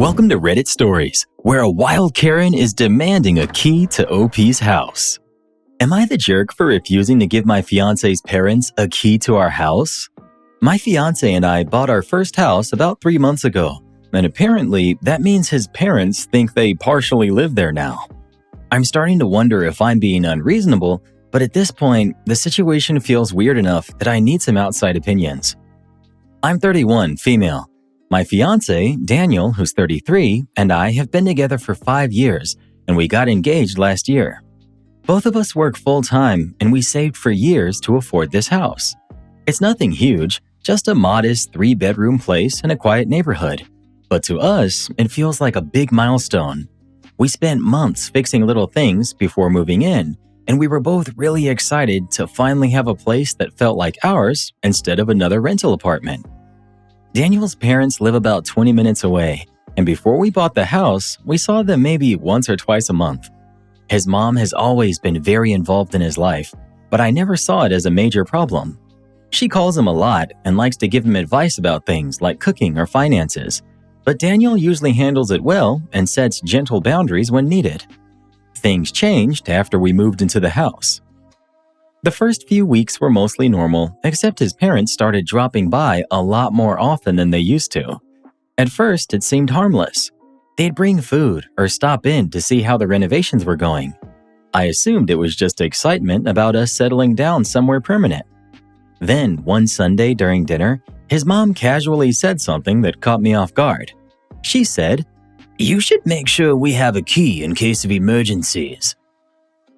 Welcome to Reddit Stories, where a wild Karen is demanding a key to OP's house. Am I the jerk for refusing to give my fiancé's parents a key to our house? My fiancé and I bought our first house about 3 months ago, and apparently that means his parents think they partially live there now. I'm starting to wonder if I'm being unreasonable, but at this point, the situation feels weird enough that I need some outside opinions. I'm 31, female. My fiancé, Daniel, who's 33, and I have been together for 5 years, and we got engaged last year. Both of us work full-time, and we saved for years to afford this house. It's nothing huge, just a modest 3-bedroom place in a quiet neighborhood. But to us, it feels like a big milestone. We spent months fixing little things before moving in, and we were both really excited to finally have a place that felt like ours instead of another rental apartment. Daniel's parents live about 20 minutes away, and before we bought the house, we saw them maybe once or twice a month. His mom has always been very involved in his life, but I never saw it as a major problem. She calls him a lot and likes to give him advice about things like cooking or finances, but Daniel usually handles it well and sets gentle boundaries when needed. Things changed after we moved into the house. The first few weeks were mostly normal, except his parents started dropping by a lot more often than they used to. At first, it seemed harmless. They'd bring food or stop in to see how the renovations were going. I assumed it was just excitement about us settling down somewhere permanent. Then, one Sunday during dinner, his mom casually said something that caught me off guard. She said, "You should make sure we have a key in case of emergencies."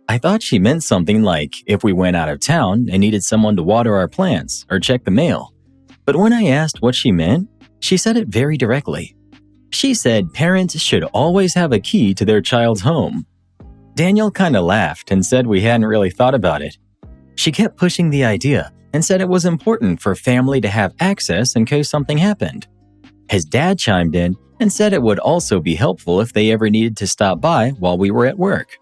I thought she meant something like if we went out of town and needed someone to water our plants or check the mail. But when I asked what she meant, she said it very directly. She said parents should always have a key to their child's home. Daniel kind of laughed and said we hadn't really thought about it. She kept pushing the idea and said it was important for family to have access in case something happened. His dad chimed in and said it would also be helpful if they ever needed to stop by while we were at work.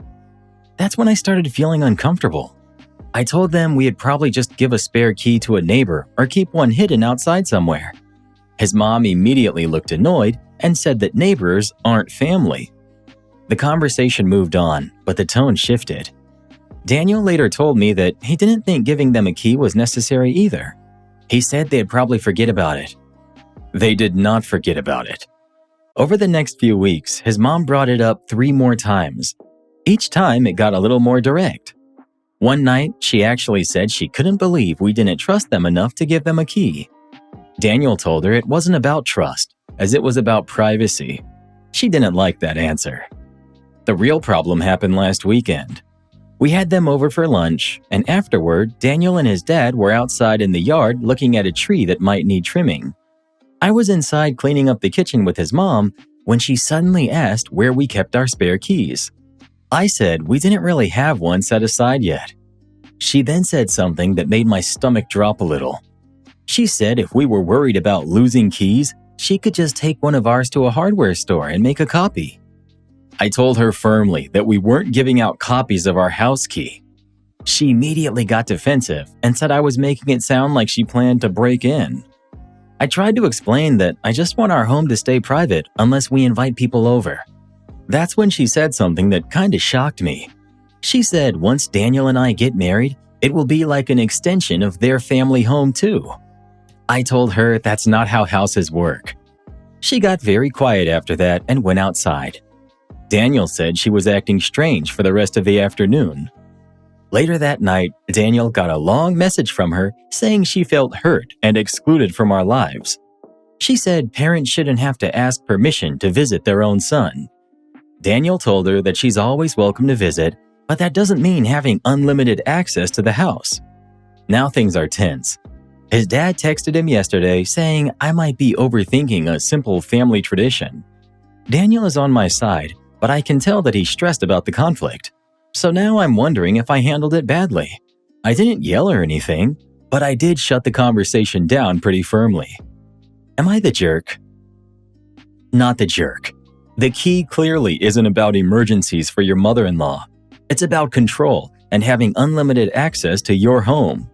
That's when I started feeling uncomfortable. I told them we'd probably just give a spare key to a neighbor or keep one hidden outside somewhere. His mom immediately looked annoyed and said that neighbors aren't family. The conversation moved on, but the tone shifted. Daniel later told me that he didn't think giving them a key was necessary either. He said they'd probably forget about it. They did not forget about it. Over the next few weeks, his mom brought it up 3 more times. Each time, it got a little more direct. One night, she actually said she couldn't believe we didn't trust them enough to give them a key. Daniel told her it wasn't about trust, as it was about privacy. She didn't like that answer. The real problem happened last weekend. We had them over for lunch, and afterward, Daniel and his dad were outside in the yard looking at a tree that might need trimming. I was inside cleaning up the kitchen with his mom when she suddenly asked where we kept our spare keys. I said we didn't really have one set aside yet. She then said something that made my stomach drop a little. She said if we were worried about losing keys, she could just take one of ours to a hardware store and make a copy. I told her firmly that we weren't giving out copies of our house key. She immediately got defensive and said I was making it sound like she planned to break in. I tried to explain that I just want our home to stay private unless we invite people over. That's when she said something that kind of shocked me. She said once Daniel and I get married, it will be like an extension of their family home too. I told her that's not how houses work. She got very quiet after that and went outside. Daniel said she was acting strange for the rest of the afternoon. Later that night, Daniel got a long message from her saying she felt hurt and excluded from our lives. She said parents shouldn't have to ask permission to visit their own son. Daniel told her that she's always welcome to visit, but that doesn't mean having unlimited access to the house. Now things are tense. His dad texted him yesterday saying I might be overthinking a simple family tradition. Daniel is on my side, but I can tell that he's stressed about the conflict. So now I'm wondering if I handled it badly. I didn't yell or anything, but I did shut the conversation down pretty firmly. Am I the jerk? Not the jerk. The key clearly isn't about emergencies for your mother-in-law. It's about control and having unlimited access to your home.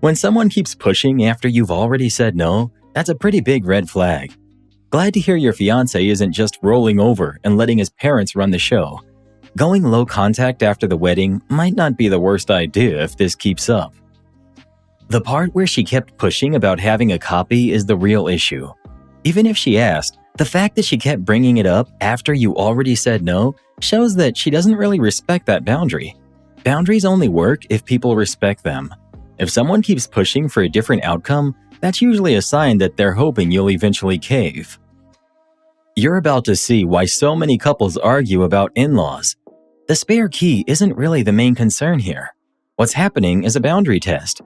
When someone keeps pushing after you've already said no, that's a pretty big red flag. Glad to hear your fiancé isn't just rolling over and letting his parents run the show. Going low contact after the wedding might not be the worst idea if this keeps up. The part where she kept pushing about having a copy is the real issue. Even if she asked, the fact that she kept bringing it up after you already said no shows that she doesn't really respect that boundary. Boundaries only work if people respect them. If someone keeps pushing for a different outcome, that's usually a sign that they're hoping you'll eventually cave. You're about to see why so many couples argue about in-laws. The spare key isn't really the main concern here. What's happening is a boundary test.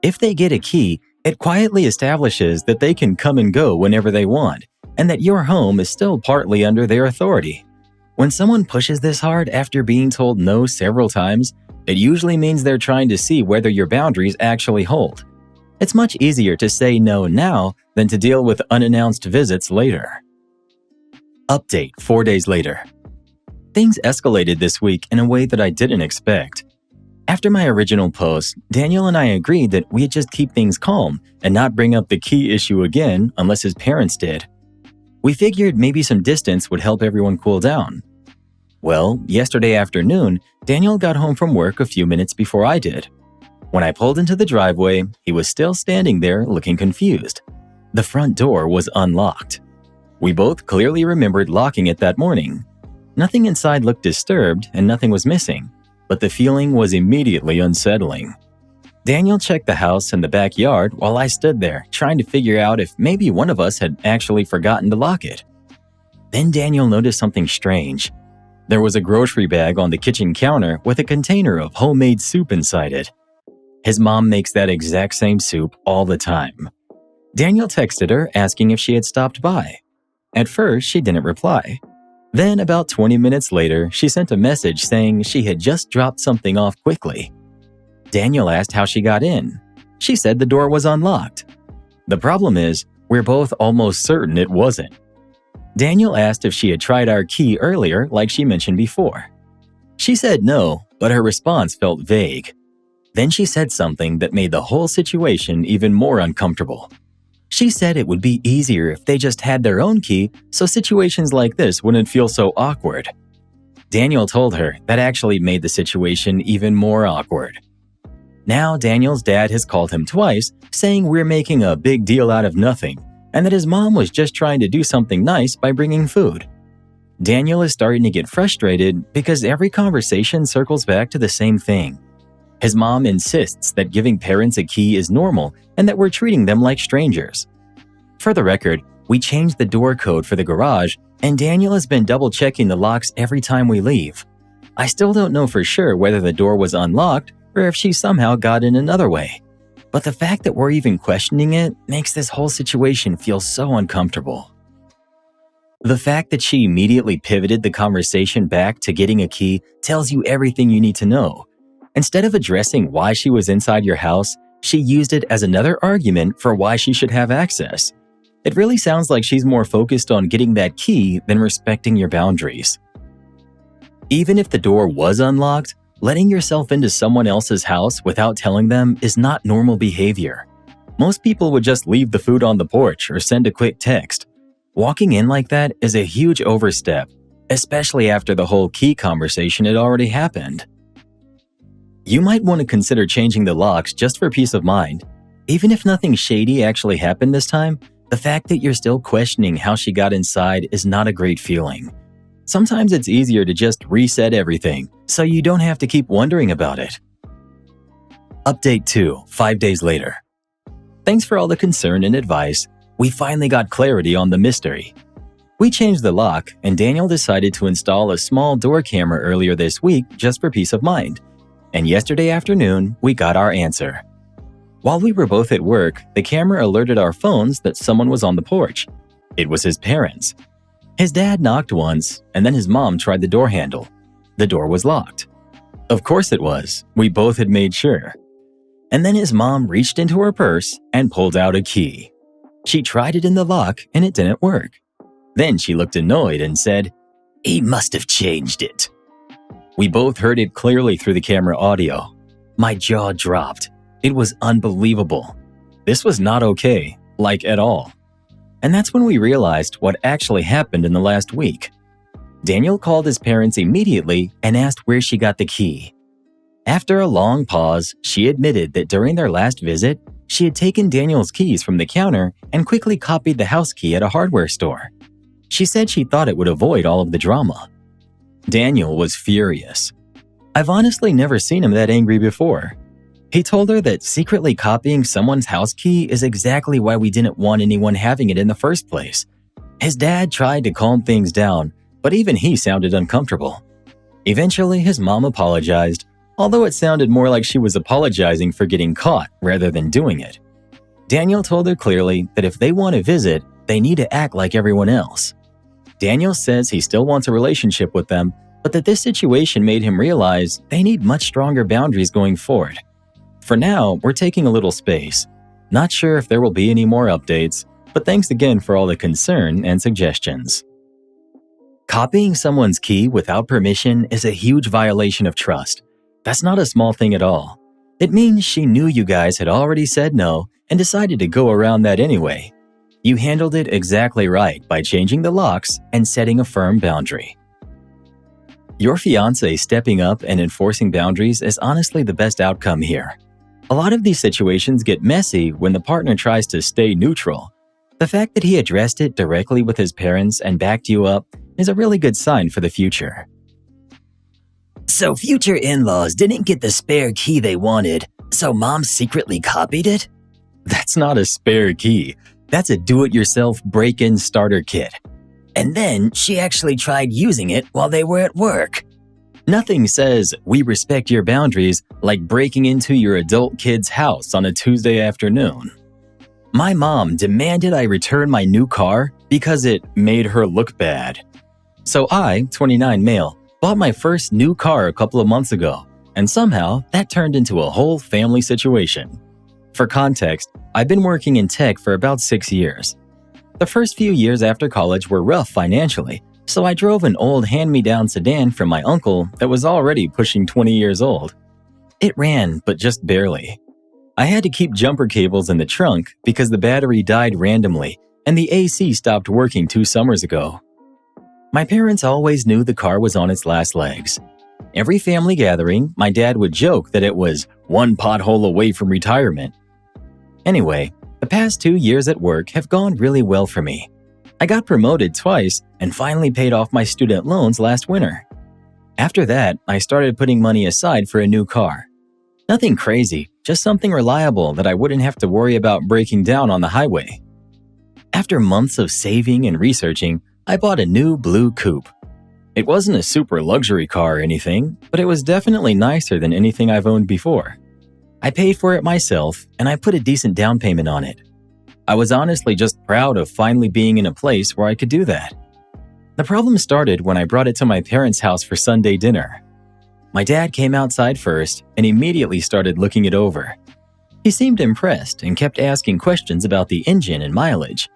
If they get a key, it quietly establishes that they can come and go whenever they want, and that your home is still partly under their authority. When someone pushes this hard after being told no several times, it usually means they're trying to see whether your boundaries actually hold. It's much easier to say no now than to deal with unannounced visits later. Update 4 days later. Things escalated this week in a way that I didn't expect. After my original post, Daniel and I agreed that we'd just keep things calm and not bring up the key issue again unless his parents did. We figured maybe some distance would help everyone cool down. Well, yesterday afternoon, Daniel got home from work a few minutes before I did. When I pulled into the driveway, he was still standing there looking confused. The front door was unlocked. We both clearly remembered locking it that morning. Nothing inside looked disturbed and nothing was missing, but the feeling was immediately unsettling. Daniel checked the house and the backyard while I stood there trying to figure out if maybe one of us had actually forgotten to lock it. Then Daniel noticed something strange. There was a grocery bag on the kitchen counter with a container of homemade soup inside it. His mom makes that exact same soup all the time. Daniel texted her asking if she had stopped by. At first, she didn't reply. Then, about 20 minutes later, she sent a message saying she had just dropped something off quickly. Daniel asked how she got in. She said the door was unlocked. The problem is, we're both almost certain it wasn't. Daniel asked if she had tried our key earlier, like she mentioned before. She said no, but her response felt vague. Then she said something that made the whole situation even more uncomfortable. She said it would be easier if they just had their own key, so situations like this wouldn't feel so awkward. Daniel told her that actually made the situation even more awkward. Now Daniel's dad has called him twice, saying we're making a big deal out of nothing, and that his mom was just trying to do something nice by bringing food. Daniel is starting to get frustrated because every conversation circles back to the same thing. His mom insists that giving parents a key is normal and that we're treating them like strangers. For the record, we changed the door code for the garage, and Daniel has been double-checking the locks every time we leave. I still don't know for sure whether the door was unlocked or if she somehow got in another way. But the fact that we're even questioning it makes this whole situation feel so uncomfortable. The fact that she immediately pivoted the conversation back to getting a key tells you everything you need to know. Instead of addressing why she was inside your house, she used it as another argument for why she should have access. It really sounds like she's more focused on getting that key than respecting your boundaries. Even if the door was unlocked, letting yourself into someone else's house without telling them is not normal behavior. Most people would just leave the food on the porch or send a quick text. Walking in like that is a huge overstep, especially after the whole key conversation had already happened. You might want to consider changing the locks just for peace of mind. Even if nothing shady actually happened this time, the fact that you're still questioning how she got inside is not a great feeling. Sometimes it's easier to just reset everything, so you don't have to keep wondering about it. Update 2, 5 days later. Thanks for all the concern and advice. We finally got clarity on the mystery. We changed the lock, and Daniel decided to install a small door camera earlier this week just for peace of mind. And yesterday afternoon, we got our answer. While we were both at work, the camera alerted our phones that someone was on the porch. It was his parents. His dad knocked once, and then his mom tried the door handle. The door was locked. Of course it was. We both had made sure. And then his mom reached into her purse and pulled out a key. She tried it in the lock, and it didn't work. Then she looked annoyed and said, "He must have changed it." We both heard it clearly through the camera audio. My jaw dropped. It was unbelievable. This was not okay, like at all. And that's when we realized what actually happened in the last week. Daniel called his parents immediately and asked where she got the key. After a long pause, she admitted that during their last visit, she had taken Daniel's keys from the counter and quickly copied the house key at a hardware store. She said she thought it would avoid all of the drama. Daniel was furious. I've honestly never seen him that angry before. He told her that secretly copying someone's house key is exactly why we didn't want anyone having it in the first place. His dad tried to calm things down, but even he sounded uncomfortable. Eventually, his mom apologized, although it sounded more like she was apologizing for getting caught rather than doing it. Daniel told her clearly that if they want to visit, they need to act like everyone else. Daniel says he still wants a relationship with them, but that this situation made him realize they need much stronger boundaries going forward. For now, we're taking a little space. Not sure if there will be any more updates, but thanks again for all the concern and suggestions. Copying someone's key without permission is a huge violation of trust. That's not a small thing at all. It means she knew you guys had already said no and decided to go around that anyway. You handled it exactly right by changing the locks and setting a firm boundary. Your fiancé stepping up and enforcing boundaries is honestly the best outcome here. A lot of these situations get messy when the partner tries to stay neutral. The fact that he addressed it directly with his parents and backed you up is a really good sign for the future. So future in-laws didn't get the spare key they wanted, so mom secretly copied it? That's not a spare key. That's a do-it-yourself break-in starter kit. And then she actually tried using it while they were at work. Nothing says, "We respect your boundaries," like breaking into your adult kid's house on a Tuesday afternoon. My mom demanded I return my new car because it made her look bad. So I, 29 male, bought my first new car a couple of months ago, and somehow that turned into a whole family situation. For context, I've been working in tech for about 6 years. The first few years after college were rough financially, so I drove an old hand-me-down sedan from my uncle that was already pushing 20 years old. It ran, but just barely. I had to keep jumper cables in the trunk because the battery died randomly and the AC stopped working 2 summers ago. My parents always knew the car was on its last legs. Every family gathering, my dad would joke that it was one pothole away from retirement. Anyway, the past 2 years at work have gone really well for me. I got promoted twice and finally paid off my student loans last winter. After that, I started putting money aside for a new car. Nothing crazy, just something reliable that I wouldn't have to worry about breaking down on the highway. After months of saving and researching, I bought a new blue coupe. It wasn't a super luxury car or anything, but it was definitely nicer than anything I've owned before. I paid for it myself, and I put a decent down payment on it. I was honestly just proud of finally being in a place where I could do that. The problem started when I brought it to my parents' house for Sunday dinner. My dad came outside first and immediately started looking it over. He seemed impressed and kept asking questions about the engine and mileage.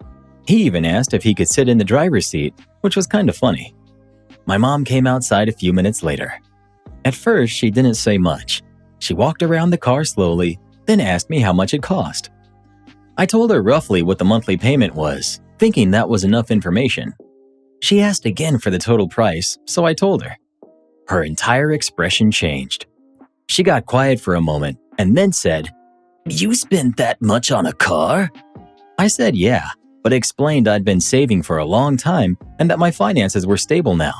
He even asked if he could sit in the driver's seat, which was kind of funny. My mom came outside a few minutes later. At first, she didn't say much. She walked around the car slowly, then asked me how much it cost. I told her roughly what the monthly payment was, thinking that was enough information. She asked again for the total price, so I told her. Her entire expression changed. She got quiet for a moment and then said, "You spent that much on a car?" I said yeah, but explained I'd been saving for a long time and that my finances were stable now.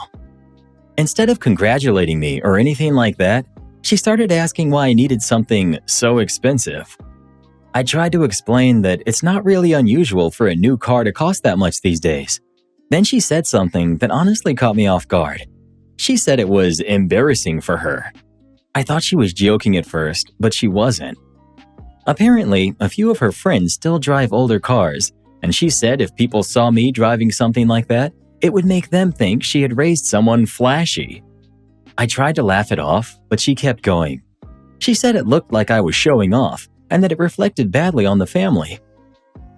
Instead of congratulating me or anything like that, she started asking why I needed something so expensive. I tried to explain that it's not really unusual for a new car to cost that much these days. Then she said something that honestly caught me off guard. She said it was embarrassing for her. I thought she was joking at first, but she wasn't. Apparently, a few of her friends still drive older cars, and she said if people saw me driving something like that, it would make them think she had raised someone flashy. I tried to laugh it off, but she kept going. She said it looked like I was showing off, and that it reflected badly on the family.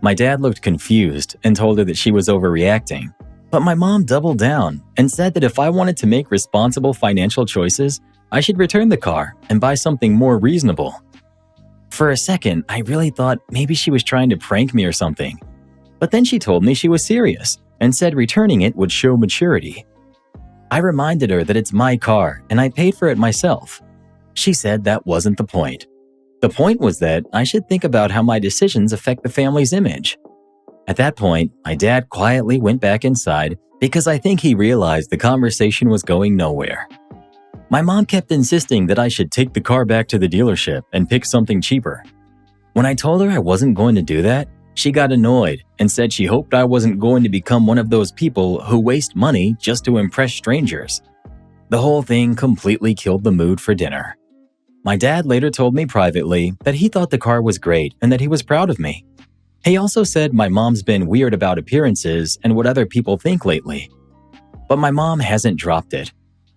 My dad looked confused and told her that she was overreacting, but my mom doubled down and said that if I wanted to make responsible financial choices, I should return the car and buy something more reasonable. For a second, I really thought maybe she was trying to prank me or something. But then she told me she was serious and said returning it would show maturity. I reminded her that it's my car and I paid for it myself. She said that wasn't the point. The point was that I should think about how my decisions affect the family's image. At that point, my dad quietly went back inside because I think he realized the conversation was going nowhere. My mom kept insisting that I should take the car back to the dealership and pick something cheaper. When I told her I wasn't going to do that, she got annoyed and said she hoped I wasn't going to become one of those people who waste money just to impress strangers. The whole thing completely killed the mood for dinner. My dad later told me privately that he thought the car was great and that he was proud of me. He also said my mom's been weird about appearances and what other people think lately. But my mom hasn't dropped it.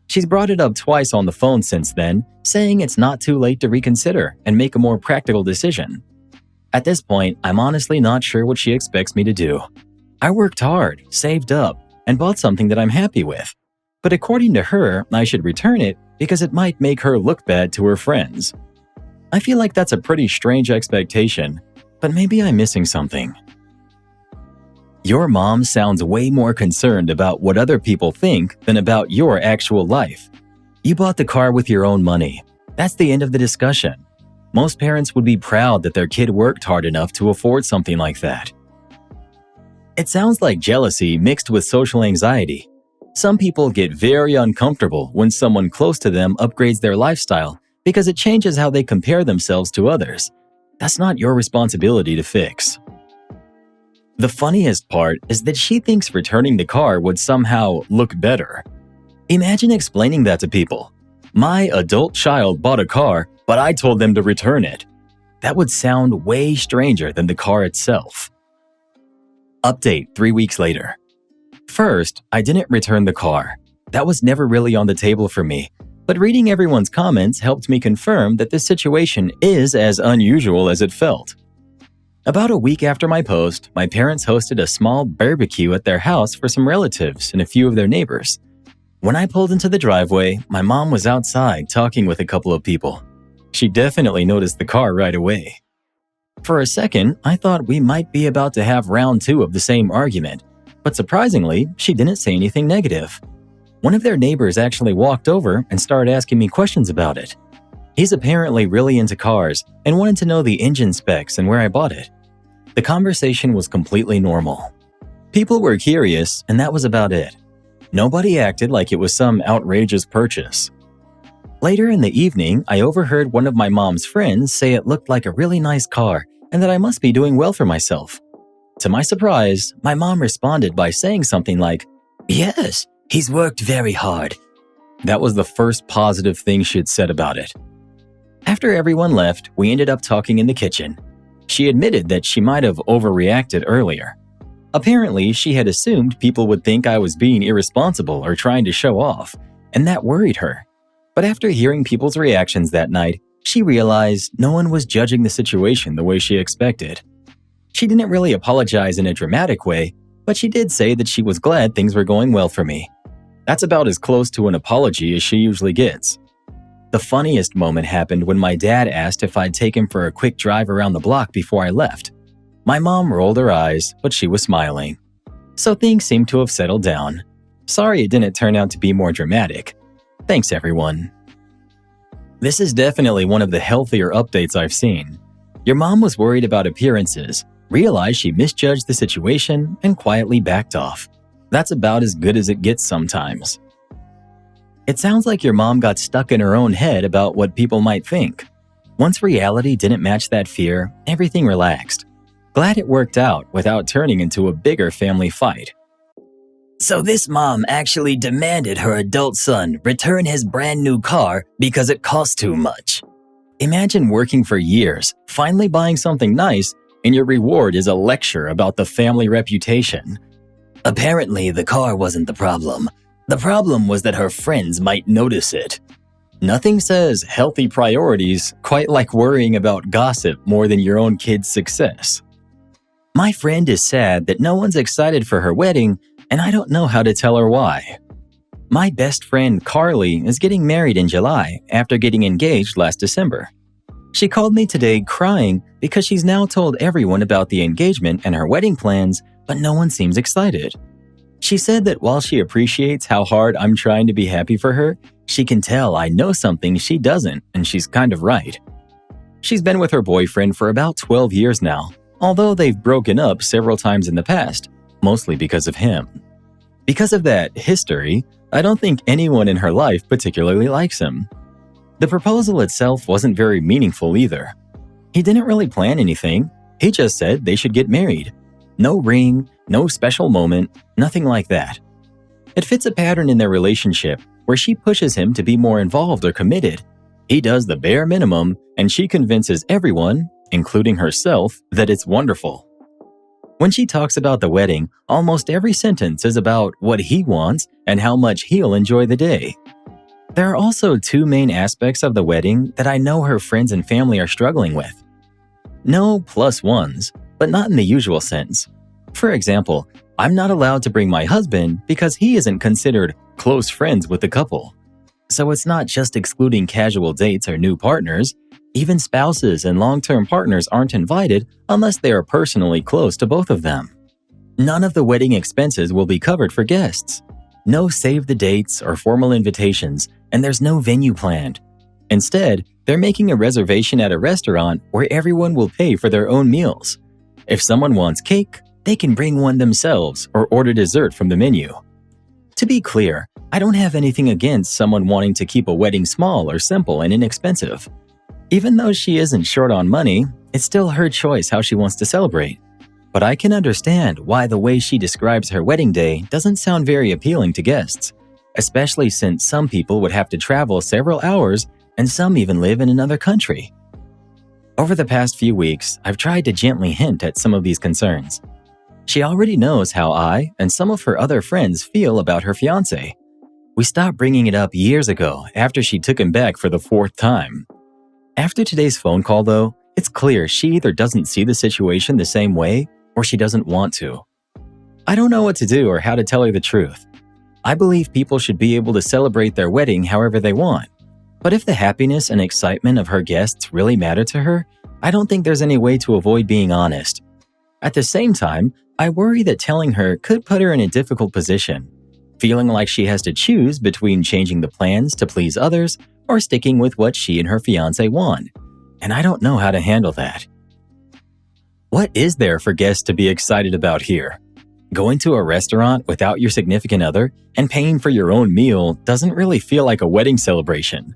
She's brought it up twice on the phone since then, saying it's not too late to reconsider and make a more practical decision. At this point, I'm honestly not sure what she expects me to do. I worked hard, saved up, and bought something that I'm happy with. But according to her, I should return it because it might make her look bad to her friends. I feel like that's a pretty strange expectation, but maybe I'm missing something. Your mom sounds way more concerned about what other people think than about your actual life. You bought the car with your own money. That's the end of the discussion. Most parents would be proud that their kid worked hard enough to afford something like that. It sounds like jealousy mixed with social anxiety. Some people get very uncomfortable when someone close to them upgrades their lifestyle because it changes how they compare themselves to others. That's not your responsibility to fix. The funniest part is that she thinks returning the car would somehow look better. Imagine explaining that to people. My adult child bought a car, but I told them to return it. That would sound way stranger than the car itself. Update 3 weeks later. First, I didn't return the car. That was never really on the table for me, but reading everyone's comments helped me confirm that this situation is as unusual as it felt. About a week after my post, my parents hosted a small barbecue at their house for some relatives and a few of their neighbors. When I pulled into the driveway, my mom was outside talking with a couple of people. She definitely noticed the car right away. For a second, I thought we might be about to have round 2 of the same argument, but surprisingly, she didn't say anything negative. One of their neighbors actually walked over and started asking me questions about it. He's apparently really into cars and wanted to know the engine specs and where I bought it. The conversation was completely normal. People were curious, and that was about it. Nobody acted like it was some outrageous purchase. Later in the evening, I overheard one of my mom's friends say it looked like a really nice car and that I must be doing well for myself. To my surprise, my mom responded by saying something like, Yes, he's worked very hard. That was the first positive thing she had said about it. After everyone left, we ended up talking in the kitchen. She admitted that she might have overreacted earlier. Apparently, she had assumed people would think I was being irresponsible or trying to show off, and that worried her. But after hearing people's reactions that night, she realized no one was judging the situation the way she expected. She didn't really apologize in a dramatic way, but she did say that she was glad things were going well for me. That's about as close to an apology as she usually gets. The funniest moment happened when my dad asked if I'd take him for a quick drive around the block before I left. My mom rolled her eyes, but she was smiling. So things seemed to have settled down. Sorry it didn't turn out to be more dramatic. Thanks, everyone. This is definitely one of the healthier updates I've seen. Your mom was worried about appearances, realized she misjudged the situation, and quietly backed off. That's about as good as it gets sometimes. It sounds like your mom got stuck in her own head about what people might think. Once reality didn't match that fear, everything relaxed. Glad it worked out without turning into a bigger family fight. So this mom actually demanded her adult son return his brand new car because it cost too much. Imagine working for years, finally buying something nice, and your reward is a lecture about the family reputation. Apparently, the car wasn't the problem. The problem was that her friends might notice it. Nothing says healthy priorities quite like worrying about gossip more than your own kid's success. My friend is sad that no one's excited for her wedding, and I don't know how to tell her why. My best friend Carly is getting married in July after getting engaged last December. She called me today crying because she's now told everyone about the engagement and her wedding plans, but no one seems excited. She said that while she appreciates how hard I'm trying to be happy for her, she can tell I know something she doesn't, and she's kind of right. She's been with her boyfriend for about 12 years now, although they've broken up several times in the past, mostly because of him. Because of that history, I don't think anyone in her life particularly likes him. The proposal itself wasn't very meaningful either. He didn't really plan anything, he just said they should get married. No ring, no special moment, nothing like that. It fits a pattern in their relationship where she pushes him to be more involved or committed. He does the bare minimum, and she convinces everyone, including herself, that it's wonderful. When she talks about the wedding, almost every sentence is about what he wants and how much he'll enjoy the day. There are also two main aspects of the wedding that I know her friends and family are struggling with. No plus ones, but not in the usual sense. For example, I'm not allowed to bring my husband because he isn't considered close friends with the couple. So it's not just excluding casual dates or new partners. Even spouses and long-term partners aren't invited unless they are personally close to both of them. None of the wedding expenses will be covered for guests. No save the dates or formal invitations, and there's no venue planned. Instead, they're making a reservation at a restaurant where everyone will pay for their own meals. If someone wants cake, they can bring one themselves or order dessert from the menu. To be clear, I don't have anything against someone wanting to keep a wedding small or simple and inexpensive. Even though she isn't short on money, it's still her choice how she wants to celebrate. But I can understand why the way she describes her wedding day doesn't sound very appealing to guests, especially since some people would have to travel several hours and some even live in another country. Over the past few weeks, I've tried to gently hint at some of these concerns. She already knows how I and some of her other friends feel about her fiancé. We stopped bringing it up years ago after she took him back for the 4th time. After today's phone call, though, it's clear she either doesn't see the situation the same way or she doesn't want to. I don't know what to do or how to tell her the truth. I believe people should be able to celebrate their wedding however they want. But if the happiness and excitement of her guests really matter to her, I don't think there's any way to avoid being honest. At the same time, I worry that telling her could put her in a difficult position, feeling like she has to choose between changing the plans to please others or sticking with what she and her fiancé want. And I don't know how to handle that. What is there for guests to be excited about here? Going to a restaurant without your significant other and paying for your own meal doesn't really feel like a wedding celebration.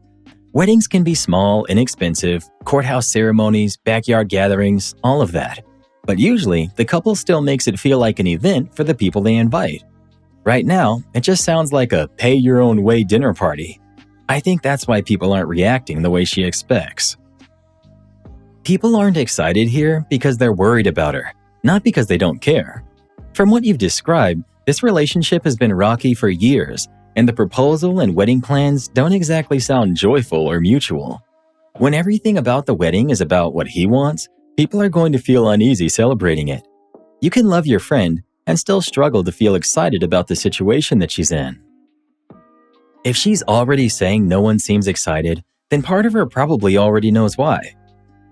Weddings can be small, inexpensive, courthouse ceremonies, backyard gatherings, all of that. But usually, the couple still makes it feel like an event for the people they invite. Right now, it just sounds like a pay-your-own-way dinner party. I think that's why people aren't reacting the way she expects. People aren't excited here because they're worried about her, not because they don't care. From what you've described, this relationship has been rocky for years, and the proposal and wedding plans don't exactly sound joyful or mutual. When everything about the wedding is about what he wants, people are going to feel uneasy celebrating it. You can love your friend and still struggle to feel excited about the situation that she's in. If she's already saying no one seems excited, then part of her probably already knows why.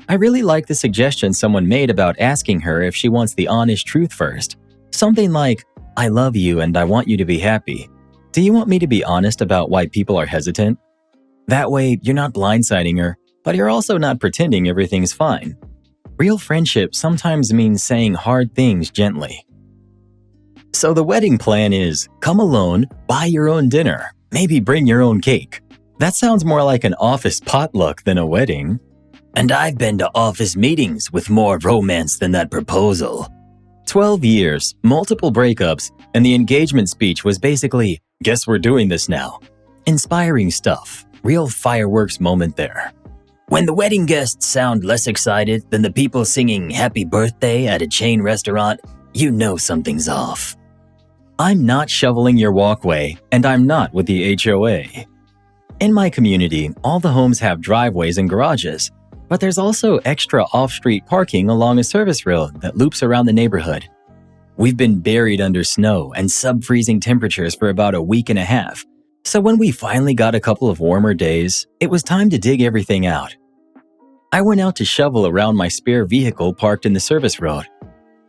I really like the suggestion someone made about asking her if she wants the honest truth first. Something like, "I love you and I want you to be happy. Do you want me to be honest about why people are hesitant?" That way, you're not blindsiding her, but you're also not pretending everything's fine. Real friendship sometimes means saying hard things gently. So the wedding plan is, come alone, buy your own dinner, maybe bring your own cake. That sounds more like an office potluck than a wedding. And I've been to office meetings with more romance than that proposal. 12 years, multiple breakups, and the engagement speech was basically, guess we're doing this now. Inspiring stuff. Real fireworks moment there. When the wedding guests sound less excited than the people singing happy birthday at a chain restaurant, you know something's off. I'm not shoveling your walkway, and I'm not with the HOA. In my community, all the homes have driveways and garages, but there's also extra off-street parking along a service road that loops around the neighborhood. We've been buried under snow and sub-freezing temperatures for about a week and a half, so when we finally got a couple of warmer days, it was time to dig everything out. I went out to shovel around my spare vehicle parked in the service road.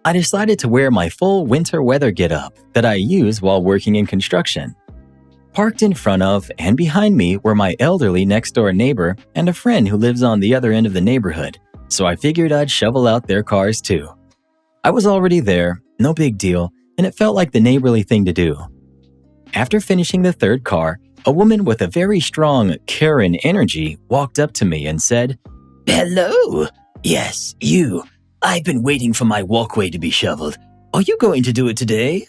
I decided to wear my full winter weather getup that I use while working in construction. Parked in front of and behind me were my elderly next-door neighbor and a friend who lives on the other end of the neighborhood, so I figured I'd shovel out their cars too. I was already there, no big deal, and it felt like the neighborly thing to do. After finishing the third car, a woman with a very strong Karen energy walked up to me and said, Hello. Yes, you. I've been waiting for my walkway to be shoveled. Are you going to do it today?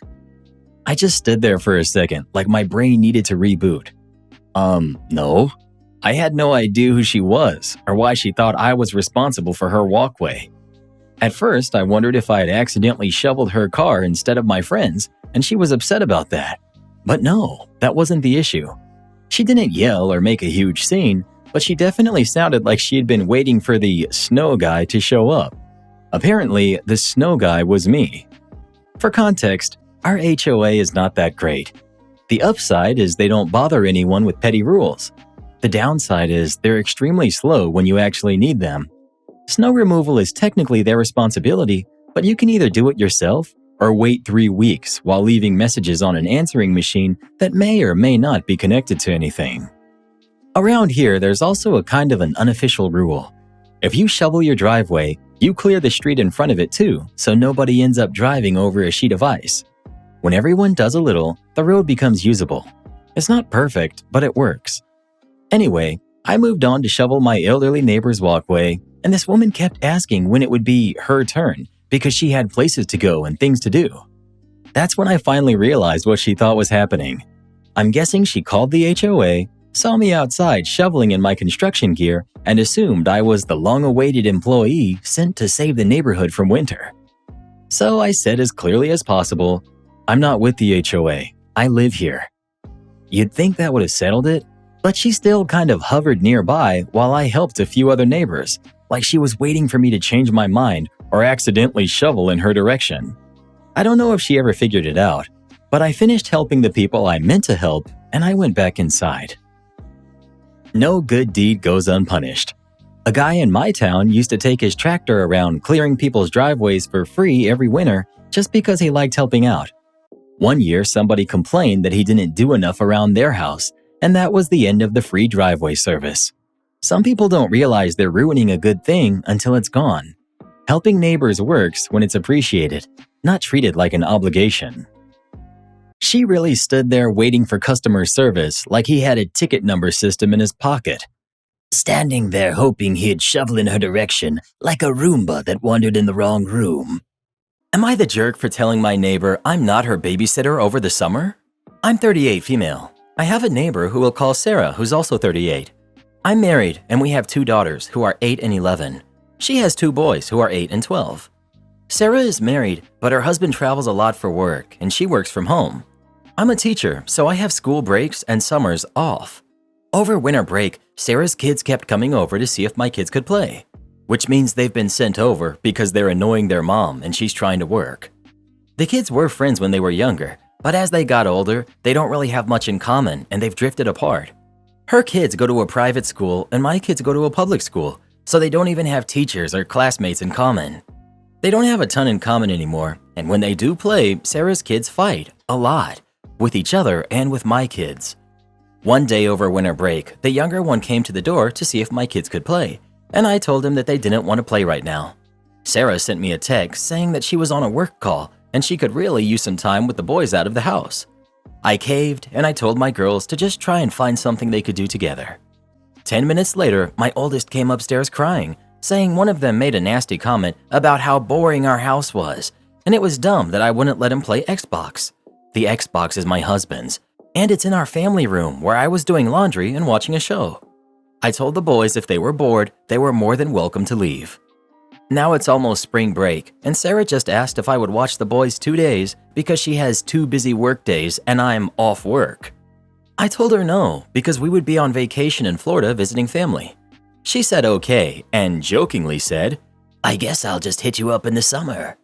I just stood there for a second, like my brain needed to reboot. No. I had no idea who she was or why she thought I was responsible for her walkway. At first, I wondered if I had accidentally shoveled her car instead of my friend's, and she was upset about that. But no, that wasn't the issue. She didn't yell or make a huge scene, but she definitely sounded like she had been waiting for the snow guy to show up. Apparently, the snow guy was me. For context, our HOA is not that great. The upside is they don't bother anyone with petty rules. The downside is they're extremely slow when you actually need them. Snow removal is technically their responsibility, but you can either do it yourself or wait 3 weeks while leaving messages on an answering machine that may or may not be connected to anything. Around here, there's also a kind of an unofficial rule. If you shovel your driveway, you clear the street in front of it too, so nobody ends up driving over a sheet of ice. When everyone does a little, the road becomes usable. It's not perfect, but it works. Anyway, I moved on to shovel my elderly neighbor's walkway, and this woman kept asking when it would be her turn because she had places to go and things to do. That's when I finally realized what she thought was happening. I'm guessing she called the HOA, saw me outside shoveling in my construction gear, and assumed I was the long-awaited employee sent to save the neighborhood from winter. So I said as clearly as possible, I'm not with the HOA. I live here. You'd think that would have settled it, but she still kind of hovered nearby while I helped a few other neighbors, like she was waiting for me to change my mind or accidentally shovel in her direction. I don't know if she ever figured it out, but I finished helping the people I meant to help and I went back inside. No good deed goes unpunished. A guy in my town used to take his tractor around clearing people's driveways for free every winter just because he liked helping out. One year, somebody complained that he didn't do enough around their house, and that was the end of the free driveway service. Some people don't realize they're ruining a good thing until it's gone. Helping neighbors works when it's appreciated, not treated like an obligation. She really stood there waiting for customer service like he had a ticket number system in his pocket. Standing there hoping he'd shovel in her direction like a Roomba that wandered in the wrong room. Am I the jerk for telling my neighbor I'm not her babysitter over the summer? I'm 38 female. I have a neighbor who we'll call Sarah, who's also 38. I'm married and we have 2 daughters who are 8 and 11. She has 2 boys who are 8 and 12. Sarah is married, but her husband travels a lot for work and she works from home. I'm a teacher, so I have school breaks and summers off. Over winter break, Sarah's kids kept coming over to see if my kids could play, which means they've been sent over because they're annoying their mom and she's trying to work. The kids were friends when they were younger, but as they got older, they don't really have much in common and they've drifted apart. Her kids go to a private school and my kids go to a public school, so they don't even have teachers or classmates in common. They don't have a ton in common anymore, and when they do play, Sarah's kids fight a lot, with each other and with my kids. One day over winter break, the younger one came to the door to see if my kids could play, and I told him that they didn't want to play right now. Sarah sent me a text saying that she was on a work call and she could really use some time with the boys out of the house. I caved and I told my girls to just try and find something they could do together. 10 minutes later, my oldest came upstairs crying, saying one of them made a nasty comment about how boring our house was, and it was dumb that I wouldn't let him play Xbox. The Xbox is my husband's, and it's in our family room where I was doing laundry and watching a show. I told the boys if they were bored, they were more than welcome to leave. Now it's almost spring break, and Sarah just asked if I would watch the boys 2 days because she has 2 busy work days and I'm off work. I told her no, because we would be on vacation in Florida visiting family. She said okay, and jokingly said, I guess I'll just hit you up in the summer.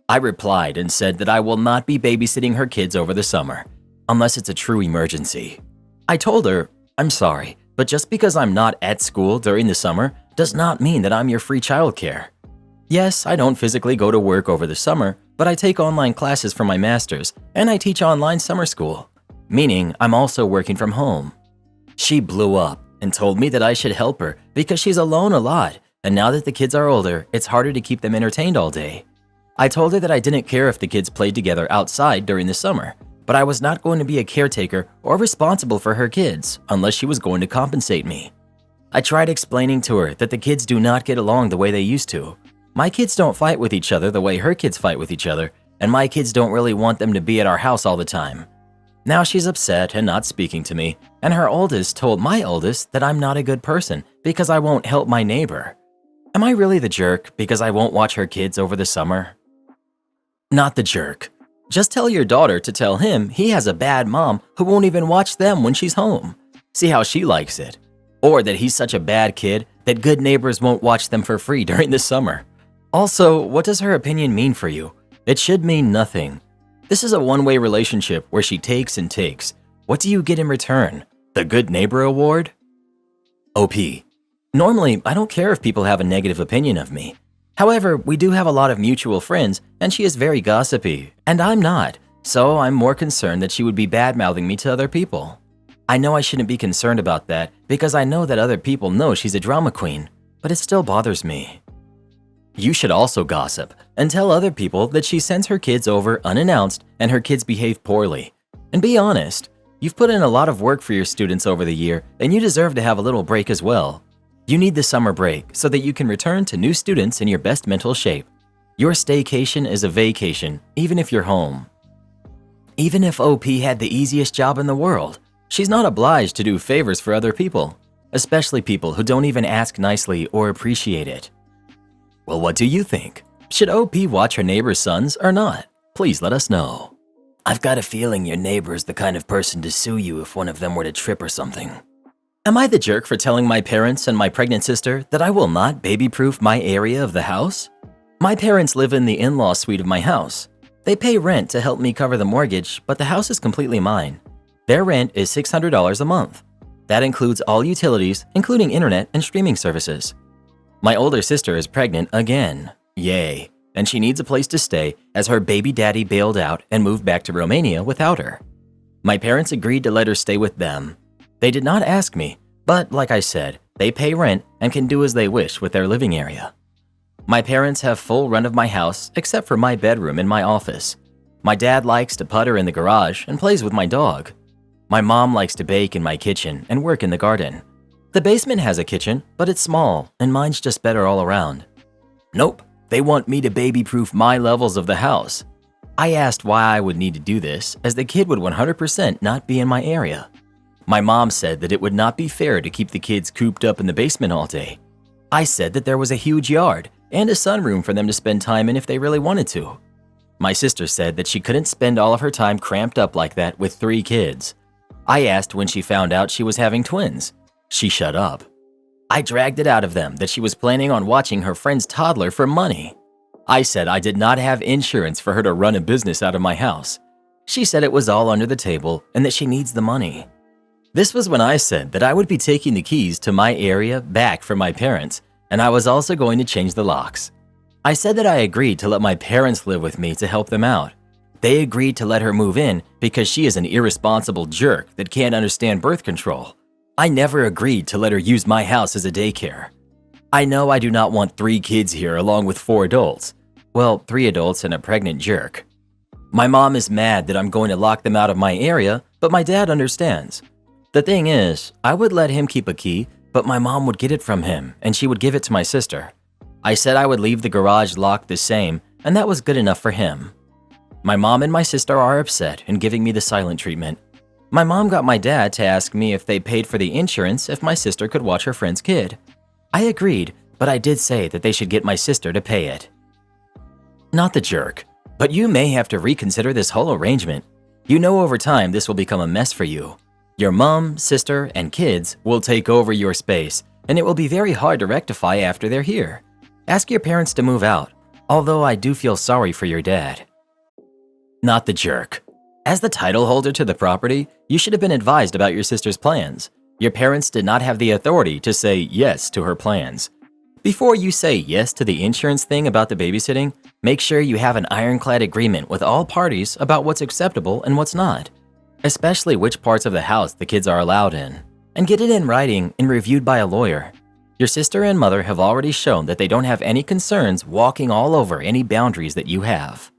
I replied and said that I will not be babysitting her kids over the summer, unless it's a true emergency. I told her, I'm sorry, But just because I'm not at school during the summer does not mean that I'm your free childcare. Yes, I don't physically go to work over the summer, but I take online classes for my master's and I teach online summer school, meaning I'm also working from home. She blew up and told me that I should help her because she's alone a lot, and now that the kids are older, it's harder to keep them entertained all day. I told her that I didn't care if the kids played together outside during the summer, but I was not going to be a caretaker or responsible for her kids unless she was going to compensate me. I tried explaining to her that the kids do not get along the way they used to. My kids don't fight with each other the way her kids fight with each other, and my kids don't really want them to be at our house all the time. Now she's upset and not speaking to me, and her oldest told my oldest that I'm not a good person because I won't help my neighbor. Am I really the jerk because I won't watch her kids over the summer? Not the jerk. Just tell your daughter to tell him he has a bad mom who won't even watch them when she's home. See how she likes it. Or that he's such a bad kid that good neighbors won't watch them for free during the summer. Also, what does her opinion mean for you? It should mean nothing. This is a one-way relationship where she takes and takes. What do you get in return? The Good Neighbor Award? OP. Normally, I don't care if people have a negative opinion of me. However, we do have a lot of mutual friends, and she is very gossipy, and I'm not, so I'm more concerned that she would be bad-mouthing me to other people. I know I shouldn't be concerned about that because I know that other people know she's a drama queen, but it still bothers me. You should also gossip and tell other people that she sends her kids over unannounced and her kids behave poorly. And be honest, you've put in a lot of work for your students over the year and you deserve to have a little break as well. You need the summer break so that you can return to new students in your best mental shape. Your staycation is a vacation, even if you're home. Even if OP had the easiest job in the world, she's not obliged to do favors for other people, especially people who don't even ask nicely or appreciate it. Well, what do you think? Should OP watch her neighbor's sons or not? Please let us know. I've got a feeling your neighbor's the kind of person to sue you if one of them were to trip or something. Am I the jerk for telling my parents and my pregnant sister that I will not baby-proof my area of the house? My parents live in the in-law suite of my house. They pay rent to help me cover the mortgage, but the house is completely mine. Their rent is $600 a month. That includes all utilities, including internet and streaming services. My older sister is pregnant again. Yay. And she needs a place to stay as her baby daddy bailed out and moved back to Romania without her. My parents agreed to let her stay with them. They did not ask me, but like I said, they pay rent and can do as they wish with their living area. My parents have full run of my house except for my bedroom and my office. My dad likes to putter in the garage and plays with my dog. My mom likes to bake in my kitchen and work in the garden. The basement has a kitchen, but it's small and mine's just better all around. Nope, they want me to baby-proof my levels of the house. I asked why I would need to do this as the kid would 100% not be in my area. My mom said that it would not be fair to keep the kids cooped up in the basement all day. I said that there was a huge yard and a sunroom for them to spend time in if they really wanted to. My sister said that she couldn't spend all of her time cramped up like that with 3 kids. I asked when she found out she was having twins. She shut up. I dragged it out of them that she was planning on watching her friend's toddler for money. I said I did not have insurance for her to run a business out of my house. She said it was all under the table and that she needs the money. This was when I said that I would be taking the keys to my area back from my parents, and I was also going to change the locks. I said that I agreed to let my parents live with me to help them out. They agreed to let her move in because she is an irresponsible jerk that can't understand birth control. I never agreed to let her use my house as a daycare. I know I do not want 3 kids here along with 4 adults. Well, 3 adults and a pregnant jerk. My mom is mad that I'm going to lock them out of my area, but my dad understands. The thing is, I would let him keep a key, but my mom would get it from him and she would give it to my sister. I said I would leave the garage locked the same, and that was good enough for him. My mom and my sister are upset and giving me the silent treatment. My mom got my dad to ask me if they paid for the insurance if my sister could watch her friend's kid. I agreed, but I did say that they should get my sister to pay it. Not the jerk, but you may have to reconsider this whole arrangement. You know over time this will become a mess for you. Your mom, sister, and kids will take over your space, and it will be very hard to rectify after they're here. Ask your parents to move out, although I do feel sorry for your dad. Not the jerk. As the title holder to the property, you should have been advised about your sister's plans. Your parents did not have the authority to say yes to her plans. Before you say yes to the insurance thing about the babysitting, make sure you have an ironclad agreement with all parties about what's acceptable and what's not, especially which parts of the house the kids are allowed in, and get it in writing and reviewed by a lawyer. Your sister and mother have already shown that they don't have any concerns walking all over any boundaries that you have.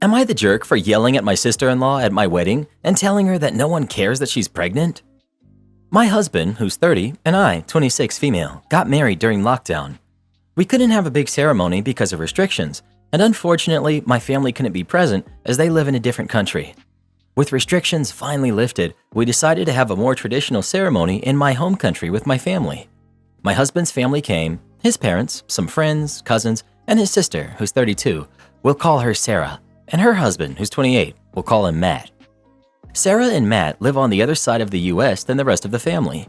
Am I the jerk for yelling at my sister-in-law at my wedding and telling her that no one cares that she's pregnant? My husband, who's 30, and I, 26 female, got married during lockdown. We couldn't have a big ceremony because of restrictions, and unfortunately, my family couldn't be present as they live in a different country. With restrictions finally lifted, we decided to have a more traditional ceremony in my home country with my family. My husband's family came, his parents, some friends, cousins, and his sister, who's 32, we'll call her Sarah, and her husband, who's 28, we'll call him Matt. Sarah and Matt live on the other side of the US than the rest of the family.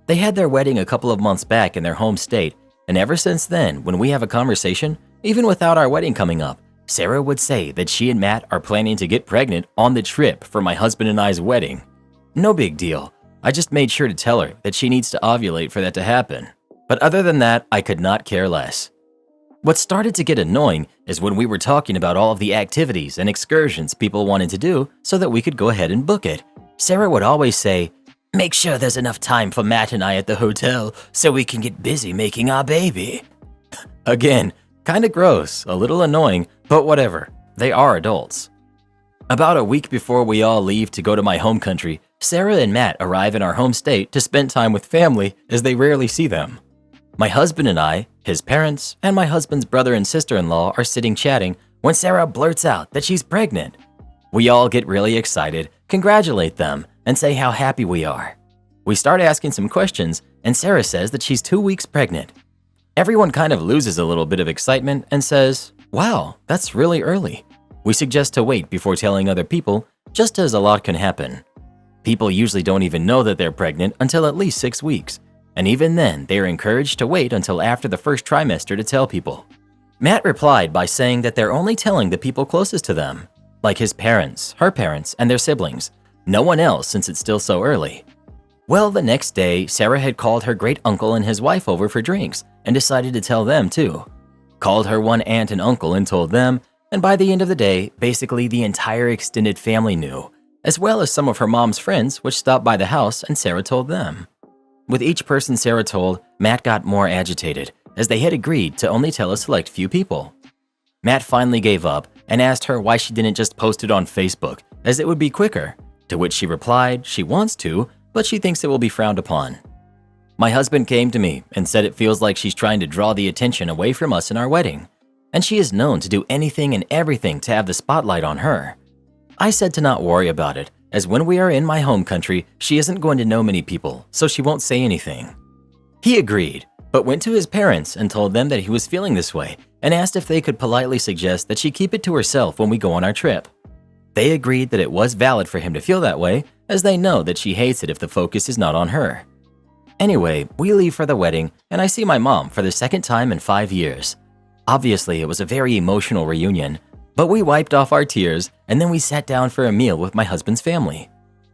They had their wedding a couple of months back in their home state, and ever since then, when we have a conversation, even without our wedding coming up, Sarah would say that she and Matt are planning to get pregnant on the trip for my husband and I's wedding. No big deal. I just made sure to tell her that she needs to ovulate for that to happen. But other than that, I could not care less. What started to get annoying is when we were talking about all of the activities and excursions people wanted to do so that we could go ahead and book it. Sarah would always say, "Make sure there's enough time for Matt and I at the hotel so we can get busy making our baby." Again, kinda gross, a little annoying, but whatever. They are adults. About a week before we all leave to go to my home country, Sarah and Matt arrive in our home state to spend time with family as they rarely see them. My husband and I, his parents, and my husband's brother and sister-in-law are sitting chatting when Sarah blurts out that she's pregnant. We all get really excited, congratulate them, and say how happy we are. We start asking some questions, and Sarah says that she's 2 weeks pregnant. Everyone kind of loses a little bit of excitement and says, "Wow, that's really early." We suggest to wait before telling other people, just as a lot can happen. People usually don't even know that they're pregnant until at least 6 weeks, and even then, they are encouraged to wait until after the first trimester to tell people. Matt replied by saying that they're only telling the people closest to them, like his parents, her parents, and their siblings. No one else since it's still so early. Well, the next day, Sarah had called her great uncle and his wife over for drinks and decided to tell them too. Called her one aunt and uncle and told them, and by the end of the day, basically the entire extended family knew, as well as some of her mom's friends which stopped by the house and Sarah told them. With each person Sarah told, Matt got more agitated, as they had agreed to only tell a select few people. Matt finally gave up and asked her why she didn't just post it on Facebook, as it would be quicker, to which she replied she wants to, but she thinks it will be frowned upon. My husband came to me and said it feels like she's trying to draw the attention away from us in our wedding, and she is known to do anything and everything to have the spotlight on her. I said to not worry about it, as when we are in my home country, she isn't going to know many people, so she won't say anything. He agreed, but went to his parents and told them that he was feeling this way and asked if they could politely suggest that she keep it to herself when we go on our trip. They agreed that it was valid for him to feel that way, as they know that she hates it if the focus is not on her. Anyway, we leave for the wedding, and I see my mom for the second time in 5 years. Obviously, it was a very emotional reunion, but we wiped off our tears, and then we sat down for a meal with my husband's family.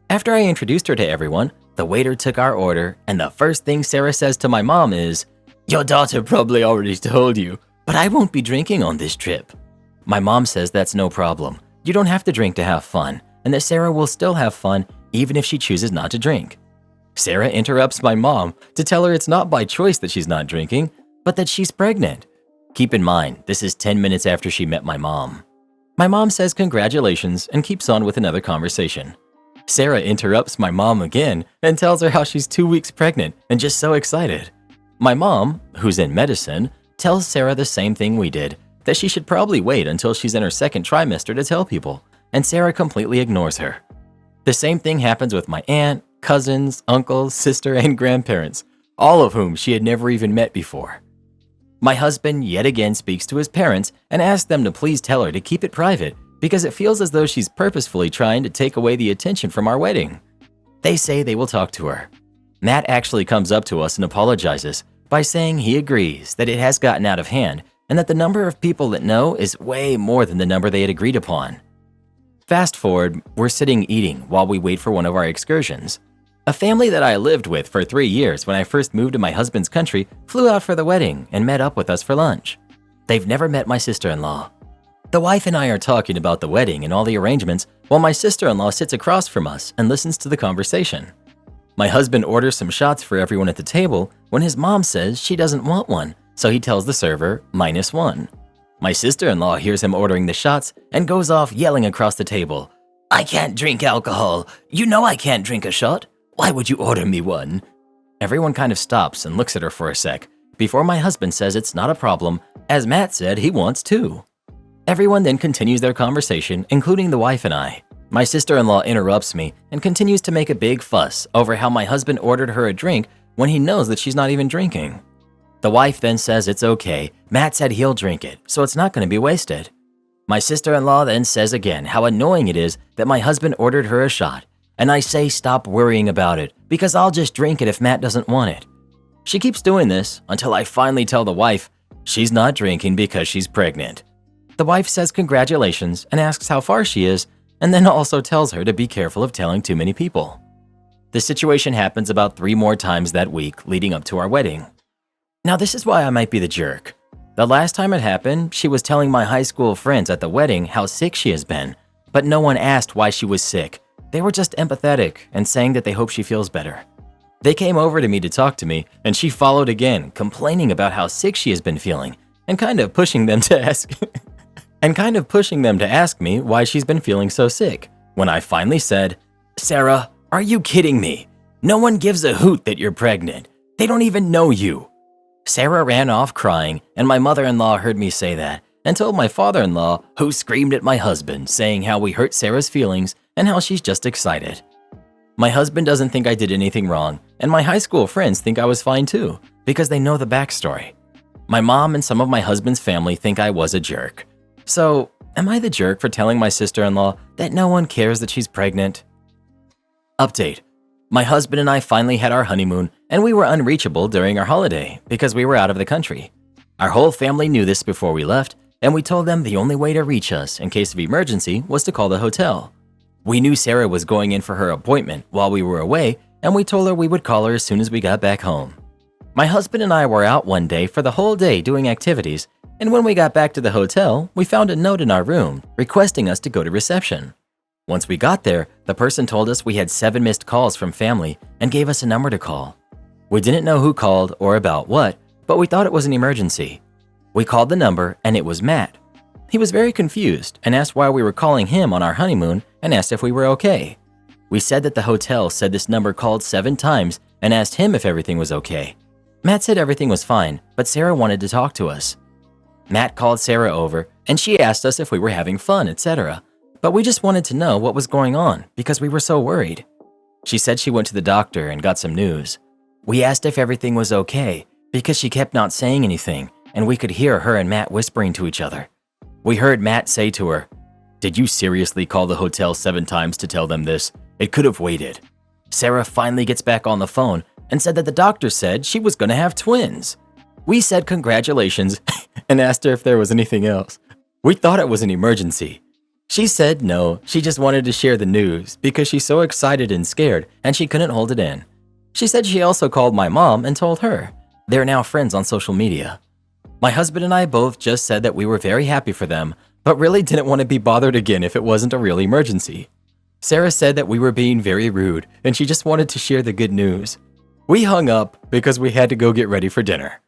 After I introduced her to everyone, the waiter took our order, and the first thing Sarah says to my mom is, "Your daughter probably already told you, but I won't be drinking on this trip." My mom says that's no problem. You don't have to drink to have fun, and that Sarah will still have fun even if she chooses not to drink. Sarah interrupts my mom to tell her it's not by choice that she's not drinking, but that she's pregnant. Keep in mind, this is 10 minutes after she met my mom. My mom says congratulations and keeps on with another conversation. Sarah interrupts my mom again and tells her how she's 2 weeks pregnant and just so excited. My mom, who's in medicine, tells Sarah the same thing we did, that she should probably wait until she's in her second trimester to tell people, and Sarah completely ignores her. The same thing happens with my aunt, cousins, uncles, sister, and grandparents, all of whom she had never even met before. My husband yet again speaks to his parents and asks them to please tell her to keep it private because it feels as though she's purposefully trying to take away the attention from our wedding. They say they will talk to her. Matt actually comes up to us and apologizes by saying he agrees that it has gotten out of hand and that the number of people that know is way more than the number they had agreed upon. Fast forward, we're sitting eating while we wait for one of our excursions. A family that I lived with for 3 years when I first moved to my husband's country flew out for the wedding and met up with us for lunch. They've never met my sister-in-law. The wife and I are talking about the wedding and all the arrangements while my sister-in-law sits across from us and listens to the conversation. My husband orders some shots for everyone at the table when his mom says she doesn't want one, so he tells the server -1. My sister-in-law hears him ordering the shots and goes off yelling across the table, "I can't drink alcohol. You know I can't drink a shot. Why would you order me one?" Everyone kind of stops and looks at her for a sec before my husband says it's not a problem, as Matt said he wants two. Everyone then continues their conversation, including the wife and I. My sister-in-law interrupts me and continues to make a big fuss over how my husband ordered her a drink when he knows that she's not even drinking. The wife then says it's okay, Matt said he'll drink it, so it's not going to be wasted. My sister-in-law then says again how annoying it is that my husband ordered her a shot, and I say stop worrying about it because I'll just drink it if Matt doesn't want it. She keeps doing this until I finally tell the wife she's not drinking because she's pregnant. The wife says congratulations and asks how far she is, and then also tells her to be careful of telling too many people. The situation happens about 3 more times that week leading up to our wedding. Now this is why I might be the jerk. The last time it happened, she was telling my high school friends at the wedding how sick she has been, but no one asked why she was sick. They were just empathetic and saying that they hope she feels better. They came over to me to talk to me, and she followed again, complaining about how sick she has been feeling, and kind of pushing them to ask me why she's been feeling so sick. When I finally said, "Sarah, are you kidding me? No one gives a hoot that you're pregnant. They don't even know you." Sarah ran off crying, and my mother-in-law heard me say that and told my father-in-law, who screamed at my husband, saying how we hurt Sarah's feelings and how she's just excited. My husband doesn't think I did anything wrong, and my high school friends think I was fine too, because they know the backstory. My mom and some of my husband's family think I was a jerk. So, am I the jerk for telling my sister-in-law that no one cares that she's pregnant? Update. My husband and I finally had our honeymoon, and we were unreachable during our holiday because we were out of the country. Our whole family knew this before we left, and we told them the only way to reach us in case of emergency was to call the hotel. We knew Sarah was going in for her appointment while we were away, and we told her we would call her as soon as we got back home. My husband and I were out one day for the whole day doing activities, and when we got back to the hotel, we found a note in our room requesting us to go to reception. Once we got there, the person told us we had 7 missed calls from family and gave us a number to call. We didn't know who called or about what, but we thought it was an emergency. We called the number and it was Matt. He was very confused and asked why we were calling him on our honeymoon and asked if we were okay. We said that the hotel said this number called 7 times and asked him if everything was okay. Matt said everything was fine, but Sarah wanted to talk to us. Matt called Sarah over and she asked us if we were having fun, etc. But we just wanted to know what was going on because we were so worried. She said she went to the doctor and got some news. We asked if everything was okay because she kept not saying anything and we could hear her and Matt whispering to each other. We heard Matt say to her, "Did you seriously call the hotel 7 times to tell them this? It could have waited." Sarah finally gets back on the phone and said that the doctor said she was going to have twins. We said congratulations and asked her if there was anything else. We thought it was an emergency. She said no, she just wanted to share the news because she's so excited and scared and she couldn't hold it in. She said she also called my mom and told her. They're now friends on social media. My husband and I both just said that we were very happy for them, but really didn't want to be bothered again if it wasn't a real emergency. Sarah said that we were being very rude and she just wanted to share the good news. We hung up because we had to go get ready for dinner.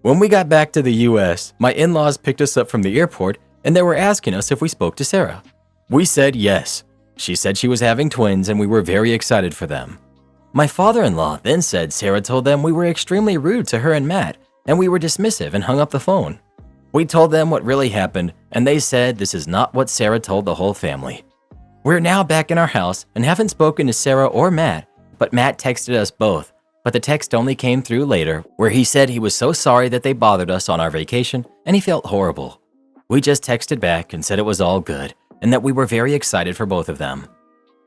When we got back to the US, my in-laws picked us up from the airport and they were asking us if we spoke to Sarah. We said yes. She said she was having twins and we were very excited for them. My father-in-law then said Sarah told them we were extremely rude to her and Matt, and we were dismissive and hung up the phone. We told them what really happened, and they said this is not what Sarah told the whole family. We're now back in our house and haven't spoken to Sarah or Matt, but Matt texted us both, but the text only came through later where he said he was so sorry that they bothered us on our vacation and he felt horrible. We just texted back and said it was all good and that we were very excited for both of them.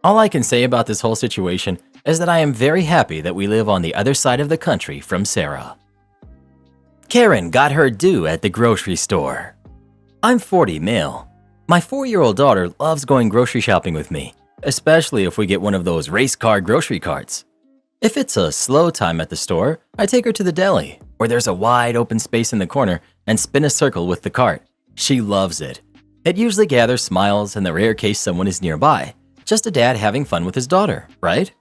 All I can say about this whole situation is that I am very happy that we live on the other side of the country from Sarah. Karen got her due at the grocery store. I'm 40 male. My 4-year-old daughter loves going grocery shopping with me, especially if we get one of those race car grocery carts. If it's a slow time at the store, I take her to the deli, where there's a wide open space in the corner, and spin a circle with the cart. She loves it. It usually gathers smiles in the rare case someone is nearby. Just a dad having fun with his daughter, right?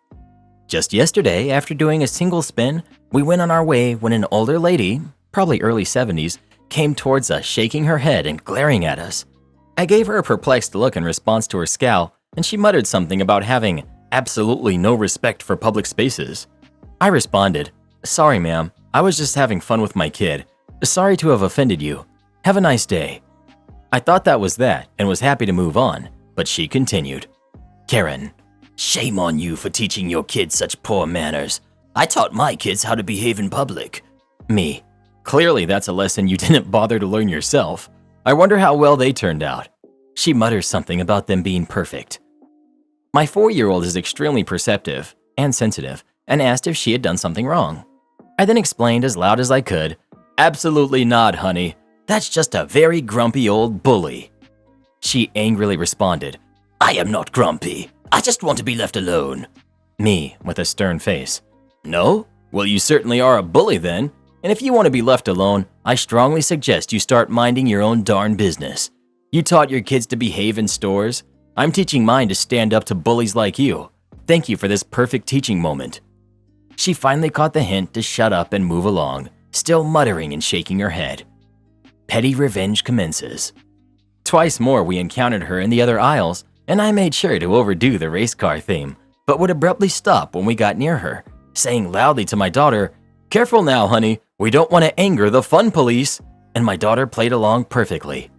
Just yesterday, after doing a single spin, we went on our way when an older lady, probably early 70s, came towards us, shaking her head and glaring at us. I gave her a perplexed look in response to her scowl, and she muttered something about having absolutely no respect for public spaces. I responded, "Sorry, ma'am. I was just having fun with my kid. Sorry to have offended you. Have a nice day." I thought that was that and was happy to move on, but she continued, Karen, shame on you for teaching your kids such poor manners. I taught my kids how to behave in public. Me, clearly that's a lesson you didn't bother to learn yourself. I wonder how well they turned out. She mutters something about them being perfect. My 4-year-old is extremely perceptive and sensitive and asked if she had done something wrong. I then explained as loud as I could, "Absolutely not, honey. That's just a very grumpy old bully." She angrily responded, I am not grumpy. I just want to be left alone. Me, with a stern face, "No? Well, you certainly are a bully then. And if you want to be left alone, I strongly suggest you start minding your own darn business. You taught your kids to behave in stores. I'm teaching mine to stand up to bullies like you. Thank you for this perfect teaching moment." She finally caught the hint to shut up and move along, still muttering and shaking her head. Petty revenge commences. Twice more we encountered her in the other aisles, and I made sure to overdo the race car theme, but would abruptly stop when we got near her, saying loudly to my daughter, "Careful now, honey, we don't want to anger the fun police," and my daughter played along perfectly.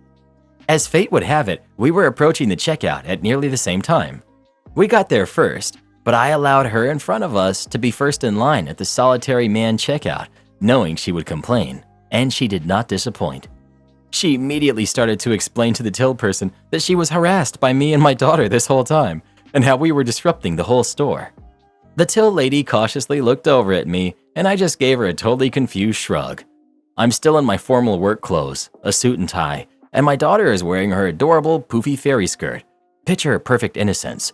As fate would have it, we were approaching the checkout at nearly the same time. We got there first, but I allowed her in front of us to be first in line at the solitary man checkout, knowing she would complain, and she did not disappoint. She immediately started to explain to the till person that she was harassed by me and my daughter this whole time, and how we were disrupting the whole store. The till lady cautiously looked over at me, and I just gave her a totally confused shrug. I'm still in my formal work clothes, a suit and tie, and my daughter is wearing her adorable poofy fairy skirt. Picture perfect innocence.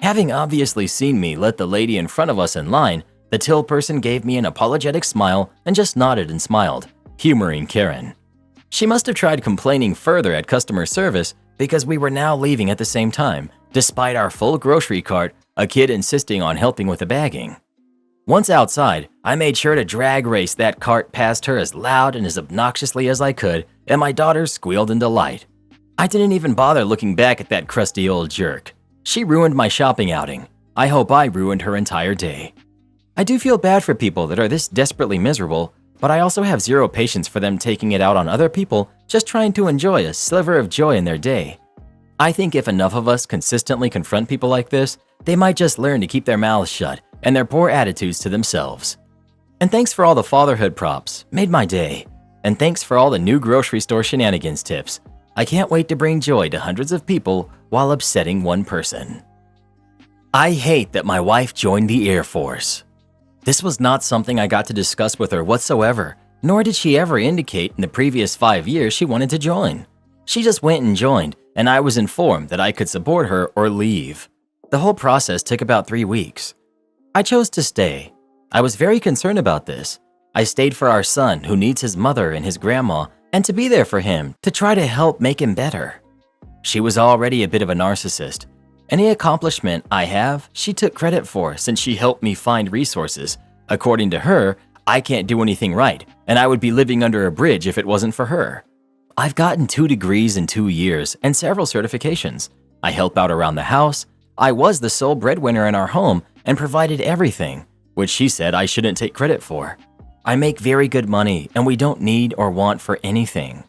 Having obviously seen me let the lady in front of us in line, the till person gave me an apologetic smile and just nodded and smiled, humoring Karen. She must have tried complaining further at customer service because we were now leaving at the same time, despite our full grocery cart, a kid insisting on helping with the bagging. Once outside, I made sure to drag race that cart past her as loud and as obnoxiously as I could, and my daughter squealed in delight. I didn't even bother looking back at that crusty old jerk. She ruined my shopping outing. I hope I ruined her entire day. I do feel bad for people that are this desperately miserable, but I also have zero patience for them taking it out on other people just trying to enjoy a sliver of joy in their day. I think if enough of us consistently confront people like this, they might just learn to keep their mouths shut and their poor attitudes to themselves. And thanks for all the fatherhood props, made my day. And thanks for all the new grocery store shenanigans tips. I can't wait to bring joy to hundreds of people while upsetting one person. I hate that my wife joined the Air Force. This was not something I got to discuss with her whatsoever, nor did she ever indicate in the previous 5 years she wanted to join. She just went and joined, and I was informed that I could support her or leave. The whole process took about 3 weeks. I chose to stay. I was very concerned about this. I stayed for our son who needs his mother and his grandma, and to be there for him, to try to help make him better. She was already a bit of a narcissist. Any accomplishment I have, she took credit for since she helped me find resources. According to her, I can't do anything right, and I would be living under a bridge if it wasn't for her. I've gotten 2 degrees in 2 years and several certifications. I help out around the house. I was the sole breadwinner in our home and provided everything, which she said I shouldn't take credit for. I make very good money and we don't need or want for anything.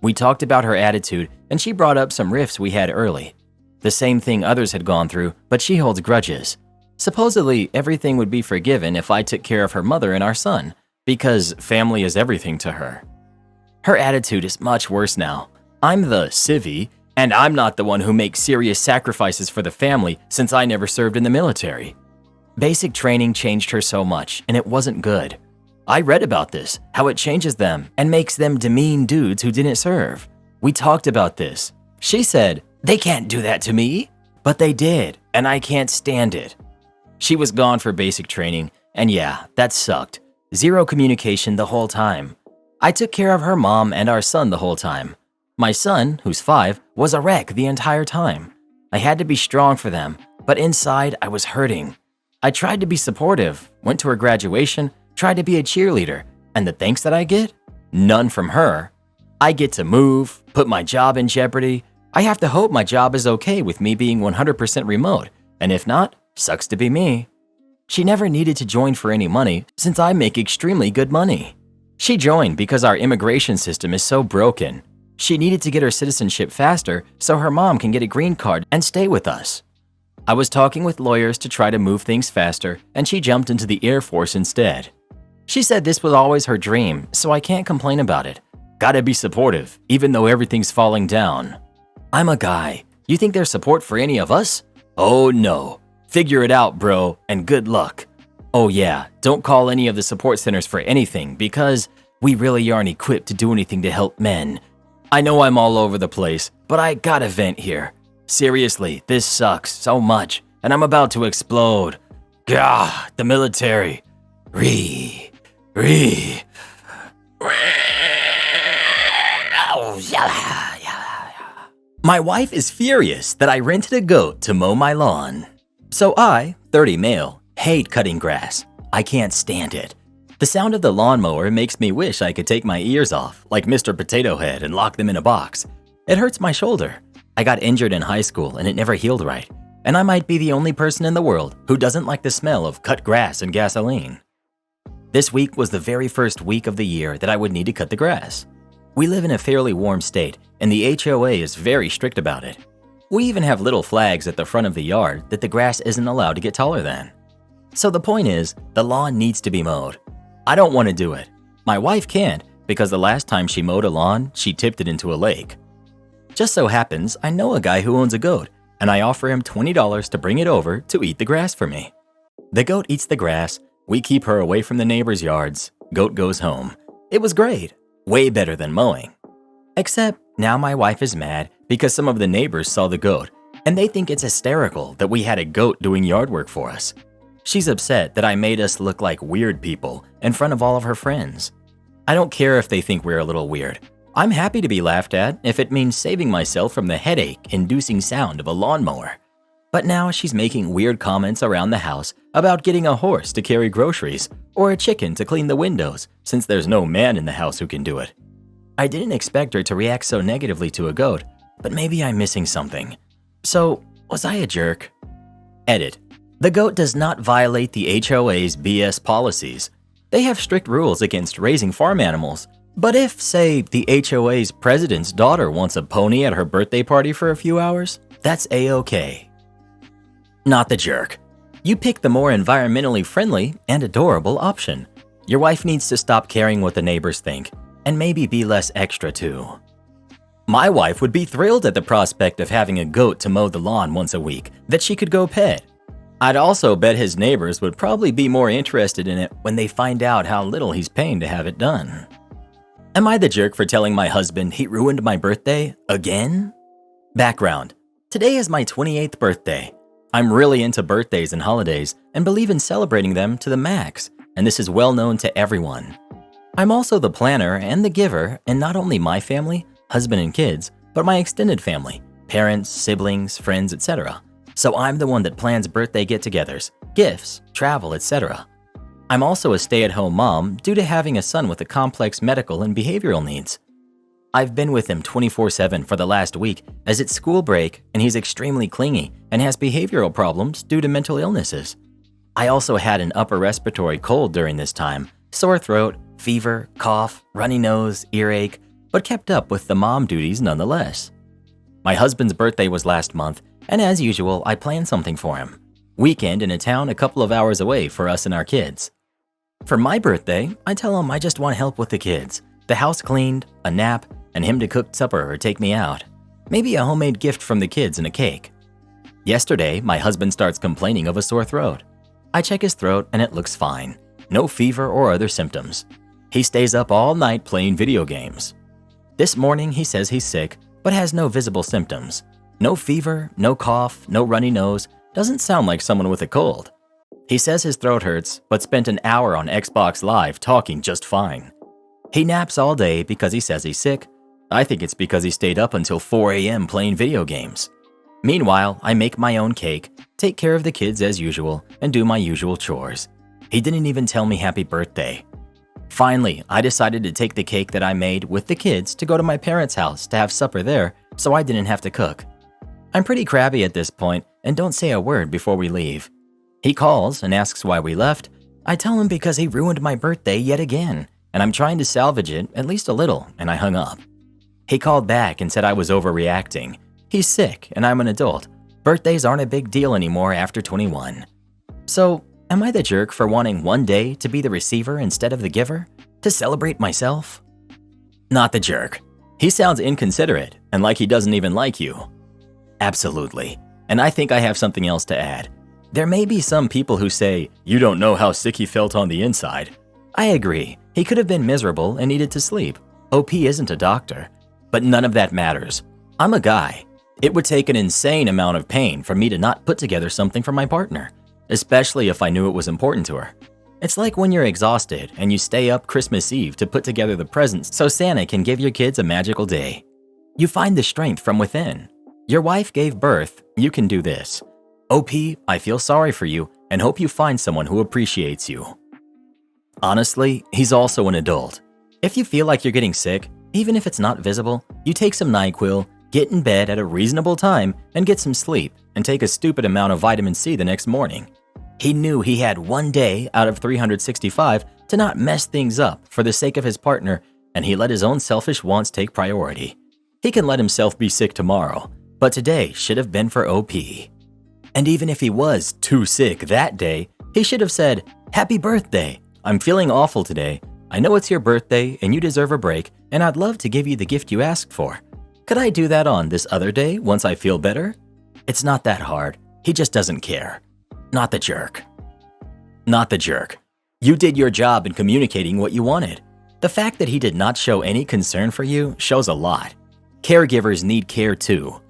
We talked about her attitude and she brought up some rifts we had early. The same thing others had gone through, but she holds grudges. Supposedly, everything would be forgiven if I took care of her mother and our son, because family is everything to her. Her attitude is much worse now. I'm the civvy, and I'm not the one who makes serious sacrifices for the family since I never served in the military. Basic training changed her so much, and it wasn't good. I read about this, how it changes them and makes them demean dudes who didn't serve. We talked about this. She said, "They can't do that to me." But they did, and I can't stand it. She was gone for basic training, and yeah, that sucked. Zero communication the whole time. I took care of her mom and our son the whole time. My son, who's 5, was a wreck the entire time. I had to be strong for them, but inside I was hurting. I tried to be supportive, went to her graduation, tried to be a cheerleader, and the thanks that I get? None from her. I get to move, put my job in jeopardy. I have to hope my job is okay with me being 100% remote, and if not, sucks to be me. She never needed to join for any money since I make extremely good money. She joined because our immigration system is so broken. She needed to get her citizenship faster so her mom can get a green card and stay with us. I was talking with lawyers to try to move things faster, and she jumped into the Air Force instead. She said this was always her dream, so I can't complain about it. Gotta be supportive, even though everything's falling down. I'm a guy. You think there's support for any of us? Oh no. Figure it out, bro, and good luck. Oh yeah, don't call any of the support centers for anything because we really aren't equipped to do anything to help men. I know I'm all over the place, but I gotta vent here. Seriously, this sucks so much, and I'm about to explode. Gah, the military. My wife is furious that I rented a goat to mow my lawn. So I, 30 male, hate cutting grass. I can't stand it. The sound of the lawnmower makes me wish I could take my ears off, like Mr. Potato Head, and lock them in a box. It hurts my shoulder. I got injured in high school and it never healed right. And I might be the only person in the world who doesn't like the smell of cut grass and gasoline. This week was the very first week of the year that I would need to cut the grass. We live in a fairly warm state, and the HOA is very strict about it. We even have little flags at the front of the yard that the grass isn't allowed to get taller than. So the point is, the lawn needs to be mowed. I don't want to do it. My wife can't because the last time she mowed a lawn, she tipped it into a lake. Just so happens, I know a guy who owns a goat, and I offer him $20 to bring it over to eat the grass for me. The goat eats the grass, we keep her away from the neighbors' yards, goat goes home. It was great, way better than mowing. Except now my wife is mad because some of the neighbors saw the goat, and they think it's hysterical that we had a goat doing yard work for us. She's upset that I made us look like weird people in front of all of her friends. I don't care if they think we're a little weird. I'm happy to be laughed at if it means saving myself from the headache-inducing sound of a lawnmower. But now she's making weird comments around the house about getting a horse to carry groceries or a chicken to clean the windows since there's no man in the house who can do it. I didn't expect her to react so negatively to a goat, but maybe I'm missing something. So, was I a jerk? Edit. The goat does not violate the HOA's BS policies. They have strict rules against raising farm animals. But if, say, the HOA's president's daughter wants a pony at her birthday party for a few hours, that's A-okay. Not the jerk. You pick the more environmentally friendly and adorable option. Your wife needs to stop caring what the neighbors think, and maybe be less extra too. My wife would be thrilled at the prospect of having a goat to mow the lawn once a week that she could go pet. I'd also bet his neighbors would probably be more interested in it when they find out how little he's paying to have it done. Am I the jerk for telling my husband he ruined my birthday again? Background. Today is my 28th birthday. I'm really into birthdays and holidays and believe in celebrating them to the max, and this is well known to everyone. I'm also the planner and the giver in not only my family, husband and kids, but my extended family, parents, siblings, friends, etc. So I'm the one that plans birthday get-togethers, gifts, travel, etc. I'm also a stay-at-home mom due to having a son with a complex medical and behavioral needs. I've been with him 24/7 for the last week as it's school break and he's extremely clingy and has behavioral problems due to mental illnesses. I also had an upper respiratory cold during this time, sore throat, fever, cough, runny nose, earache, but kept up with the mom duties nonetheless. My husband's birthday was last month, and as usual, I planned something for him. Weekend in a town a couple of hours away for us and our kids. For my birthday, I tell him I just want help with the kids, the house cleaned, a nap, and him to cook supper or take me out. Maybe a homemade gift from the kids and a cake. Yesterday, my husband starts complaining of a sore throat. I check his throat and it looks fine. No fever or other symptoms. He stays up all night playing video games. This morning, he says he's sick, but has no visible symptoms. No fever, no cough, no runny nose. Doesn't sound like someone with a cold. He says his throat hurts, but spent an hour on Xbox Live talking just fine. He naps all day because he says he's sick. I think it's because he stayed up until 4 a.m. playing video games. Meanwhile, I make my own cake, take care of the kids as usual, and do my usual chores. He didn't even tell me happy birthday. Finally, I decided to take the cake that I made with the kids to go to my parents' house to have supper there so I didn't have to cook. I'm pretty crabby at this point and don't say a word before we leave. He calls and asks why we left. I tell him because he ruined my birthday yet again, and I'm trying to salvage it at least a little, and I hung up. He called back and said I was overreacting. He's sick and I'm an adult. Birthdays aren't a big deal anymore after 21. So, am I the jerk for wanting one day to be the receiver instead of the giver? To celebrate myself? Not the jerk. He sounds inconsiderate and like he doesn't even like you. Absolutely. And I think I have something else to add. There may be some people who say, you don't know how sick he felt on the inside. I agree. He could have been miserable and needed to sleep. OP isn't a doctor. But none of that matters. I'm a guy. It would take an insane amount of pain for me to not put together something for my partner, especially if I knew it was important to her. It's like when you're exhausted and you stay up Christmas Eve to put together the presents so Santa can give your kids a magical day. You find the strength from within. Your wife gave birth, you can do this. OP, I feel sorry for you and hope you find someone who appreciates you. Honestly, he's also an adult. If you feel like you're getting sick, even if it's not visible, you take some NyQuil, get in bed at a reasonable time, and get some sleep, and take a stupid amount of vitamin C the next morning. He knew he had one day out of 365 to not mess things up for the sake of his partner, and he let his own selfish wants take priority. He can let himself be sick tomorrow, but today should have been for OP. And even if he was too sick that day, he should have said, "Happy birthday! I'm feeling awful today. I know it's your birthday and you deserve a break, and I'd love to give you the gift you asked for. Could I do that on this other day once I feel better?" It's not that hard. He just doesn't care. Not the jerk. Not the jerk. You did your job in communicating what you wanted. The fact that he did not show any concern for you shows a lot. Caregivers need care too.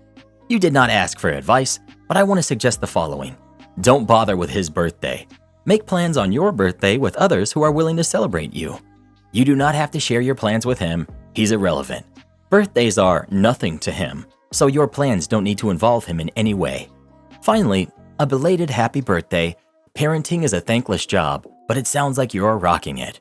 You did not ask for advice, but I want to suggest the following. Don't bother with his birthday. Make plans on your birthday with others who are willing to celebrate you. You do not have to share your plans with him. He's irrelevant. Birthdays are nothing to him, so your plans don't need to involve him in any way. Finally, a belated happy birthday. Parenting is a thankless job, but it sounds like you're rocking it.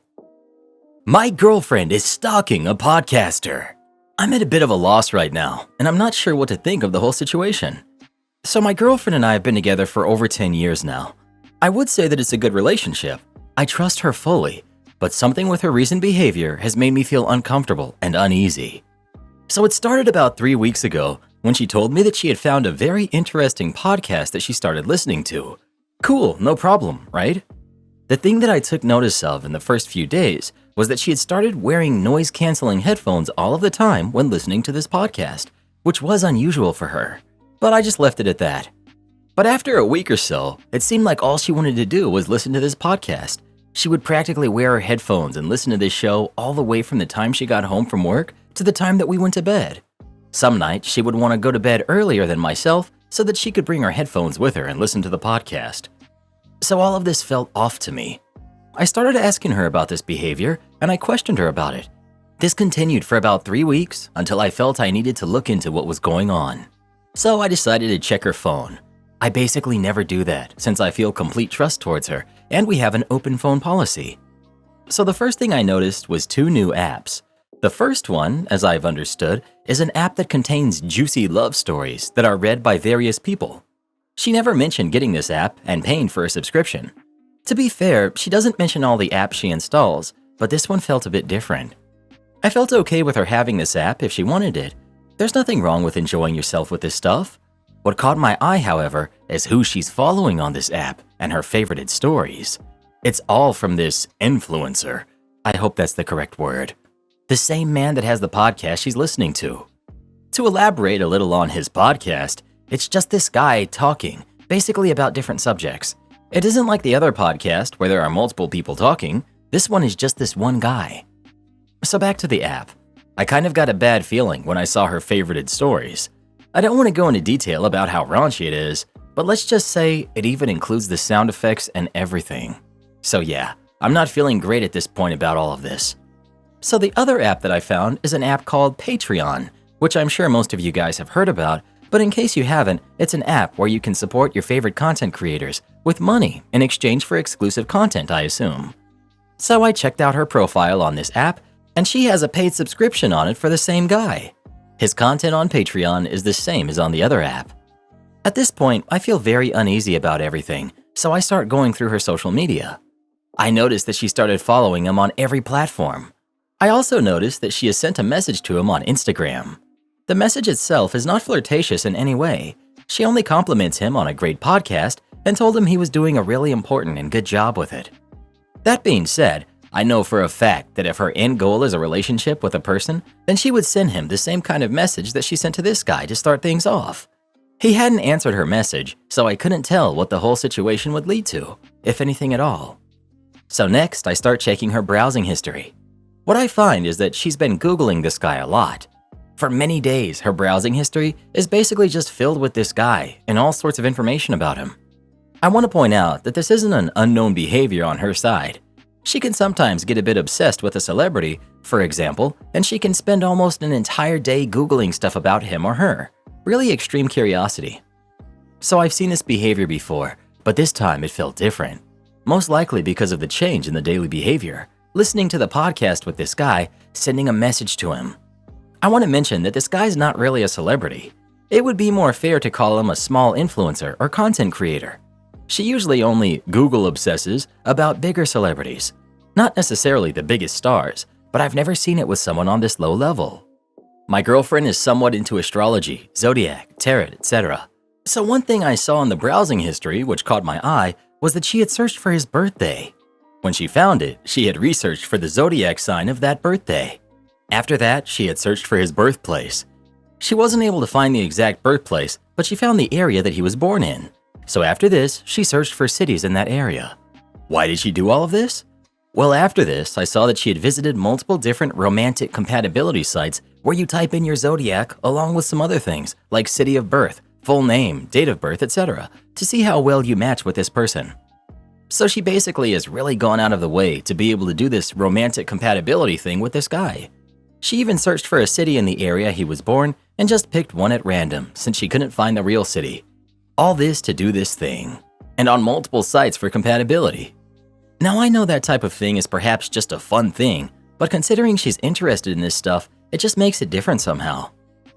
My girlfriend is stalking a podcaster. I'm at a bit of a loss right now, and I'm not sure what to think of the whole situation. So my girlfriend and I have been together for over 10 years now. I would say that it's a good relationship. I trust her fully, but something with her recent behavior has made me feel uncomfortable and uneasy. So it started about 3 weeks ago when she told me that she had found a very interesting podcast that she started listening to. Cool, no problem, right? The thing that I took notice of in the first few days was that she had started wearing noise-canceling headphones all of the time when listening to this podcast, which was unusual for her. But I just left it at that. But after a week or so, it seemed like all she wanted to do was listen to this podcast. She would practically wear her headphones and listen to this show all the way from the time she got home from work to the time that we went to bed. Some nights she would want to go to bed earlier than myself so that she could bring her headphones with her and listen to the podcast. So all of this felt off to me. I started asking her about this behavior and I questioned her about it. This continued for about 3 weeks until I felt I needed to look into what was going on. So I decided to check her phone. I basically never do that since I feel complete trust towards her and we have an open phone policy. So the first thing I noticed was 2 new apps. The first one, as I've understood, is an app that contains juicy love stories that are read by various people. She never mentioned getting this app and paying for a subscription. To be fair, she doesn't mention all the apps she installs, but this one felt a bit different. I felt okay with her having this app if she wanted it. There's nothing wrong with enjoying yourself with this stuff. What caught my eye, however, is who she's following on this app and her favorited stories. It's all from this influencer. I hope that's the correct word. The same man that has the podcast she's listening to. To elaborate a little on his podcast, it's just this guy talking, basically about different subjects. It isn't like the other podcast where there are multiple people talking. This one is just this one guy. So back to the app. I kind of got a bad feeling when I saw her favorited stories. I don't want to go into detail about how raunchy it is, but let's just say it even includes the sound effects and everything. So yeah, I'm not feeling great at this point about all of this. So the other app that I found is an app called Patreon, which I'm sure most of you guys have heard about, but in case you haven't, it's an app where you can support your favorite content creators with money in exchange for exclusive content, I assume. So I checked out her profile on this app, and she has a paid subscription on it for the same guy. His content on Patreon is the same as on the other app. At this point, I feel very uneasy about everything, so I start going through her social media. I noticed that she started following him on every platform. I also noticed that she has sent a message to him on Instagram. The message itself is not flirtatious in any way. She only compliments him on a great podcast and told him he was doing a really important and good job with it. That being said, I know for a fact that if her end goal is a relationship with a person, then she would send him the same kind of message that she sent to this guy to start things off. He hadn't answered her message, so I couldn't tell what the whole situation would lead to, if anything at all. So next, I start checking her browsing history. What I find is that she's been Googling this guy a lot. For many days, her browsing history is basically just filled with this guy and all sorts of information about him. I want to point out that this isn't an unknown behavior on her side. She can sometimes get a bit obsessed with a celebrity, for example, and she can spend almost an entire day Googling stuff about him or her. Really extreme curiosity. So I've seen this behavior before, but this time it felt different. Most likely because of the change in the daily behavior. Listening to the podcast with this guy, sending a message to him. I want to mention that this guy's not really a celebrity. It would be more fair to call him a small influencer or content creator. She usually only Google obsesses about bigger celebrities. Not necessarily the biggest stars, but I've never seen it with someone on this low level. My girlfriend is somewhat into astrology, zodiac, tarot, etc. So one thing I saw in the browsing history which caught my eye was that she had searched for his birthday. When she found it, she had researched for the zodiac sign of that birthday. After that, she had searched for his birthplace. She wasn't able to find the exact birthplace, but she found the area that he was born in. So after this, she searched for cities in that area. Why did she do all of this? Well, after this, I saw that she had visited multiple different romantic compatibility sites where you type in your zodiac along with some other things like city of birth, full name, date of birth, etc. to see how well you match with this person. So she basically has really gone out of the way to be able to do this romantic compatibility thing with this guy. She even searched for a city in the area he was born and just picked one at random since she couldn't find the real city. All this to do this thing, and on multiple sites for compatibility. Now I know that type of thing is perhaps just a fun thing, but considering she's interested in this stuff, it just makes it different somehow.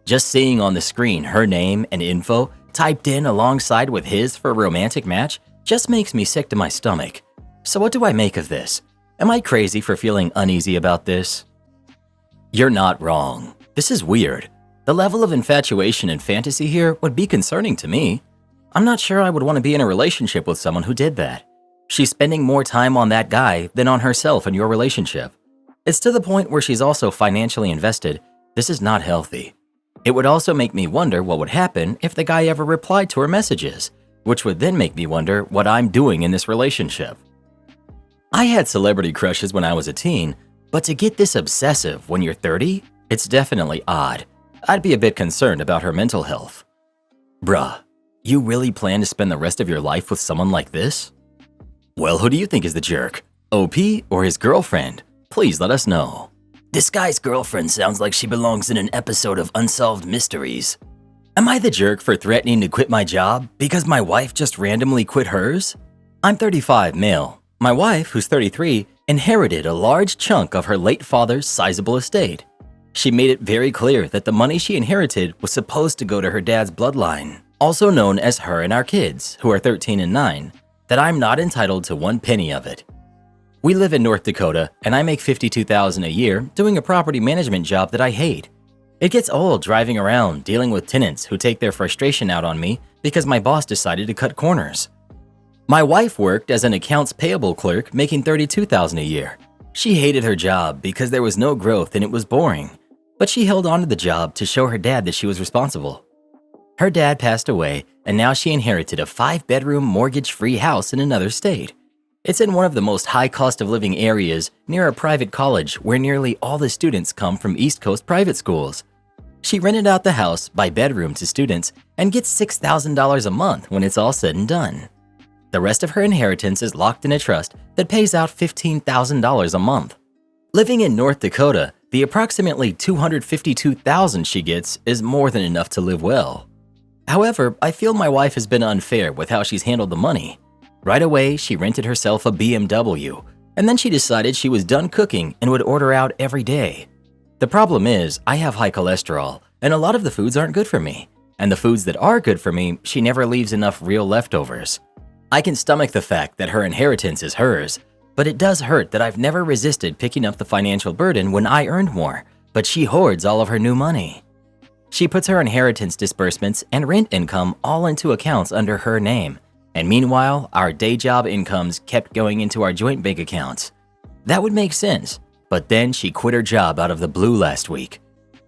Just seeing on the screen her name and info typed in alongside with his for a romantic match just makes me sick to my stomach. So what do I make of this? Am I crazy for feeling uneasy about this? You're not wrong. This is weird. The level of infatuation and fantasy here would be concerning to me. I'm not sure I would want to be in a relationship with someone who did that. She's spending more time on that guy than on herself and your relationship. It's to the point where she's also financially invested. This is not healthy. It would also make me wonder what would happen if the guy ever replied to her messages, which would then make me wonder what I'm doing in this relationship. I had celebrity crushes when I was a teen, but to get this obsessive when you're 30, it's definitely odd. I'd be a bit concerned about her mental health. Bruh, you really plan to spend the rest of your life with someone like this? Well, who do you think is the jerk? OP or his girlfriend? Please let us know. This guy's girlfriend sounds like she belongs in an episode of Unsolved Mysteries. Am I the jerk for threatening to quit my job because my wife just randomly quit hers? I'm 35, male. My wife, who's 33, inherited a large chunk of her late father's sizable estate. She made it very clear that the money she inherited was supposed to go to her dad's bloodline, also known as her and our kids, who are 13 and 9, that I'm not entitled to one penny of it. We live in North Dakota, and I make $52,000 a year doing a property management job that I hate. It gets old driving around dealing with tenants who take their frustration out on me because my boss decided to cut corners. My wife worked as an accounts payable clerk making $32,000 a year. She hated her job because there was no growth and it was boring, but she held on to the job to show her dad that she was responsible. Her dad passed away, and now she inherited a 5-bedroom mortgage-free house in another state. It's in one of the most high cost of living areas near a private college where nearly all the students come from East Coast private schools. She rented out the house by bedroom to students and gets $6,000 a month when it's all said and done. The rest of her inheritance is locked in a trust that pays out $15,000 a month. Living in North Dakota, the approximately $252,000 she gets is more than enough to live well. However, I feel my wife has been unfair with how she's handled the money. Right away, she rented herself a BMW, and then she decided she was done cooking and would order out every day. The problem is, I have high cholesterol, and a lot of the foods aren't good for me. And the foods that are good for me, she never leaves enough real leftovers. I can stomach the fact that her inheritance is hers, but it does hurt that I've never resisted picking up the financial burden when I earned more, but she hoards all of her new money. She puts her inheritance disbursements and rent income all into accounts under her name, and meanwhile, our day job incomes kept going into our joint bank accounts. That would make sense, but then she quit her job out of the blue last week.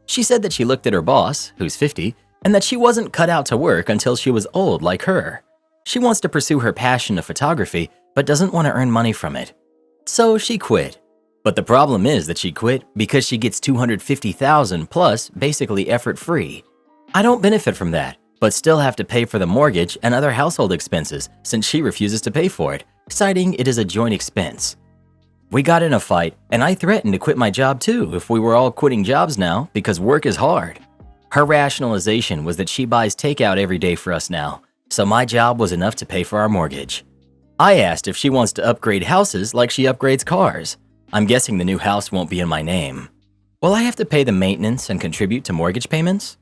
She said that she looked at her boss, who's 50, and that she wasn't cut out to work until she was old like her. She wants to pursue her passion of photography, but doesn't want to earn money from it. So she quit. But the problem is that she quit because she gets $250,000 plus basically effort-free. I don't benefit from that, but still have to pay for the mortgage and other household expenses since she refuses to pay for it, citing it as a joint expense. We got in a fight, and I threatened to quit my job too if we were all quitting jobs now because work is hard. Her rationalization was that she buys takeout every day for us now, so my job was enough to pay for our mortgage. I asked if she wants to upgrade houses like she upgrades cars. I'm guessing the new house won't be in my name. Will I have to pay the maintenance and contribute to mortgage payments?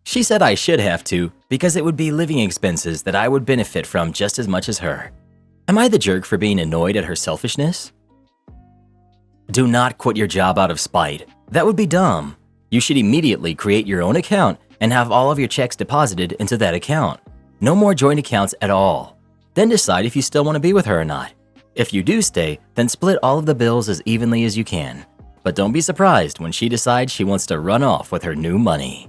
She said I should have to because it would be living expenses that I would benefit from just as much as her. Am I the jerk for being annoyed at her selfishness? Do not quit your job out of spite. That would be dumb. You should immediately create your own account and have all of your checks deposited into that account. No more joint accounts at all. Then decide if you still want to be with her or not. If you do stay, then split all of the bills as evenly as you can. But don't be surprised when she decides she wants to run off with her new money.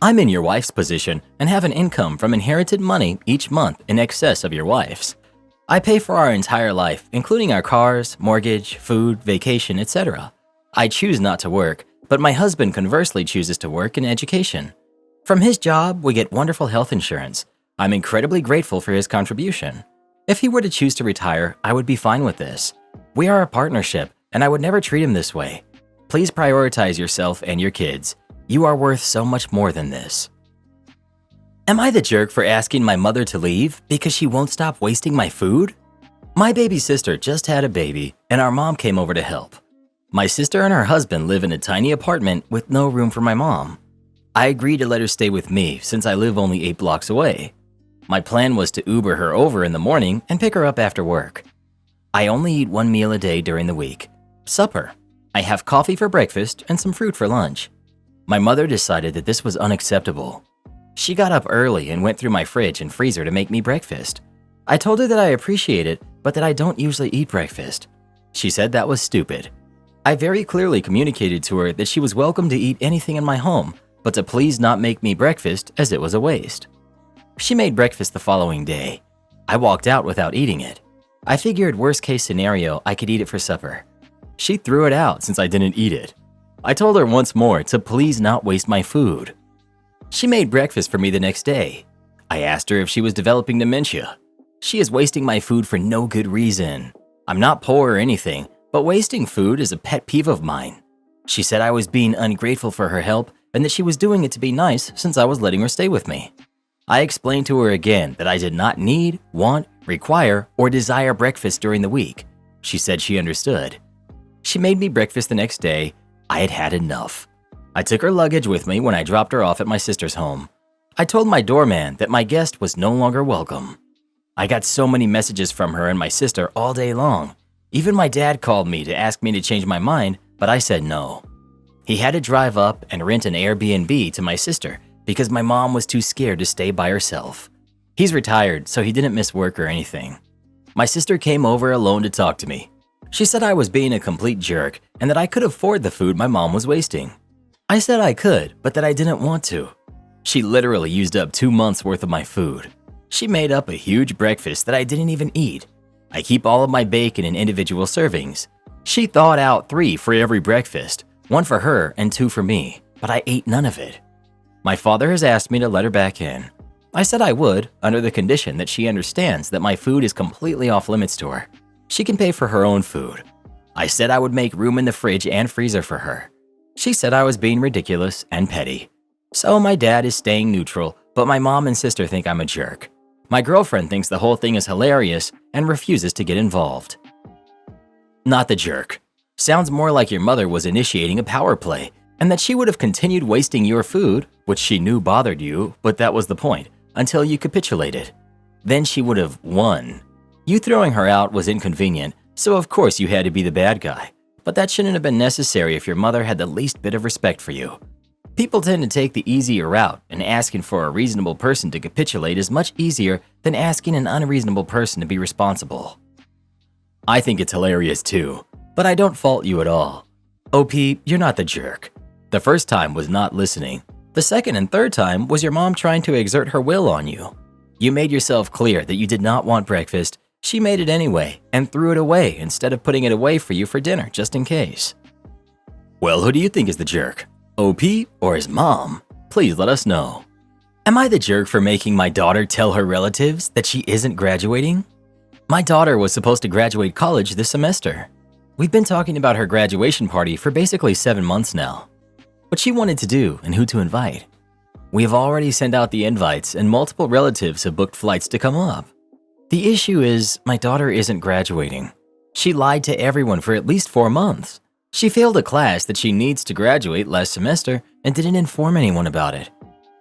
I'm in your wife's position and have an income from inherited money each month in excess of your wife's. I pay for our entire life, including our cars, mortgage, food, vacation, etc. I choose not to work, but my husband conversely chooses to work in education. From his job, we get wonderful health insurance. I'm incredibly grateful for his contribution. If he were to choose to retire, I would be fine with this. We are a partnership, and I would never treat him this way. Please prioritize yourself and your kids. You are worth so much more than this. Am I the jerk for asking my mother to leave because she won't stop wasting my food? My baby sister just had a baby, and our mom came over to help. My sister and her husband live in a tiny apartment with no room for my mom. I agreed to let her stay with me since I live only 8 blocks away. My plan was to Uber her over in the morning and pick her up after work. I only eat 1 meal a day during the week. Supper. I have coffee for breakfast and some fruit for lunch. My mother decided that this was unacceptable. She got up early and went through my fridge and freezer to make me breakfast. I told her that I appreciate it, but that I don't usually eat breakfast. She said that was stupid. I very clearly communicated to her that she was welcome to eat anything in my home, but to please not make me breakfast as it was a waste. She made breakfast the following day. I walked out without eating it. I figured worst case scenario, I could eat it for supper. She threw it out since I didn't eat it. I told her once more to please not waste my food. She made breakfast for me the next day. I asked her if she was developing dementia. She is wasting my food for no good reason. I'm not poor or anything, but wasting food is a pet peeve of mine. She said I was being ungrateful for her help and that she was doing it to be nice since I was letting her stay with me. I explained to her again that I did not need, want, require, or desire breakfast during the week. She said she understood. She made me breakfast the next day. I had had enough. I took her luggage with me when I dropped her off at my sister's home. I told my doorman that my guest was no longer welcome. I got so many messages from her and my sister all day long. Even my dad called me to ask me to change my mind, but I said no. He had to drive up and rent an Airbnb to my sister because my mom was too scared to stay by herself. He's retired, so he didn't miss work or anything. My sister came over alone to talk to me. She said I was being a complete jerk and that I could afford the food my mom was wasting. I said I could, but that I didn't want to. She literally used up 2 months worth of my food. She made up a huge breakfast that I didn't even eat. I keep all of my bacon in individual servings. She thawed out 3 for every breakfast, 1 for her and 2 for me. but I ate none of it. My father has asked me to let her back in. I said I would, under the condition that she understands that my food is completely off limits to her. She can pay for her own food. I said I would make room in the fridge and freezer for her. She said I was being ridiculous and petty. So my dad is staying neutral, but my mom and sister think I'm a jerk. My girlfriend thinks the whole thing is hilarious and refuses to get involved. Not the jerk. Sounds more like your mother was initiating a power play, and that she would have continued wasting your food, which she knew bothered you, but that was the point, until you capitulated. Then she would have won. You throwing her out was inconvenient, so of course you had to be the bad guy. But that shouldn't have been necessary if your mother had the least bit of respect for you. People tend to take the easier route, and asking for a reasonable person to capitulate is much easier than asking an unreasonable person to be responsible. I think it's hilarious too, but I don't fault you at all. OP, you're not the jerk. The first time was not listening. The second and third time was your mom trying to exert her will on you. You made yourself clear that you did not want breakfast. She made it anyway and threw it away instead of putting it away for you for dinner, just in case. Well, who do you think is the jerk? OP or his mom? Please let us know. Am I the jerk for making my daughter tell her relatives that she isn't graduating? My daughter was supposed to graduate college this semester. We've been talking about her graduation party for basically 7 months now. What she wanted to do and who to invite. We have already sent out the invites and multiple relatives have booked flights to come up. The issue is my daughter isn't graduating. She lied to everyone for at least 4 months. She failed a class that she needs to graduate last semester and didn't inform anyone about it.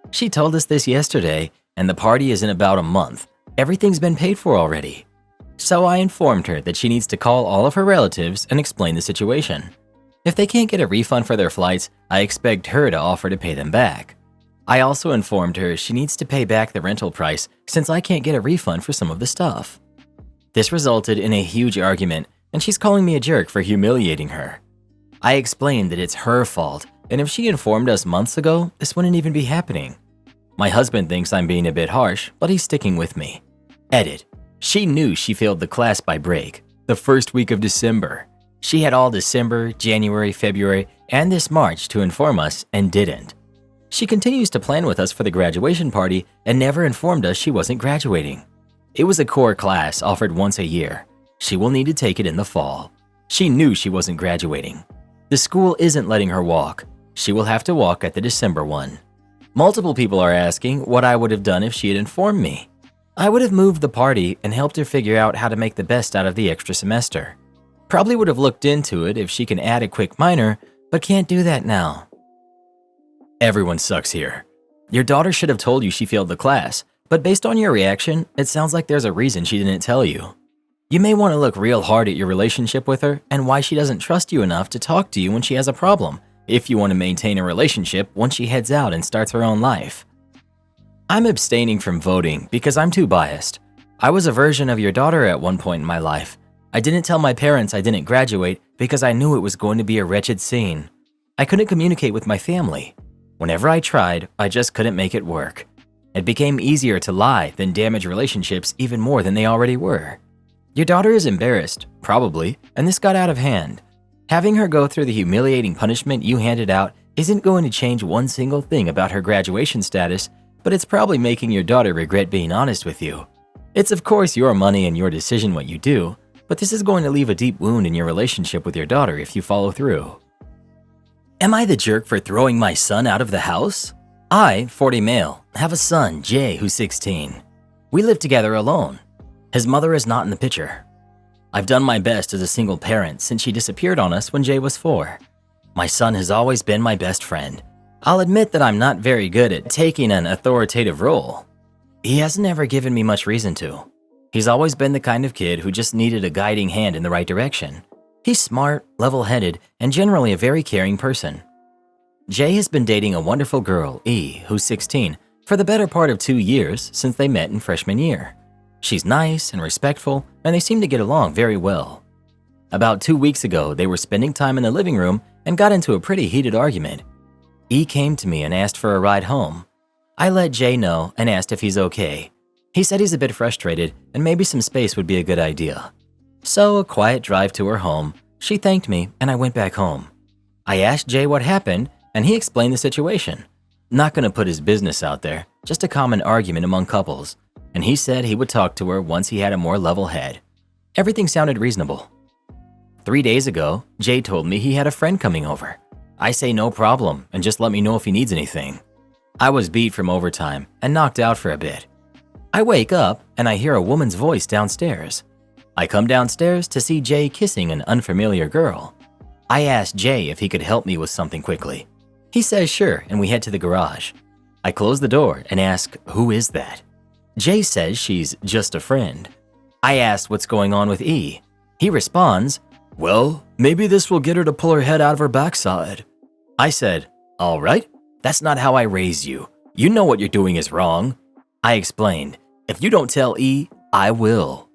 She told us this yesterday, and the party is in about a month. Everything's been paid for already. So I informed her that she needs to call all of her relatives and explain the situation. If they can't get a refund for their flights, I expect her to offer to pay them back. I also informed her she needs to pay back the rental price since I can't get a refund for some of the stuff. This resulted in a huge argument, and she's calling me a jerk for humiliating her. I explained that it's her fault, and if she informed us months ago, this wouldn't even be happening. My husband thinks I'm being a bit harsh, but he's sticking with me. Edit. She knew she failed the class by break, the first week of December. She had all December, January, February, and this March to inform us and didn't. She continues to plan with us for the graduation party and never informed us she wasn't graduating. It was a core class offered once a year. She will need to take it in the fall. She knew she wasn't graduating. The school isn't letting her walk. She will have to walk at the December one. Multiple people are asking what I would have done if she had informed me. I would have moved the party and helped her figure out how to make the best out of the extra semester. Probably would have looked into it if she can add a quick minor, but can't do that now. Everyone sucks here. Your daughter should have told you she failed the class, but based on your reaction, it sounds like there's a reason she didn't tell you. You may want to look real hard at your relationship with her and why she doesn't trust you enough to talk to you when she has a problem, if you want to maintain a relationship once she heads out and starts her own life. I'm abstaining from voting because I'm too biased. I was a version of your daughter at one point in my life. I didn't tell my parents I didn't graduate because I knew it was going to be a wretched scene. I couldn't communicate with my family. Whenever I tried, I just couldn't make it work. It became easier to lie than damage relationships even more than they already were. Your daughter is embarrassed, probably, and this got out of hand. Having her go through the humiliating punishment you handed out isn't going to change one single thing about her graduation status, but it's probably making your daughter regret being honest with you. It's of course your money and your decision what you do, but this is going to leave a deep wound in your relationship with your daughter if you follow through. Am I the jerk for throwing my son out of the house? I, 40 male, have a son, Jay, who's 16. We live together alone. His mother is not in the picture. I've done my best as a single parent since she disappeared on us when Jay was 4. My son has always been my best friend. I'll admit that I'm not very good at taking an authoritative role. He hasn't ever given me much reason to. He's always been the kind of kid who just needed a guiding hand in the right direction. He's smart, level-headed, and generally a very caring person. Jay has been dating a wonderful girl, E, who's 16, for the better part of 2 years since they met in freshman year. She's nice and respectful, and they seem to get along very well. About 2 weeks ago, they were spending time in the living room and got into a pretty heated argument. E came to me and asked for a ride home. I let Jay know and asked if he's okay. He said he's a bit frustrated and maybe some space would be a good idea. So a quiet drive to her home, she thanked me and I went back home. I asked Jay what happened and he explained the situation. Not gonna put his business out there, just a common argument among couples, and he said he would talk to her once he had a more level head. Everything sounded reasonable. 3 days ago, Jay told me he had a friend coming over. I say no problem and just let me know if he needs anything. I was beat from overtime and knocked out for a bit. I wake up and I hear a woman's voice downstairs. I come downstairs to see Jay kissing an unfamiliar girl. I asked Jay if he could help me with something quickly. He says sure, and we head to the garage. I close the door and ask, who is that? Jay says she's just a friend. I asked what's going on with E. He responds, well, maybe this will get her to pull her head out of her backside. I said, all right, that's not how I raised you. You know what you're doing is wrong. I explained, if you don't tell E, I will.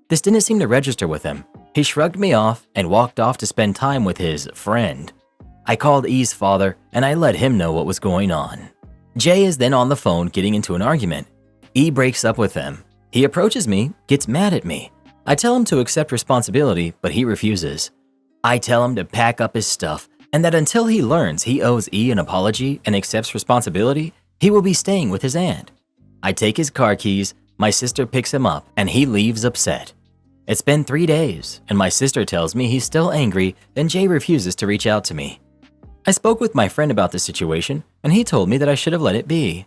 This didn't seem to register with him. He shrugged me off and walked off to spend time with his friend. I called E's father and I let him know what was going on. Jay is then on the phone getting into an argument. E breaks up with him. He approaches me, gets mad at me. I tell him to accept responsibility, but he refuses. I tell him to pack up his stuff and that until he learns he owes E an apology and accepts responsibility, he will be staying with his aunt. I take his car keys, my sister picks him up, and he leaves upset. It's been 3 days, and my sister tells me he's still angry and Jay refuses to reach out to me. I spoke with my friend about the situation, and he told me that I should have let it be.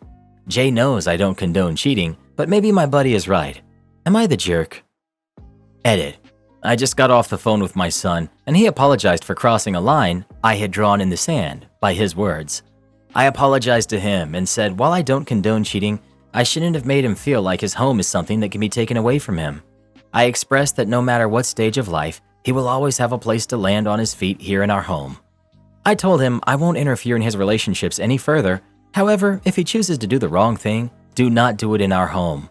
Jay knows I don't condone cheating, but maybe my buddy is right. Am I the jerk? Edit. I just got off the phone with my son, and he apologized for crossing a line I had drawn in the sand, by his words. I apologized to him and said while I don't condone cheating, I shouldn't have made him feel like his home is something that can be taken away from him. I expressed that no matter what stage of life, he will always have a place to land on his feet here in our home. I told him I won't interfere in his relationships any further. However, if he chooses to do the wrong thing, do not do it in our home.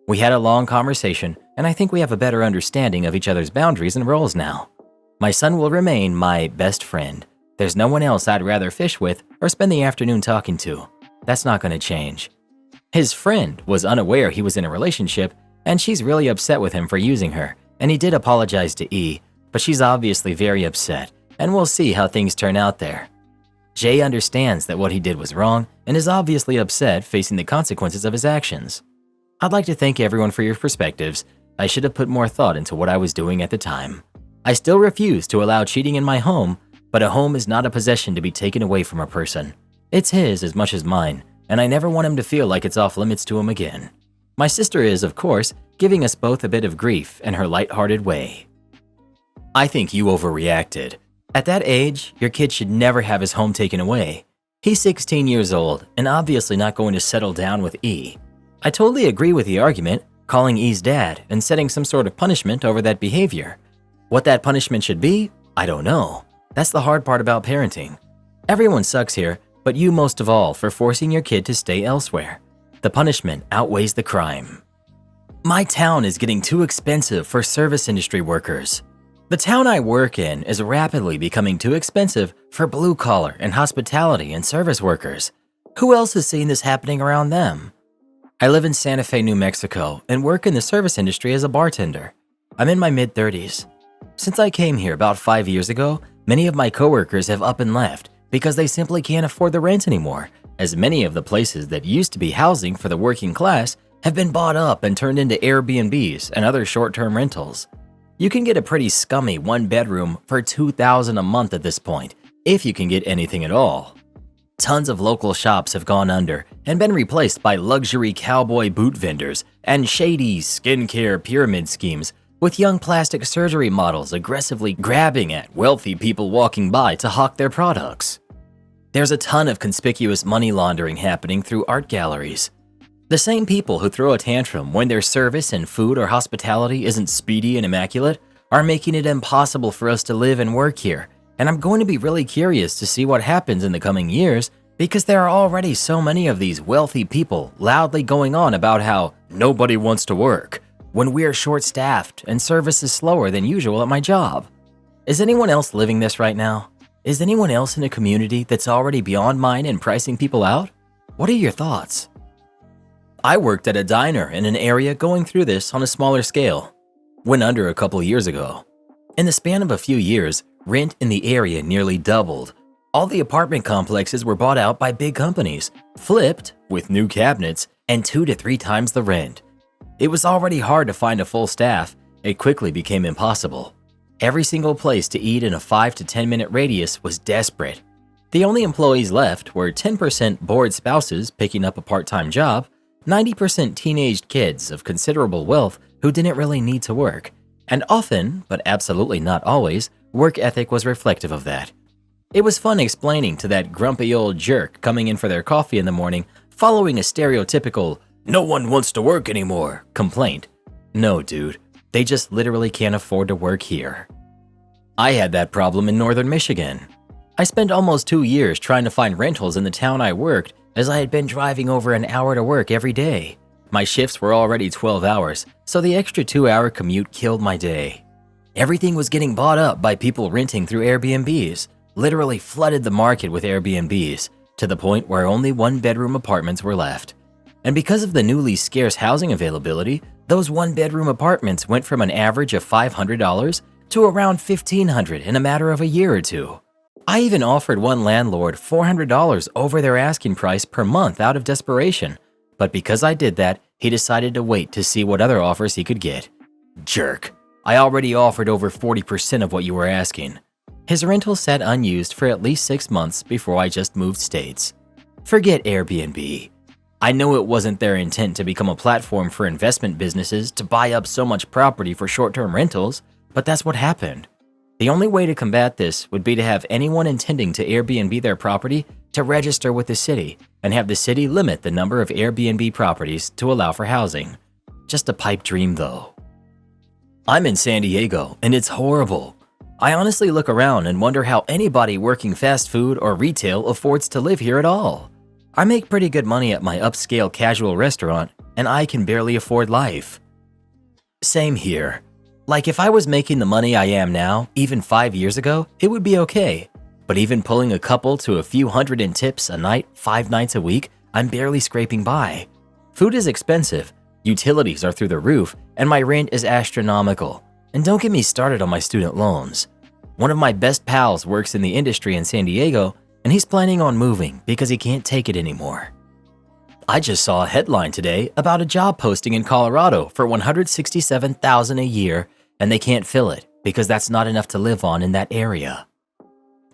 We had a long conversation, and I think we have a better understanding of each other's boundaries and roles now. My son will remain my best friend. There's no one else I'd rather fish with or spend the afternoon talking to. That's not going to change. His friend was unaware he was in a relationship, and she's really upset with him for using her, and he did apologize to E, but she's obviously very upset, and we'll see how things turn out there. Jay understands that what he did was wrong and is obviously upset facing the consequences of his actions. I'd like to thank everyone for your perspectives. I should have put more thought into what I was doing at the time. I still refuse to allow cheating in my home, but a home is not a possession to be taken away from a person. It's his as much as mine, and I never want him to feel like it's off limits to him again. My sister is, of course, giving us both a bit of grief in her lighthearted way. I think you overreacted. At that age, your kid should never have his home taken away. He's 16 years old and obviously not going to settle down with E. I totally agree with the argument, calling E's dad and setting some sort of punishment over that behavior. What that punishment should be, I don't know. That's the hard part about parenting. Everyone sucks here, but you most of all for forcing your kid to stay elsewhere. The punishment outweighs the crime. My town is getting too expensive for service industry workers. The town I work in is rapidly becoming too expensive for blue-collar and hospitality and service workers. Who else is seeing this happening around them? I live in Santa Fe, New Mexico, and work in the service industry as a bartender. I'm in my mid-30s. Since I came here about 5 years ago, many of my coworkers have up and left because they simply can't afford the rent anymore, as many of the places that used to be housing for the working class have been bought up and turned into Airbnbs and other short-term rentals. You can get a pretty scummy one-bedroom for $2,000 a month at this point, if you can get anything at all. Tons of local shops have gone under and been replaced by luxury cowboy boot vendors and shady skincare pyramid schemes with young plastic surgery models aggressively grabbing at wealthy people walking by to hawk their products. There's a ton of conspicuous money laundering happening through art galleries. The same people who throw a tantrum when their service in food or hospitality isn't speedy and immaculate are making it impossible for us to live and work here, and I'm going to be really curious to see what happens in the coming years because there are already so many of these wealthy people loudly going on about how nobody wants to work when we're short-staffed and service is slower than usual at my job. Is anyone else living this right now? Is anyone else in a community that's already beyond mine and pricing people out? What are your thoughts? I worked at a diner in an area going through this on a smaller scale. Went under a couple years ago. In the span of a few years, rent in the area nearly doubled. All the apartment complexes were bought out by big companies, flipped with new cabinets, and 2 to 3 times the rent. It was already hard to find a full staff. It quickly became impossible. Every single place to eat in a 5 to 10 minute radius was desperate. The only employees left were 10% bored spouses picking up a part-time job, 90% teenaged kids of considerable wealth who didn't really need to work, and often, but absolutely not always, work ethic was reflective of that. It was fun explaining to that grumpy old jerk coming in for their coffee in the morning, following a stereotypical, "no one wants to work anymore" complaint. No, dude, they just literally can't afford to work here. I had that problem in northern Michigan. I spent almost 2 years trying to find rentals in the town I worked, as I had been driving over an hour to work every day. My shifts were already 12 hours, so the extra 2-hour commute killed my day. Everything was getting bought up by people renting through Airbnbs, literally flooded the market with Airbnbs, to the point where only 1-bedroom apartments were left. And because of the newly scarce housing availability, those 1-bedroom apartments went from an average of $500 to around $1,500 in a matter of a year or two. I even offered one landlord $400 over their asking price per month out of desperation, but because I did that, he decided to wait to see what other offers he could get. Jerk. I already offered over 40% of what you were asking. His rental sat unused for at least 6 months before I just moved states. Forget Airbnb. I know it wasn't their intent to become a platform for investment businesses to buy up so much property for short-term rentals, but that's what happened. The only way to combat this would be to have anyone intending to Airbnb their property to register with the city and have the city limit the number of Airbnb properties to allow for housing. Just a pipe dream though. I'm in San Diego and it's horrible. I honestly look around and wonder how anybody working fast food or retail affords to live here at all. I make pretty good money at my upscale casual restaurant and I can barely afford life. Same here. Like if I was making the money I am now, even 5 years ago, it would be okay. But even pulling a couple to a few hundred in tips a night, 5 nights a week, I'm barely scraping by. Food is expensive, utilities are through the roof, and my rent is astronomical. And don't get me started on my student loans. One of my best pals works in the industry in San Diego, and he's planning on moving because he can't take it anymore. I just saw a headline today about a job posting in Colorado for $167,000 a year, and they can't fill it because that's not enough to live on in that area.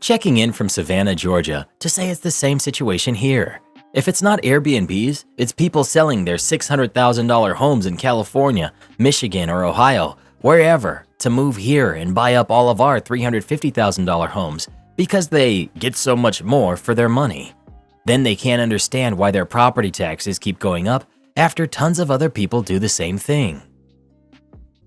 Checking in from Savannah, Georgia, to say it's the same situation here. If it's not Airbnbs, it's people selling their $600,000 homes in California, Michigan, or Ohio, wherever, to move here and buy up all of our $350,000 homes because they get so much more for their money. Then they can't understand why their property taxes keep going up after tons of other people do the same thing.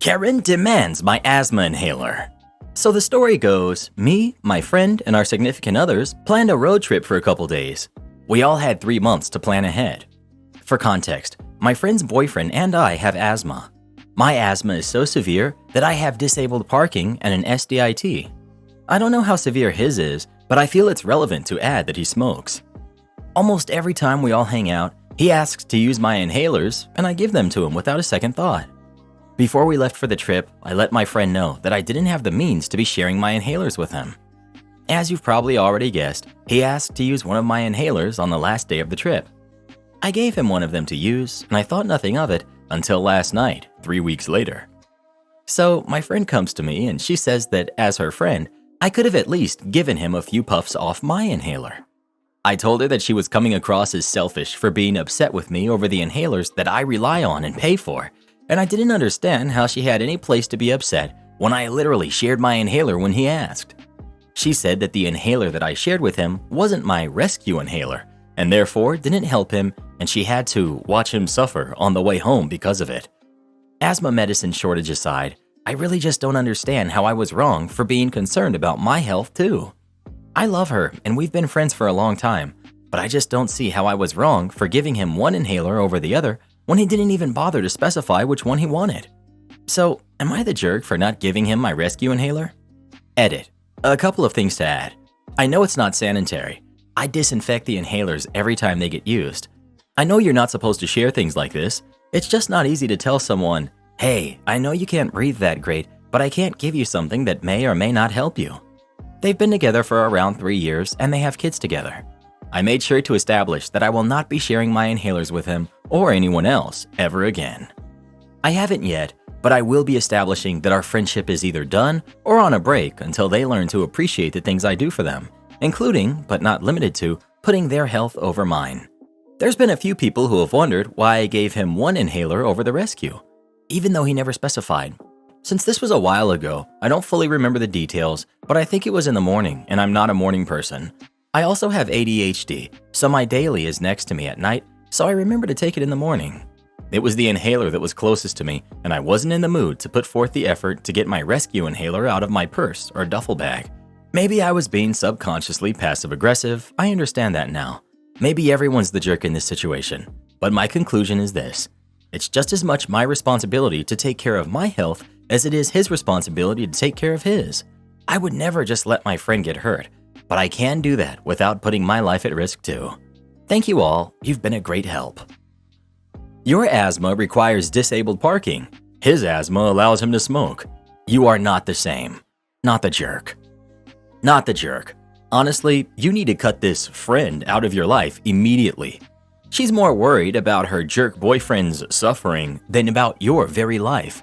Karen demands my asthma inhaler. So the story goes, me, my friend, and our significant others planned a road trip for a couple days. We all had 3 months to plan ahead. For context, my friend's boyfriend and I have asthma. My asthma is so severe that I have disabled parking and an SDIT. I don't know how severe his is, but I feel it's relevant to add that he smokes. Almost every time we all hang out, he asks to use my inhalers, and I give them to him without a second thought. Before we left for the trip, I let my friend know that I didn't have the means to be sharing my inhalers with him. As you've probably already guessed, he asked to use one of my inhalers on the last day of the trip. I gave him one of them to use, and I thought nothing of it until last night, 3 weeks later. So my friend comes to me and she says that as her friend, I could have at least given him a few puffs off my inhaler. I told her that she was coming across as selfish for being upset with me over the inhalers that I rely on and pay for, and I didn't understand how she had any place to be upset when I literally shared my inhaler when he asked. She said that the inhaler that I shared with him wasn't my rescue inhaler, and therefore didn't help him, and she had to watch him suffer on the way home because of it. Asthma medicine shortage aside, I really just don't understand how I was wrong for being concerned about my health too. I love her and we've been friends for a long time, but I just don't see how I was wrong for giving him one inhaler over the other when he didn't even bother to specify which one he wanted. So, am I the jerk for not giving him my rescue inhaler? Edit. A couple of things to add. I know it's not sanitary. I disinfect the inhalers every time they get used. I know you're not supposed to share things like this. It's just not easy to tell someone, hey, I know you can't breathe that great, but I can't give you something that may or may not help you. They've been together for around 3 years and they have kids together. I made sure to establish that I will not be sharing my inhalers with him or anyone else ever again. I haven't yet, but I will be establishing that our friendship is either done or on a break until they learn to appreciate the things I do for them, including, but not limited to, putting their health over mine. There's been a few people who have wondered why I gave him one inhaler over the rescue, even though he never specified. Since this was a while ago, I don't fully remember the details, but I think it was in the morning, and I'm not a morning person. I also have ADHD, so my daily is next to me at night, so I remember to take it in the morning. It was the inhaler that was closest to me, and I wasn't in the mood to put forth the effort to get my rescue inhaler out of my purse or duffel bag. Maybe I was being subconsciously passive-aggressive, I understand that now. Maybe everyone's the jerk in this situation, but my conclusion is this. It's just as much my responsibility to take care of my health as it is his responsibility to take care of his. I would never just let my friend get hurt, but I can do that without putting my life at risk too. Thank you all, you've been a great help. Your asthma requires disabled parking. His asthma allows him to smoke. You are not the same. Not the jerk. Not the jerk. Honestly, you need to cut this friend out of your life immediately. She's more worried about her jerk boyfriend's suffering than about your very life.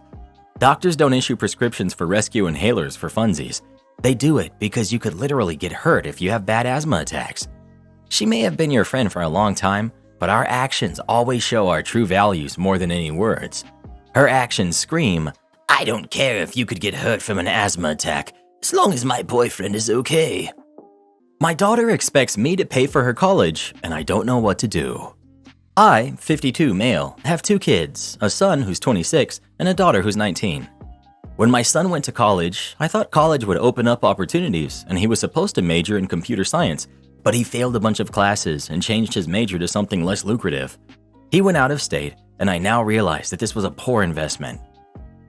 Doctors don't issue prescriptions for rescue inhalers for funsies. They do it because you could literally get hurt if you have bad asthma attacks. She may have been your friend for a long time, but our actions always show our true values more than any words. Her actions scream, "I don't care if you could get hurt from an asthma attack, as long as my boyfriend is okay." My daughter expects me to pay for her college, and I don't know what to do. I, 52 male, have 2 kids, a son who's 26 and a daughter who's 19. When my son went to college, I thought college would open up opportunities and he was supposed to major in computer science, but he failed a bunch of classes and changed his major to something less lucrative. He went out of state, and I now realize that this was a poor investment.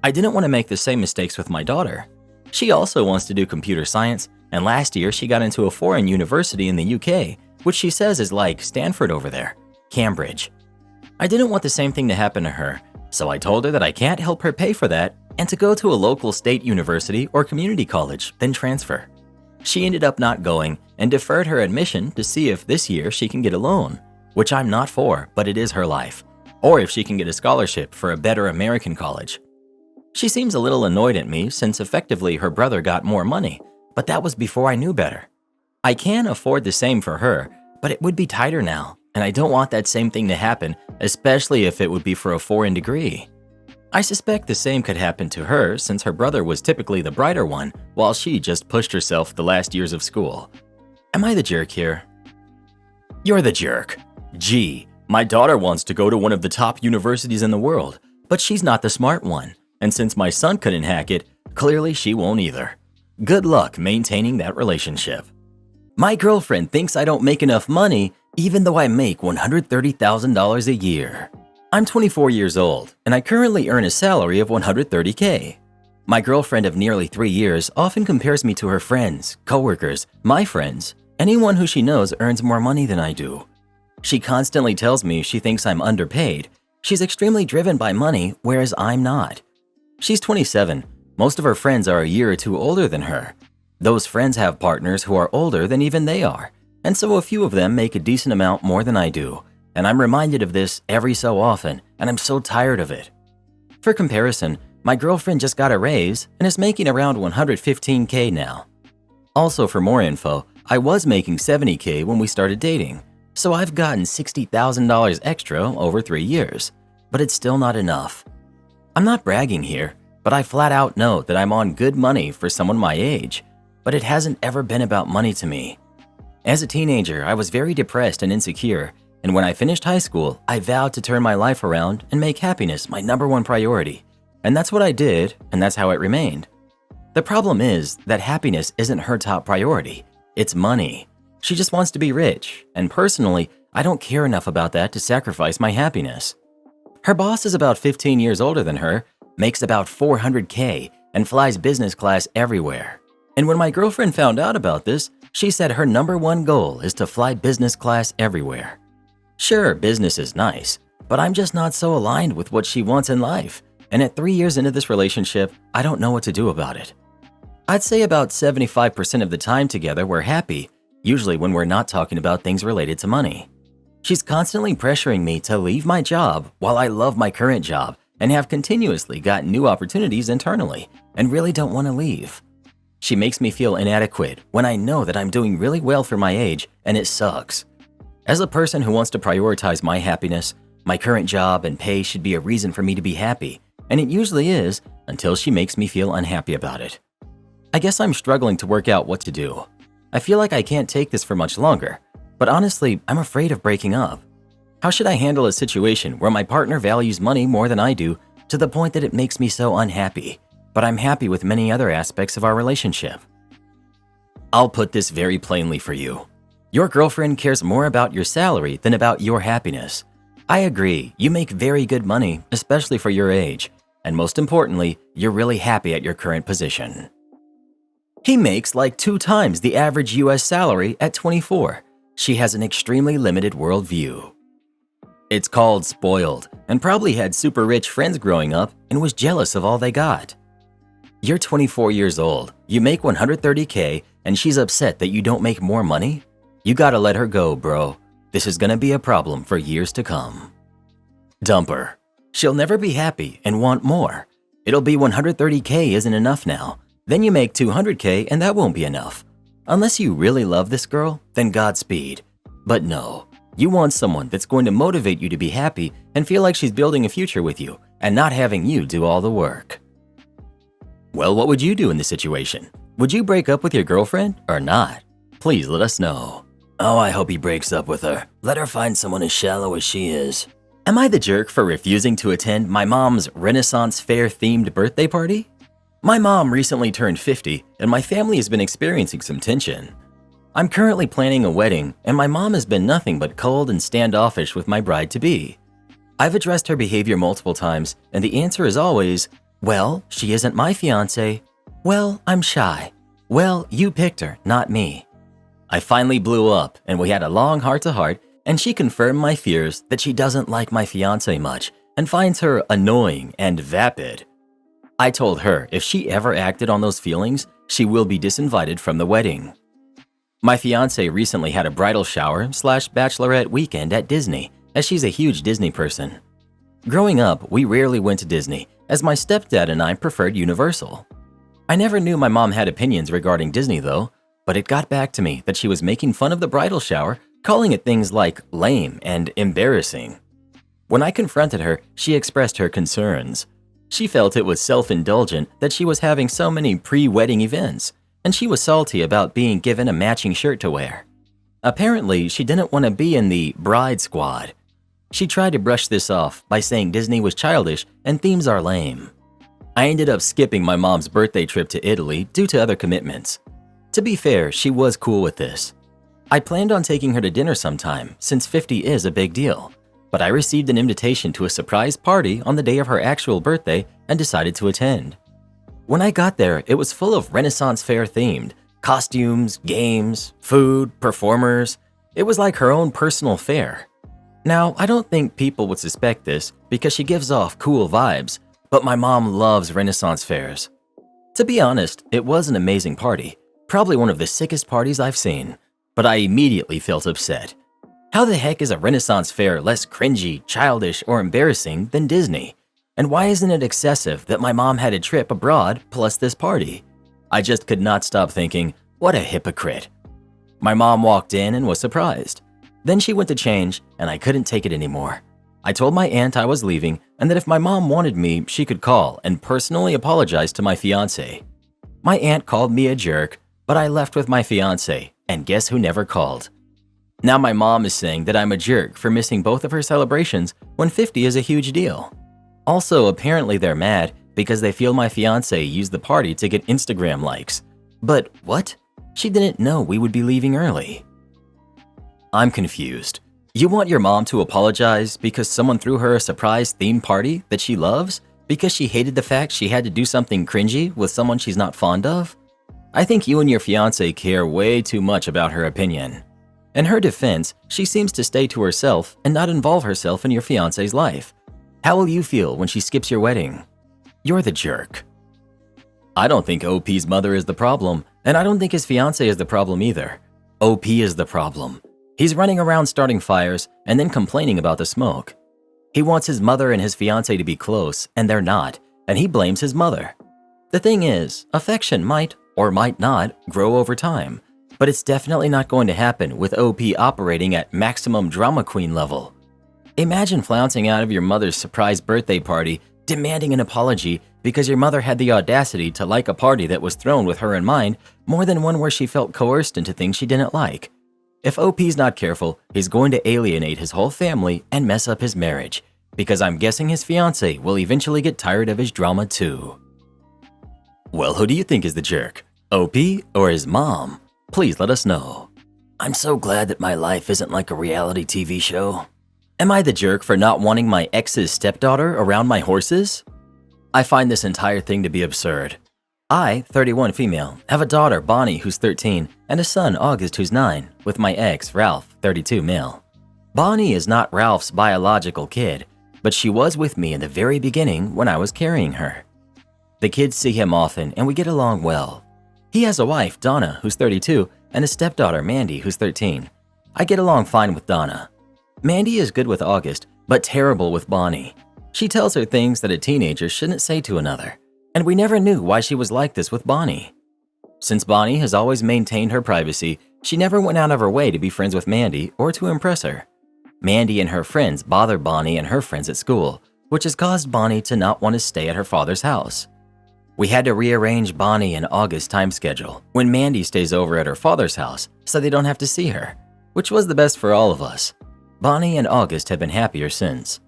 I didn't want to make the same mistakes with my daughter. She also wants to do computer science, and last year she got into a foreign university in the UK, which she says is like Stanford over there, Cambridge. I didn't want the same thing to happen to her, so I told her that I can't help her pay for that and to go to a local state university or community college, then transfer. She ended up not going and deferred her admission to see if this year she can get a loan, which I'm not for, but it is her life, or if she can get a scholarship for a better American college. She seems a little annoyed at me since effectively her brother got more money, but that was before I knew better. I can afford the same for her, but it would be tighter now, and I don't want that same thing to happen, especially if it would be for a foreign degree. I suspect the same could happen to her since her brother was typically the brighter one while she just pushed herself the last years of school. Am I the jerk here? You're the jerk. Gee, my daughter wants to go to one of the top universities in the world, but she's not the smart one, and since my son couldn't hack it, clearly she won't either. Good luck maintaining that relationship. My girlfriend thinks I don't make enough money even though I make $130,000 a year. I'm 24 years old, and I currently earn a salary of $130K. My girlfriend of nearly 3 years often compares me to her friends, coworkers, my friends. Anyone who she knows earns more money than I do. She constantly tells me she thinks I'm underpaid. She's extremely driven by money, whereas I'm not. She's 27. Most of her friends are a year or 2 older than her. Those friends have partners who are older than even they are, and so a few of them make a decent amount more than I do. And I'm reminded of this every so often, and I'm so tired of it. For comparison, my girlfriend just got a raise and is making around $115K now. Also, for more info, I was making $70K when we started dating, so I've gotten $60,000 extra over 3 years, but it's still not enough. I'm not bragging here, but I flat out know that I'm on good money for someone my age, but it hasn't ever been about money to me. As a teenager, I was very depressed and insecure, and when I finished high school, I vowed to turn my life around and make happiness my #1 priority. And that's what I did, and that's how it remained. The problem is that happiness isn't her top priority. It's money. She just wants to be rich, and personally, I don't care enough about that to sacrifice my happiness. Her boss is about 15 years older than her, makes about $400K, and flies business class everywhere. And when my girlfriend found out about this, she said her #1 goal is to fly business class everywhere. Sure, business is nice, but I'm just not so aligned with what she wants in life, and at 3 years into this relationship, I don't know what to do about it. I'd say about 75% of the time together we're happy, usually when we're not talking about things related to money. She's constantly pressuring me to leave my job while I love my current job and have continuously gotten new opportunities internally and really don't want to leave. She makes me feel inadequate when I know that I'm doing really well for my age, and it sucks. As a person who wants to prioritize my happiness, my current job and pay should be a reason for me to be happy, and it usually is until she makes me feel unhappy about it. I guess I'm struggling to work out what to do. I feel like I can't take this for much longer, but honestly, I'm afraid of breaking up. How should I handle a situation where my partner values money more than I do to the point that it makes me so unhappy, but I'm happy with many other aspects of our relationship? I'll put this very plainly for you. Your girlfriend cares more about your salary than about your happiness. I agree, you make very good money, especially for your age, and most importantly, you're really happy at your current position. He makes like 2 times the average US salary at 24. She has an extremely limited worldview. It's called spoiled, and probably had super rich friends growing up and was jealous of all they got. You're 24 years old, you make $130K, and she's upset that you don't make more money? You gotta let her go, bro. This is gonna be a problem for years to come. Dumper. She'll never be happy and want more. It'll be $130K isn't enough now. Then you make $200K and that won't be enough. Unless you really love this girl, then Godspeed. But no, you want someone that's going to motivate you to be happy and feel like she's building a future with you and not having you do all the work. Well, what would you do in this situation? Would you break up with your girlfriend or not? Please let us know. Oh, I hope he breaks up with her. Let her find someone as shallow as she is. Am I the jerk for refusing to attend my mom's Renaissance Fair themed birthday party? My mom recently turned 50 and my family has been experiencing some tension. I'm currently planning a wedding and my mom has been nothing but cold and standoffish with my bride-to-be. I've addressed her behavior multiple times and the answer is always, well, she isn't my fiancé. Well, I'm shy. Well, you picked her, not me. I finally blew up and we had a long heart-to-heart and she confirmed my fears that she doesn't like my fiancé much and finds her annoying and vapid. I told her if she ever acted on those feelings, she will be disinvited from the wedding. My fiancé recently had a bridal shower/bachelorette weekend at Disney, as she's a huge Disney person. Growing up, we rarely went to Disney, as my stepdad and I preferred Universal. I never knew my mom had opinions regarding Disney though, but it got back to me that she was making fun of the bridal shower, calling it things like lame and embarrassing. When I confronted her, she expressed her concerns. She felt it was self-indulgent that she was having so many pre-wedding events, and she was salty about being given a matching shirt to wear. Apparently, she didn't want to be in the bride squad. She tried to brush this off by saying Disney was childish and themes are lame. I ended up skipping my mom's birthday trip to Italy due to other commitments. To be fair, she was cool with this. I planned on taking her to dinner sometime since 50 is a big deal. But I received an invitation to a surprise party on the day of her actual birthday and decided to attend. When I got there, it was full of Renaissance Fair themed, costumes, games, food, performers. It was like her own personal fair. Now, I don't think people would suspect this because she gives off cool vibes, but my mom loves Renaissance fairs. To be honest, it was an amazing party, probably one of the sickest parties I've seen, but I immediately felt upset. How the heck is a Renaissance fair less cringy, childish, or embarrassing than Disney? And why isn't it excessive that my mom had a trip abroad plus this party? I just could not stop thinking, what a hypocrite. My mom walked in and was surprised. Then she went to change and I couldn't take it anymore. I told my aunt I was leaving and that if my mom wanted me, she could call and personally apologize to my fiancé. My aunt called me a jerk, but I left with my fiancé, and guess who never called? Now my mom is saying that I'm a jerk for missing both of her celebrations when 50 is a huge deal. Also, apparently they're mad because they feel my fiancé used the party to get Instagram likes. But what? She didn't know we would be leaving early. I'm confused. You want your mom to apologize because someone threw her a surprise theme party that she loves because she hated the fact she had to do something cringy with someone she's not fond of? I think you and your fiancé care way too much about her opinion. In her defense, she seems to stay to herself and not involve herself in your fiancé's life. How will you feel when she skips your wedding? You're the jerk. I don't think OP's mother is the problem, and I don't think his fiancé is the problem either. OP is the problem. He's running around starting fires and then complaining about the smoke. He wants his mother and his fiancé to be close, and they're not, and he blames his mother. The thing is, affection might, or might not, grow over time, but it's definitely not going to happen with OP operating at maximum drama queen level. Imagine flouncing out of your mother's surprise birthday party, demanding an apology because your mother had the audacity to like a party that was thrown with her in mind more than one where she felt coerced into things she didn't like. If OP's not careful, he's going to alienate his whole family and mess up his marriage, because I'm guessing his fiancé will eventually get tired of his drama too. Well, who do you think is the jerk? OP or his mom? Please let us know. I'm so glad that my life isn't like a reality TV show. Am I the jerk for not wanting my ex's stepdaughter around my horses? I find this entire thing to be absurd. I, 31 female, have a daughter, Bonnie, who's 13, and a son, August, who's 9, with my ex, Ralph, 32 male. Bonnie is not Ralph's biological kid, but she was with me in the very beginning when I was carrying her. The kids see him often and we get along well. He has a wife, Donna, who's 32, and a stepdaughter, Mandy, who's 13. I get along fine with Donna. Mandy is good with August, but terrible with Bonnie. She tells her things that a teenager shouldn't say to another, and we never knew why she was like this with Bonnie. Since Bonnie has always maintained her privacy, she never went out of her way to be friends with Mandy or to impress her. Mandy and her friends bother Bonnie and her friends at school, which has caused Bonnie to not want to stay at her father's house. We had to rearrange Bonnie and August's time schedule when Mandy stays over at her father's house so they don't have to see her, which was the best for all of us. Bonnie and August have been happier since.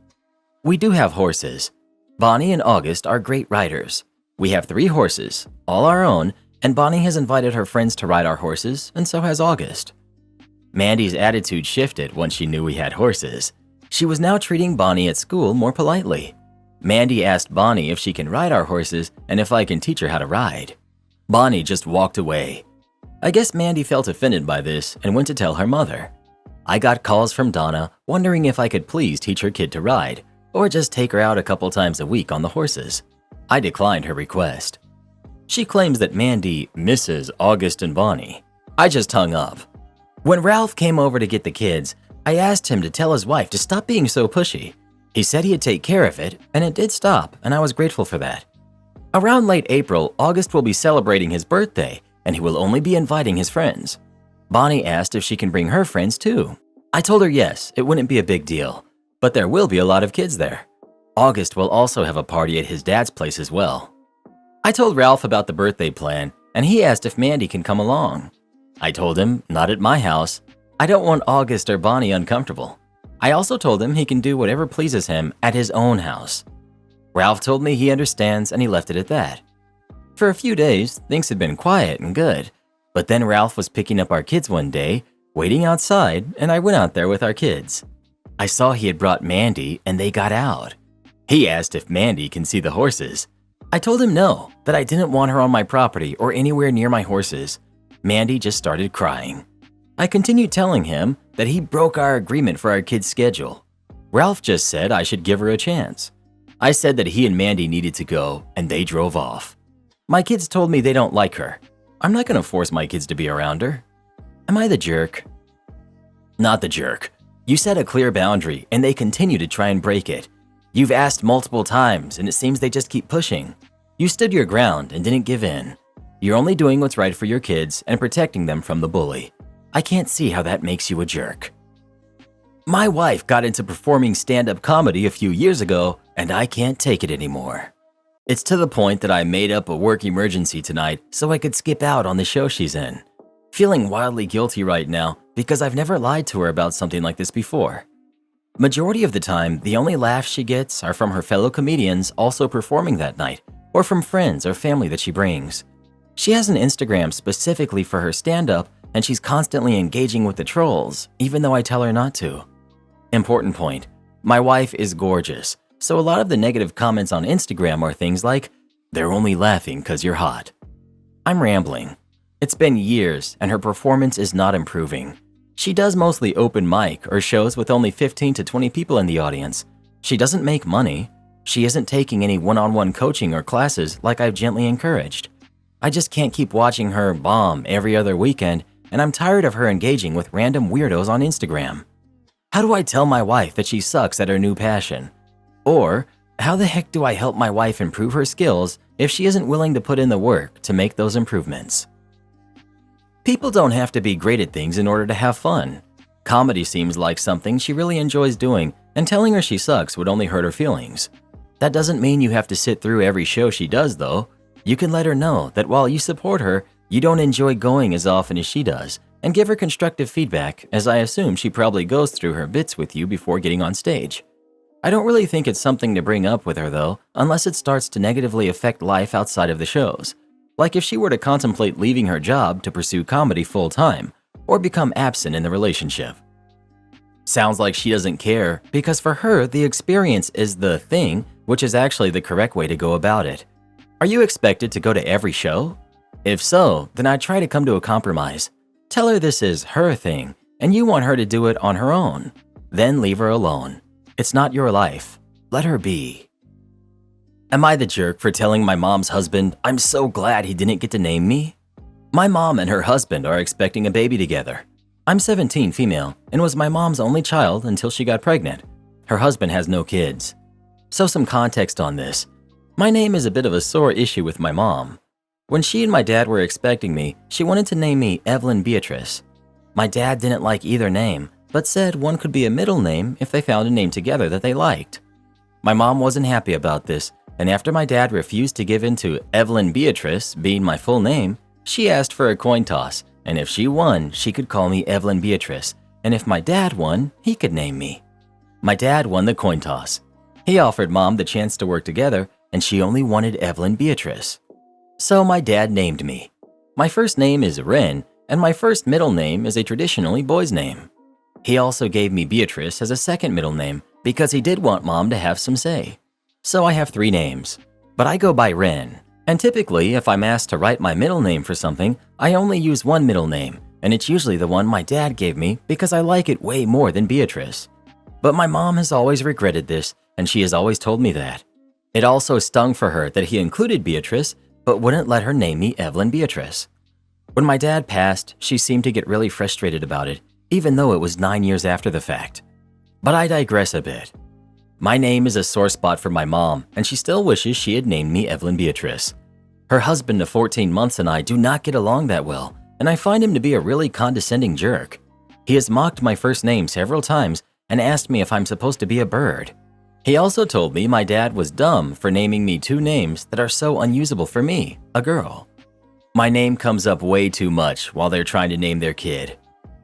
We do have horses. Bonnie and August are great riders. We have 3 horses, all our own, and Bonnie has invited her friends to ride our horses, and so has August. Mandy's attitude shifted once she knew we had horses. She was now treating Bonnie at school more politely. Mandy asked Bonnie if she can ride our horses and if I can teach her how to ride. Bonnie just walked away. I guess Mandy felt offended by this and went to tell her mother. I got calls from Donna wondering if I could please teach her kid to ride, or just take her out a couple times a week on the horses. I declined her request. She claims that Mandy misses August and Bonnie. I just hung up. When Ralph came over to get the kids, I asked him to tell his wife to stop being so pushy. He said he'd take care of it, and it did stop, and I was grateful for that. Around late April, August will be celebrating his birthday, and he will only be inviting his friends. Bonnie asked if she can bring her friends too. I told her yes, it wouldn't be a big deal, but there will be a lot of kids there. August will also have a party at his dad's place as well. I told Ralph about the birthday plan, and he asked if Mandy can come along. I told him, not at my house. I don't want August or Bonnie uncomfortable. I also told him he can do whatever pleases him at his own house. Ralph told me he understands and he left it at that. For a few days, things had been quiet and good, but then Ralph was picking up our kids one day, waiting outside, and I went out there with our kids. I saw he had brought Mandy and they got out. He asked if Mandy can see the horses. I told him no, that I didn't want her on my property or anywhere near my horses. Mandy just started crying. I continued telling him that he broke our agreement for our kids' schedule. Ralph just said I should give her a chance. I said that he and Mandy needed to go, and they drove off. My kids told me they don't like her. I'm not going to force my kids to be around her. Am I the jerk? Not the jerk. You set a clear boundary, and they continue to try and break it. You've asked multiple times, and it seems they just keep pushing. You stood your ground and didn't give in. You're only doing what's right for your kids and protecting them from the bully. I can't see how that makes you a jerk. My wife got into performing stand-up comedy a few years ago, and I can't take it anymore. It's to the point that I made up a work emergency tonight so I could skip out on the show she's in. Feeling wildly guilty right now because I've never lied to her about something like this before. Majority of the time, the only laughs she gets are from her fellow comedians also performing that night, or from friends or family that she brings. She has an Instagram specifically for her stand-up, and she's constantly engaging with the trolls, even though I tell her not to. Important point, my wife is gorgeous, so a lot of the negative comments on Instagram are things like, "They're only laughing 'cause you're hot." I'm rambling. It's been years, and her performance is not improving. She does mostly open mic or shows with only 15 to 20 people in the audience. She doesn't make money. She isn't taking any one-on-one coaching or classes like I've gently encouraged. I just can't keep watching her bomb every other weekend, and I'm tired of her engaging with random weirdos on Instagram. How do I tell my wife that she sucks at her new passion? Or, how the heck do I help my wife improve her skills if she isn't willing to put in the work to make those improvements? People don't have to be great at things in order to have fun. Comedy seems like something she really enjoys doing, and telling her she sucks would only hurt her feelings. That doesn't mean you have to sit through every show she does, though. You can let her know that while you support her, you don't enjoy going as often as she does, and give her constructive feedback, as I assume she probably goes through her bits with you before getting on stage. I don't really think it's something to bring up with her, though, unless it starts to negatively affect life outside of the shows. Like if she were to contemplate leaving her job to pursue comedy full-time, or become absent in the relationship. Sounds like she doesn't care, because for her, the experience is the thing, which is actually the correct way to go about it. Are you expected to go to every show? If so, then I'd try to come to a compromise. Tell her this is her thing, and you want her to do it on her own. Then leave her alone. It's not your life. Let her be. Am I the jerk for telling my mom's husband, I'm so glad he didn't get to name me? My mom and her husband are expecting a baby together. I'm 17, female, and was my mom's only child until she got pregnant. Her husband has no kids. So some context on this. My name is a bit of a sore issue with my mom. When she and my dad were expecting me, she wanted to name me Evelyn Beatrice. My dad didn't like either name, but said one could be a middle name if they found a name together that they liked. My mom wasn't happy about this, and after my dad refused to give in to Evelyn Beatrice being my full name, she asked for a coin toss, and if she won, she could call me Evelyn Beatrice, and if my dad won, he could name me. My dad won the coin toss. He offered Mom the chance to work together, and she only wanted Evelyn Beatrice. So my dad named me. My first name is Ren, and my first middle name is a traditionally boy's name. He also gave me Beatrice as a second middle name because he did want Mom to have some say. So I have 3 names, but I go by Ren. And typically, if I'm asked to write my middle name for something, I only use one middle name, and it's usually the one my dad gave me because I like it way more than Beatrice. But my mom has always regretted this, and she has always told me that. It also stung for her that he included Beatrice, but wouldn't let her name me Evelyn Beatrice. When my dad passed, she seemed to get really frustrated about it, even though it was 9 years after the fact. But I digress a bit. My name is a sore spot for my mom, and she still wishes she had named me Evelyn Beatrice. Her husband of 14 months and I do not get along that well, and I find him to be a really condescending jerk. He has mocked my first name several times and asked me if I'm supposed to be a bird. He also told me my dad was dumb for naming me 2 names that are so unusable for me, a girl. My name comes up way too much while they're trying to name their kid.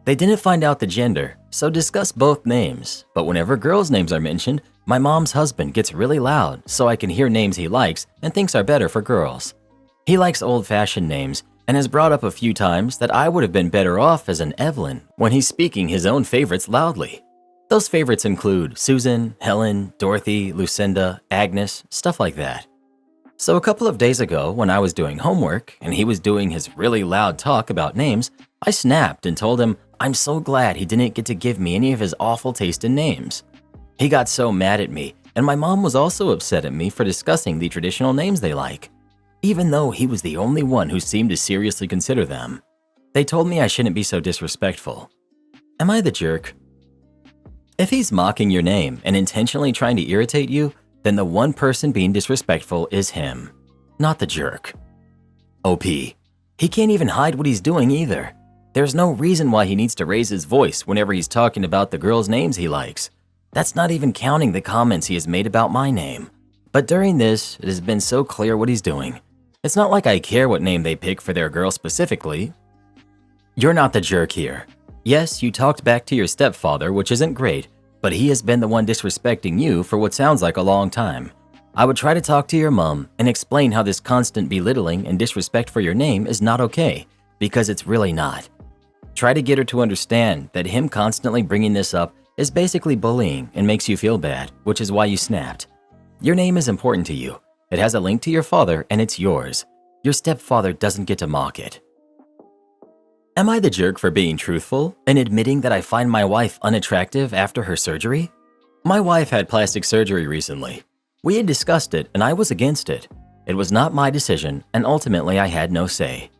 They didn't find out the gender, so discuss both names, but whenever girls' names are mentioned, my mom's husband gets really loud so I can hear names he likes and thinks are better for girls. He likes old-fashioned names and has brought up a few times that I would have been better off as an Evelyn when he's speaking his own favorites loudly. Those favorites include Susan, Helen, Dorothy, Lucinda, Agnes, stuff like that. So a couple of days ago, when I was doing homework and he was doing his really loud talk about names, I snapped and told him I'm so glad he didn't get to give me any of his awful taste in names. He got so mad at me, and my mom was also upset at me for discussing the traditional names they like, even though he was the only one who seemed to seriously consider them. They told me I shouldn't be so disrespectful. Am I the jerk? If he's mocking your name and intentionally trying to irritate you, then the one person being disrespectful is him, not the jerk. OP. He can't even hide what he's doing either. There's no reason why he needs to raise his voice whenever he's talking about the girls' names he likes. That's not even counting the comments he has made about my name. But during this, it has been so clear what he's doing. It's not like I care what name they pick for their girl specifically. You're not the jerk here. Yes, you talked back to your stepfather, which isn't great, but he has been the one disrespecting you for what sounds like a long time. I would try to talk to your mom and explain how this constant belittling and disrespect for your name is not okay, because it's really not. Try to get her to understand that him constantly bringing this up is basically bullying and makes you feel bad, which is why you snapped. Your name is important to you. It has a link to your father and it's yours. Your stepfather doesn't get to mock it. Am I the jerk for being truthful and admitting that I find my wife unattractive after her surgery? My wife had plastic surgery recently. We had discussed it and I was against it. It was not my decision and ultimately I had no say.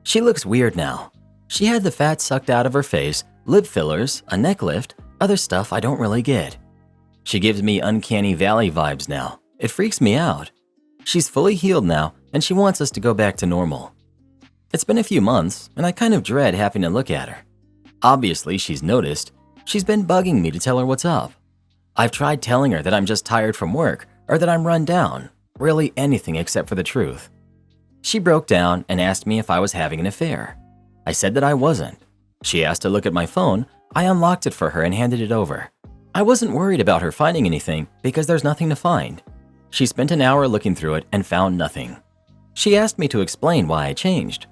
She looks weird now. She had the fat sucked out of her face, lip fillers, a neck lift, other stuff I don't really get. She gives me uncanny valley vibes now. It freaks me out. She's fully healed now and she wants us to go back to normal. It's been a few months and I kind of dread having to look at her. Obviously, she's noticed. She's been bugging me to tell her what's up. I've tried telling her that I'm just tired from work or that I'm run down, really anything except for the truth. She broke down and asked me if I was having an affair. I said that I wasn't. She asked to look at my phone. I unlocked it for her and handed it over. I wasn't worried about her finding anything because there's nothing to find. She spent an hour looking through it and found nothing. She asked me to explain why I changed.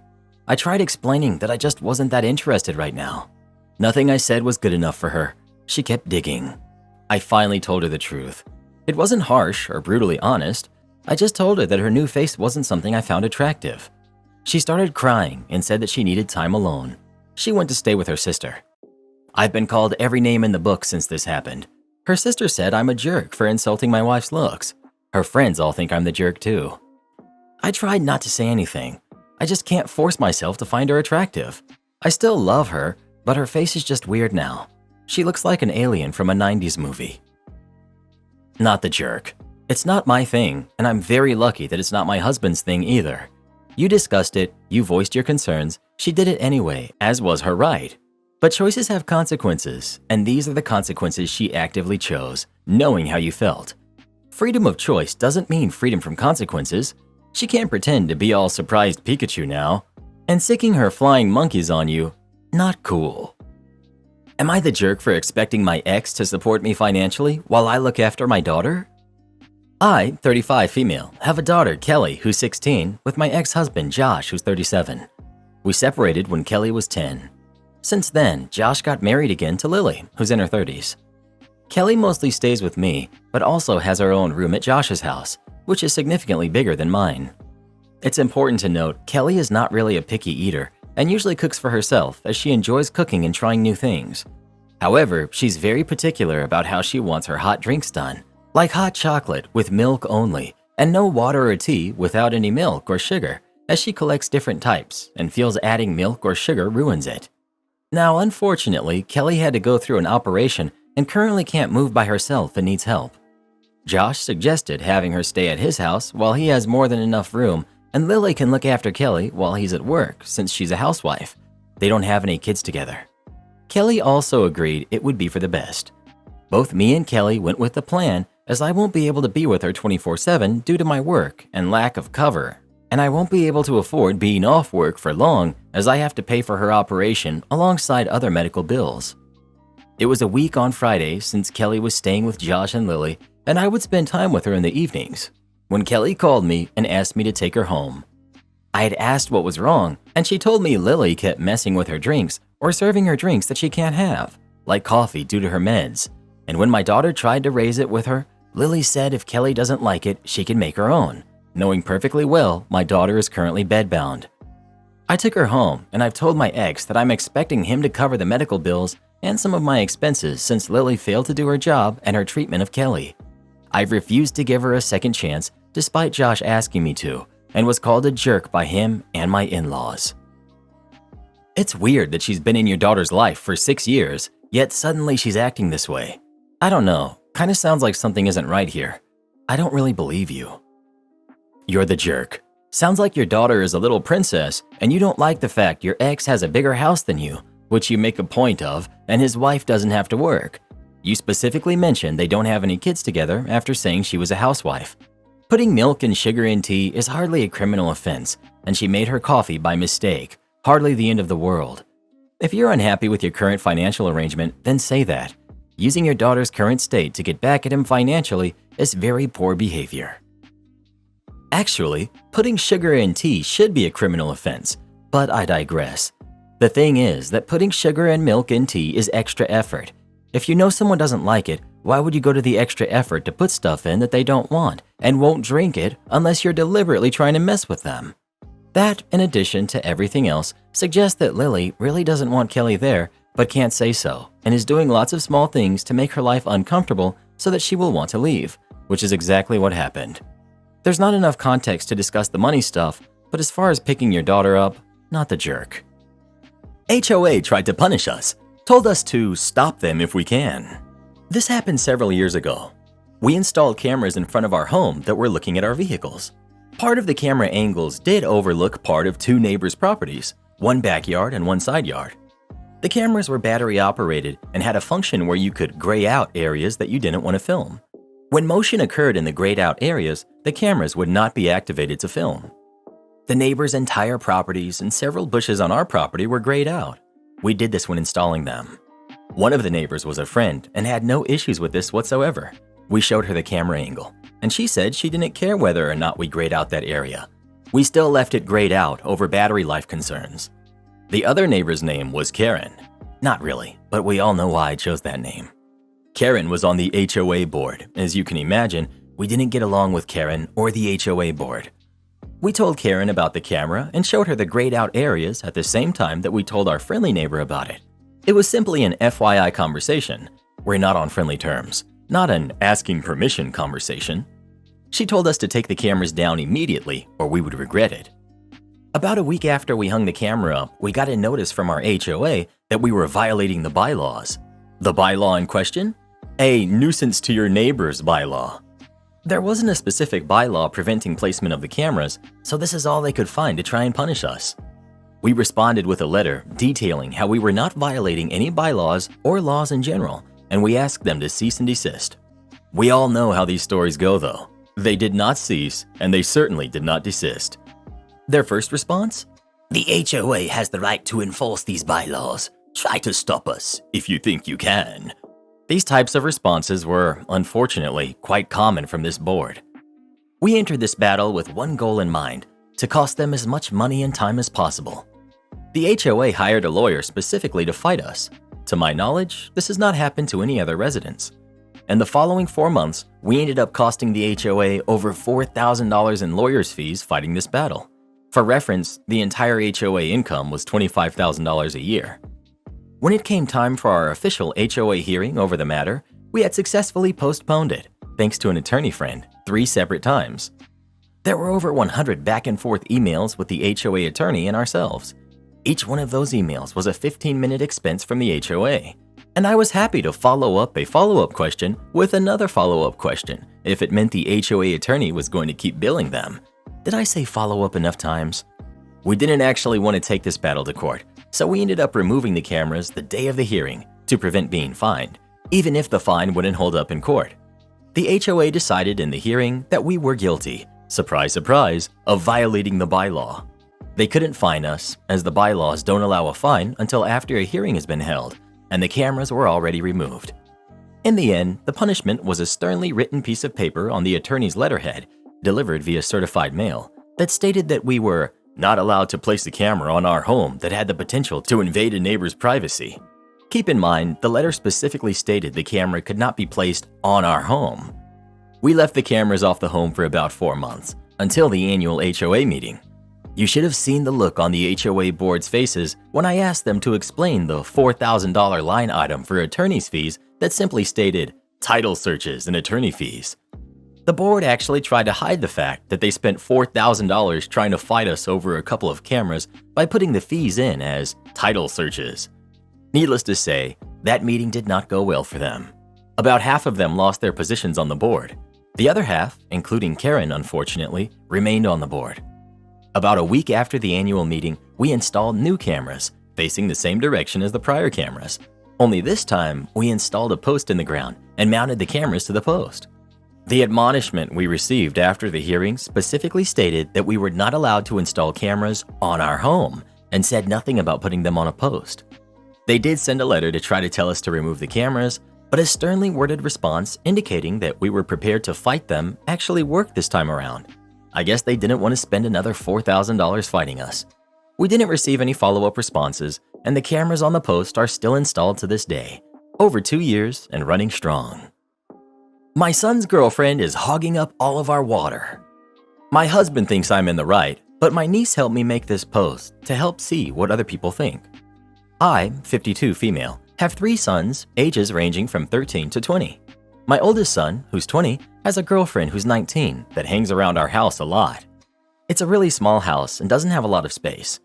I tried explaining that I just wasn't that interested right now. Nothing I said was good enough for her. She kept digging. I finally told her the truth. It wasn't harsh or brutally honest. I just told her that her new face wasn't something I found attractive. She started crying and said that she needed time alone. She went to stay with her sister. I've been called every name in the book since this happened. Her sister said I'm a jerk for insulting my wife's looks. Her friends all think I'm the jerk too. I tried not to say anything. I just can't force myself to find her attractive. I still love her, but her face is just weird now. She looks like an alien from a 90s movie. Not the jerk. It's not my thing, and I'm very lucky that it's not my husband's thing either. You discussed it, you voiced your concerns, she did it anyway, as was her right. But choices have consequences, and these are the consequences she actively chose, knowing how you felt. Freedom of choice doesn't mean freedom from consequences. She can't pretend to be all surprised Pikachu now. And sicking her flying monkeys on you, not cool. Am I the jerk for expecting my ex to support me financially while I look after my daughter? I, 35 female, have a daughter, Kelly, who's 16, with my ex-husband, Josh, who's 37. We separated when Kelly was 10. Since then, Josh got married again to Lily, who's in her 30s. Kelly mostly stays with me, but also has her own room at Josh's house, which is significantly bigger than mine. It's important to note Kelly is not really a picky eater and usually cooks for herself as she enjoys cooking and trying new things. However, she's very particular about how she wants her hot drinks done, like hot chocolate with milk only and no water or tea without any milk or sugar, as she collects different types and feels adding milk or sugar ruins it. Now, unfortunately, Kelly had to go through an operation and currently can't move by herself and needs help. Josh suggested having her stay at his house while he has more than enough room, and Lily can look after Kelly while he's at work since she's a housewife. They don't have any kids together. Kelly also agreed it would be for the best. Both me and Kelly went with the plan, as I won't be able to be with her 24/7 due to my work and lack of cover, and I won't be able to afford being off work for long as I have to pay for her operation alongside other medical bills. It was a week on Friday since Kelly was staying with Josh and Lily, and I would spend time with her in the evenings, when Kelly called me and asked me to take her home. I had asked what was wrong, and she told me Lily kept messing with her drinks or serving her drinks that she can't have, like coffee due to her meds. And when my daughter tried to raise it with her, Lily said if Kelly doesn't like it, she can make her own, knowing perfectly well my daughter is currently bedbound. I took her home, and I've told my ex that I'm expecting him to cover the medical bills and some of my expenses since Lily failed to do her job and her treatment of Kelly. I've refused to give her a second chance despite Josh asking me to, and was called a jerk by him and my in-laws. It's weird that she's been in your daughter's life for 6 years, yet suddenly she's acting this way. I don't know, kinda sounds like something isn't right here. I don't really believe you. You're the jerk. Sounds like your daughter is a little princess and you don't like the fact your ex has a bigger house than you, which you make a point of, and his wife doesn't have to work. You specifically mentioned they don't have any kids together after saying she was a housewife. Putting milk and sugar in tea is hardly a criminal offense, and she made her coffee by mistake, hardly the end of the world. If you're unhappy with your current financial arrangement, then say that. Using your daughter's current state to get back at him financially is very poor behavior. Actually, putting sugar in tea should be a criminal offense, but I digress. The thing is that putting sugar and milk in tea is extra effort. If you know someone doesn't like it, why would you go to the extra effort to put stuff in that they don't want and won't drink it unless you're deliberately trying to mess with them? That, in addition to everything else, suggests that Lily really doesn't want Kelly there but can't say so and is doing lots of small things to make her life uncomfortable so that she will want to leave, which is exactly what happened. There's not enough context to discuss the money stuff, but as far as picking your daughter up, not the jerk. HOA tried to punish us, told us to stop them if we can. This happened several years ago. We installed cameras in front of our home that were looking at our vehicles. Part of the camera angles did overlook part of two neighbors' properties, one backyard and one side yard. The cameras were battery operated and had a function where you could gray out areas that you didn't want to film. When motion occurred in the grayed out areas, the cameras would not be activated to film. The neighbors' entire properties and several bushes on our property were grayed out. We did this when installing them. One of the neighbors was a friend and had no issues with this whatsoever. We showed her the camera angle, and she said she didn't care whether or not we grayed out that area. We still left it grayed out over battery life concerns. The other neighbor's name was Karen. Not really, but we all know why I chose that name. Karen was on the HOA board. As you can imagine, we didn't get along with Karen or the HOA board. We told Karen about the camera and showed her the grayed out areas at the same time that we told our friendly neighbor about it. It was simply an FYI conversation. We're not on friendly terms, not an asking permission conversation. She told us to take the cameras down immediately or we would regret it. About a week after we hung the camera up, we got a notice from our HOA that we were violating the bylaws. The bylaw in question? A nuisance to your neighbors bylaw. There wasn't a specific bylaw preventing placement of the cameras, so this is all they could find to try and punish us. We responded with a letter detailing how we were not violating any bylaws or laws in general, and we asked them to cease and desist. We all know how these stories go though. They did not cease, and they certainly did not desist. Their first response? The HOA has the right to enforce these bylaws. Try to stop us if you think you can. These types of responses were, unfortunately, quite common from this board. We entered this battle with one goal in mind, to cost them as much money and time as possible. The HOA hired a lawyer specifically to fight us. To my knowledge, this has not happened to any other residents. In the following 4 months, we ended up costing the HOA over $4,000 in lawyers' fees fighting this battle. For reference, the entire HOA income was $25,000 a year. When it came time for our official HOA hearing over the matter, we had successfully postponed it, thanks to an attorney friend, 3 separate times. There were over 100 back and forth emails with the HOA attorney and ourselves. Each one of those emails was a 15-minute expense from the HOA. And I was happy to follow up a follow-up question with another follow-up question if it meant the HOA attorney was going to keep billing them. Did I say follow-up enough times? We didn't actually want to take this battle to court, so we ended up removing the cameras the day of the hearing to prevent being fined, even if the fine wouldn't hold up in court. The HOA decided in the hearing that we were guilty, surprise, surprise, of violating the bylaw. They couldn't fine us, as the bylaws don't allow a fine until after a hearing has been held, and the cameras were already removed. In the end, the punishment was a sternly written piece of paper on the attorney's letterhead, delivered via certified mail, that stated that we were not allowed to place a camera on our home that had the potential to invade a neighbor's privacy. Keep in mind, the letter specifically stated the camera could not be placed on our home. We left the cameras off the home for about 4 months, until the annual HOA meeting. You should have seen the look on the HOA board's faces when I asked them to explain the $4,000 line item for attorney's fees that simply stated title searches and attorney fees. The board actually tried to hide the fact that they spent $4,000 trying to fight us over a couple of cameras by putting the fees in as title searches. Needless to say, that meeting did not go well for them. About half of them lost their positions on the board. The other half, including Karen unfortunately, remained on the board. About a week after the annual meeting, we installed new cameras, facing the same direction as the prior cameras. Only this time, we installed a post in the ground and mounted the cameras to the post. The admonishment we received after the hearing specifically stated that we were not allowed to install cameras on our home and said nothing about putting them on a post. They did send a letter to try to tell us to remove the cameras, but a sternly worded response indicating that we were prepared to fight them actually worked this time around. I guess they didn't want to spend another $4,000 fighting us. We didn't receive any follow-up responses, and the cameras on the post are still installed to this day, over 2 years and running strong. My son's girlfriend is hogging up all of our water. My husband thinks I'm in the right, but my niece helped me make this post to help see what other people think. I, 52 female, have 3 sons, ages ranging from 13 to 20. My oldest son, who's 20, has a girlfriend who's 19 that hangs around our house a lot. It's a really small house and doesn't have a lot of space.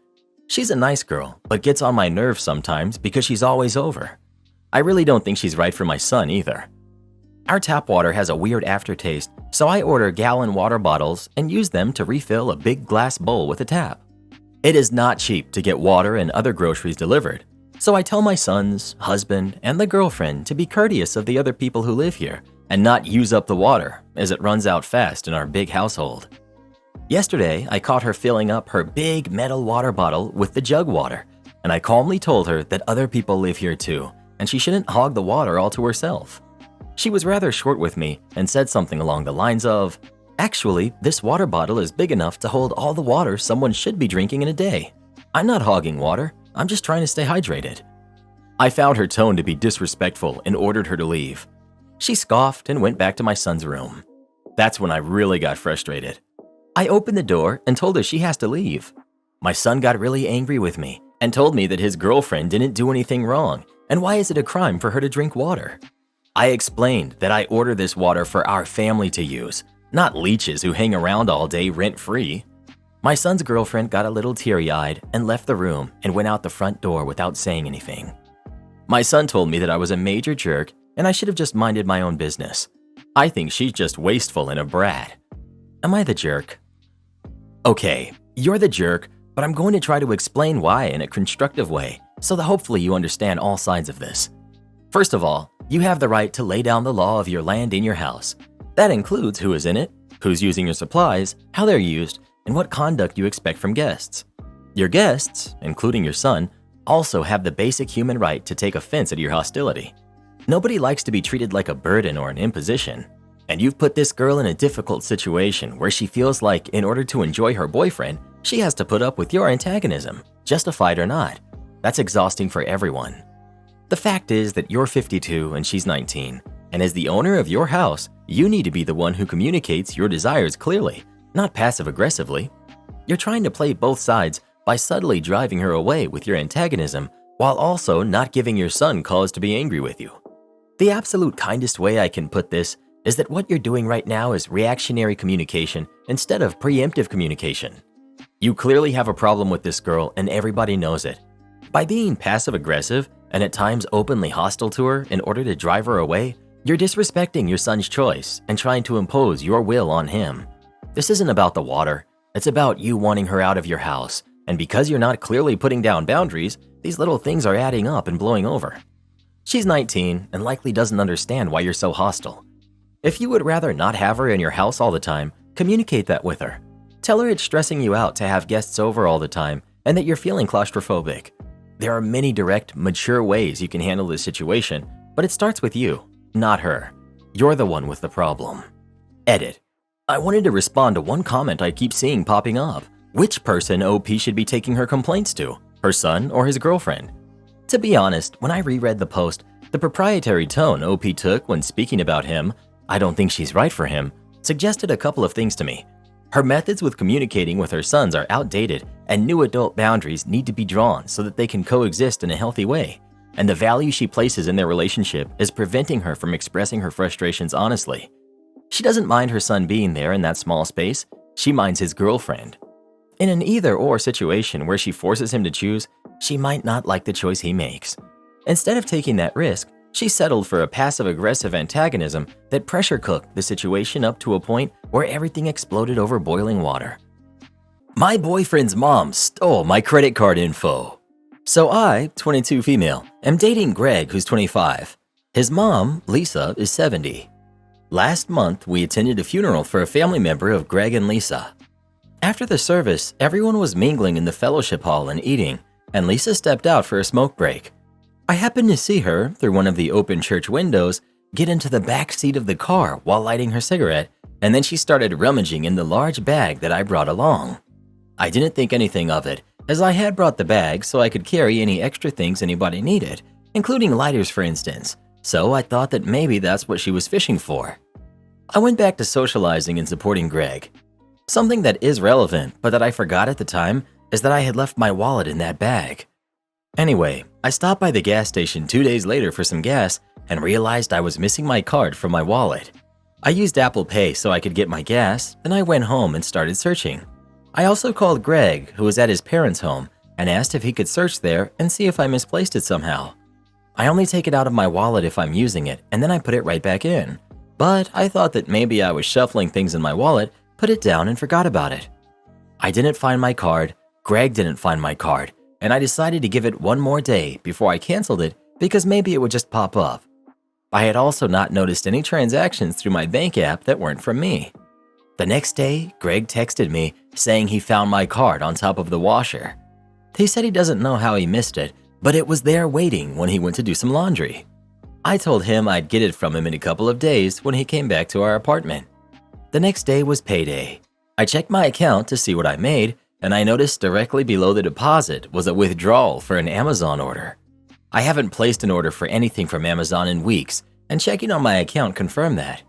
She's a nice girl, but gets on my nerves sometimes because she's always over. I really don't think she's right for my son either. Our tap water has a weird aftertaste, so I order gallon water bottles and use them to refill a big glass bowl with a tap. It is not cheap to get water and other groceries delivered, so I tell my sons, husband, and the girlfriend to be courteous of the other people who live here and not use up the water, as it runs out fast in our big household. Yesterday, I caught her filling up her big metal water bottle with the jug water, and I calmly told her that other people live here too, and she shouldn't hog the water all to herself. She was rather short with me and said something along the lines of, "Actually, this water bottle is big enough to hold all the water someone should be drinking in a day. I'm not hogging water, I'm just trying to stay hydrated." I found her tone to be disrespectful and ordered her to leave. She scoffed and went back to my son's room. That's when I really got frustrated. I opened the door and told her she has to leave. My son got really angry with me and told me that his girlfriend didn't do anything wrong, and why is it a crime for her to drink water? I explained that I order this water for our family to use, not leeches who hang around all day rent-free. My son's girlfriend got a little teary-eyed and left the room and went out the front door without saying anything. My son told me that I was a major jerk and I should have just minded my own business. I think she's just wasteful and a brat. Am I the jerk? Okay, you're the jerk, but I'm going to try to explain why in a constructive way so that hopefully you understand all sides of this. First of all, you have the right to lay down the law of your land in your house. That includes who is in it, who's using your supplies, how they're used, and what conduct you expect from guests. Your guests, including your son, also have the basic human right to take offense at your hostility. Nobody likes to be treated like a burden or an imposition. And you've put this girl in a difficult situation where she feels like in order to enjoy her boyfriend, she has to put up with your antagonism, justified or not. That's exhausting for everyone. The fact is that you're 52 and she's 19, and as the owner of your house, you need to be the one who communicates your desires clearly, not passive-aggressively. You're trying to play both sides by subtly driving her away with your antagonism while also not giving your son cause to be angry with you. The absolute kindest way I can put this is that what you're doing right now is reactionary communication instead of preemptive communication. You clearly have a problem with this girl and everybody knows it. By being passive-aggressive and at times openly hostile to her in order to drive her away, you're disrespecting your son's choice and trying to impose your will on him. This isn't about the water, it's about you wanting her out of your house, and because you're not clearly putting down boundaries, these little things are adding up and blowing over. She's 19 and likely doesn't understand why you're so hostile. If you would rather not have her in your house all the time, communicate that with her. Tell her it's stressing you out to have guests over all the time and that you're feeling claustrophobic. There are many direct, mature ways you can handle this situation, but it starts with you, not her. You're the one with the problem. Edit. I wanted to respond to one comment I keep seeing popping up. Which person OP should be taking her complaints to? Her son or his girlfriend? To be honest, when I reread the post, the proprietary tone OP took when speaking about him, I don't think she's right for him, suggested a couple of things to me. Her methods with communicating with her sons are outdated and new adult boundaries need to be drawn so that they can coexist in a healthy way. And the value she places in their relationship is preventing her from expressing her frustrations honestly. She doesn't mind her son being there in that small space, she minds his girlfriend. In an either-or situation where she forces him to choose, she might not like the choice he makes. Instead of taking that risk, she settled for a passive-aggressive antagonism that pressure-cooked the situation up to a point where everything exploded over boiling water. My boyfriend's mom stole my credit card info. So I, 22 female, am dating Greg, who's 25. His mom, Lisa, is 70. Last month, we attended a funeral for a family member of Greg and Lisa. After the service, everyone was mingling in the fellowship hall and eating, and Lisa stepped out for a smoke break. I happened to see her, through one of the open church windows, get into the back seat of the car while lighting her cigarette, and then she started rummaging in the large bag that I brought along. I didn't think anything of it, as I had brought the bag so I could carry any extra things anybody needed, including lighters for instance, so I thought that maybe that's what she was fishing for. I went back to socializing and supporting Greg. Something that is relevant, but that I forgot at the time, is that I had left my wallet in that bag. Anyway, I stopped by the gas station 2 days later for some gas and realized I was missing my card from my wallet. I used Apple Pay so I could get my gas, then I went home and started searching. I also called Greg, who was at his parents' home, and asked if he could search there and see if I misplaced it somehow. I only take it out of my wallet if I'm using it, and then I put it right back in. But I thought that maybe I was shuffling things in my wallet, put it down, and forgot about it. I didn't find my card, Greg didn't find my card, and I decided to give it one more day before I canceled it because maybe it would just pop up. I had also not noticed any transactions through my bank app that weren't from me. The next day, Greg texted me saying he found my card on top of the washer. He said he doesn't know how he missed it, but it was there waiting when he went to do some laundry. I told him I'd get it from him in a couple of days when he came back to our apartment. The next day was payday. I checked my account to see what I made, and I noticed directly below the deposit was a withdrawal for an Amazon order. I haven't placed an order for anything from Amazon in weeks, and checking on my account confirmed that.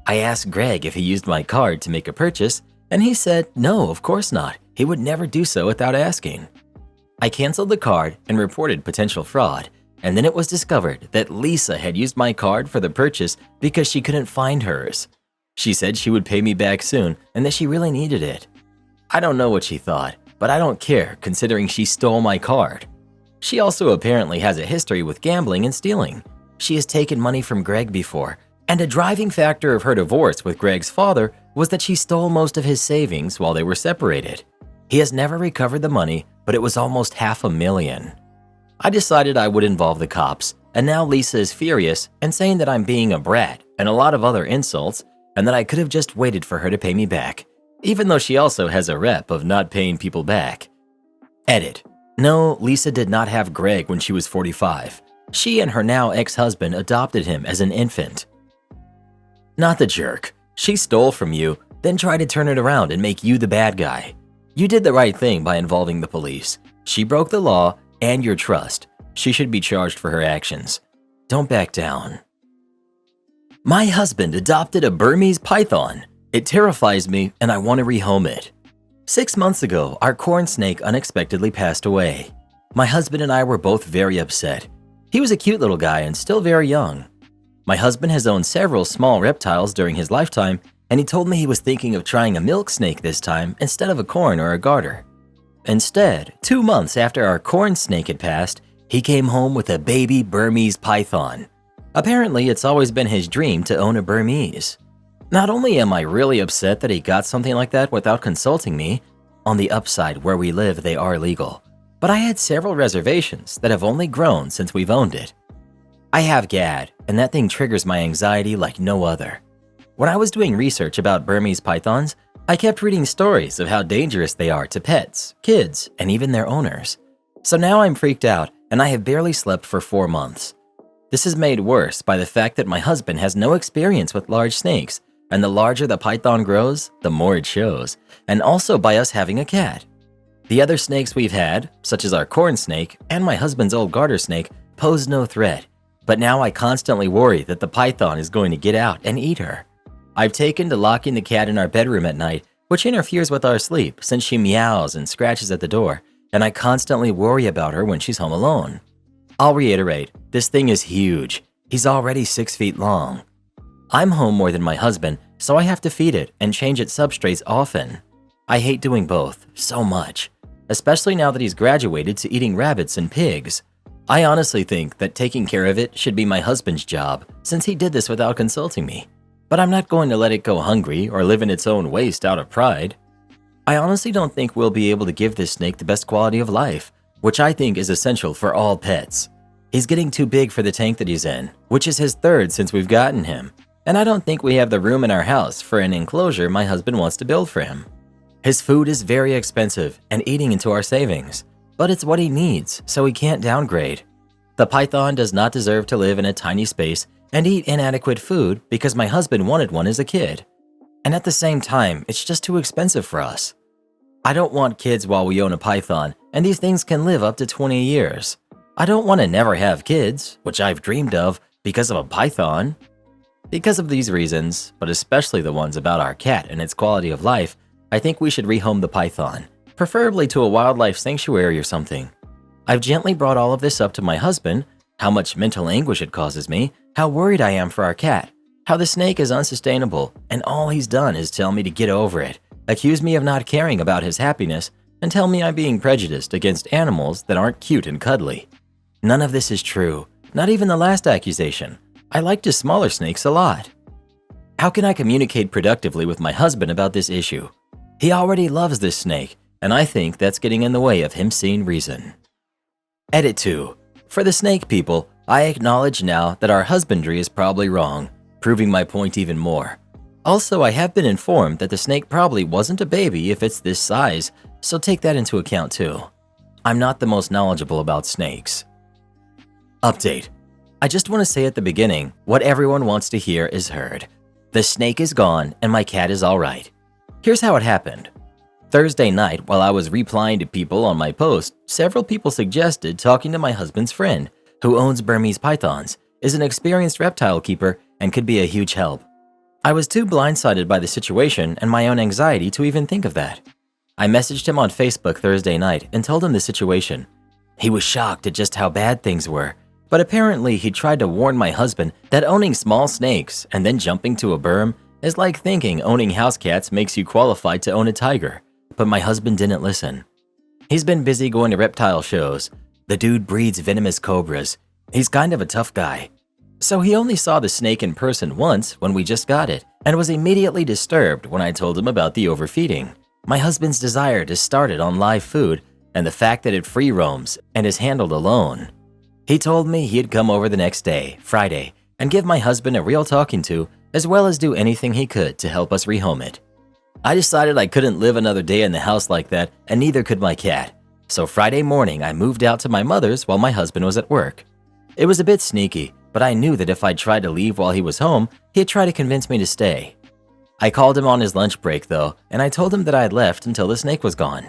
I asked Greg if he used my card to make a purchase, and he said no, of course not. He would never do so without asking. I canceled the card and reported potential fraud, and then it was discovered that Lisa had used my card for the purchase because she couldn't find hers. She said she would pay me back soon and that she really needed it. I don't know what she thought, but I don't care considering she stole my card. She also apparently has a history with gambling and stealing. She has taken money from Greg before, and a driving factor of her divorce with Greg's father was that she stole most of his savings while they were separated. He has never recovered the money, but it was almost $500,000. I decided I would involve the cops, and now Lisa is furious and saying that I'm being a brat and a lot of other insults, and that I could have just waited for her to pay me back, even though she also has a rep of not paying people back. Edit. No, Lisa did not have Greg when she was 45. She and her now ex-husband adopted him as an infant. Not the jerk. She stole from you, then tried to turn it around and make you the bad guy. You did the right thing by involving the police. She broke the law and your trust. She should be charged for her actions. Don't back down. My husband adopted a Burmese python. It terrifies me and I want to rehome it. 6 months ago, our corn snake unexpectedly passed away. My husband and I were both very upset. He was a cute little guy and still very young. My husband has owned several small reptiles during his lifetime, and he told me he was thinking of trying a milk snake this time instead of a corn or a garter. Instead, 2 months after our corn snake had passed, he came home with a baby Burmese python. Apparently, it's always been his dream to own a Burmese. Not only am I really upset that he got something like that without consulting me, on the upside where we live they are legal, but I had several reservations that have only grown since we've owned it. I have GAD, and that thing triggers my anxiety like no other. When I was doing research about Burmese pythons, I kept reading stories of how dangerous they are to pets, kids, and even their owners. So now I'm freaked out and I have barely slept for 4 months. This is made worse by the fact that my husband has no experience with large snakes, and the larger the python grows, the more it shows, and also by us having a cat. The other snakes we've had, such as our corn snake and my husband's old garter snake, pose no threat, but now I constantly worry that the python is going to get out and eat her. I've taken to locking the cat in our bedroom at night, which interferes with our sleep since she meows and scratches at the door, and I constantly worry about her when she's home alone. I'll reiterate, this thing is huge. He's already 6 feet long. I'm home more than my husband, so I have to feed it and change its substrates often. I hate doing both so much, especially now that he's graduated to eating rabbits and pigs. I honestly think that taking care of it should be my husband's job since he did this without consulting me. But I'm not going to let it go hungry or live in its own waste out of pride. I honestly don't think we'll be able to give this snake the best quality of life, which I think is essential for all pets. He's getting too big for the tank that he's in, which is his third since we've gotten him, and I don't think we have the room in our house for an enclosure my husband wants to build for him. His food is very expensive and eating into our savings, but it's what he needs, so he can't downgrade. The python does not deserve to live in a tiny space and eat inadequate food because my husband wanted one as a kid. And at the same time, it's just too expensive for us. I don't want kids while we own a python, and these things can live up to 20 years. I don't want to never have kids, which I've dreamed of, because of a python. Because of these reasons, but especially the ones about our cat and its quality of life, I think we should rehome the python, preferably to a wildlife sanctuary or something. I've gently brought all of this up to my husband, how much mental anguish it causes me, how worried I am for our cat, How the snake is unsustainable and all he's done is tell me to get over it, accuse me of not caring about his happiness, and tell me I'm being prejudiced against animals that aren't cute and cuddly. None of this is true, not even the last accusation. I liked his smaller snakes a lot. How can I communicate productively with my husband about this issue? He already loves this snake, and I think that's getting in the way of him seeing reason. Edit 2. For the snake people, I acknowledge now that our husbandry is probably wrong, proving my point even more. Also, I have been informed that the snake probably wasn't a baby if it's this size, so take that into account too. I'm not the most knowledgeable about snakes. Update. I just want to say at the beginning, what everyone wants to hear is heard. The snake is gone and my cat is alright. Here's how it happened. Thursday night, while I was replying to people on my post, several people suggested talking to my husband's friend, who owns Burmese pythons, is an experienced reptile keeper, and could be a huge help. I was too blindsided by the situation and my own anxiety to even think of that. I messaged him on Facebook Thursday night and told him the situation. He was shocked at just how bad things were, but apparently he tried to warn my husband that owning small snakes and then jumping to a berm is like thinking owning house cats makes you qualified to own a tiger. But my husband didn't listen. He's been busy going to reptile shows. The dude breeds venomous cobras. He's kind of a tough guy. So he only saw the snake in person once when we just got it, and was immediately disturbed when I told him about the overfeeding, my husband's desire to start it on live food, and the fact that it free roams and is handled alone. He told me he'd come over the next day, Friday, and give my husband a real talking to, as well as do anything he could to help us rehome it. I decided I couldn't live another day in the house like that, and neither could my cat. So Friday morning, I moved out to my mother's while my husband was at work. It was a bit sneaky, but I knew that if I tried to leave while he was home, he'd try to convince me to stay. I called him on his lunch break though, and I told him that I had left until the snake was gone.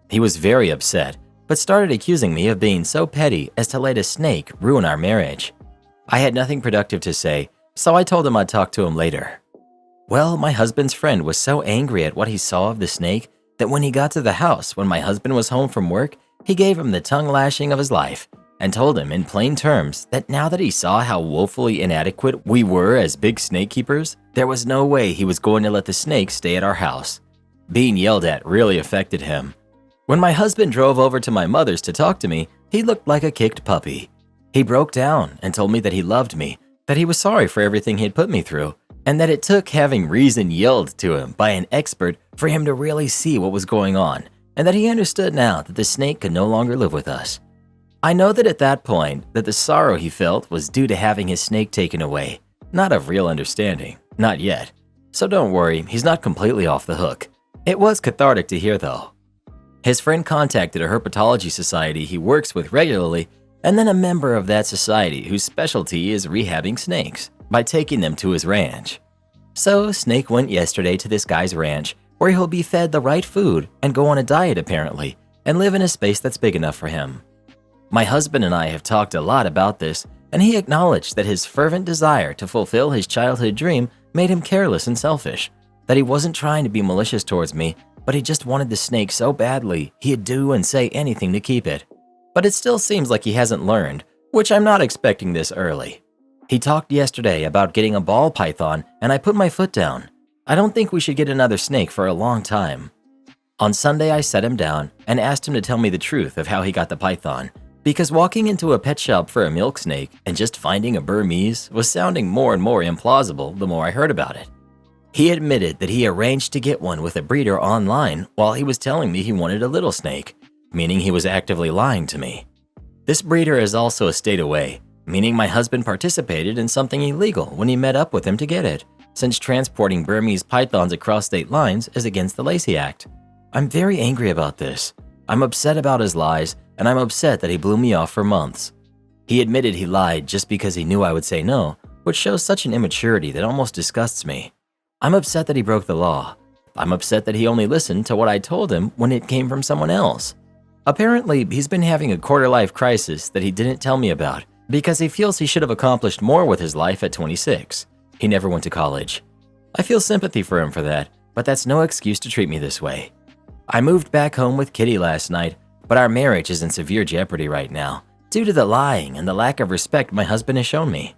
He was very upset, but started accusing me of being so petty as to let a snake ruin our marriage. I had nothing productive to say, so I told him I'd talk to him later. Well, my husband's friend was so angry at what he saw of the snake that when he got to the house when my husband was home from work, he gave him the tongue lashing of his life and told him in plain terms that now that he saw how woefully inadequate we were as big snake keepers, there was no way he was going to let the snake stay at our house. Being yelled at really affected him. When my husband drove over to my mother's to talk to me, he looked like a kicked puppy. He broke down and told me that he loved me, that he was sorry for everything he had put me through, and that it took having reason yelled to him by an expert for him to really see what was going on, and that he understood now that the snake could no longer live with us. I know that at that point, that the sorrow he felt was due to having his snake taken away, not of real understanding, not yet. So don't worry, he's not completely off the hook. It was cathartic to hear though. His friend contacted a herpetology society he works with regularly, and then a member of that society whose specialty is rehabbing snakes by taking them to his ranch. So Snake went yesterday to this guy's ranch where he'll be fed the right food and go on a diet apparently, and live in a space that's big enough for him. My husband and I have talked a lot about this, and he acknowledged that his fervent desire to fulfill his childhood dream made him careless and selfish, that he wasn't trying to be malicious towards me, but he just wanted the snake so badly he'd do and say anything to keep it. But it still seems like he hasn't learned, which I'm not expecting this early. He talked yesterday about getting a ball python, and I put my foot down. I don't think we should get another snake for a long time. On Sunday, I sat him down and asked him to tell me the truth of how he got the python, because walking into a pet shop for a milk snake and just finding a Burmese was sounding more and more implausible the more I heard about it. He admitted that he arranged to get one with a breeder online while he was telling me he wanted a little snake, meaning he was actively lying to me. This breeder is also a state away, meaning my husband participated in something illegal when he met up with him to get it, since transporting Burmese pythons across state lines is against the Lacey Act. I'm very angry about this. I'm upset about his lies, and I'm upset that he blew me off for months. He admitted he lied just because he knew I would say no, which shows such an immaturity that almost disgusts me. I'm upset that he broke the law. I'm upset that he only listened to what I told him when it came from someone else. Apparently, he's been having a quarter-life crisis that he didn't tell me about because he feels he should have accomplished more with his life at 26. He never went to college. I feel sympathy for him for that, but that's no excuse to treat me this way. I moved back home with Kitty last night, but our marriage is in severe jeopardy right now due to the lying and the lack of respect my husband has shown me.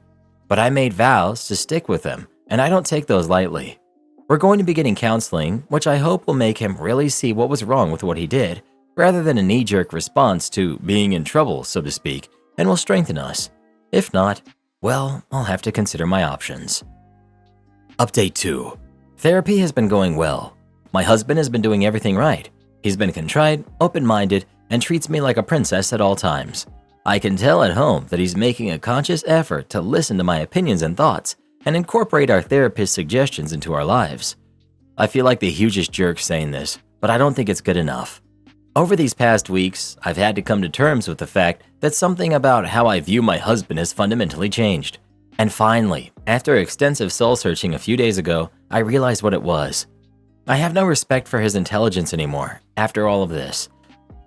But I made vows to stick with him, and I don't take those lightly. We're going to be getting counseling, which I hope will make him really see what was wrong with what he did, rather than a knee-jerk response to being in trouble, so to speak, and will strengthen us. If not, well, I'll have to consider my options. Update 2. Therapy has been going well. My husband has been doing everything right. He's been contrite, open-minded, and treats me like a princess at all times. I can tell at home that he's making a conscious effort to listen to my opinions and thoughts and incorporate our therapist's suggestions into our lives. I feel like the hugest jerk saying this, but I don't think it's good enough. Over these past weeks, I've had to come to terms with the fact that something about how I view my husband has fundamentally changed. And finally, after extensive soul-searching a few days ago, I realized what it was. I have no respect for his intelligence anymore after all of this.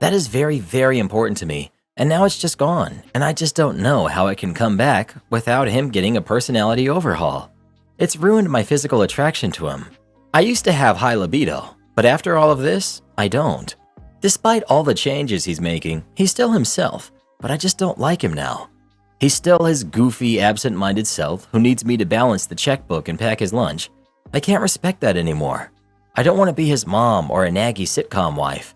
That is very, very important to me, and now it's just gone, and I just don't know how it can come back without him getting a personality overhaul. It's ruined my physical attraction to him. I used to have high libido, but after all of this, I don't. Despite all the changes he's making, he's still himself, but I just don't like him now. He's still his goofy, absent-minded self who needs me to balance the checkbook and pack his lunch. I can't respect that anymore. I don't want to be his mom or a naggy sitcom wife.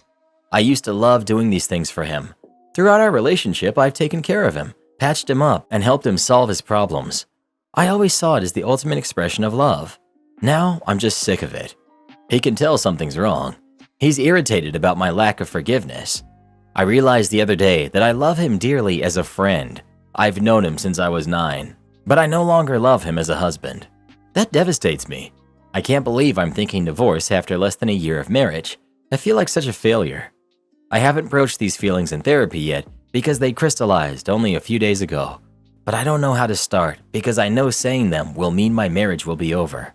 I used to love doing these things for him. Throughout our relationship, I've taken care of him, patched him up, and helped him solve his problems. I always saw it as the ultimate expression of love. Now, I'm just sick of it. He can tell something's wrong. He's irritated about my lack of forgiveness. I realized the other day that I love him dearly as a friend. I've known him since I was 9, but I no longer love him as a husband. That devastates me. I can't believe I'm thinking divorce after less than a year of marriage. I feel like such a failure. I haven't broached these feelings in therapy yet because they crystallized only a few days ago. But I don't know how to start because I know saying them will mean my marriage will be over.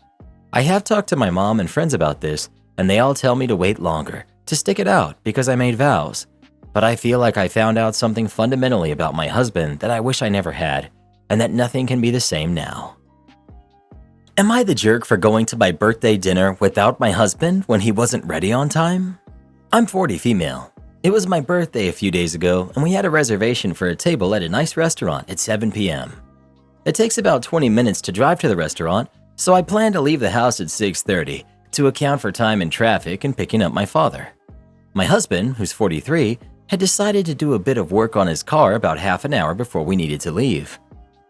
I have talked to my mom and friends about this, and they all tell me to wait longer, to stick it out because I made vows. But I feel like I found out something fundamentally about my husband that I wish I never had, and that nothing can be the same now. Am I the jerk for going to my birthday dinner without my husband when he wasn't ready on time? I'm 40 female. It was my birthday a few days ago, and we had a reservation for a table at a nice restaurant at 7 p.m. It takes about 20 minutes to drive to the restaurant, so I plan to leave the house at 6:30 to account for time in traffic and picking up my father. My husband, who's 43, had decided to do a bit of work on his car about half an hour before we needed to leave.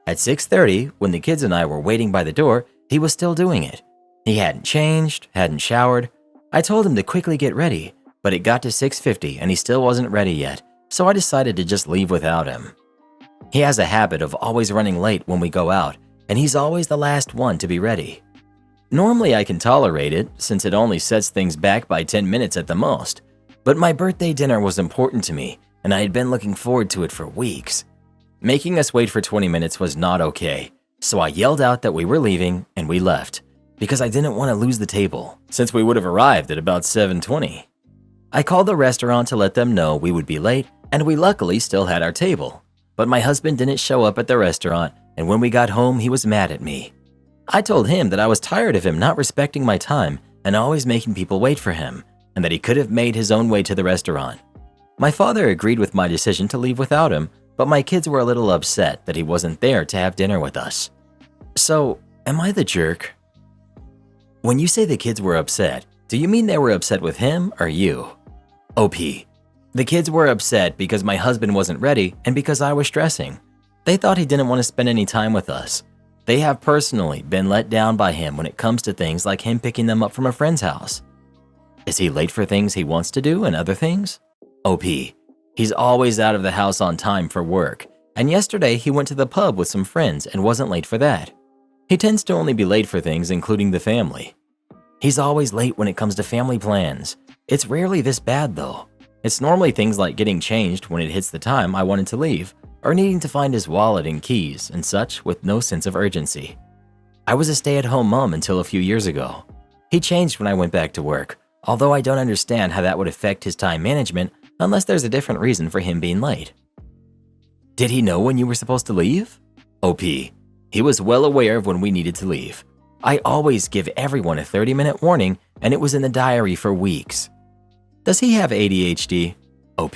At 6:30, when the kids and I were waiting by the door, he was still doing it. He hadn't changed, hadn't showered. I told him to quickly get ready, but it got to 6:50 and he still wasn't ready yet, so I decided to just leave without him. He has a habit of always running late when we go out, and he's always the last one to be ready. Normally I can tolerate it since it only sets things back by 10 minutes at the most, but my birthday dinner was important to me and I had been looking forward to it for weeks. Making us wait for 20 minutes was not okay, so I yelled out that we were leaving and we left because I didn't want to lose the table since we would have arrived at about 7:20. I called the restaurant to let them know we would be late, and we luckily still had our table. But my husband didn't show up at the restaurant, and when we got home, he was mad at me. I told him that I was tired of him not respecting my time and always making people wait for him, and that he could have made his own way to the restaurant. My father agreed with my decision to leave without him, but my kids were a little upset that he wasn't there to have dinner with us. So, am I the jerk? When you say the kids were upset, do you mean they were upset with him or you? OP. The kids were upset because my husband wasn't ready and because I was stressing. They thought he didn't want to spend any time with us. They have personally been let down by him when it comes to things like him picking them up from a friend's house. Is he late for things he wants to do and other things? OP. He's always out of the house on time for work, and yesterday he went to the pub with some friends and wasn't late for that. He tends to only be late for things including the family. He's always late when it comes to family plans. It's rarely this bad though. It's normally things like getting changed when it hits the time I wanted to leave, or needing to find his wallet and keys and such with no sense of urgency. I was a stay-at-home mom until a few years ago. He changed when I went back to work, although I don't understand how that would affect his time management unless there's a different reason for him being late. Did he know when you were supposed to leave? OP. He was well aware of when we needed to leave. I always give everyone a 30-minute warning, and it was in the diary for weeks. Does he have ADHD? OP.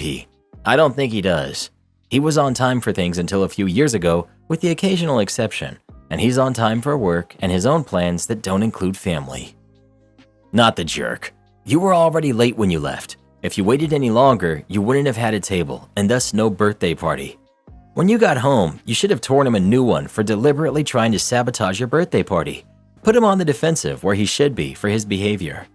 I don't think he does. He was on time for things until a few years ago, with the occasional exception, and he's on time for work and his own plans that don't include family. Not the jerk. You were already late when you left. If you waited any longer, you wouldn't have had a table and thus no birthday party. When you got home, you should have torn him a new one for deliberately trying to sabotage your birthday party. Put him on the defensive where he should be for his behavior.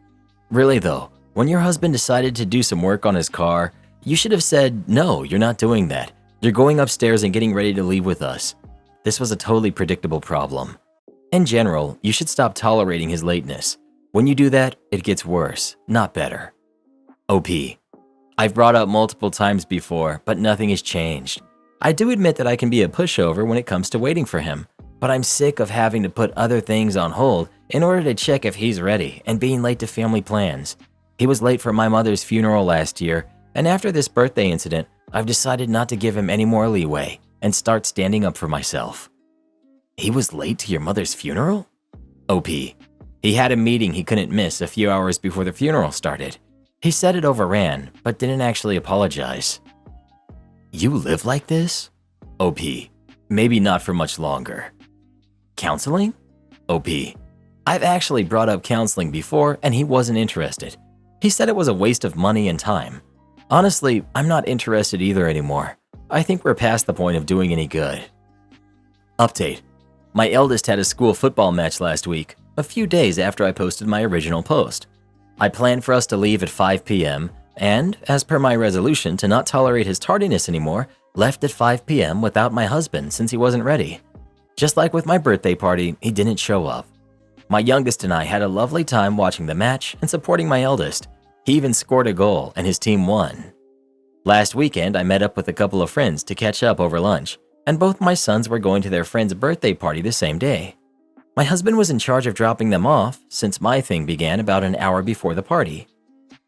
Really though, when your husband decided to do some work on his car, you should have said, "No, you're not doing that. You're going upstairs and getting ready to leave with us." This was a totally predictable problem. In general, you should stop tolerating his lateness. When you do that, it gets worse, not better. OP. I've brought up multiple times before, but nothing has changed. I do admit that I can be a pushover when it comes to waiting for him, but I'm sick of having to put other things on hold in order to check if he's ready and being late to family plans. He was late for my mother's funeral last year, and after this birthday incident, I've decided not to give him any more leeway and start standing up for myself. He was late to your mother's funeral? OP. He had a meeting he couldn't miss a few hours before the funeral started. He said it overran, but didn't actually apologize. You live like this? OP. Maybe not for much longer. Counseling? OP. I've actually brought up counseling before and he wasn't interested. He said it was a waste of money and time. Honestly, I'm not interested either anymore. I think we're past the point of doing any good. Update. My eldest had a school football match last week, a few days after I posted my original post. I planned for us to leave at 5 p.m. and, as per my resolution to not tolerate his tardiness anymore, left at 5 p.m. without my husband since he wasn't ready. Just like with my birthday party, he didn't show up. My youngest and I had a lovely time watching the match and supporting my eldest. He even scored a goal and his team won. Last weekend, I met up with a couple of friends to catch up over lunch, and both my sons were going to their friend's birthday party the same day. My husband was in charge of dropping them off since my thing began about an hour before the party.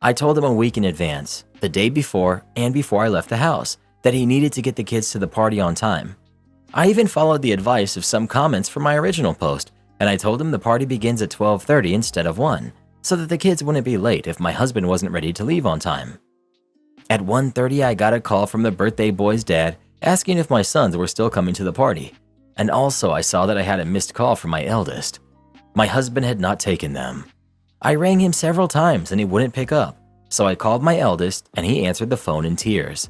I told him a week in advance, the day before and before I left the house, that he needed to get the kids to the party on time. I even followed the advice of some comments from my original post, and I told him the party begins at 12:30 instead of 1, so that the kids wouldn't be late if my husband wasn't ready to leave on time. At 1:30, I got a call from the birthday boy's dad asking if my sons were still coming to the party, and also I saw that I had a missed call from my eldest. My husband had not taken them. I rang him several times and he wouldn't pick up, so I called my eldest and he answered the phone in tears.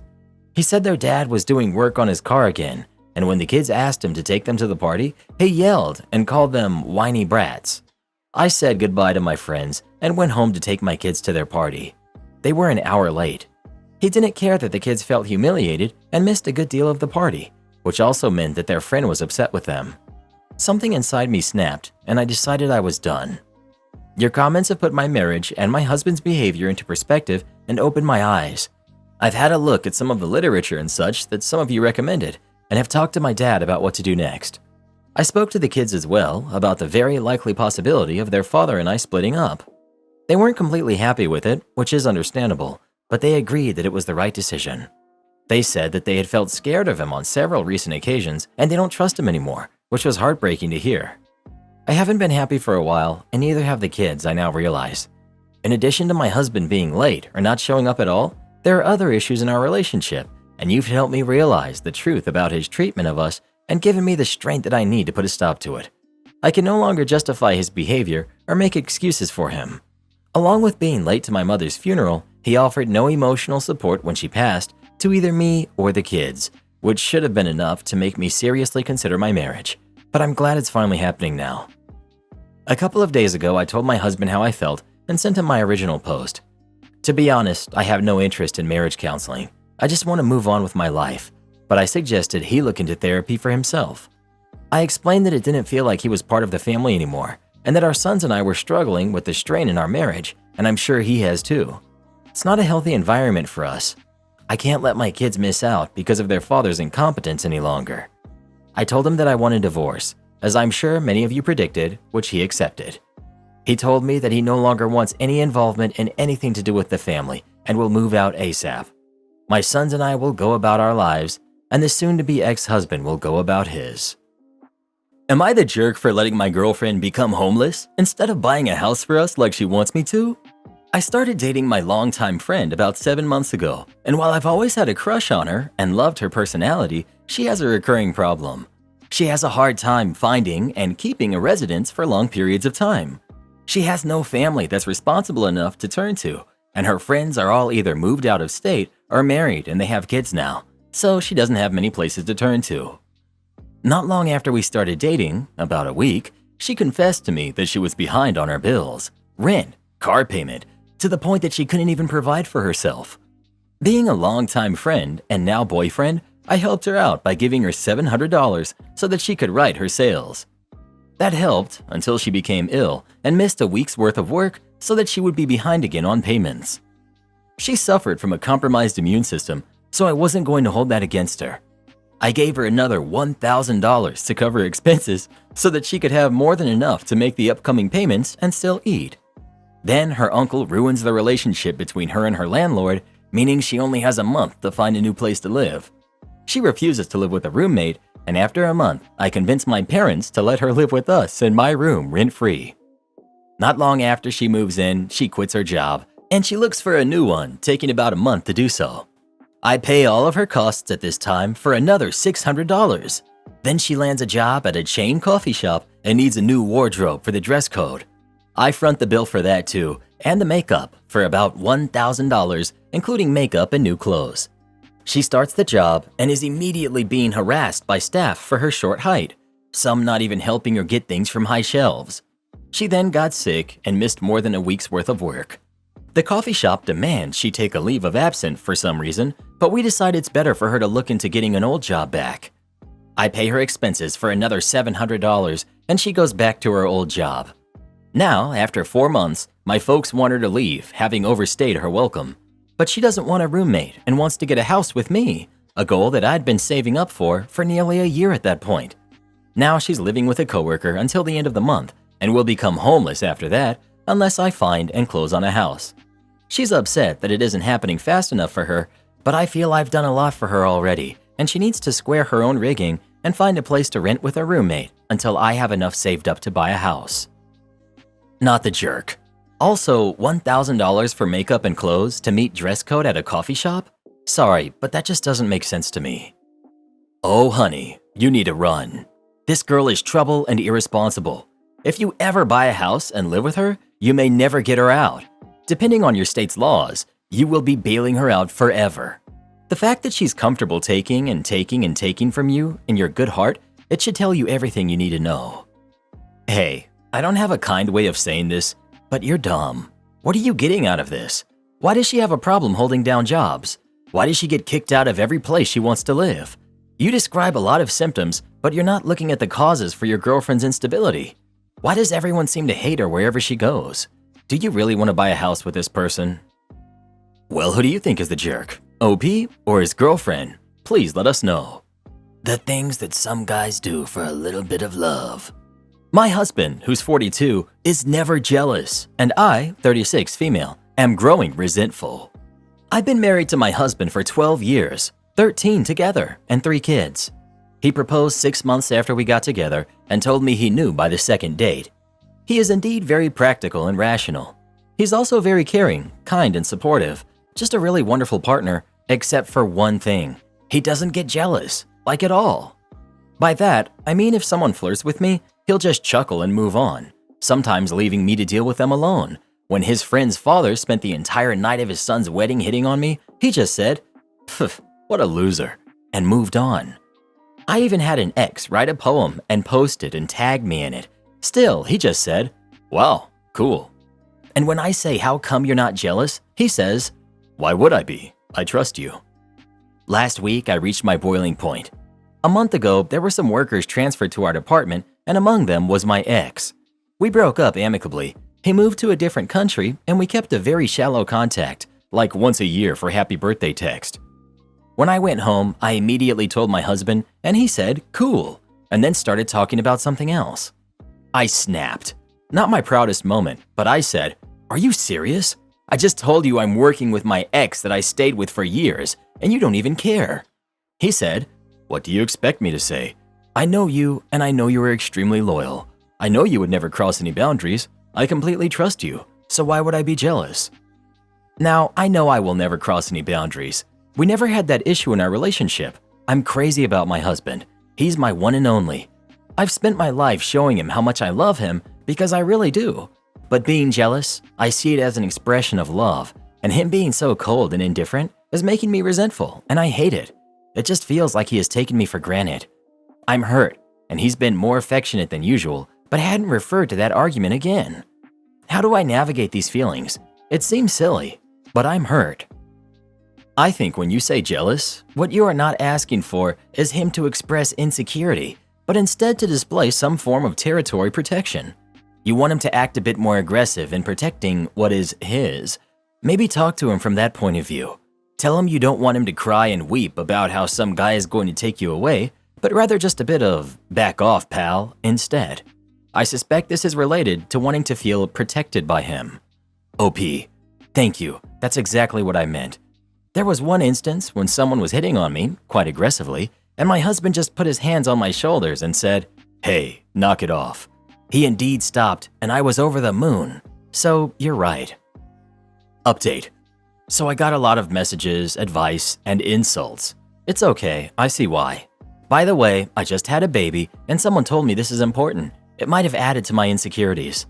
He said their dad was doing work on his car again, and when the kids asked him to take them to the party, he yelled and called them whiny brats. I said goodbye to my friends and went home to take my kids to their party. They were an hour late. He didn't care that the kids felt humiliated and missed a good deal of the party, which also meant that their friend was upset with them. Something inside me snapped, and I decided I was done. Your comments have put my marriage and my husband's behavior into perspective and opened my eyes. I've had a look at some of the literature and such that some of you recommended, and have talked to my dad about what to do next. I spoke to the kids as well about the very likely possibility of their father and I splitting up. They weren't completely happy with it, which is understandable, but they agreed that it was the right decision. They said that they had felt scared of him on several recent occasions and they don't trust him anymore, which was heartbreaking to hear. I haven't been happy for a while, and neither have the kids, I now realize. In addition to my husband being late or not showing up at all, there are other issues in our relationship, and you've helped me realize the truth about his treatment of us and given me the strength that I need to put a stop to it. I can no longer justify his behavior or make excuses for him. Along with being late to my mother's funeral, he offered no emotional support when she passed to either me or the kids, which should have been enough to make me seriously consider my marriage, but I'm glad it's finally happening now. A couple of days ago, I told my husband how I felt and sent him my original post. To be honest, I have no interest in marriage counseling. I just want to move on with my life, but I suggested he look into therapy for himself. I explained that it didn't feel like he was part of the family anymore, and that our sons and I were struggling with the strain in our marriage, and I'm sure he has too. It's not a healthy environment for us. I can't let my kids miss out because of their father's incompetence any longer. I told him that I want a divorce, as I'm sure many of you predicted, which he accepted. He told me that he no longer wants any involvement in anything to do with the family and will move out ASAP. My sons and I will go about our lives, and the soon-to-be ex-husband will go about his. Am I the jerk for letting my girlfriend become homeless instead of buying a house for us like she wants me to? I started dating my longtime friend about 7 months ago, and while I've always had a crush on her and loved her personality, she has a recurring problem. She has a hard time finding and keeping a residence for long periods of time. She has no family that's responsible enough to turn to, and her friends are all either moved out of state or married and they have kids now, so she doesn't have many places to turn to. Not long after we started dating, about a week, she confessed to me that she was behind on her bills, rent, car payment, to the point that she couldn't even provide for herself. Being a longtime friend and now boyfriend, I helped her out by giving her $700 so that she could write her sales. That helped until she became ill and missed a week's worth of work so that she would be behind again on payments. She suffered from a compromised immune system, so I wasn't going to hold that against her. I gave her another $1,000 to cover expenses so that she could have more than enough to make the upcoming payments and still eat. Then her uncle ruins the relationship between her and her landlord, meaning she only has a month to find a new place to live. She refuses to live with a roommate, and after a month, I convinced my parents to let her live with us in my room rent-free. Not long after she moves in, she quits her job, and she looks for a new one, taking about a month to do so. I pay all of her costs at this time for another $600. Then she lands a job at a chain coffee shop and needs a new wardrobe for the dress code. I front the bill for that too, and the makeup for about $1,000, including makeup and new clothes. She starts the job and is immediately being harassed by staff for her short height, some not even helping her get things from high shelves. She then got sick and missed more than a week's worth of work. The coffee shop demands she take a leave of absence for some reason, but we decide it's better for her to look into getting an old job back. I pay her expenses for another $700 and she goes back to her old job. Now, after 4 months, my folks want her to leave, having overstayed her welcome. But she doesn't want a roommate and wants to get a house with me, a goal that I'd been saving up for nearly a year at that point. Now she's living with a coworker until the end of the month and will become homeless after that unless I find and close on a house. She's upset that it isn't happening fast enough for her, but I feel I've done a lot for her already, and she needs to square her own rigging and find a place to rent with a roommate until I have enough saved up to buy a house. Not the jerk. Also, $1,000 for makeup and clothes to meet dress code at a coffee shop? Sorry, but that just doesn't make sense to me. Oh honey, you need to run. This girl is trouble and irresponsible. If you ever buy a house and live with her, you may never get her out. Depending on your state's laws, you will be bailing her out forever. The fact that she's comfortable taking and taking and taking from you in your good heart, it should tell you everything you need to know. Hey, I don't have a kind way of saying this, but you're dumb. What are you getting out of this? Why does she have a problem holding down jobs? Why does she get kicked out of every place she wants to live? You describe a lot of symptoms, but you're not looking at the causes for your girlfriend's instability. Why does everyone seem to hate her wherever she goes? Do you really want to buy a house with this person? Well, who do you think is the jerk? OP or his girlfriend? Please let us know. The things that some guys do for a little bit of love. My husband, who's 42, is never jealous, and I, 36 female, am growing resentful. I've been married to my husband for 12 years, 13 together, and 3 kids. He proposed 6 months after we got together and told me he knew by the second date. He is indeed very practical and rational. He's also very caring, kind, and supportive, just a really wonderful partner, except for one thing. He doesn't get jealous, like at all. By that, I mean if someone flirts with me, he'll just chuckle and move on, sometimes leaving me to deal with them alone. When his friend's father spent the entire night of his son's wedding hitting on me, he just said, "Pff, what a loser," and moved on. I even had an ex write a poem and post it and tag me in it. Still, he just said, "Wow, cool." And when I say, "How come you're not jealous?" he says, "Why would I be? I trust you." Last week, I reached my boiling point. A month ago, there were some workers transferred to our department, and among them was my ex. We broke up amicably. He moved to a different country, and we kept a very shallow contact, like once a year for happy birthday text. When I went home, I immediately told my husband, and he said, "Cool," and then started talking about something else. I snapped. Not my proudest moment, but I said, "Are you serious? I just told you I'm working with my ex that I stayed with for years, and you don't even care." He said, "What do you expect me to say? I know you, and I know you are extremely loyal. I know you would never cross any boundaries. I completely trust you, so why would I be jealous?" Now, I know I will never cross any boundaries. We never had that issue in our relationship. I'm crazy about my husband. He's my one and only. I've spent my life showing him how much I love him because I really do. But being jealous, I see it as an expression of love, and him being so cold and indifferent is making me resentful, and I hate it. It just feels like he has taken me for granted. I'm hurt, and he's been more affectionate than usual, but hadn't referred to that argument again. How do I navigate these feelings? It seems silly, but I'm hurt. I think when you say jealous, what you are not asking for is him to express insecurity, but instead to display some form of territory protection. You want him to act a bit more aggressive in protecting what is his. Maybe talk to him from that point of view. Tell him you don't want him to cry and weep about how some guy is going to take you away, but rather just a bit of "back off, pal" instead. I suspect this is related to wanting to feel protected by him. OP, thank you. That's exactly what I meant. There was one instance when someone was hitting on me, quite aggressively, and my husband just put his hands on my shoulders and said, "Hey, knock it off." He indeed stopped, and I was over the moon. So you're right. Update. So I got a lot of messages, advice, and insults. It's okay, I see why. By the way, I just had a baby, and someone told me this is important. It might have added to my insecurities.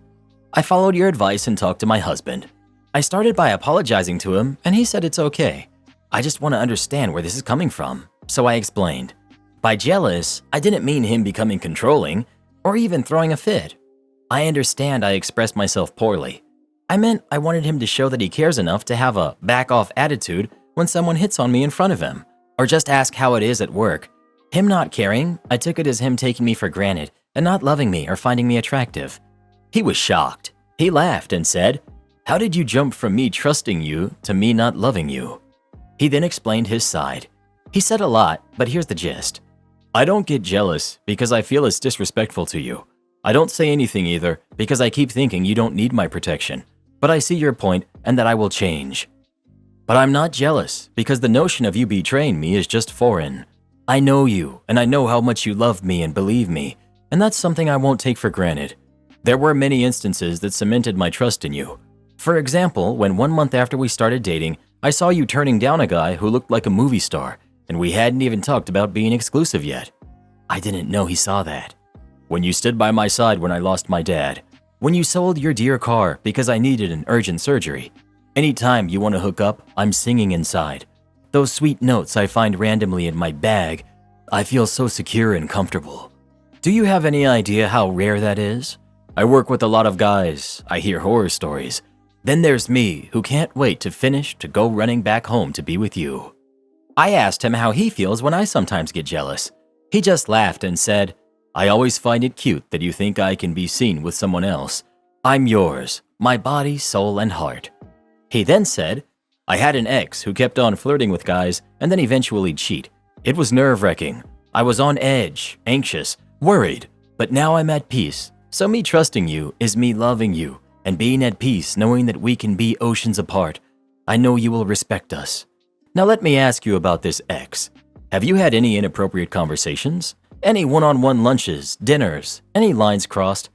I followed your advice and talked to my husband. I started by apologizing to him, and he said it's okay. I just want to understand where this is coming from, so I explained. By jealous, I didn't mean him becoming controlling or even throwing a fit. I understand I expressed myself poorly. I meant I wanted him to show that he cares enough to have a back-off attitude when someone hits on me in front of him, or just ask how it is at work. Him not caring, I took it as him taking me for granted and not loving me or finding me attractive. He was shocked. He laughed and said, "How did you jump from me trusting you to me not loving you?" He then explained his side. He said a lot, but here's the gist. I don't get jealous because I feel it's disrespectful to you. I don't say anything either because I keep thinking you don't need my protection, but I see your point and that I will change. But I'm not jealous because the notion of you betraying me is just foreign. I know you, and I know how much you love me and believe me, and that's something I won't take for granted. There were many instances that cemented my trust in you. For example, when 1 month after we started dating, I saw you turning down a guy who looked like a movie star, and we hadn't even talked about being exclusive yet. I didn't know he saw that. When you stood by my side when I lost my dad. When you sold your dear car because I needed an urgent surgery. Anytime you want to hook up, I'm singing inside. Those sweet notes I find randomly in my bag, I feel so secure and comfortable. Do you have any idea how rare that is? I work with a lot of guys, I hear horror stories. Then there's me, who can't wait to finish to go running back home to be with you. I asked him how he feels when I sometimes get jealous. He just laughed and said, I always find it cute that you think I can be seen with someone else. I'm yours, my body, soul, and heart. He then said, I had an ex who kept on flirting with guys and then eventually cheat. It was nerve-wracking. I was on edge, anxious, worried, but now I'm at peace. So me trusting you is me loving you and being at peace knowing that we can be oceans apart. I know you will respect us. Now let me ask you about this ex. Have you had any inappropriate conversations? Any one-on-one lunches, dinners, any lines crossed?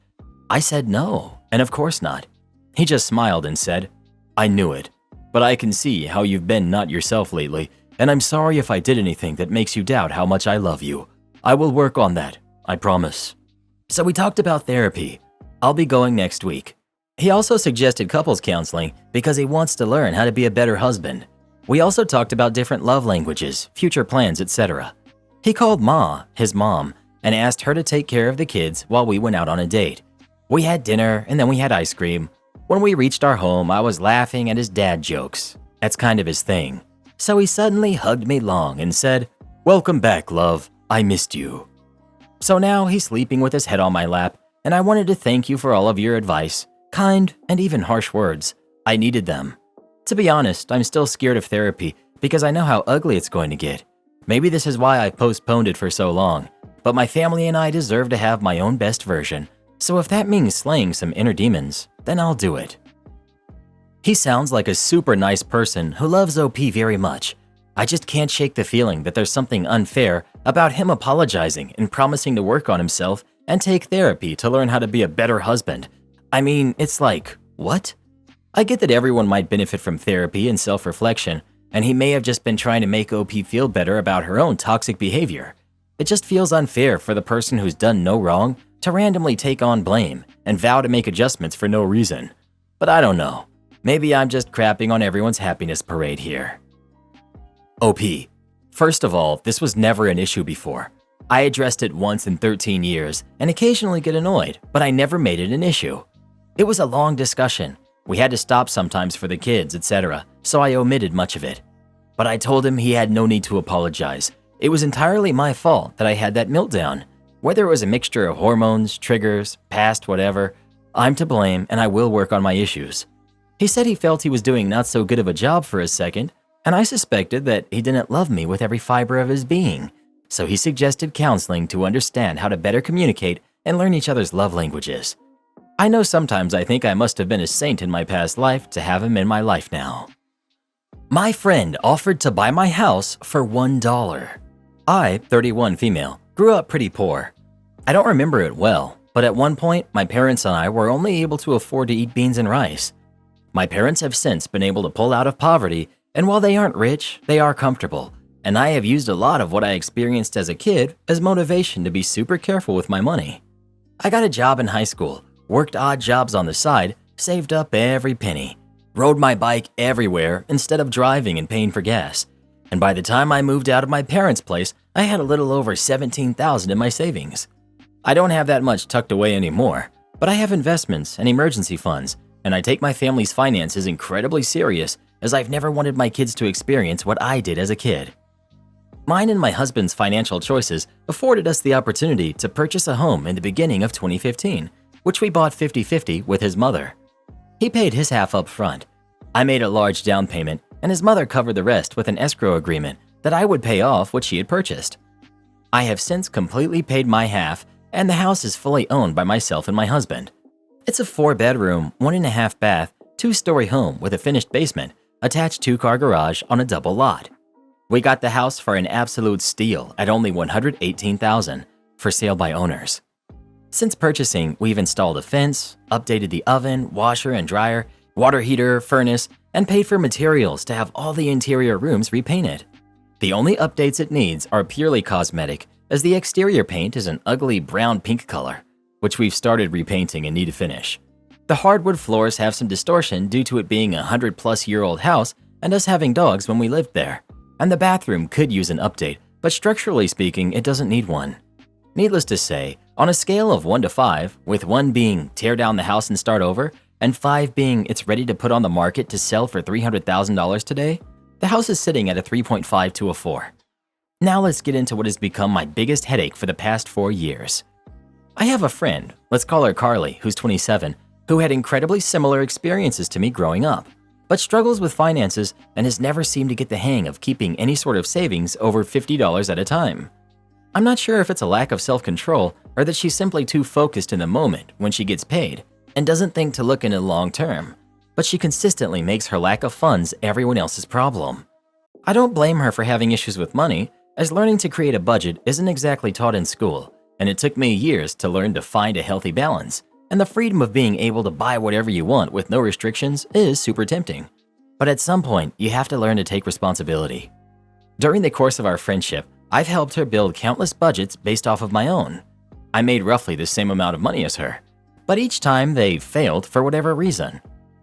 I said no, and of course not. He just smiled and said, I knew it, but I can see how you've been not yourself lately, and I'm sorry if I did anything that makes you doubt how much I love you. I will work on that, I promise. So we talked about therapy. I'll be going next week. He also suggested couples counseling because he wants to learn how to be a better husband. We also talked about different love languages, future plans, etc. He called Ma, his mom, and asked her to take care of the kids while we went out on a date. We had dinner and then we had ice cream. When we reached our home, I was laughing at his dad jokes. That's kind of his thing. So he suddenly hugged me long and said, Welcome back, love. I missed you. So now he's sleeping with his head on my lap, and I wanted to thank you for all of your advice, kind and even harsh words. I needed them. To be honest, I'm still scared of therapy because I know how ugly it's going to get. Maybe this is why I postponed it for so long, but my family and I deserve to have my own best version. So if that means slaying some inner demons, then I'll do it. He sounds like a super nice person who loves OP very much. I just can't shake the feeling that there's something unfair about him apologizing and promising to work on himself and take therapy to learn how to be a better husband. I mean, it's like, what? I get that everyone might benefit from therapy and self-reflection, and he may have just been trying to make OP feel better about her own toxic behavior. It just feels unfair for the person who's done no wrong to randomly take on blame and vow to make adjustments for no reason. But I don't know. Maybe I'm just crapping on everyone's happiness parade here. OP. First of all, this was never an issue before. I addressed it once in 13 years and occasionally get annoyed, but I never made it an issue. It was a long discussion. We had to stop sometimes for the kids, etc., so I omitted much of it. But I told him he had no need to apologize. It was entirely my fault that I had that meltdown. Whether it was a mixture of hormones, triggers, past whatever, I'm to blame and I will work on my issues. He said he felt he was doing not so good of a job for a second, and I suspected that he didn't love me with every fiber of his being. So he suggested counseling to understand how to better communicate and learn each other's love languages. I know sometimes I think I must have been a saint in my past life to have him in my life now. My friend offered to buy my house for $1. I, 31 female, grew up pretty poor. I don't remember it well, but at one point my parents and I were only able to afford to eat beans and rice. My parents have since been able to pull out of poverty, and while they aren't rich, they are comfortable, and I have used a lot of what I experienced as a kid as motivation to be super careful with my money. I got a job in high school, worked odd jobs on the side, saved up every penny, rode my bike everywhere instead of driving and paying for gas, and by the time I moved out of my parents' place, I had a little over $17,000 in my savings. I don't have that much tucked away anymore, but I have investments and emergency funds, and I take my family's finances incredibly serious as I've never wanted my kids to experience what I did as a kid. Mine and my husband's financial choices afforded us the opportunity to purchase a home in the beginning of 2015, which we bought 50-50 with his mother. He paid his half up front. I made a large down payment, and his mother covered the rest with an escrow agreement that I would pay off what she had purchased. I have since completely paid my half, and the house is fully owned by myself and my husband. It's a 4-bedroom, 1.5 bath, 2-story home with a finished basement, attached 2-car garage on a double lot. We got the house for an absolute steal at only $118,000 for sale by owners. Since purchasing, we've installed a fence, updated the oven, washer and dryer, water heater, furnace, and paid for materials to have all the interior rooms repainted. The only updates it needs are purely cosmetic, as the exterior paint is an ugly brown-pink color, which we've started repainting and need to finish. The hardwood floors have some distortion due to it being a 100-plus-year-old house and us having dogs when we lived there. And the bathroom could use an update, but structurally speaking, it doesn't need one. Needless to say, on a scale of 1 to 5, with 1 being tear down the house and start over, and 5 being it's ready to put on the market to sell for $300,000 today, the house is sitting at a 3.5 to a 4. Now let's get into what has become my biggest headache for the past 4 years. I have a friend, let's call her Carly, who's 27, who had incredibly similar experiences to me growing up, but struggles with finances and has never seemed to get the hang of keeping any sort of savings over $50 at a time. I'm not sure if it's a lack of self-control or that she's simply too focused in the moment when she gets paid and doesn't think to look in the long term, but she consistently makes her lack of funds everyone else's problem. I don't blame her for having issues with money, as learning to create a budget isn't exactly taught in school, and it took me years to learn to find a healthy balance, and the freedom of being able to buy whatever you want with no restrictions is super tempting. But at some point, you have to learn to take responsibility. During the course of our friendship, I've helped her build countless budgets based off of my own. I made roughly the same amount of money as her, but each time they failed for whatever reason.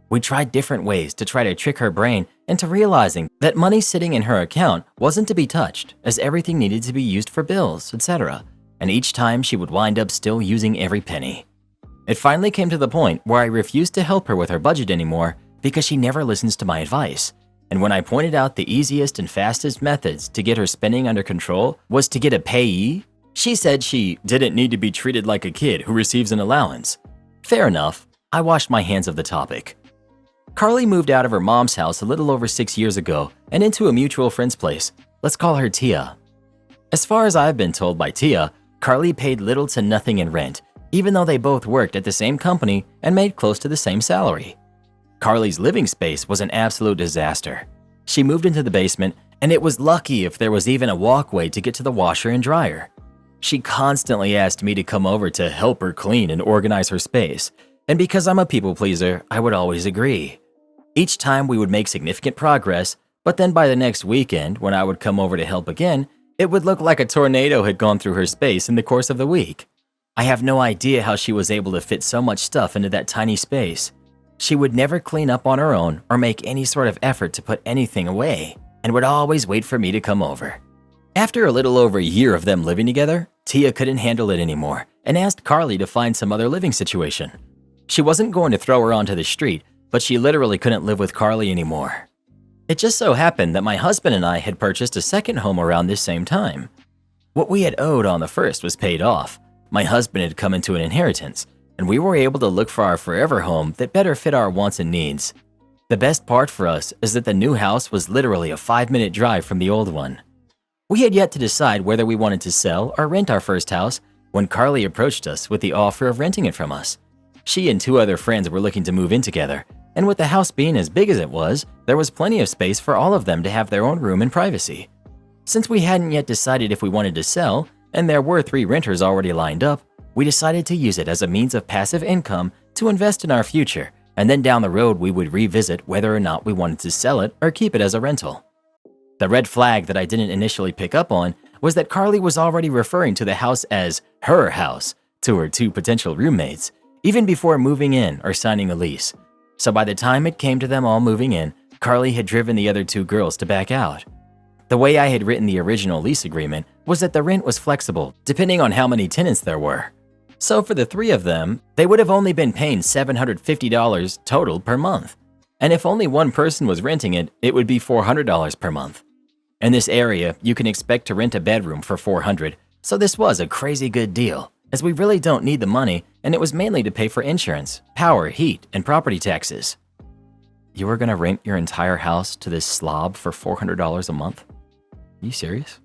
We tried different ways to try to trick her brain into realizing that money sitting in her account wasn't to be touched, as everything needed to be used for bills, etc. And each time she would wind up still using every penny. It finally came to the point where I refused to help her with her budget anymore because she never listens to my advice. And when I pointed out the easiest and fastest methods to get her spending under control was to get a payee, she said she didn't need to be treated like a kid who receives an allowance. Fair enough, I washed my hands of the topic. Carly moved out of her mom's house a little over 6 years ago and into a mutual friend's place. Let's call her Tia. As far as I've been told by Tia, Carly paid little to nothing in rent, even though they both worked at the same company and made close to the same salary. Carly's living space was an absolute disaster. She moved into the basement, and it was lucky if there was even a walkway to get to the washer and dryer. She constantly asked me to come over to help her clean and organize her space, and because I'm a people pleaser, I would always agree. Each time we would make significant progress, but then by the next weekend, when I would come over to help again, It would look like a tornado had gone through her space in the course of the week. I have no idea how she was able to fit so much stuff into that tiny space. She would never clean up on her own or make any sort of effort to put anything away, and would always wait for me to come over. After a little over a year of them living together, Tia couldn't handle it anymore and asked Carly to find some other living situation. She wasn't going to throw her onto the street, but she literally couldn't live with Carly anymore. It just so happened that my husband and I had purchased a second home around this same time. What we had owed on the first was paid off. My husband had come into an inheritance, and we were able to look for our forever home that better fit our wants and needs. The best part for us is that the new house was literally a 5-minute drive from the old one. We had yet to decide whether we wanted to sell or rent our first house when Carly approached us with the offer of renting it from us. She and 2 other friends were looking to move in together, and with the house being as big as it was, there was plenty of space for all of them to have their own room and privacy. Since we hadn't yet decided if we wanted to sell, and there were 3 renters already lined up, we decided to use it as a means of passive income to invest in our future, and then down the road we would revisit whether or not we wanted to sell it or keep it as a rental. The red flag that I didn't initially pick up on was that Carly was already referring to the house as her house to her 2 potential roommates, even before moving in or signing a lease. So by the time it came to them all moving in, Carly had driven the other 2 girls to back out. The way I had written the original lease agreement was that the rent was flexible depending on how many tenants there were. So for the 3 of them, they would have only been paying $750 total per month. And if only one person was renting it, it would be $400 per month. In this area, you can expect to rent a bedroom for $400, so this was a crazy good deal, as we really don't need the money, and it was mainly to pay for insurance, power, heat, and property taxes. You were gonna rent your entire house to this slob for $400 a month? Are you serious?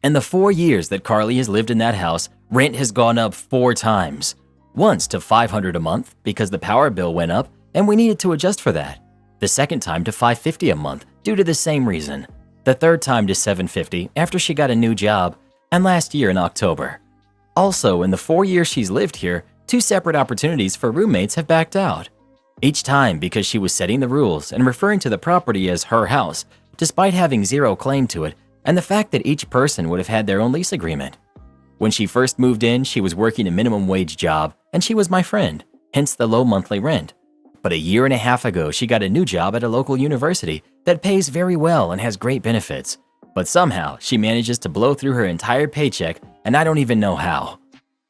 In the 4 years that Carly has lived in that house, rent has gone up 4 times. Once to $500 a month because the power bill went up and we needed to adjust for that. The second time to $550 a month due to the same reason. The third time to $750 after she got a new job, and last year in October. Also, in the 4 years she's lived here, 2 separate opportunities for roommates have backed out. Each time because she was setting the rules and referring to the property as her house, despite having 0 claim to it, and the fact that each person would have had their own lease agreement. When she first moved in, she was working a minimum wage job, and she was my friend, hence the low monthly rent. But a year and a half ago, she got a new job at a local university that pays very well and has great benefits. But somehow, she manages to blow through her entire paycheck, and I don't even know how.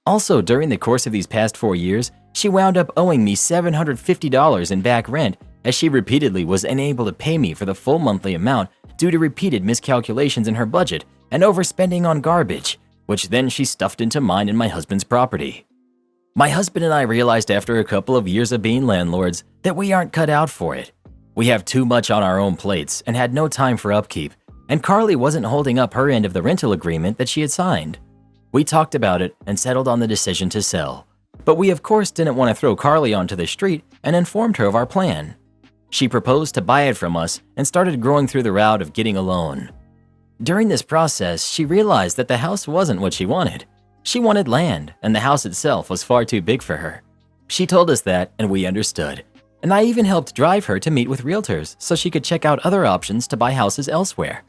Also, during the course of these past 4 years, she wound up owing me $750 in back rent as she repeatedly was unable to pay me for the full monthly amount due to repeated miscalculations in her budget and overspending on garbage, which then she stuffed into mine and my husband's property. My husband and I realized after a couple of years of being landlords that we aren't cut out for it. We have too much on our own plates and had no time for upkeep, and Carly wasn't holding up her end of the rental agreement that she had signed. We talked about it and settled on the decision to sell, but we of course didn't want to throw Carly onto the street and informed her of our plan. She proposed to buy it from us and started going through the route of getting a loan. During this process, she realized that the house wasn't what she wanted. She wanted land, and the house itself was far too big for her. She told us that, and we understood. And I even helped drive her to meet with realtors so she could check out other options to buy houses elsewhere.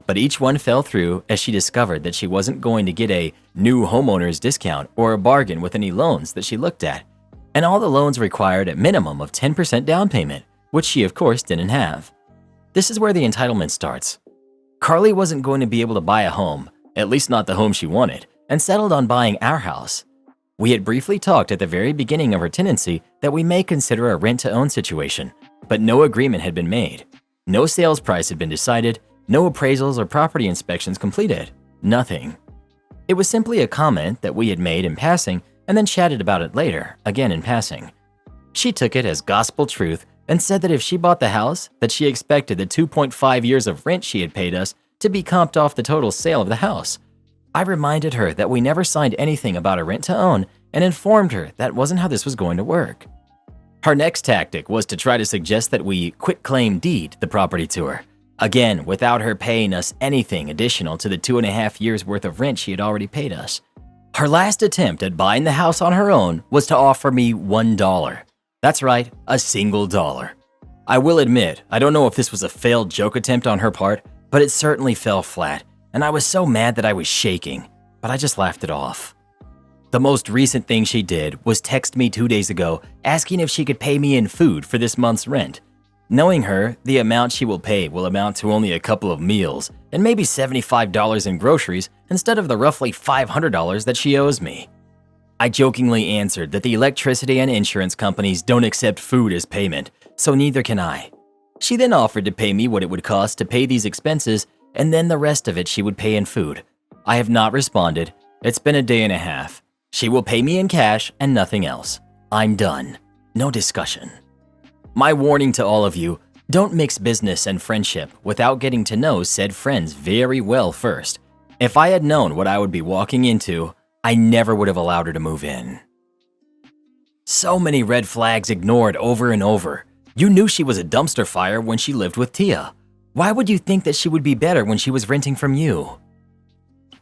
But each one fell through as she discovered that she wasn't going to get a new homeowner's discount or a bargain with any loans that she looked at. And all the loans required a minimum of 10% down payment, which she of course didn't have. This is where the entitlement starts. Carly wasn't going to be able to buy a home, at least not the home she wanted, and settled on buying our house. We had briefly talked at the very beginning of her tenancy that we may consider a rent-to-own situation, but no agreement had been made. No sales price had been decided, no appraisals or property inspections completed, nothing. It was simply a comment that we had made in passing and then chatted about it later, again in passing. She took it as gospel truth and said that if she bought the house, that she expected the 2.5 years of rent she had paid us to be comped off the total sale of the house. I reminded her that we never signed anything about a rent-to-own and informed her that wasn't how this was going to work. Her next tactic was to try to suggest that we quitclaim deed the property to her, again without her paying us anything additional to the 2.5 years worth of rent she had already paid us. Her last attempt at buying the house on her own was to offer me $1. That's right, a single dollar. I will admit, I don't know if this was a failed joke attempt on her part, but it certainly fell flat, and I was so mad that I was shaking, but I just laughed it off. The most recent thing she did was text me 2 days ago asking if she could pay me in food for this month's rent. Knowing her, the amount she will pay will amount to only a couple of meals and maybe $75 in groceries instead of the roughly $500 that she owes me. I jokingly answered that the electricity and insurance companies don't accept food as payment, so neither can I. She then offered to pay me what it would cost to pay these expenses, and then the rest of it she would pay in food. I have not responded. It's been a day and a half. She will pay me in cash and nothing else. I'm done. No discussion. My warning to all of you, don't mix business and friendship without getting to know said friends very well first. If I had known what I would be walking into, I never would have allowed her to move in. So many red flags ignored over and over. You knew she was a dumpster fire when she lived with Tia. Why would you think that she would be better when she was renting from you?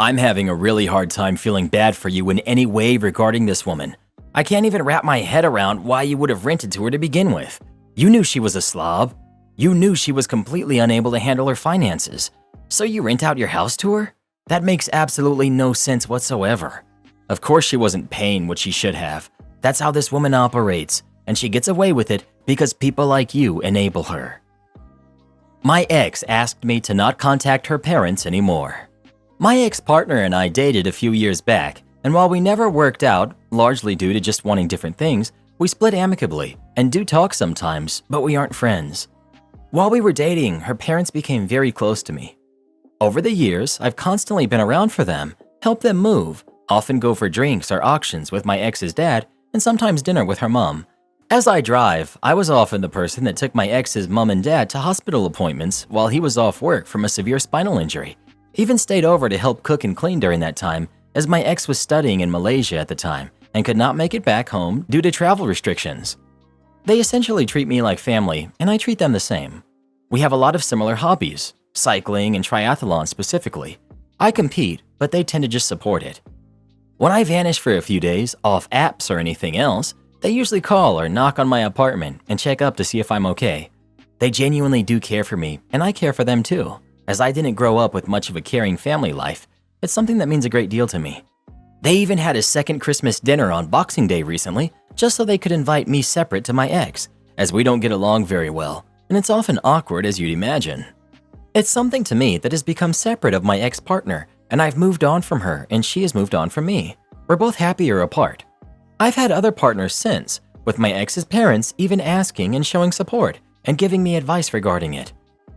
I'm having a really hard time feeling bad for you in any way regarding this woman. I can't even wrap my head around why you would have rented to her to begin with. You knew she was a slob. You knew she was completely unable to handle her finances. So you rent out your house to her? That makes absolutely no sense whatsoever. Of course she wasn't paying what she should have. That's how this woman operates, and she gets away with it because people like you enable her. My ex asked me to not contact her parents anymore. My ex-partner and I dated a few years back, and while we never worked out, largely due to just wanting different things, we split amicably and do talk sometimes, but we aren't friends. While we were dating, her parents became very close to me. Over the years, I've constantly been around for them, helped them move, often go for drinks or auctions with my ex's dad, and sometimes dinner with her mom. As I drive, I was often the person that took my ex's mom and dad to hospital appointments while he was off work from a severe spinal injury. Even stayed over to help cook and clean during that time, as my ex was studying in Malaysia at the time and could not make it back home due to travel restrictions. They essentially treat me like family, and I treat them the same. We have a lot of similar hobbies, cycling and triathlon specifically. I compete, but they tend to just support it. When I vanish for a few days, off apps or anything else, they usually call or knock on my apartment and check up to see if I'm okay. They genuinely do care for me, and I care for them too. As I didn't grow up with much of a caring family life, it's something that means a great deal to me. They even had a second Christmas dinner on Boxing Day recently, just so they could invite me separate to my ex, as we don't get along very well, and it's often awkward as you'd imagine. It's something to me that has become separate of my ex-partner, and I've moved on from her and she has moved on from me. We're both happier apart. I've had other partners since, with my ex's parents even asking and showing support and giving me advice regarding it.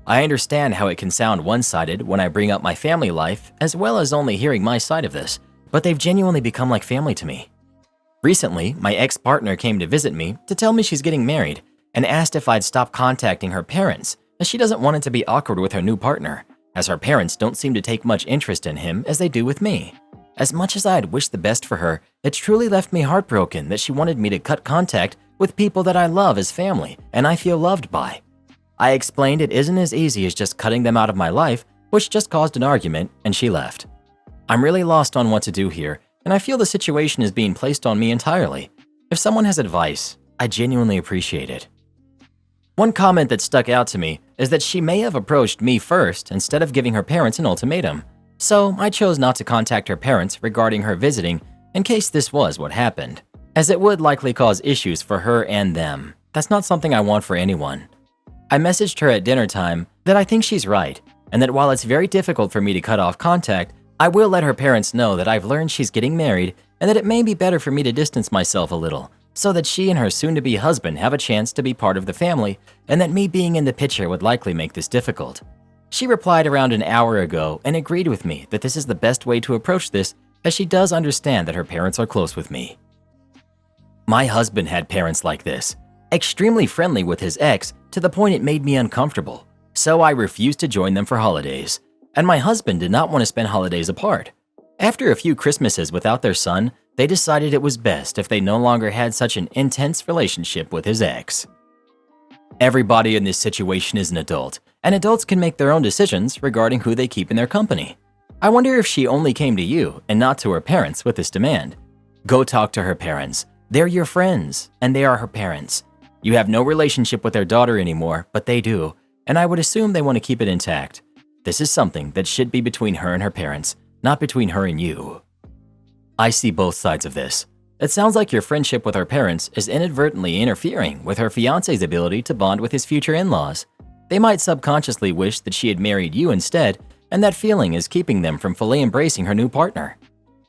I understand how it can sound one-sided when I bring up my family life as well as only hearing my side of this, but they've genuinely become like family to me. Recently, my ex-partner came to visit me to tell me she's getting married and asked if I'd stop contacting her parents, as she doesn't want it to be awkward with her new partner, as her parents don't seem to take much interest in him as they do with me. As much as I'd wished the best for her, it truly left me heartbroken that she wanted me to cut contact with people that I love as family and I feel loved by. I explained it isn't as easy as just cutting them out of my life, which just caused an argument, and she left. I'm really lost on what to do here, and I feel the situation is being placed on me entirely. If someone has advice, I genuinely appreciate it. One comment that stuck out to me is that she may have approached me first instead of giving her parents an ultimatum. So I chose not to contact her parents regarding her visiting in case this was what happened, as it would likely cause issues for her and them. That's not something I want for anyone. I messaged her at dinner time that I think she's right, and that while it's very difficult for me to cut off contact, I will let her parents know that I've learned she's getting married and that it may be better for me to distance myself a little, so that she and her soon-to-be husband have a chance to be part of the family, and that me being in the picture would likely make this difficult. She replied around an hour ago and agreed with me that this is the best way to approach this, as she does understand that her parents are close with me. My husband had parents like this, extremely friendly with his ex to the point it made me uncomfortable, so I refused to join them for holidays, and my husband did not want to spend holidays apart. After a few Christmases without their son, they decided it was best if they no longer had such an intense relationship with his ex. Everybody in this situation is an adult, and adults can make their own decisions regarding who they keep in their company. I wonder if she only came to you and not to her parents with this demand. Go talk to her parents. They're your friends, and they are her parents. You have no relationship with their daughter anymore, but they do, and I would assume they want to keep it intact. This is something that should be between her and her parents, not between her and you. I see both sides of this. It sounds like your friendship with her parents is inadvertently interfering with her fiancé's ability to bond with his future in-laws. They might subconsciously wish that she had married you instead, and that feeling is keeping them from fully embracing her new partner.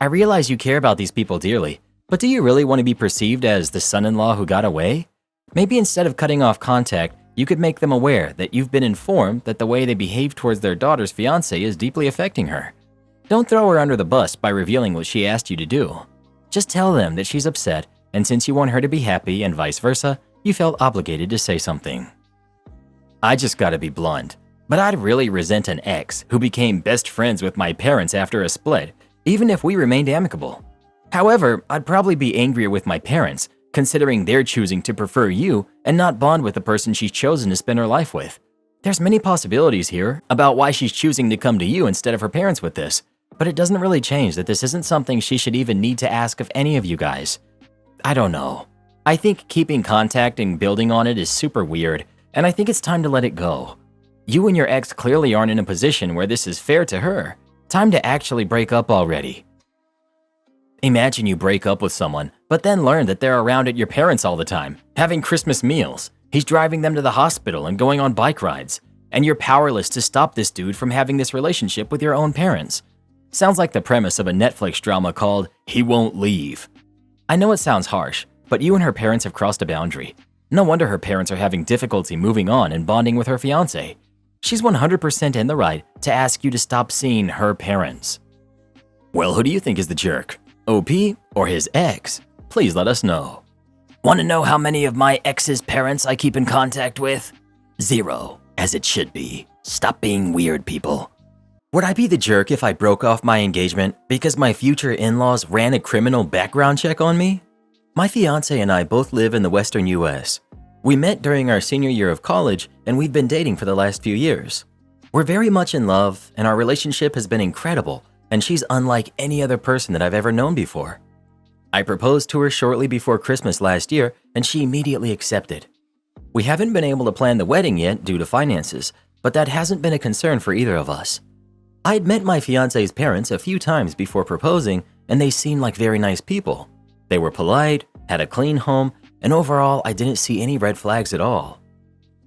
I realize you care about these people dearly, but do you really want to be perceived as the son-in-law who got away? Maybe instead of cutting off contact, you could make them aware that you've been informed that the way they behave towards their daughter's fiancé is deeply affecting her. Don't throw her under the bus by revealing what she asked you to do. Just tell them that she's upset, and since you want her to be happy and vice versa, you felt obligated to say something. I just gotta be blunt, but I'd really resent an ex who became best friends with my parents after a split, even if we remained amicable. However, I'd probably be angrier with my parents, considering they're choosing to prefer you and not bond with the person she's chosen to spend her life with. There's many possibilities here about why she's choosing to come to you instead of her parents with this, but it doesn't really change that this isn't something she should even need to ask of any of you guys. I don't know. I think keeping contact and building on it is super weird, and I think it's time to let it go. You and your ex clearly aren't in a position where this is fair to her. Time to actually break up already. Imagine you break up with someone, but then learn that they're around at your parents all the time, having Christmas meals. He's driving them to the hospital and going on bike rides, and you're powerless to stop this dude from having this relationship with your own parents. Sounds like the premise of a Netflix drama called He Won't Leave. I know it sounds harsh, but you and her parents have crossed a boundary. No wonder her parents are having difficulty moving on and bonding with her fiancé. She's 100% in the right to ask you to stop seeing her parents. Well, who do you think is the jerk? OP or his ex? Please let us know. Want to know how many of my ex's parents I keep in contact with? 0, as it should be. Stop being weird, people. Would I be the jerk if I broke off my engagement because my future in-laws ran a criminal background check on me? My fiancé and I both live in the Western US. We met during our senior year of college, and we've been dating for the last few years. We're very much in love, and our relationship has been incredible, and she's unlike any other person that I've ever known before. I proposed to her shortly before Christmas last year, and she immediately accepted. We haven't been able to plan the wedding yet due to finances, but that hasn't been a concern for either of us. I had met my fiancé's parents a few times before proposing, and they seemed like very nice people. They were polite, had a clean home, and overall, I didn't see any red flags at all.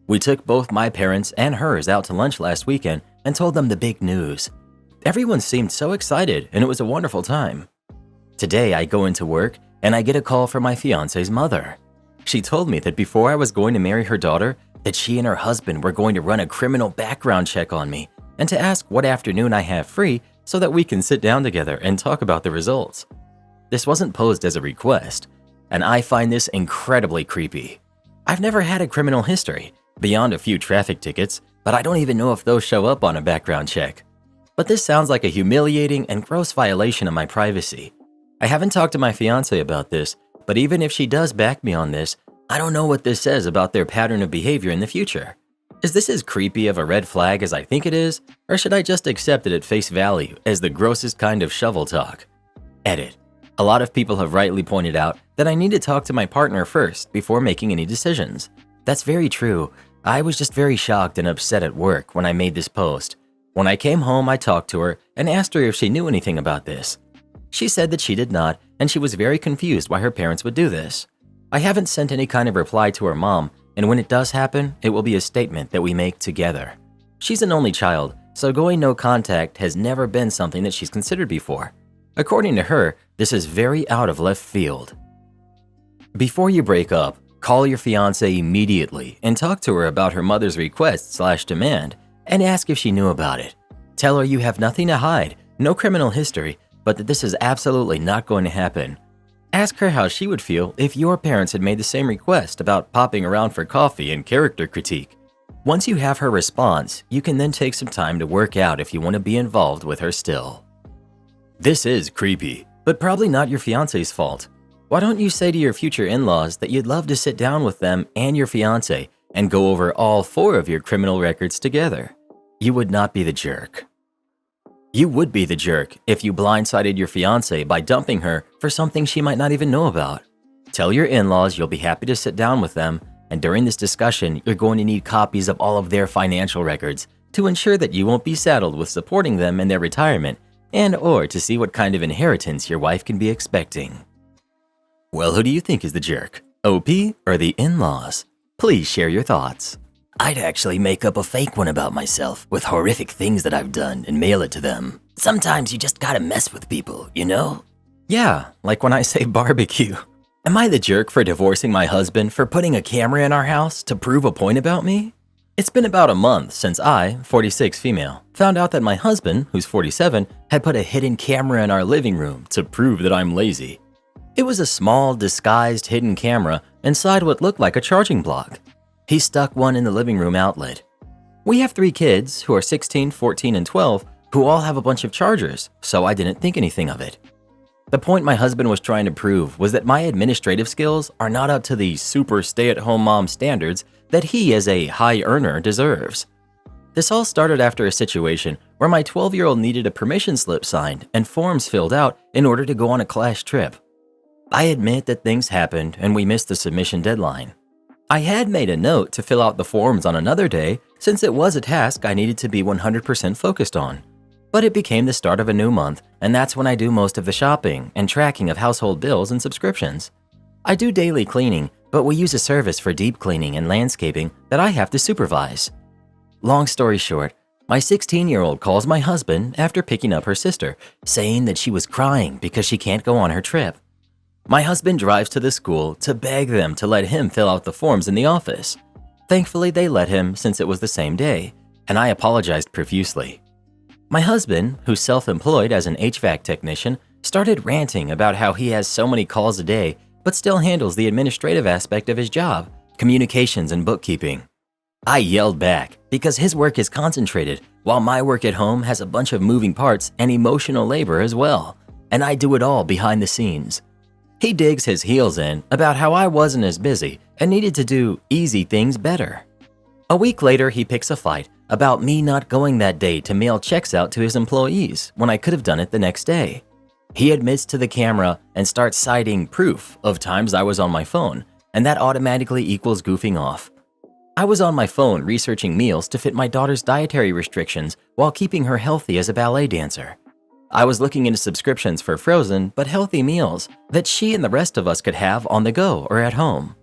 We took both my parents and hers out to lunch last weekend and told them the big news. Everyone seemed so excited, and it was a wonderful time. Today, I go into work, and I get a call from my fiancé's mother. She told me that before I was going to marry her daughter, that she and her husband were going to run a criminal background check on me, and to ask what afternoon I have free so that we can sit down together and talk about the results. This wasn't posed as a request, and I find this incredibly creepy. I've never had a criminal history, beyond a few traffic tickets, but I don't even know if those show up on a background check. But this sounds like a humiliating and gross violation of my privacy. I haven't talked to my fiancé about this, but even if she does back me on this, I don't know what this says about their pattern of behavior in the future. Is this as creepy of a red flag as I think it is, or should I just accept it at face value as the grossest kind of shovel talk? Edit. A lot of people have rightly pointed out that I need to talk to my partner first before making any decisions. That's very true. I was just very shocked and upset at work when I made this post. When I came home, I talked to her and asked her if she knew anything about this. She said that she did not, and she was very confused why her parents would do this. I haven't sent any kind of reply to her mom, and when it does happen, it will be a statement that we make together. She's an only child, so going no contact has never been something that she's considered before. According to her, this is very out of left field. Before you break up, call your fiancé immediately and talk to her about her mother's request/demand and ask if she knew about it. Tell her you have nothing to hide, no criminal history, but that this is absolutely not going to happen. Ask her how she would feel if your parents had made the same request about popping around for coffee and character critique. Once you have her response, you can then take some time to work out if you want to be involved with her still. This is creepy, but probably not your fiancé's fault. Why don't you say to your future in-laws that you'd love to sit down with them and your fiancé and go over all 4 of your criminal records together? You would not be the jerk. You would be the jerk if you blindsided your fiancé by dumping her for something she might not even know about. Tell your in-laws you'll be happy to sit down with them, and during this discussion, you're going to need copies of all of their financial records, to ensure that you won't be saddled with supporting them in their retirement and or to see what kind of inheritance your wife can be expecting. Well, who do you think is the jerk? OP or the in-laws? Please share your thoughts. I'd actually make up a fake one about myself with horrific things that I've done and mail it to them. Sometimes you just gotta mess with people, you know? Yeah, like when I say barbecue. Am I the jerk for divorcing my husband for putting a camera in our house to prove a point about me? It's been about a month since I, 46 female, found out that my husband, who's 47, had put a hidden camera in our living room to prove that I'm lazy. It was a small, disguised hidden camera inside what looked like a charging block. He stuck one in the living room outlet. We have 3 kids who are 16, 14, and 12 who all have a bunch of chargers, so I didn't think anything of it. The point my husband was trying to prove was that my administrative skills are not up to the super stay-at-home mom standards that he as a high earner deserves. This all started after a situation where my 12-year-old needed a permission slip signed and forms filled out in order to go on a class trip. I admit that things happened and we missed the submission deadline. I had made a note to fill out the forms on another day since it was a task I needed to be 100% focused on. But it became the start of a new month, and that's when I do most of the shopping and tracking of household bills and subscriptions. I do daily cleaning, but we use a service for deep cleaning and landscaping that I have to supervise. Long story short, my 16-year-old calls my husband after picking up her sister, saying that she was crying because she can't go on her trip. My husband drives to the school to beg them to let him fill out the forms in the office. Thankfully, they let him since it was the same day, and I apologized profusely. My husband, who's self-employed as an HVAC technician, started ranting about how he has so many calls a day but still handles the administrative aspect of his job, communications and bookkeeping. I yelled back because his work is concentrated while my work at home has a bunch of moving parts and emotional labor as well, and I do it all behind the scenes. He digs his heels in about how I wasn't as busy and needed to do easy things better. A week later, he picks a fight about me not going that day to mail checks out to his employees when I could have done it the next day. He admits to the camera and starts citing proof of times I was on my phone, and that automatically equals goofing off. I was on my phone researching meals to fit my daughter's dietary restrictions while keeping her healthy as a ballet dancer. I was looking into subscriptions for frozen but healthy meals that she and the rest of us could have on the go or at home.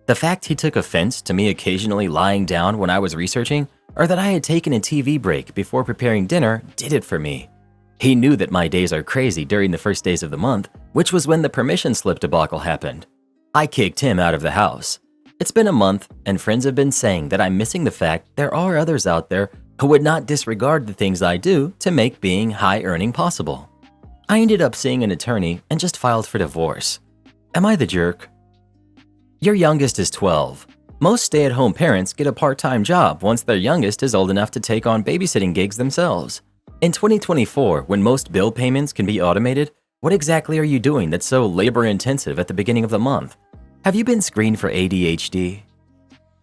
The fact he took offense to me occasionally lying down when I was researching, or that I had taken a TV break before preparing dinner, did it for me. He knew that my days are crazy during the first days of the month, which was when the permission slip debacle happened. I kicked him out of the house. It's been a month, and friends have been saying that I'm missing the fact there are others out there who would not disregard the things I do to make being high-earning possible. I ended up seeing an attorney and just filed for divorce. Am I the jerk? Your youngest is 12. Most stay-at-home parents get a part-time job once their youngest is old enough to take on babysitting gigs themselves. In 2024, when most bill payments can be automated, what exactly are you doing that's so labor-intensive at the beginning of the month? Have you been screened for ADHD?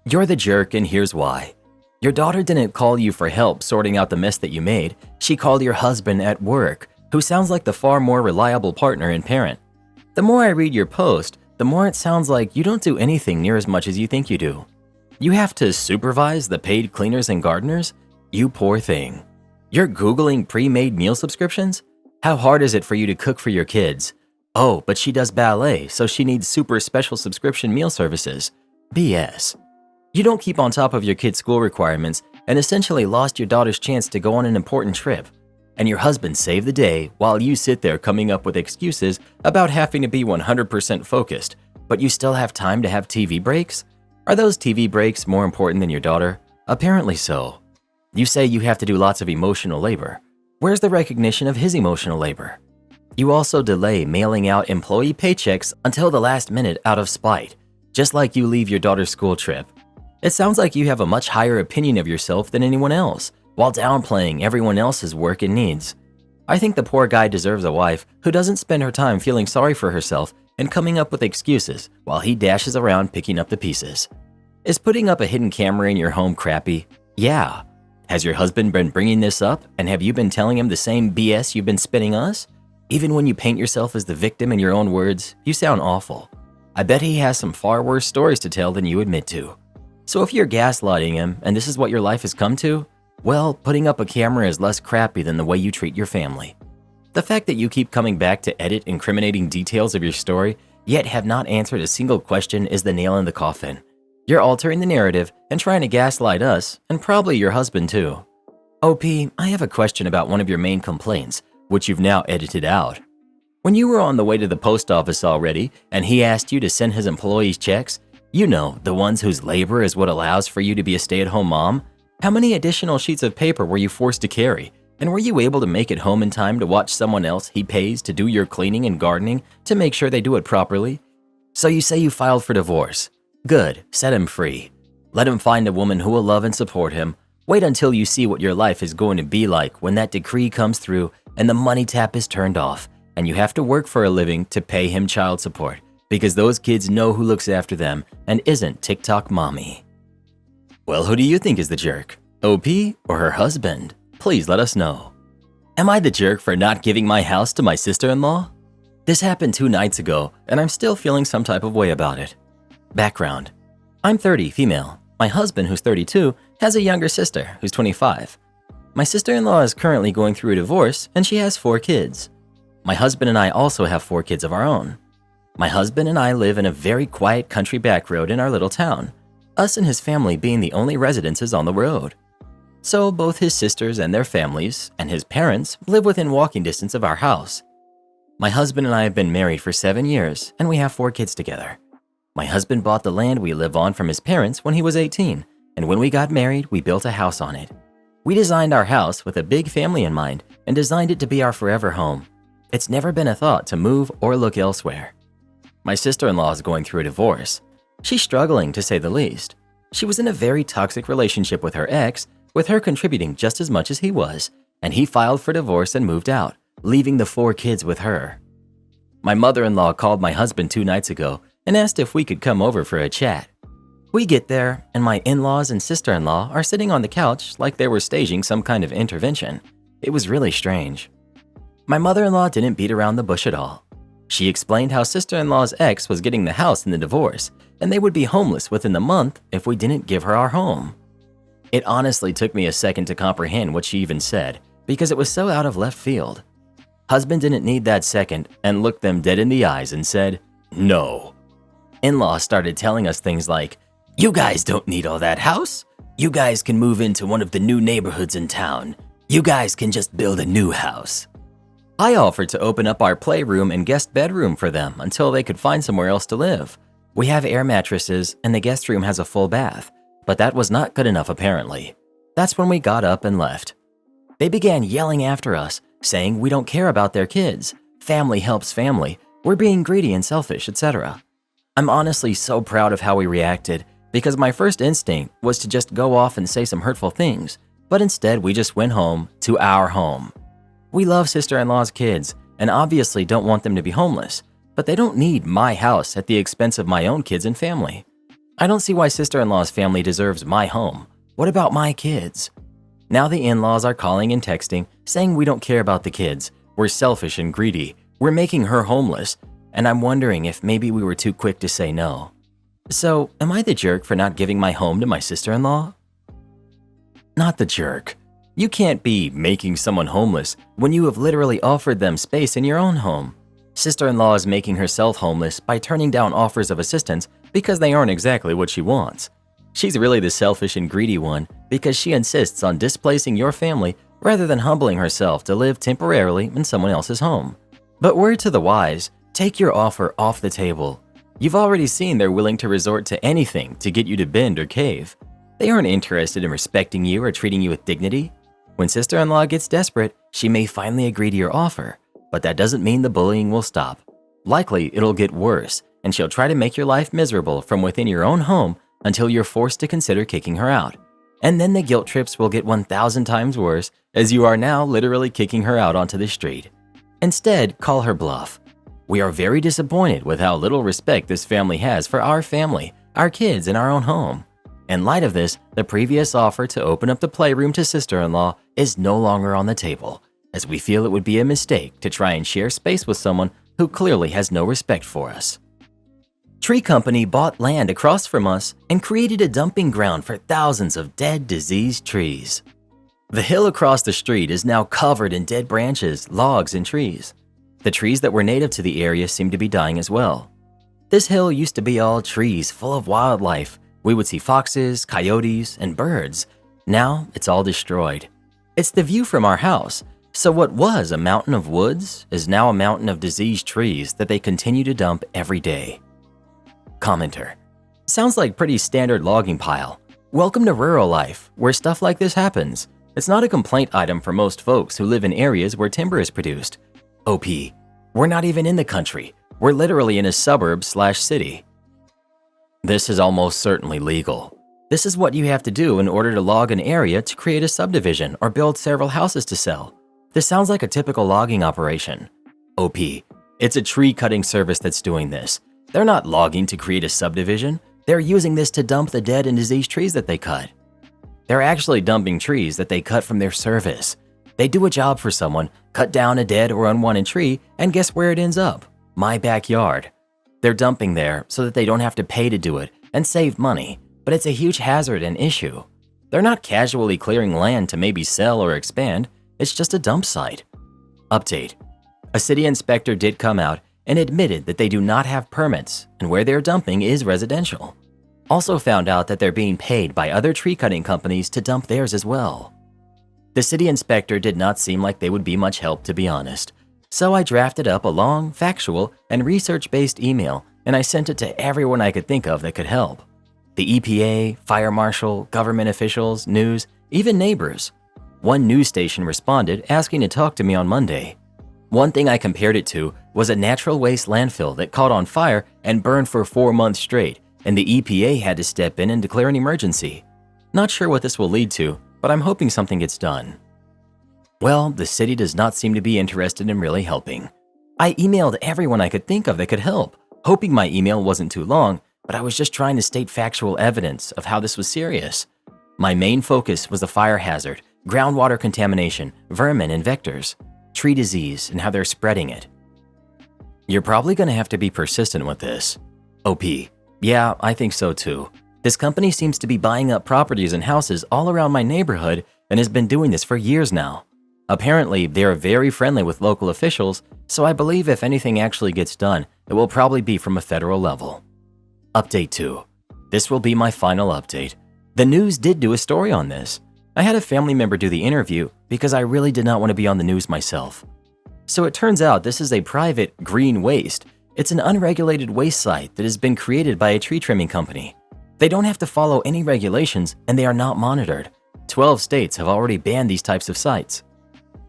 You're the jerk, and here's why. Your daughter didn't call you for help sorting out the mess that you made. She called your husband at work, who sounds like the far more reliable partner and parent. The more I read your post, the more it sounds like you don't do anything near as much as you think you do. You have to supervise the paid cleaners and gardeners? You poor thing. You're Googling pre-made meal subscriptions? How hard is it for you to cook for your kids? Oh, but she does ballet, so she needs super special subscription meal services. BS. You don't keep on top of your kids' school requirements and essentially lost your daughter's chance to go on an important trip. And your husband saved the day while you sit there coming up with excuses about having to be 100% focused, but you still have time to have TV breaks? Are those TV breaks more important than your daughter? Apparently so. You say you have to do lots of emotional labor. Where's the recognition of his emotional labor? You also delay mailing out employee paychecks until the last minute out of spite, just like you leave your daughter's school trip. It sounds like you have a much higher opinion of yourself than anyone else, while downplaying everyone else's work and needs. I think the poor guy deserves a wife who doesn't spend her time feeling sorry for herself and coming up with excuses while he dashes around picking up the pieces. Is putting up a hidden camera in your home crappy? Yeah. Has your husband been bringing this up, and have you been telling him the same BS you've been spinning us? Even when you paint yourself as the victim in your own words, you sound awful. I bet he has some far worse stories to tell than you admit to. So if you're gaslighting him and this is what your life has come to, Well, putting up a camera is less crappy than the way you treat your family. The fact that you keep coming back to edit incriminating details of your story, yet have not answered a single question is the nail in the coffin. You're altering the narrative and trying to gaslight us, and probably your husband too. OP, I have a question about one of your main complaints, which you've now edited out. When you were on the way to the post office already, and he asked you to send his employees checks, you know, the ones whose labor is what allows for you to be a stay-at-home mom, how many additional sheets of paper were you forced to carry? And were you able to make it home in time to watch someone else he pays to do your cleaning and gardening to make sure they do it properly? So you say you filed for divorce. Good, set him free. Let him find a woman who will love and support him. Wait until you see what your life is going to be like when that decree comes through and the money tap is turned off and you have to work for a living to pay him child support because those kids know who looks after them and isn't TikTok mommy. Well, who do you think is the jerk? OP or her husband? Please let us know. Am I the jerk for not giving my house to my sister-in-law? This happened 2 nights ago, and I'm still feeling some type of way about it. Background. I'm 30, female. My husband, who's 32, has a younger sister, who's 25. My sister-in-law is currently going through a divorce, and she has 4 kids. My husband and I also have 4 kids of our own. My husband and I live in a very quiet country back road in our little town, us and his family being the only residences on the road. So both his sisters and their families, and his parents, live within walking distance of our house. My husband and I have been married for 7 years, and we have 4 kids together. My husband bought the land we live on from his parents when he was 18, and when we got married, we built a house on it. We designed our house with a big family in mind and designed it to be our forever home. It's never been a thought to move or look elsewhere. My sister-in-law is going through a divorce. She's struggling, to say the least. She was in a very toxic relationship with her ex, with her contributing just as much as he was, and he filed for divorce and moved out, leaving the 4 kids with her. My mother-in-law called my husband 2 nights ago and asked if we could come over for a chat. We get there, and my in-laws and sister-in-law are sitting on the couch like they were staging some kind of intervention. It was really strange. My mother-in-law didn't beat around the bush at all. She explained how sister-in-law's ex was getting the house in the divorce, and they would be homeless within the month if we didn't give her our home. It honestly took me a second to comprehend what she even said, because it was so out of left field. Husband didn't need that second and looked them dead in the eyes and said, "No." In-laws started telling us things like, "You guys don't need all that house. You guys can move into one of the new neighborhoods in town. You guys can just build a new house." I offered to open up our playroom and guest bedroom for them until they could find somewhere else to live. We have air mattresses and the guest room has a full bath. But that was not good enough apparently. That's when we got up and left. They began yelling after us, saying we don't care about their kids, family helps family, we're being greedy and selfish, etc. I'm honestly so proud of how we reacted because my first instinct was to just go off and say some hurtful things, but instead we just went home to our home. We love sister-in-law's kids and obviously don't want them to be homeless, but they don't need my house at the expense of my own kids and family. I don't see why sister-in-law's family deserves my home. What about my kids? Now the in-laws are calling and texting, saying we don't care about the kids, we're selfish and greedy, we're making her homeless, and I'm wondering if maybe we were too quick to say no. So, am I the jerk for not giving my home to my sister-in-law? Not the jerk. You can't be making someone homeless when you have literally offered them space in your own home. Sister-in-law is making herself homeless by turning down offers of assistance because they aren't exactly what she wants. She's really the selfish and greedy one because she insists on displacing your family rather than humbling herself to live temporarily in someone else's home. But word to the wise, take your offer off the table. You've already seen they're willing to resort to anything to get you to bend or cave. They aren't interested in respecting you or treating you with dignity. When sister-in-law gets desperate, she may finally agree to your offer, but that doesn't mean the bullying will stop. Likely, it'll get worse, and she'll try to make your life miserable from within your own home until you're forced to consider kicking her out. And then the guilt trips will get 1,000 times worse, as you are now literally kicking her out onto the street. Instead, call her bluff. We are very disappointed with how little respect this family has for our family, our kids, and our own home. In light of this, the previous offer to open up the playroom to sister-in-law is no longer on the table, as we feel it would be a mistake to try and share space with someone who clearly has no respect for us. Tree company bought land across from us and created a dumping ground for thousands of dead, diseased trees. The hill across the street is now covered in dead branches, logs, and trees. The trees that were native to the area seem to be dying as well. This hill used to be all trees full of wildlife. We would see foxes, coyotes, and birds. Now it's all destroyed. It's the view from our house, so what was a mountain of woods is now a mountain of diseased trees that they continue to dump every day. Commenter: sounds like pretty standard logging pile. Welcome to rural life, where stuff like this happens. It's not a complaint item for most folks who live in areas where timber is produced. OP: we're not even in the country. We're literally in a suburb/city. This is almost certainly legal. This is what you have to do in order to log an area to create a subdivision or build several houses to sell. This sounds like a typical logging operation. OP: it's a tree cutting service that's doing this. They're not logging to create a subdivision. They're using this to dump the dead and diseased trees that they cut. They're actually dumping trees that they cut from their service. They do a job for someone, cut down a dead or unwanted tree, and guess where it ends up? My backyard. They're dumping there so that they don't have to pay to do it and save money, but it's a huge hazard and issue. They're not casually clearing land to maybe sell or expand. It's just a dump site. Update: a city inspector did come out and admitted that they do not have permits and where they're dumping is residential. Also found out that they're being paid by other tree cutting companies to dump theirs as well. The city inspector did not seem like they would be much help, to be honest. So I drafted up a long, factual, and research-based email and I sent it to everyone I could think of that could help. The EPA, fire marshal, government officials, news, even neighbors. One news station responded asking to talk to me on Monday. One thing I compared it to was a natural waste landfill that caught on fire and burned for 4 months straight, and the EPA had to step in and declare an emergency. Not sure what this will lead to, but I'm hoping something gets done. Well, the city does not seem to be interested in really helping. I emailed everyone I could think of that could help, hoping my email wasn't too long, but I was just trying to state factual evidence of how this was serious. My main focus was the fire hazard, groundwater contamination, vermin and vectors, tree disease, and how they're spreading it. You're probably going to have to be persistent with this. OP: yeah, I think so too. This company seems to be buying up properties and houses all around my neighborhood and has been doing this for years now. Apparently, they are very friendly with local officials, so I believe if anything actually gets done, it will probably be from a federal level. Update 2. This will be my final update. The news did do a story on this. I had a family member do the interview because I really did not want to be on the news myself. So it turns out this is a private green waste. It's an unregulated waste site that has been created by a tree trimming company. They don't have to follow any regulations and they are not monitored. 12 states have already banned these types of sites.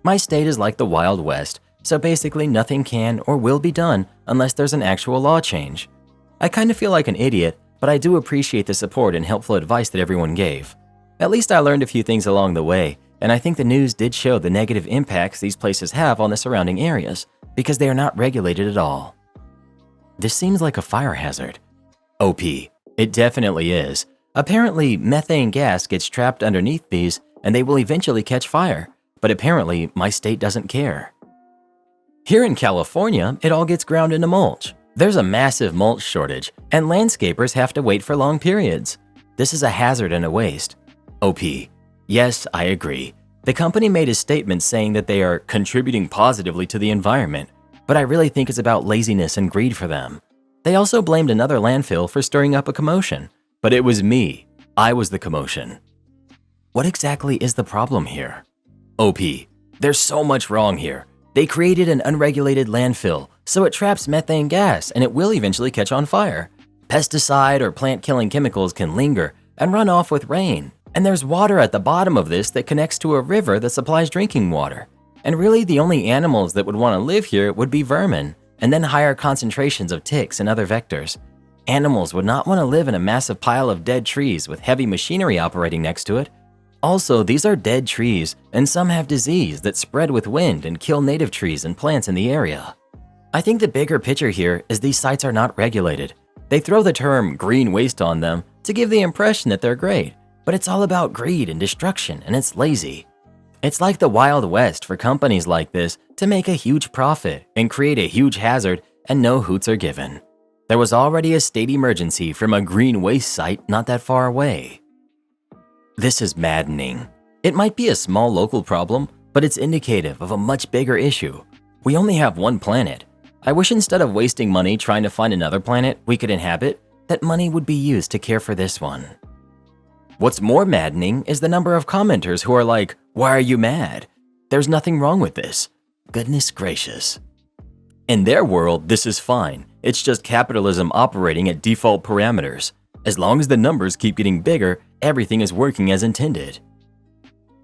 My state is like the Wild West, so basically nothing can or will be done unless there's an actual law change. I kind of feel like an idiot, but I do appreciate the support and helpful advice that everyone gave. At least I learned a few things along the way, and I think the news did show the negative impacts these places have on the surrounding areas because they are not regulated at all. This seems like a fire hazard. OP: it definitely is. Apparently, methane gas gets trapped underneath these and they will eventually catch fire, but apparently my state doesn't care. Here in California, it all gets ground into mulch. There's a massive mulch shortage, and landscapers have to wait for long periods. This is a hazard and a waste. OP: yes, I agree. The company made a statement saying that they are contributing positively to the environment, but I really think it's about laziness and greed for them. They also blamed another landfill for stirring up a commotion, but it was me. I was the commotion. What exactly is the problem here? OP: there's so much wrong here. They created an unregulated landfill, so it traps methane gas and it will eventually catch on fire. Pesticide or plant-killing chemicals can linger and run off with rain. And there's water at the bottom of this that connects to a river that supplies drinking water. And really the only animals that would want to live here would be vermin, and then higher concentrations of ticks and other vectors. Animals would not want to live in a massive pile of dead trees with heavy machinery operating next to it. Also, these are dead trees, and some have disease that spread with wind and kill native trees and plants in the area. I think the bigger picture here is these sites are not regulated. They throw the term green waste on them to give the impression that they're great, but it's all about greed and destruction, and it's lazy. It's like the Wild West for companies like this to make a huge profit and create a huge hazard, and no hoots are given. There was already a state emergency from a green waste site not that far away. This is maddening. It might be a small local problem, but it's indicative of a much bigger issue. We only have one planet. I wish instead of wasting money trying to find another planet we could inhabit, that money would be used to care for this one. What's more maddening is the number of commenters who are like, "Why are you mad? There's nothing wrong with this." Goodness gracious. In their world, this is fine. It's just capitalism operating at default parameters. As long as the numbers keep getting bigger, everything is working as intended.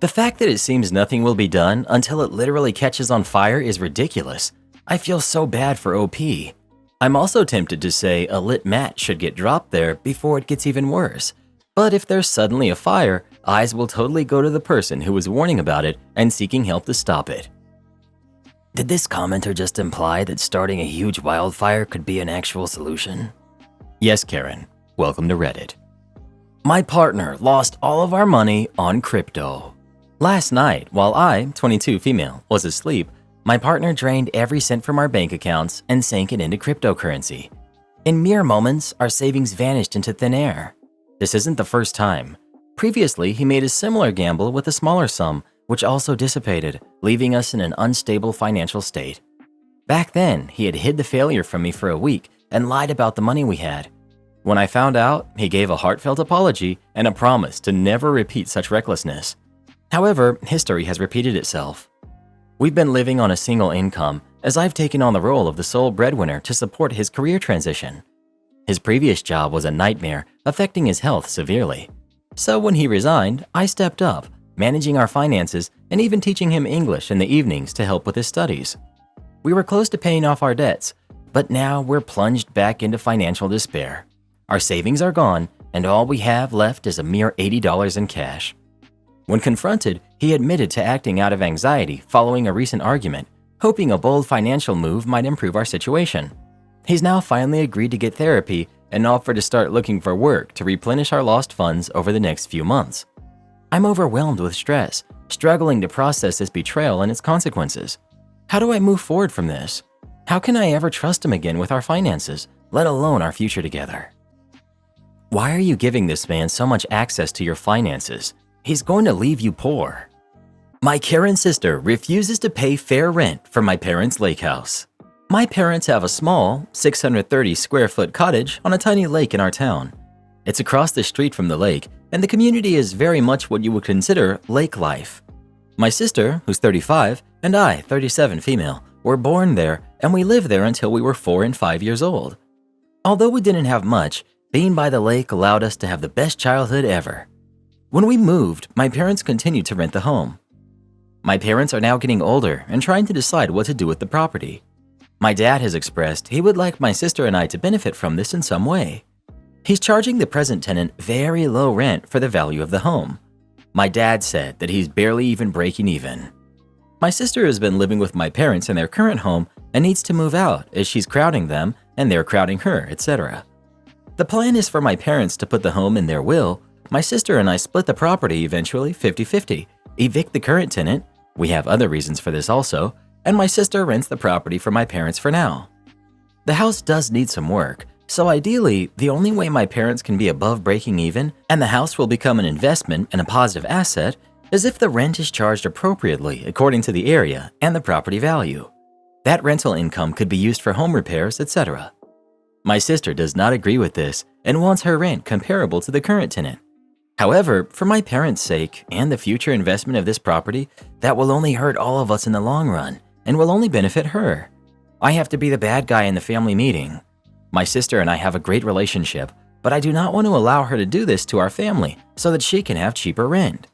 The fact that it seems nothing will be done until it literally catches on fire is ridiculous. I feel so bad for OP. I'm also tempted to say a lit match should get dropped there before it gets even worse. But if there's suddenly a fire, eyes will totally go to the person who was warning about it and seeking help to stop it. Did this commenter just imply that starting a huge wildfire could be an actual solution? Yes, Karen. Welcome to Reddit. My partner lost all of our money on crypto. Last night, while I, 22 female, was asleep, my partner drained every cent from our bank accounts and sank it into cryptocurrency. In mere moments, our savings vanished into thin air. This isn't the first time. Previously, he made a similar gamble with a smaller sum, which also dissipated, leaving us in an unstable financial state. Back then, he had hid the failure from me for a week and lied about the money we had. When I found out, he gave a heartfelt apology and a promise to never repeat such recklessness. However, history has repeated itself. We've been living on a single income, as I've taken on the role of the sole breadwinner to support his career transition. His previous job was a nightmare, affecting his health severely. So when he resigned, I stepped up, managing our finances and even teaching him English in the evenings to help with his studies. We were close to paying off our debts, but now we're plunged back into financial despair. Our savings are gone, and all we have left is a mere $80 in cash. When confronted, he admitted to acting out of anxiety following a recent argument, hoping a bold financial move might improve our situation. He's now finally agreed to get therapy and offered to start looking for work to replenish our lost funds over the next few months. I'm overwhelmed with stress, struggling to process this betrayal and its consequences. How do I move forward from this? How can I ever trust him again with our finances, let alone our future together? Why are you giving this man so much access to your finances? He's going to leave you poor. My Karen sister refuses to pay fair rent for my parents' lake house. My parents have a small, 630 square foot cottage on a tiny lake in our town. It's across the street from the lake, and the community is very much what you would consider lake life. My sister, who's 35, and I, 37 female, were born there, and we lived there until we were 4 and 5 years old. Although we didn't have much, being by the lake allowed us to have the best childhood ever. When we moved, my parents continued to rent the home. My parents are now getting older and trying to decide what to do with the property. My dad has expressed he would like my sister and I to benefit from this in some way. He's charging the present tenant very low rent for the value of the home. My dad said that he's barely even breaking even. My sister has been living with my parents in their current home and needs to move out as she's crowding them and they're crowding her, etc. The plan is for my parents to put the home in their will, my sister and I split the property eventually 50-50, evict the current tenant, we have other reasons for this also, and my sister rents the property for my parents for now. The house does need some work, so ideally, the only way my parents can be above breaking even and the house will become an investment and a positive asset is if the rent is charged appropriately according to the area and the property value. That rental income could be used for home repairs, etc. My sister does not agree with this and wants her rent comparable to the current tenant. However, for my parents' sake and the future investment of this property, that will only hurt all of us in the long run and will only benefit her. I have to be the bad guy in the family meeting. My sister and I have a great relationship, but I do not want to allow her to do this to our family so that she can have cheaper rent.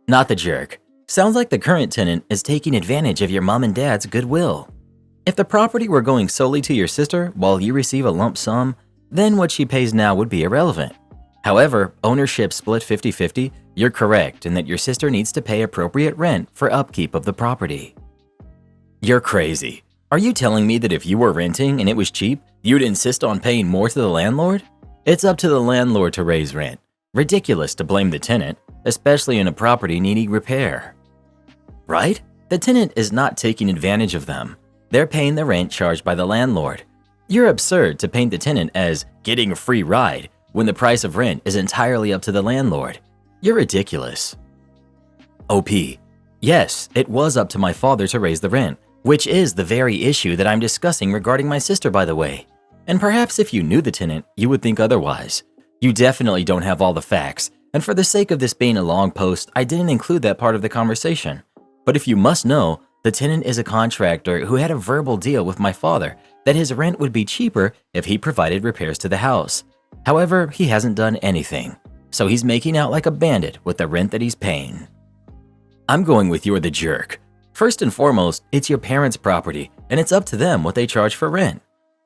Not the jerk. Sounds like the current tenant is taking advantage of your mom and dad's goodwill. If the property were going solely to your sister while you receive a lump sum, then what she pays now would be irrelevant. However, ownership split 50-50, you're correct in that your sister needs to pay appropriate rent for upkeep of the property. You're crazy. Are you telling me that if you were renting and it was cheap, you'd insist on paying more to the landlord? It's up to the landlord to raise rent. Ridiculous to blame the tenant, especially in a property needing repair. Right? The tenant is not taking advantage of them. They're paying the rent charged by the landlord. You're absurd to paint the tenant as getting a free ride when the price of rent is entirely up to the landlord. You're ridiculous. OP. Yes, it was up to my father to raise the rent, which is the very issue that I'm discussing regarding my sister, by the way. And perhaps if you knew the tenant, you would think otherwise. You definitely don't have all the facts, and for the sake of this being a long post, I didn't include that part of the conversation. But if you must know, the tenant is a contractor who had a verbal deal with my father that his rent would be cheaper if he provided repairs to the house. However, he hasn't done anything, so he's making out like a bandit with the rent that he's paying. I'm going with you're the jerk. First and foremost, it's your parents' property, and it's up to them what they charge for rent.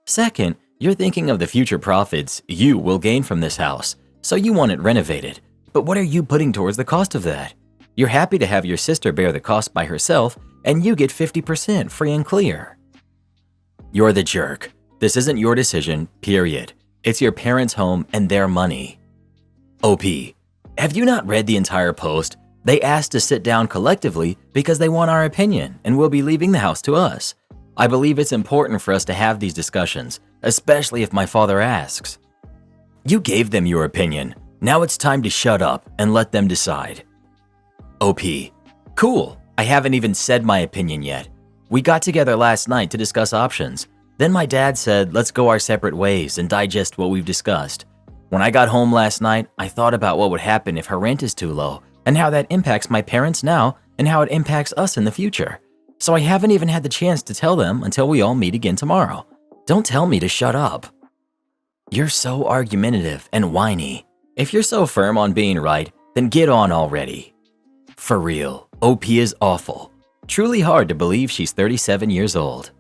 Second, you're thinking of the future profits you will gain from this house, so you want it renovated. But what are you putting towards the cost of that? You're happy to have your sister bear the cost by herself, and you get 50% free and clear. You're the jerk. This isn't your decision, period. It's your parents' home and their money. OP. Have you not read the entire post? They asked to sit down collectively because they want our opinion and will be leaving the house to us. I believe it's important for us to have these discussions, especially if my father asks. You gave them your opinion. Now it's time to shut up and let them decide. OP. Cool. I haven't even said my opinion yet. We got together last night to discuss options. Then my dad said, let's go our separate ways and digest what we've discussed. When I got home last night, I thought about what would happen if her rent is too low and how that impacts my parents now and how it impacts us in the future. So I haven't even had the chance to tell them until we all meet again tomorrow. Don't tell me to shut up. You're so argumentative and whiny. If you're so firm on being right, then get on already. For real, OP is awful. Truly hard to believe she's 37 years old.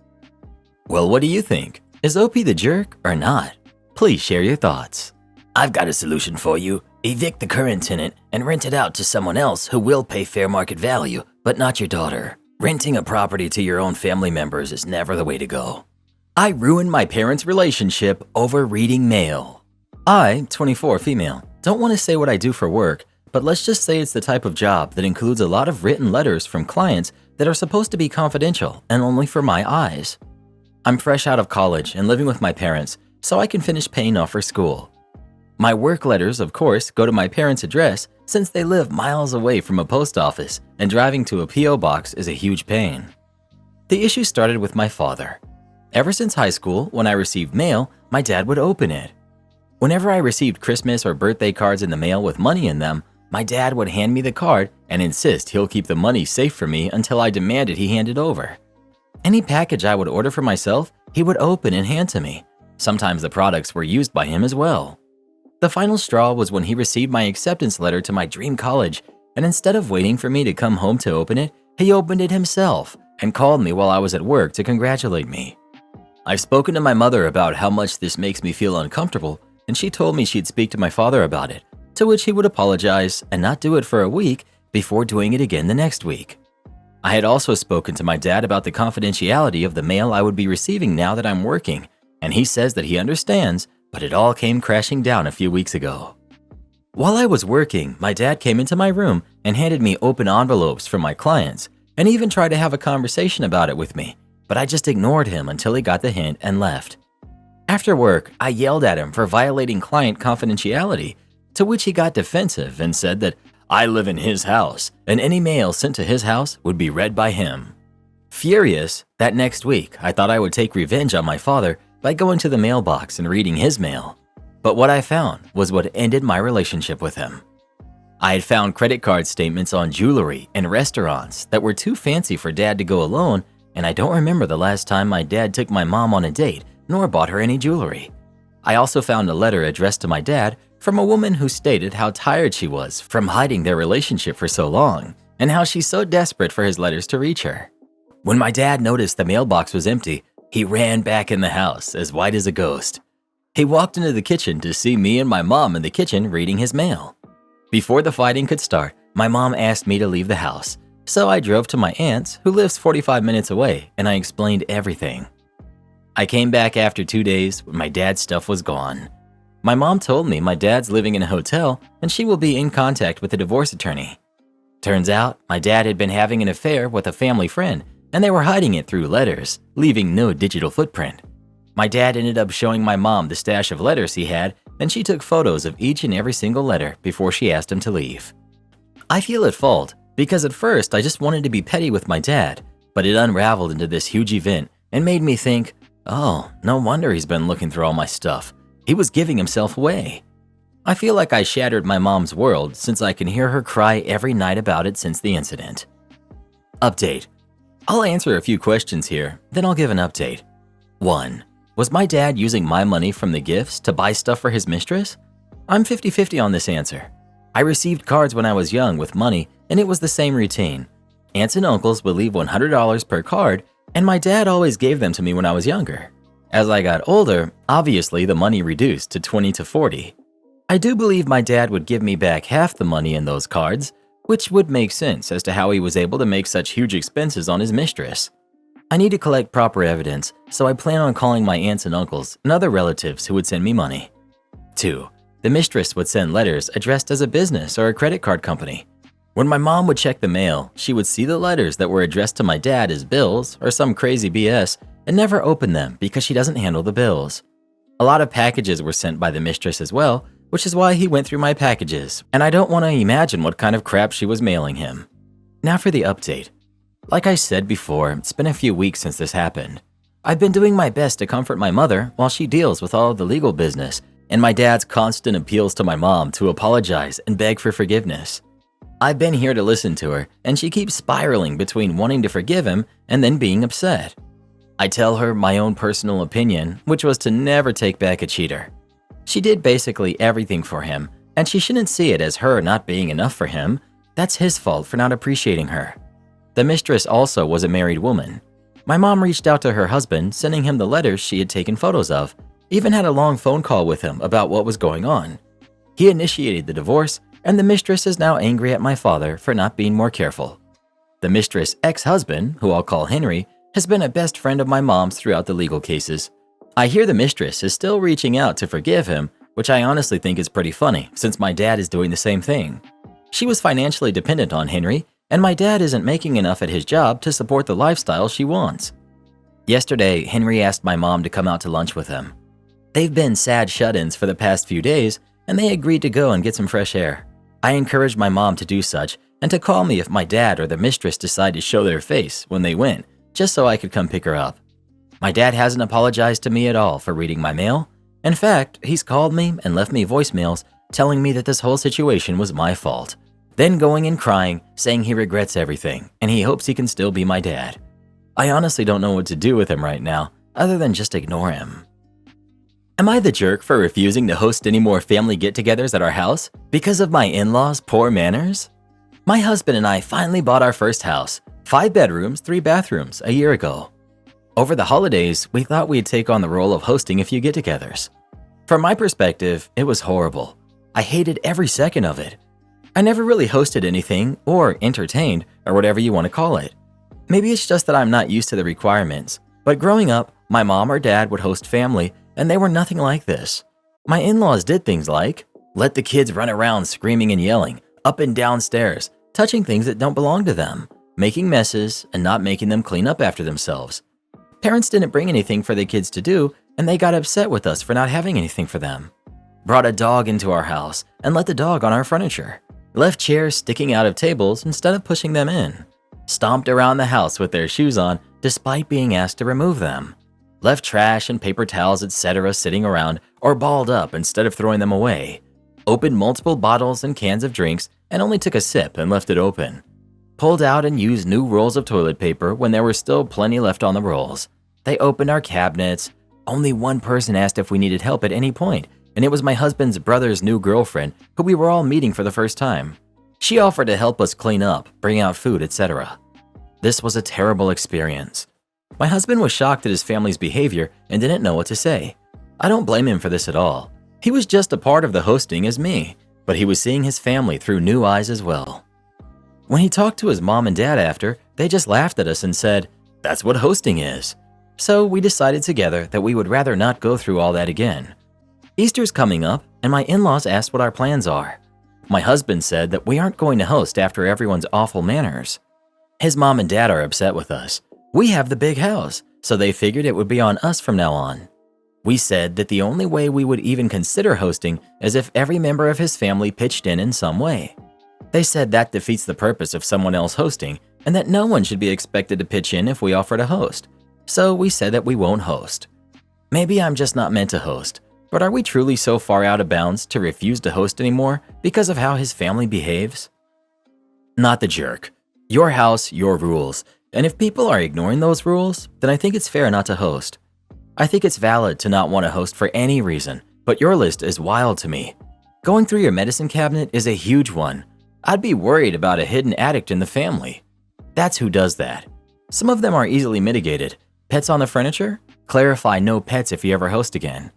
Well, what do you think? Is OP the jerk or not? Please share your thoughts. I've got a solution for you. Evict the current tenant and rent it out to someone else who will pay fair market value, but not your daughter. Renting a property to your own family members is never the way to go. I ruined my parents' relationship over reading mail. I, 24 female, don't want to say what I do for work, but let's just say it's the type of job that includes a lot of written letters from clients that are supposed to be confidential and only for my eyes. I'm fresh out of college and living with my parents, so I can finish paying off for school. My work letters, of course, go to my parents' address since they live miles away from a post office and driving to a P.O. box is a huge pain. The issue started with my father. Ever since high school, when I received mail, my dad would open it. Whenever I received Christmas or birthday cards in the mail with money in them, my dad would hand me the card and insist he'll keep the money safe for me until I demanded he hand it over. Any package I would order for myself, he would open and hand to me. Sometimes the products were used by him as well. The final straw was when he received my acceptance letter to my dream college, and instead of waiting for me to come home to open it, he opened it himself and called me while I was at work to congratulate me. I've spoken to my mother about how much this makes me feel uncomfortable, and she told me she'd speak to my father about it, to which he would apologize and not do it for a week before doing it again the next week. I had also spoken to my dad about the confidentiality of the mail I would be receiving now that I'm working, and he says that he understands, but it all came crashing down a few weeks ago. While I was working, my dad came into my room and handed me open envelopes from my clients and even tried to have a conversation about it with me, but I just ignored him until he got the hint and left. After work, I yelled at him for violating client confidentiality, to which he got defensive and said that I live in his house and any mail sent to his house would be read by him. Furious, that next week I thought I would take revenge on my father by going to the mailbox and reading his mail. But what I found was what ended my relationship with him. I had found credit card statements on jewelry and restaurants that were too fancy for dad to go alone, and I don't remember the last time my dad took my mom on a date nor bought her any jewelry. I also found a letter addressed to my dad from a woman who stated how tired she was from hiding their relationship for so long and how she's so desperate for his letters to reach her. When my dad noticed the mailbox was empty, he ran back in the house as white as a ghost. He walked into the kitchen to see me and my mom in the kitchen reading his mail. Before the fighting could start, my mom asked me to leave the house, so I drove to my aunt's, who lives 45 minutes away, and I explained everything. I came back after 2 days when my dad's stuff was gone. My mom told me my dad's living in a hotel and she will be in contact with a divorce attorney. Turns out, my dad had been having an affair with a family friend and they were hiding it through letters, leaving no digital footprint. My dad ended up showing my mom the stash of letters he had, and she took photos of each and every single letter before she asked him to leave. I feel at fault, Because at first I just wanted to be petty with my dad, but it unraveled into this huge event and made me think, oh, no wonder he's been looking through all my stuff. He was giving himself away. I feel like I shattered my mom's world since I can hear her cry every night about it since the incident. Update. I'll answer a few questions here, then I'll give an update. 1. Was my dad using my money from the gifts to buy stuff for his mistress? I'm 50-50 on this answer. I received cards when I was young with money, and it was the same routine. Aunts and uncles would leave $100 per card, and my dad always gave them to me when I was younger. As I got older, obviously the money reduced to 20 to 40. I do believe my dad would give me back half the money in those cards, which would make sense as to how he was able to make such huge expenses on his mistress. I need to collect proper evidence, so I plan on calling my aunts and uncles and other relatives who would send me money. 2. The mistress would send letters addressed as a business or a credit card company. When my mom would check the mail, she would see the letters that were addressed to my dad as bills or some crazy BS and never open them because she doesn't handle the bills. A lot of packages were sent by the mistress as well, which is why he went through my packages, and I don't want to imagine what kind of crap she was mailing him. Now for the update. Like I said before, it's been a few weeks since this happened. I've been doing my best to comfort my mother while she deals with all of the legal business and my dad's constant appeals to my mom to apologize and beg for forgiveness. I've been here to listen to her, and she keeps spiraling between wanting to forgive him and then being upset. I tell her my own personal opinion, which was to never take back a cheater. She did basically everything for him, and she shouldn't see it as her not being enough for him. That's his fault for not appreciating her. The mistress also was a married woman. My mom reached out to her husband, sending him the letters she had taken photos of, even had a long phone call with him about what was going on. He initiated the divorce, and the mistress is now angry at my father for not being more careful. The mistress' ex-husband, who I'll call Henry, has been a best friend of my mom's throughout the legal cases. I hear the mistress is still reaching out to forgive him, which I honestly think is pretty funny since my dad is doing the same thing. She was financially dependent on Henry, and my dad isn't making enough at his job to support the lifestyle she wants. Yesterday, Henry asked my mom to come out to lunch with him. They've been sad shut-ins for the past few days, and they agreed to go and get some fresh air. I encouraged my mom to do such and to call me if my dad or the mistress decide to show their face when they went, just so I could come pick her up. My dad hasn't apologized to me at all for reading my mail. In fact, he's called me and left me voicemails telling me that this whole situation was my fault, then going and crying, saying he regrets everything and he hopes he can still be my dad. I honestly don't know what to do with him right now, other than just ignore him. Am I the jerk for refusing to host any more family get-togethers at our house because of my in-laws' poor manners? My husband and I finally bought our first house, 5 bedrooms, 3 bathrooms, a year ago. Over the holidays, we thought we'd take on the role of hosting a few get-togethers. From my perspective, it was horrible. I hated every second of it. I never really hosted anything or entertained or whatever you want to call it. Maybe it's just that I'm not used to the requirements, but growing up, my mom or dad would host family and they were nothing like this. My in-laws did things like let the kids run around screaming and yelling, up and down stairs, touching things that don't belong to them, making messes and not making them clean up after themselves. Parents didn't bring anything for the kids to do, and they got upset with us for not having anything for them. Brought a dog into our house and let the dog on our furniture. Left chairs sticking out of tables instead of pushing them in. Stomped around the house with their shoes on despite being asked to remove them. Left trash and paper towels, etc. sitting around or balled up instead of throwing them away. Opened multiple bottles and cans of drinks and only took a sip and left it open. Pulled out and used new rolls of toilet paper when there were still plenty left on the rolls. They opened our cabinets. Only one person asked if we needed help at any point, and it was my husband's brother's new girlfriend who we were all meeting for the first time. She offered to help us clean up, bring out food, etc. This was a terrible experience. My husband was shocked at his family's behavior and didn't know what to say. I don't blame him for this at all. He was just a part of the hosting as me, but he was seeing his family through new eyes as well. When he talked to his mom and dad after, they just laughed at us and said, "That's what hosting is." So we decided together that we would rather not go through all that again. Easter's coming up, and my in-laws asked what our plans are. My husband said that we aren't going to host after everyone's awful manners. His mom and dad are upset with us. We have the big house, so they figured it would be on us from now on. We said that the only way we would even consider hosting is if every member of his family pitched in some way. They said that defeats the purpose of someone else hosting and that no one should be expected to pitch in if we offer to host. So we said that we won't host. Maybe I'm just not meant to host, but are we truly so far out of bounds to refuse to host anymore because of how his family behaves? Not the jerk. Your house, your rules. And if people are ignoring those rules, then I think it's fair not to host. I think it's valid to not want to host for any reason, but your list is wild to me. Going through your medicine cabinet is a huge one. I'd be worried about a hidden addict in the family. That's who does that. Some of them are easily mitigated. Pets on the furniture? Clarify no pets if you ever host again.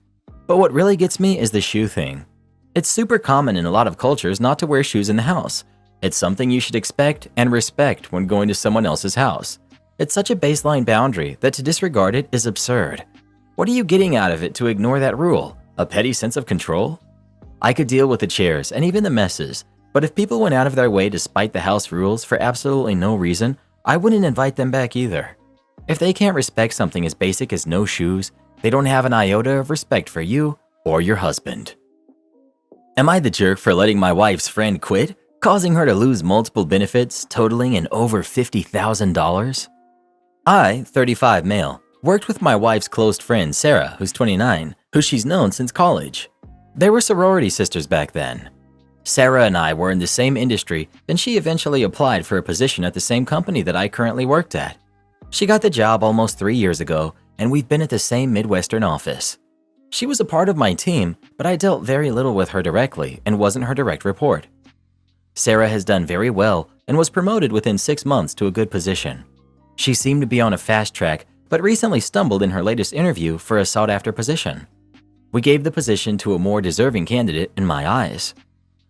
But what really gets me is the shoe thing. It's super common in a lot of cultures not to wear shoes in the house. It's something you should expect and respect when going to someone else's house. It's such a baseline boundary that to disregard it is absurd. What are you getting out of it to ignore that rule? A petty sense of control? I could deal with the chairs and even the messes, but if people went out of their way to spite the house rules for absolutely no reason, I wouldn't invite them back either. If they can't respect something as basic as no shoes, they don't have an iota of respect for you or your husband. Am I the jerk for letting my wife's friend quit, causing her to lose multiple benefits totaling in over $50,000? I, 35 male, worked with my wife's close friend Sarah, who's 29, who she's known since college. They were sorority sisters back then. Sarah and I were in the same industry, and she eventually applied for a position at the same company that I currently worked at. She got the job almost 3 years ago, and we've been at the same Midwestern office. She was a part of my team, but I dealt very little with her directly and wasn't her direct report. Sarah has done very well and was promoted within 6 months to a good position. She seemed to be on a fast track, but recently stumbled in her latest interview for a sought-after position. We gave the position to a more deserving candidate in my eyes.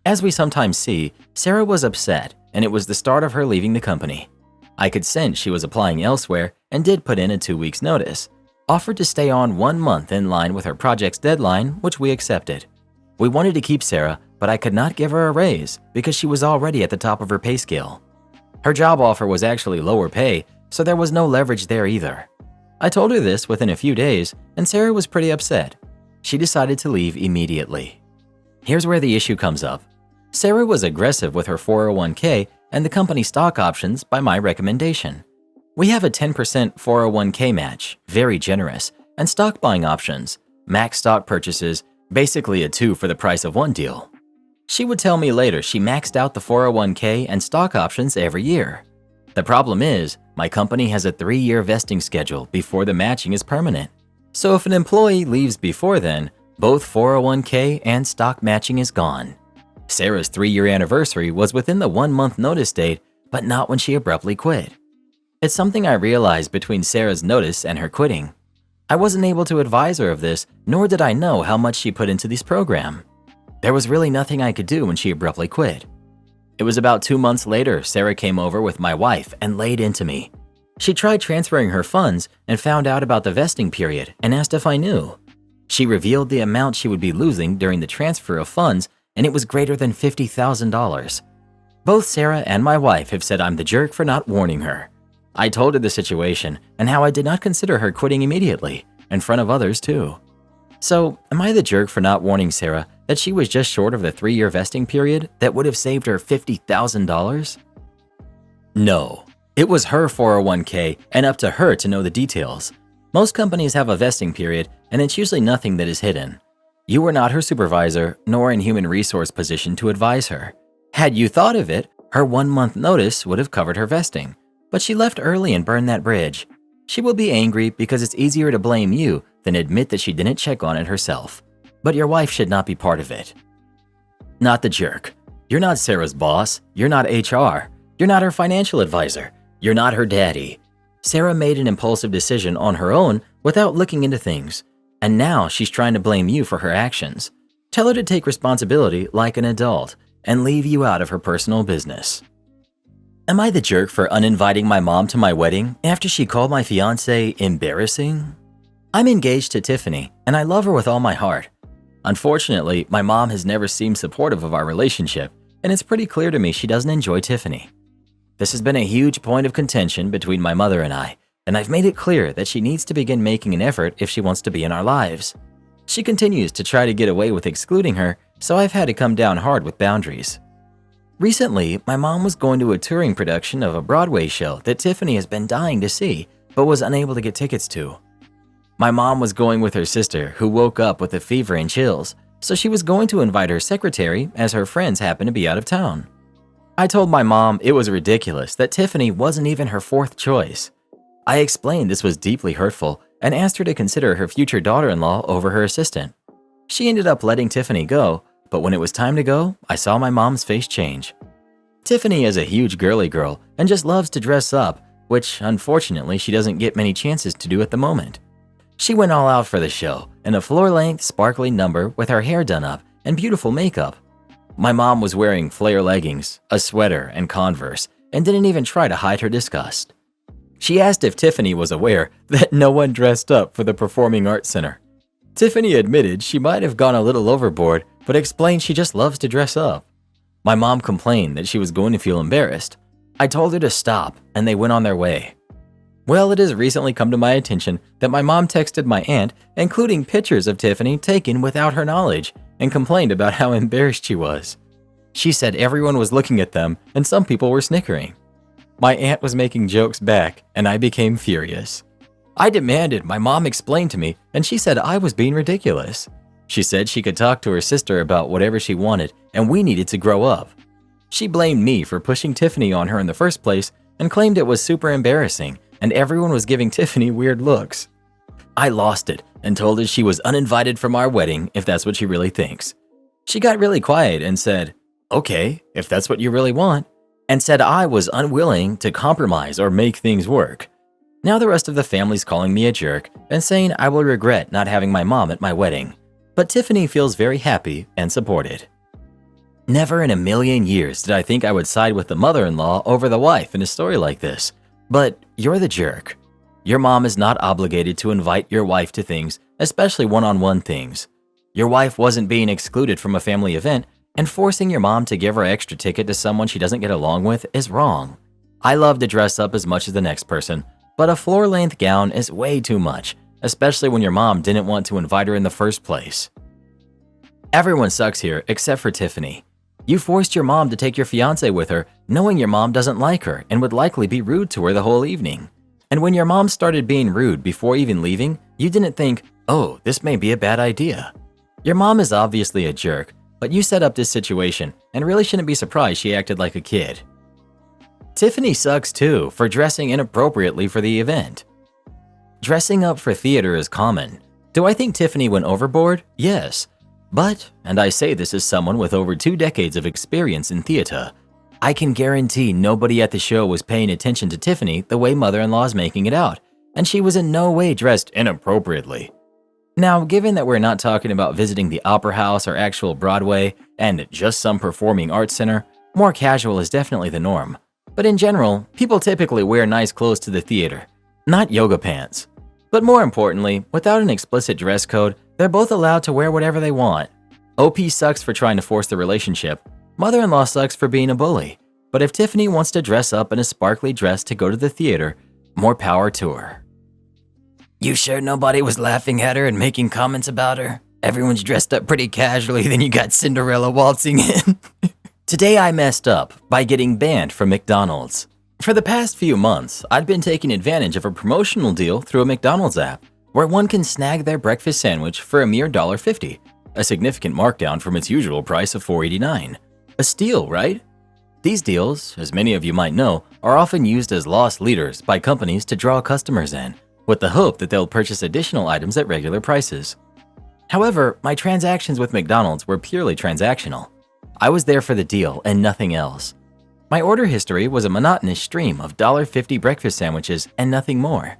As we sometimes see, Sarah was upset, and it was the start of her leaving the company. I could sense she was applying elsewhere and did put in a 2 weeks notice, offered to stay on 1 month in line with her project's deadline, which we accepted. We wanted to keep Sarah, but I could not give her a raise because she was already at the top of her pay scale. Her job offer was actually lower pay, so there was no leverage there either. I told her this within a few days, and Sarah was pretty upset. She decided to leave immediately. Here's where the issue comes up. Sarah was aggressive with her 401k and the company stock options by my recommendation. We have a 10% 401k match, very generous, and stock buying options, max stock purchases, basically a 2 for the price of 1 deal. She would tell me later she maxed out the 401k and stock options every year. The problem is, my company has a 3-year vesting schedule before the matching is permanent. So if an employee leaves before then, both 401k and stock matching is gone. Sarah's 3-year anniversary was within the 1-month notice date, but not when she abruptly quit. It's something I realized between Sarah's notice and her quitting. I wasn't able to advise her of this, nor did I know how much she put into this program. There was really nothing I could do when she abruptly quit. It was about 2 months later, Sarah came over with my wife and laid into me. She tried transferring her funds and found out about the vesting period and asked if I knew. She revealed the amount she would be losing during the transfer of funds, and it was greater than $50,000. Both Sarah and my wife have said I'm the jerk for not warning her. I told her the situation and how I did not consider her quitting immediately, in front of others too. So, am I the jerk for not warning Sarah that she was just short of the 3-year vesting period that would have saved her $50,000? No. It was her 401k and up to her to know the details. Most companies have a vesting period, and it's usually nothing that is hidden. You were not her supervisor, nor in human resource position to advise her. Had you thought of it, her 1-month notice would have covered her vesting. But she left early and burned that bridge. She will be angry because it's easier to blame you than admit that she didn't check on it herself. But your wife should not be part of it. Not the jerk. You're not Sarah's boss. You're not HR. You're not her financial advisor. You're not her daddy. Sarah made an impulsive decision on her own without looking into things. And now she's trying to blame you for her actions. Tell her to take responsibility like an adult and leave you out of her personal business. Am I the jerk for uninviting my mom to my wedding after she called my fiancé embarrassing? I'm engaged to Tiffany, and I love her with all my heart. Unfortunately, my mom has never seemed supportive of our relationship, and it's pretty clear to me she doesn't enjoy Tiffany. This has been a huge point of contention between my mother and I've made it clear that she needs to begin making an effort if she wants to be in our lives. She continues to try to get away with excluding her, so I've had to come down hard with boundaries. Recently, my mom was going to a touring production of a Broadway show that Tiffany has been dying to see, but was unable to get tickets to. My mom was going with her sister, who woke up with a fever and chills, so she was going to invite her secretary as her friends happened to be out of town. I told my mom it was ridiculous that Tiffany wasn't even her fourth choice. I explained this was deeply hurtful and asked her to consider her future daughter-in-law over her assistant. She ended up letting Tiffany go, but when it was time to go, I saw my mom's face change. Tiffany is a huge girly girl and just loves to dress up, which unfortunately she doesn't get many chances to do at the moment. She went all out for the show in a floor-length sparkly number with her hair done up and beautiful makeup. My mom was wearing flare leggings, a sweater, and Converse, and didn't even try to hide her disgust. She asked if Tiffany was aware that no one dressed up for the Performing Arts Center. Tiffany admitted she might have gone a little overboard, but explained she just loves to dress up. My mom complained that she was going to feel embarrassed. I told her to stop, and they went on their way. Well, it has recently come to my attention that my mom texted my aunt, including pictures of Tiffany taken without her knowledge, and complained about how embarrassed she was. She said everyone was looking at them and some people were snickering. My aunt was making jokes back, and I became furious. I demanded my mom explain to me, and she said I was being ridiculous. She said she could talk to her sister about whatever she wanted, and we needed to grow up. She blamed me for pushing Tiffany on her in the first place and claimed it was super embarrassing, and everyone was giving Tiffany weird looks. I lost it and told her she was uninvited from our wedding if that's what she really thinks. She got really quiet and said, "Okay, if that's what you really want," and said I was unwilling to compromise or make things work. Now the rest of the family's calling me a jerk and saying I will regret not having my mom at my wedding. But Tiffany feels very happy and supported. Never in a million years did I think I would side with the mother-in-law over the wife in a story like this. But you're the jerk. Your mom is not obligated to invite your wife to things, especially one-on-one things. Your wife wasn't being excluded from a family event, and forcing your mom to give her extra ticket to someone she doesn't get along with is wrong. I love to dress up as much as the next person, but a floor-length gown is way too much, especially when your mom didn't want to invite her in the first place. Everyone sucks here except for Tiffany. You forced your mom to take your fiancé with her, knowing your mom doesn't like her and would likely be rude to her the whole evening. And when your mom started being rude before even leaving, you didn't think, "Oh, this may be a bad idea." Your mom is obviously a jerk, but you set up this situation and really shouldn't be surprised she acted like a kid. Tiffany sucks too for dressing inappropriately for the event. Dressing up for theater is common. Do I think Tiffany went overboard? Yes. But, and I say this as someone with over 2 decades of experience in theater, I can guarantee nobody at the show was paying attention to Tiffany the way mother-in-law is making it out, and she was in no way dressed inappropriately. Now, given that we're not talking about visiting the Opera House or actual Broadway and just some performing arts center, more casual is definitely the norm. But in general, people typically wear nice clothes to the theater, not yoga pants. But more importantly, without an explicit dress code, they're both allowed to wear whatever they want. OP sucks for trying to force the relationship. Mother-in-law sucks for being a bully. But if Tiffany wants to dress up in a sparkly dress to go to the theater, more power to her. You sure nobody was laughing at her and making comments about her? Everyone's dressed up pretty casually, then you got Cinderella waltzing in. Today I messed up by getting banned from McDonald's. For the past few months, I'd been taking advantage of a promotional deal through a McDonald's app, where one can snag their breakfast sandwich for a mere $1.50, a significant markdown from its usual price of $4.89. A steal, right? These deals, as many of you might know, are often used as loss leaders by companies to draw customers in, with the hope that they'll purchase additional items at regular prices. However, my transactions with McDonald's were purely transactional. I was there for the deal and nothing else. My order history was a monotonous stream of $1.50 breakfast sandwiches and nothing more.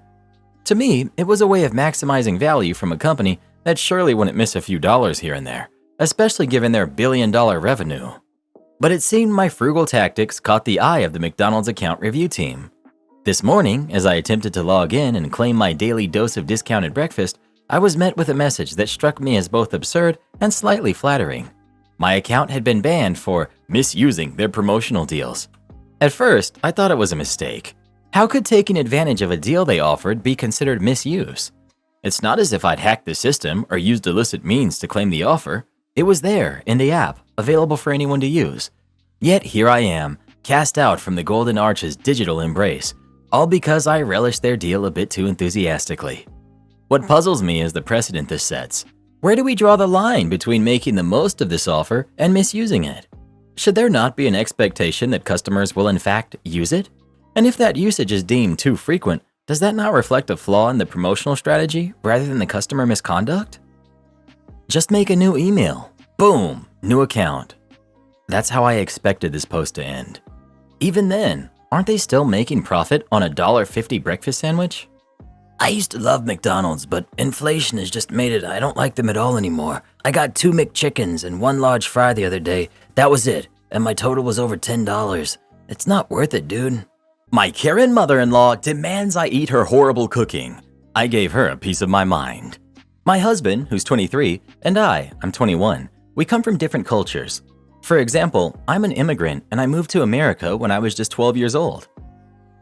To me, it was a way of maximizing value from a company that surely wouldn't miss a few dollars here and there, especially given their billion-dollar revenue. But it seemed my frugal tactics caught the eye of the McDonald's account review team. This morning, as I attempted to log in and claim my daily dose of discounted breakfast, I was met with a message that struck me as both absurd and slightly flattering. My account had been banned for misusing their promotional deals. At first, I thought it was a mistake. How could taking advantage of a deal they offered be considered misuse? It's not as if I'd hacked the system or used illicit means to claim the offer. It was there, in the app, available for anyone to use. Yet here I am, cast out from the Golden Arch's digital embrace, all because I relish their deal a bit too enthusiastically. What puzzles me is the precedent this sets. Where do we draw the line between making the most of this offer and misusing it? Should there not be an expectation that customers will in fact use it? And if that usage is deemed too frequent, does that not reflect a flaw in the promotional strategy rather than the customer misconduct? Just make a new email. Boom, new account. That's how I expected this post to end. Even then, aren't they still making profit on a $1.50 breakfast sandwich? I used to love McDonald's, but inflation has just made it I don't like them at all anymore. I got 2 McChickens and 1 large fry the other day. That was it, and my total was over $10. It's not worth it, dude. My Karen mother-in-law demands I eat her horrible cooking. I gave her a piece of my mind. My husband, who's 23, and I'm 21. We come from different cultures. For example, I'm an immigrant and I moved to America when I was just 12 years old.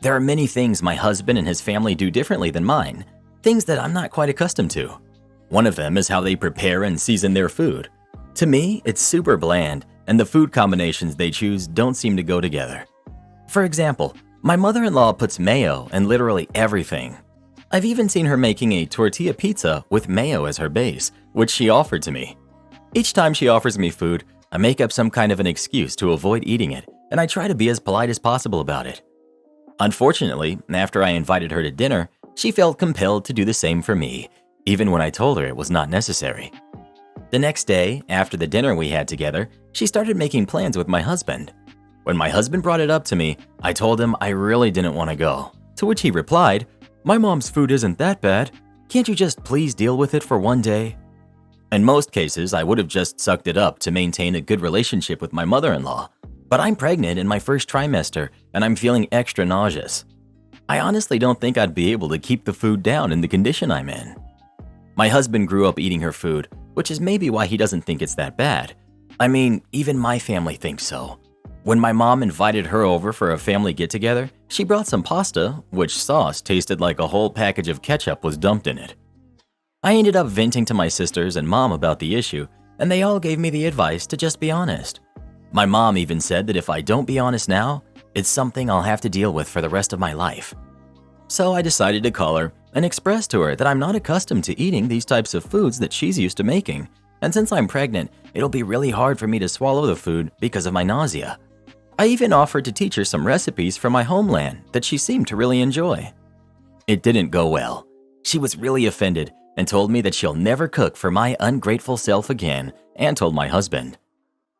There are many things my husband and his family do differently than mine, things that I'm not quite accustomed to. One of them is how they prepare and season their food. To me, it's super bland, and the food combinations they choose don't seem to go together. For example, my mother-in-law puts mayo in literally everything. I've even seen her making a tortilla pizza with mayo as her base, which she offered to me. Each time she offers me food, I make up some kind of an excuse to avoid eating it, and I try to be as polite as possible about it. Unfortunately, after I invited her to dinner, she felt compelled to do the same for me, even when I told her it was not necessary. The next day, after the dinner we had together, she started making plans with my husband. When my husband brought it up to me, I told him I really didn't want to go, to which he replied, "My mom's food isn't that bad. Can't you just please deal with it for one day?" In most cases, I would have just sucked it up to maintain a good relationship with my mother-in-law, but I'm pregnant in my first trimester and I'm feeling extra nauseous. I honestly don't think I'd be able to keep the food down in the condition I'm in. My husband grew up eating her food, which is maybe why he doesn't think it's that bad. I mean, even my family thinks so. When my mom invited her over for a family get-together, she brought some pasta, which sauce tasted like a whole package of ketchup was dumped in it. I ended up venting to my sisters and mom about the issue, and they all gave me the advice to just be honest. My mom even said that if I don't be honest now, it's something I'll have to deal with for the rest of my life. So I decided to call her and express to her that I'm not accustomed to eating these types of foods that she's used to making, and since I'm pregnant, it'll be really hard for me to swallow the food because of my nausea. I even offered to teach her some recipes from my homeland that she seemed to really enjoy. It didn't go well. She was really offended and told me that she'll never cook for my ungrateful self again, and told my husband.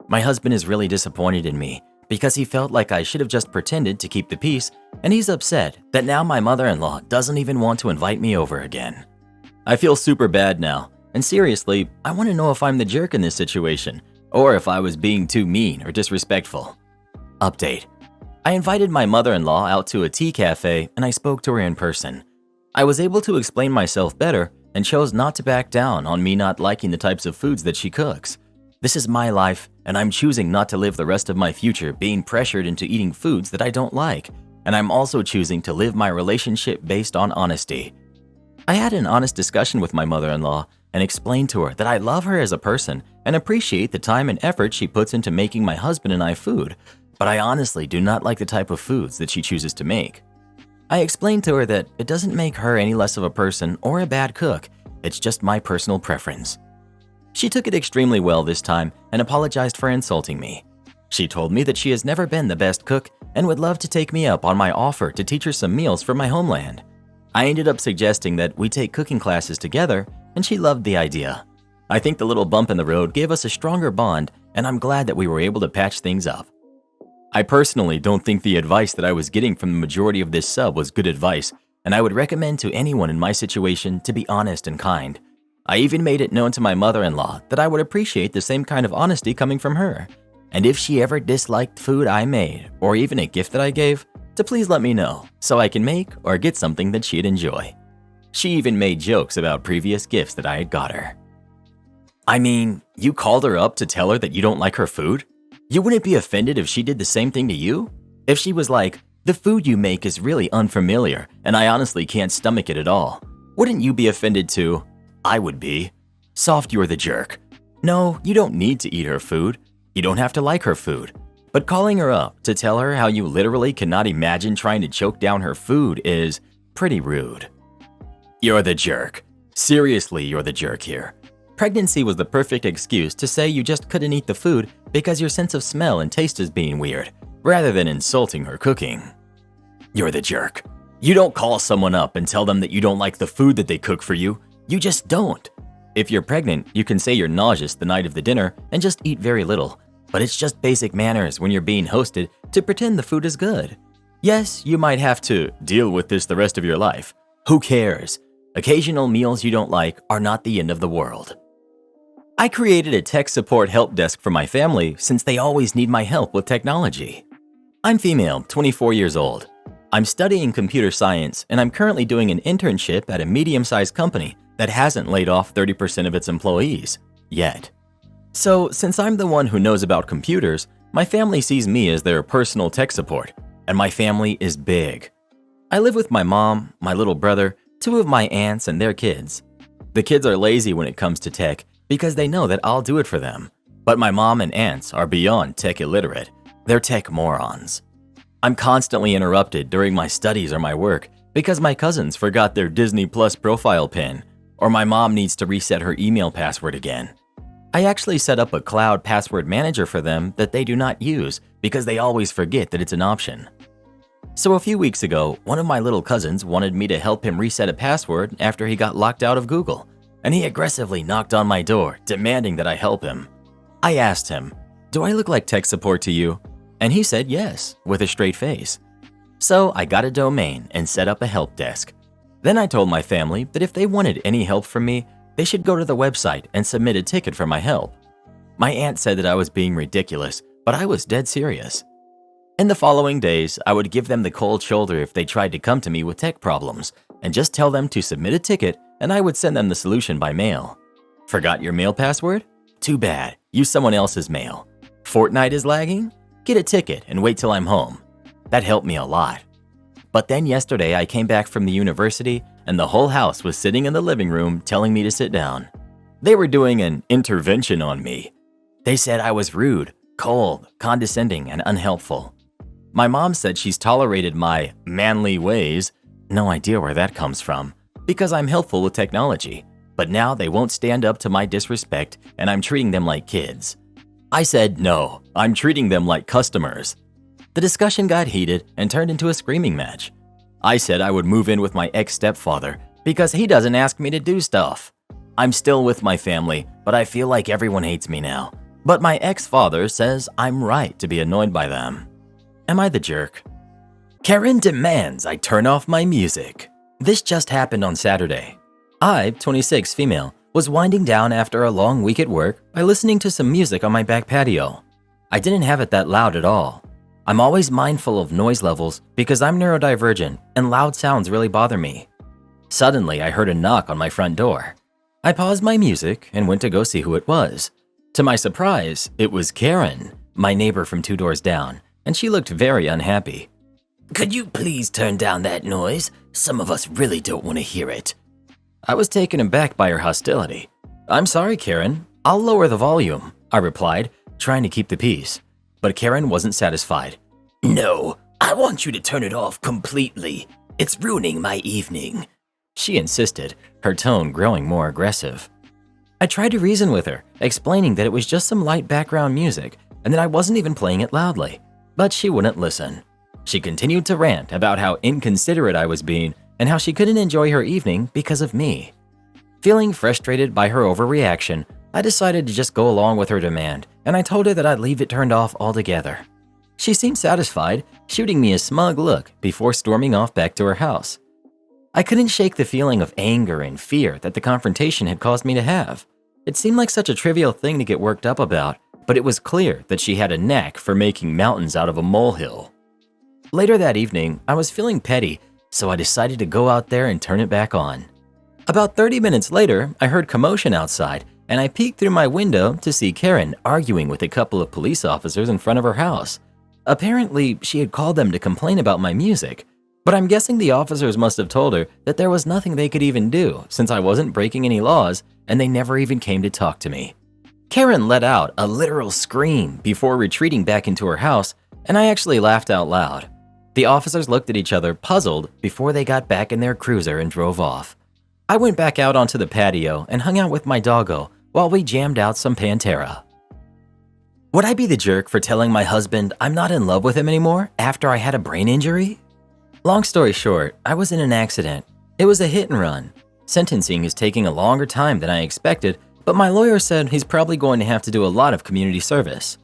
My husband is really disappointed in me because he felt like I should have just pretended to keep the peace, and he's upset that now my mother-in-law doesn't even want to invite me over again. I feel super bad now, and seriously, I want to know if I'm the jerk in this situation, or if I was being too mean or disrespectful. Update. I invited my mother-in-law out to a tea cafe and I spoke to her in person. I was able to explain myself better and chose not to back down on me not liking the types of foods that she cooks. This is my life, and I'm choosing not to live the rest of my future being pressured into eating foods that I don't like, and I'm also choosing to live my relationship based on honesty. I had an honest discussion with my mother-in-law and explained to her that I love her as a person and appreciate the time and effort she puts into making my husband and I food, but I honestly do not like the type of foods that she chooses to make. I explained to her that it doesn't make her any less of a person or a bad cook, it's just my personal preference. She took it extremely well this time and apologized for insulting me. She told me that she has never been the best cook and would love to take me up on my offer to teach her some meals from my homeland. I ended up suggesting that we take cooking classes together, and she loved the idea. I think the little bump in the road gave us a stronger bond, and I'm glad that we were able to patch things up. I personally don't think the advice that I was getting from the majority of this sub was good advice, and I would recommend to anyone in my situation to be honest and kind. I even made it known to my mother-in-law that I would appreciate the same kind of honesty coming from her. And if she ever disliked food I made, or even a gift that I gave, to please let me know so I can make or get something that she'd enjoy. She even made jokes about previous gifts that I had got her. I mean, you called her up to tell her that you don't like her food? You wouldn't be offended if she did the same thing to you? If she was like, "The food you make is really unfamiliar, and I honestly can't stomach it at all," wouldn't you be offended too? I would be. Soft, you're the jerk. No, you don't need to eat her food. You don't have to like her food. But calling her up to tell her how you literally cannot imagine trying to choke down her food is pretty rude. You're the jerk. Seriously, you're the jerk here. Pregnancy was the perfect excuse to say you just couldn't eat the food because your sense of smell and taste is being weird, rather than insulting her cooking. You're the jerk. You don't call someone up and tell them that you don't like the food that they cook for you. You just don't. If you're pregnant, you can say you're nauseous the night of the dinner and just eat very little. But it's just basic manners when you're being hosted to pretend the food is good. Yes, you might have to deal with this the rest of your life. Who cares? Occasional meals you don't like are not the end of the world. I created a tech support help desk for my family since they always need my help with technology. I'm female, 24 years old. I'm studying computer science and I'm currently doing an internship at a medium-sized company that hasn't laid off 30% of its employees yet. So, since I'm the one who knows about computers, my family sees me as their personal tech support, and my family is big. I live with my mom, my little brother, 2 of my aunts, and their kids. The kids are lazy when it comes to tech because they know that I'll do it for them. But my mom and aunts are beyond tech illiterate. They're tech morons. I'm constantly interrupted during my studies or my work because my cousins forgot their Disney Plus profile pin, or my mom needs to reset her email password again. I actually set up a cloud password manager for them that they do not use because they always forget that it's an option. So a few weeks ago, one of my little cousins wanted me to help him reset a password after he got locked out of Google, and he aggressively knocked on my door, demanding that I help him. I asked him, "Do I look like tech support to you?" And he said yes, with a straight face. So I got a domain and set up a help desk. Then I told my family that if they wanted any help from me, they should go to the website and submit a ticket for my help. My aunt said that I was being ridiculous, but I was dead serious. In the following days, I would give them the cold shoulder if they tried to come to me with tech problems, and just tell them to submit a ticket and I would send them the solution by mail. Forgot your mail password? Too bad, use someone else's mail. Fortnite is lagging? Get a ticket and wait till I'm home. That helped me a lot. But then yesterday I came back from the university and the whole house was sitting in the living room telling me to sit down. They were doing an intervention on me. They said I was rude, cold, condescending, and unhelpful. My mom said she's tolerated my manly ways, no idea where that comes from, because I'm helpful with technology, but now they won't stand up to my disrespect and I'm treating them like kids. I said no, I'm treating them like customers. The discussion got heated and turned into a screaming match. I said I would move in with my ex-stepfather because he doesn't ask me to do stuff. I'm still with my family, but I feel like everyone hates me now. But my ex-father says I'm right to be annoyed by them. Am I the jerk? Karen demands I turn off my music. This just happened on Saturday. I, 26 female, was winding down after a long week at work by listening to some music on my back patio. I didn't have it that loud at all. I'm always mindful of noise levels because I'm neurodivergent and loud sounds really bother me. Suddenly, I heard a knock on my front door. I paused my music and went to go see who it was. To my surprise, it was Karen, my neighbor from 2 doors down, and she looked very unhappy. Could you please turn down that noise? Some of us really don't want to hear it. I was taken aback by her hostility. I'm sorry, Karen. I'll lower the volume, I replied, trying to keep the peace. But Karen wasn't satisfied. No, I want you to turn it off completely. It's ruining my evening. She insisted, her tone growing more aggressive. I tried to reason with her, explaining that it was just some light background music and that I wasn't even playing it loudly, but she wouldn't listen. She continued to rant about how inconsiderate I was being and how she couldn't enjoy her evening because of me. Feeling frustrated by her overreaction, I decided to just go along with her demand, and I told her that I'd leave it turned off altogether. She seemed satisfied, shooting me a smug look before storming off back to her house. I couldn't shake the feeling of anger and fear that the confrontation had caused me to have. It seemed like such a trivial thing to get worked up about, but it was clear that she had a knack for making mountains out of a molehill. Later that evening, I was feeling petty, so I decided to go out there and turn it back on. About 30 minutes later, I heard commotion outside, and I peeked through my window to see Karen arguing with a couple of police officers in front of her house. Apparently, she had called them to complain about my music, but I'm guessing the officers must have told her that there was nothing they could even do since I wasn't breaking any laws and they never even came to talk to me. Karen let out a literal scream before retreating back into her house, and I actually laughed out loud. The officers looked at each other puzzled before they got back in their cruiser and drove off. I went back out onto the patio and hung out with my doggo while we jammed out some Pantera. Would I be the jerk for telling my husband I'm not in love with him anymore after I had a brain injury? Long story short, I was in an accident. It was a hit and run. Sentencing is taking a longer time than I expected, but my lawyer said he's probably going to have to do a lot of community service.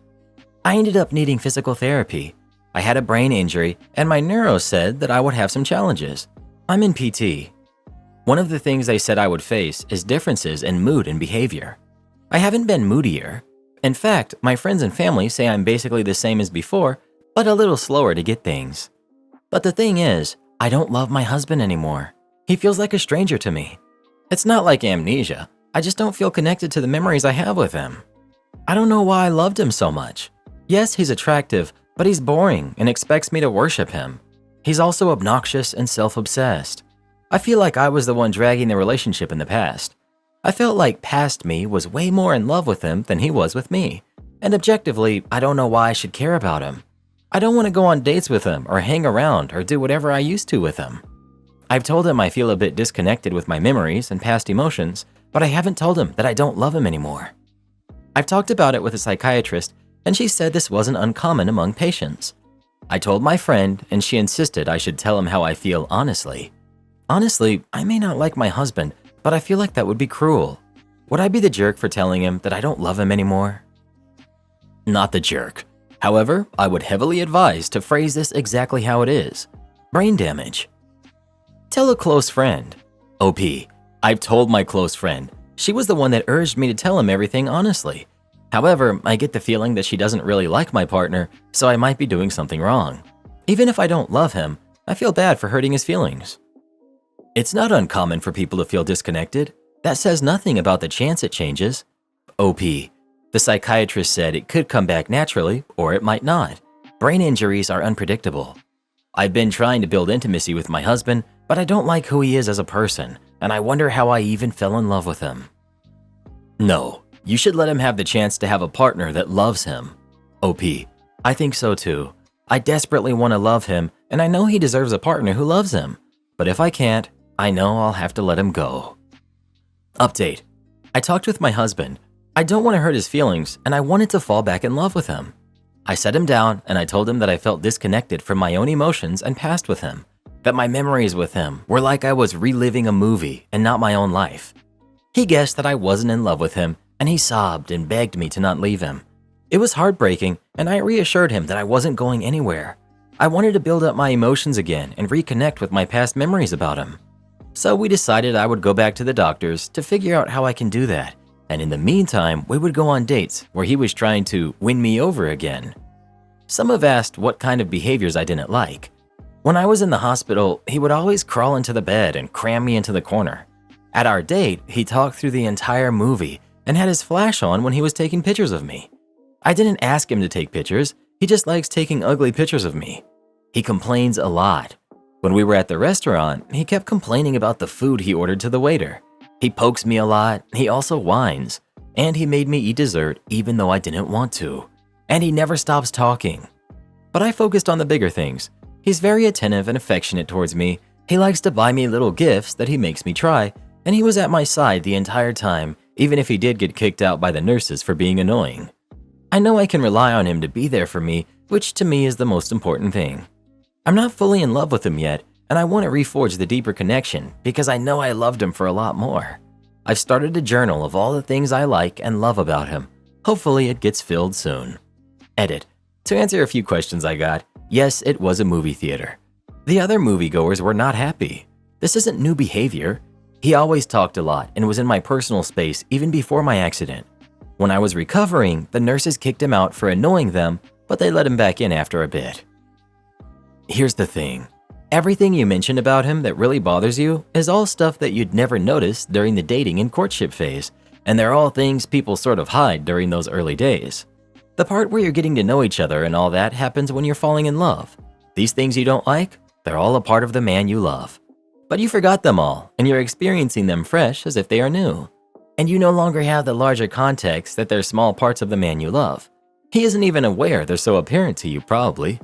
I ended up needing physical therapy. I had a brain injury, and my neuro said that I would have some challenges. I'm in PT. One of the things they said I would face is differences in mood and behavior. I haven't been moodier. In fact, my friends and family say I'm basically the same as before, but a little slower to get things. But the thing is, I don't love my husband anymore. He feels like a stranger to me. It's not like amnesia. I just don't feel connected to the memories I have with him. I don't know why I loved him so much. Yes, he's attractive, but he's boring and expects me to worship him. He's also obnoxious and self-obsessed. I feel like I was the one dragging the relationship in the past. I felt like past me was way more in love with him than he was with me. And objectively, I don't know why I should care about him. I don't want to go on dates with him or hang around or do whatever I used to with him. I've told him I feel a bit disconnected with my memories and past emotions, but I haven't told him that I don't love him anymore. I've talked about it with a psychiatrist, and she said this wasn't uncommon among patients. I told my friend, and she insisted I should tell him how I feel honestly. Honestly, I may not like my husband, but I feel like that would be cruel. Would I be the jerk for telling him that I don't love him anymore? Not the jerk. However, I would heavily advise to phrase this exactly how it is. Brain damage. Tell a close friend. OP. I've told my close friend. She was the one that urged me to tell him everything honestly. However, I get the feeling that she doesn't really like my partner, so I might be doing something wrong. Even if I don't love him, I feel bad for hurting his feelings. It's not uncommon for people to feel disconnected. That says nothing about the chance it changes. OP. The psychiatrist said it could come back naturally, or it might not. Brain injuries are unpredictable. I've been trying to build intimacy with my husband, but I don't like who he is as a person, and I wonder how I even fell in love with him. No, you should let him have the chance to have a partner that loves him. OP. I think so too. I desperately want to love him, and I know he deserves a partner who loves him. But if I can't, I know I'll have to let him go. Update. I talked with my husband. I don't want to hurt his feelings, and I wanted to fall back in love with him. I sat him down and I told him that I felt disconnected from my own emotions and past with him, that my memories with him were like I was reliving a movie and not my own life. He guessed that I wasn't in love with him, and he sobbed and begged me to not leave him. It was heartbreaking, and I reassured him that I wasn't going anywhere. I wanted to build up my emotions again and reconnect with my past memories about him. So we decided I would go back to the doctors to figure out how I can do that. And in the meantime, we would go on dates where he was trying to win me over again. Some have asked what kind of behaviors I didn't like. When I was in the hospital, he would always crawl into the bed and cram me into the corner. At our date, he talked through the entire movie and had his flash on when he was taking pictures of me. I didn't ask him to take pictures, he just likes taking ugly pictures of me. He complains a lot. When we were at the restaurant, he kept complaining about the food he ordered to the waiter. He pokes me a lot, he also whines, and he made me eat dessert even though I didn't want to. And he never stops talking. But I focused on the bigger things. He's very attentive and affectionate towards me. He likes to buy me little gifts that he makes me try, and he was at my side the entire time, even if he did get kicked out by the nurses for being annoying. I know I can rely on him to be there for me, which to me is the most important thing. I'm not fully in love with him yet, and I want to reforge the deeper connection because I know I loved him for a lot more. I've started a journal of all the things I like and love about him. Hopefully it gets filled soon. Edit. To answer a few questions I got, yes, it was a movie theater. The other moviegoers were not happy. This isn't new behavior. He always talked a lot and was in my personal space even before my accident. When I was recovering, the nurses kicked him out for annoying them, but they let him back in after a bit. Here's the thing. Everything you mentioned about him that really bothers you is all stuff that you'd never notice during the dating and courtship phase, and they're all things people sort of hide during those early days. The part where you're getting to know each other and all that happens when you're falling in love. These things you don't like, they're all a part of the man you love. But you forgot them all, and you're experiencing them fresh as if they are new. and you no longer have the larger context that they're small parts of the man you love. He isn't even aware they're so apparent to you, probably.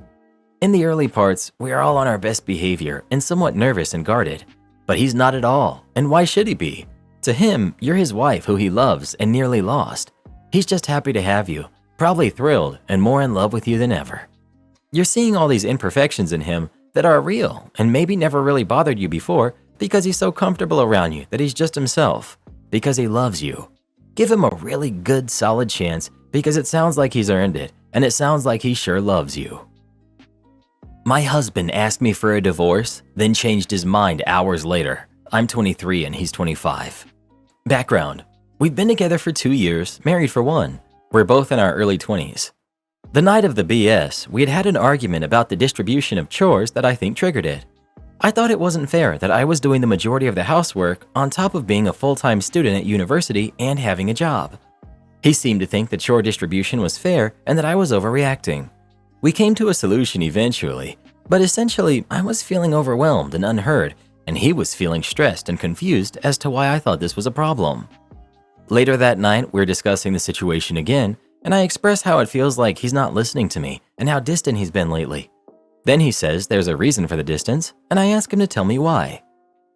In the early parts, we are all on our best behavior and somewhat nervous and guarded. But he's not at all, and why should he be? To him, you're his wife who he loves and nearly lost. He's just happy to have you, probably thrilled and more in love with you than ever. You're seeing all these imperfections in him that are real and maybe never really bothered you before because he's so comfortable around you that he's just himself, because he loves you. Give him a really good, solid chance because it sounds like he's earned it, and it sounds like he sure loves you. My husband asked me for a divorce, then changed his mind hours later. I'm 23 and he's 25. Background: we've been together for 2 years, married for 1. We're both in our early 20s. The night of the BS, we had had an argument about the distribution of chores that I think triggered it. I thought it wasn't fair that I was doing the majority of the housework on top of being a full-time student at university and having a job. He seemed to think the chore distribution was fair and that I was overreacting. We came to a solution eventually, but essentially I was feeling overwhelmed and unheard, and he was feeling stressed and confused as to why I thought this was a problem. Later that night, we're discussing the situation again, and I express how it feels like he's not listening to me and how distant he's been lately. Then he says there's a reason for the distance, and I ask him to tell me why.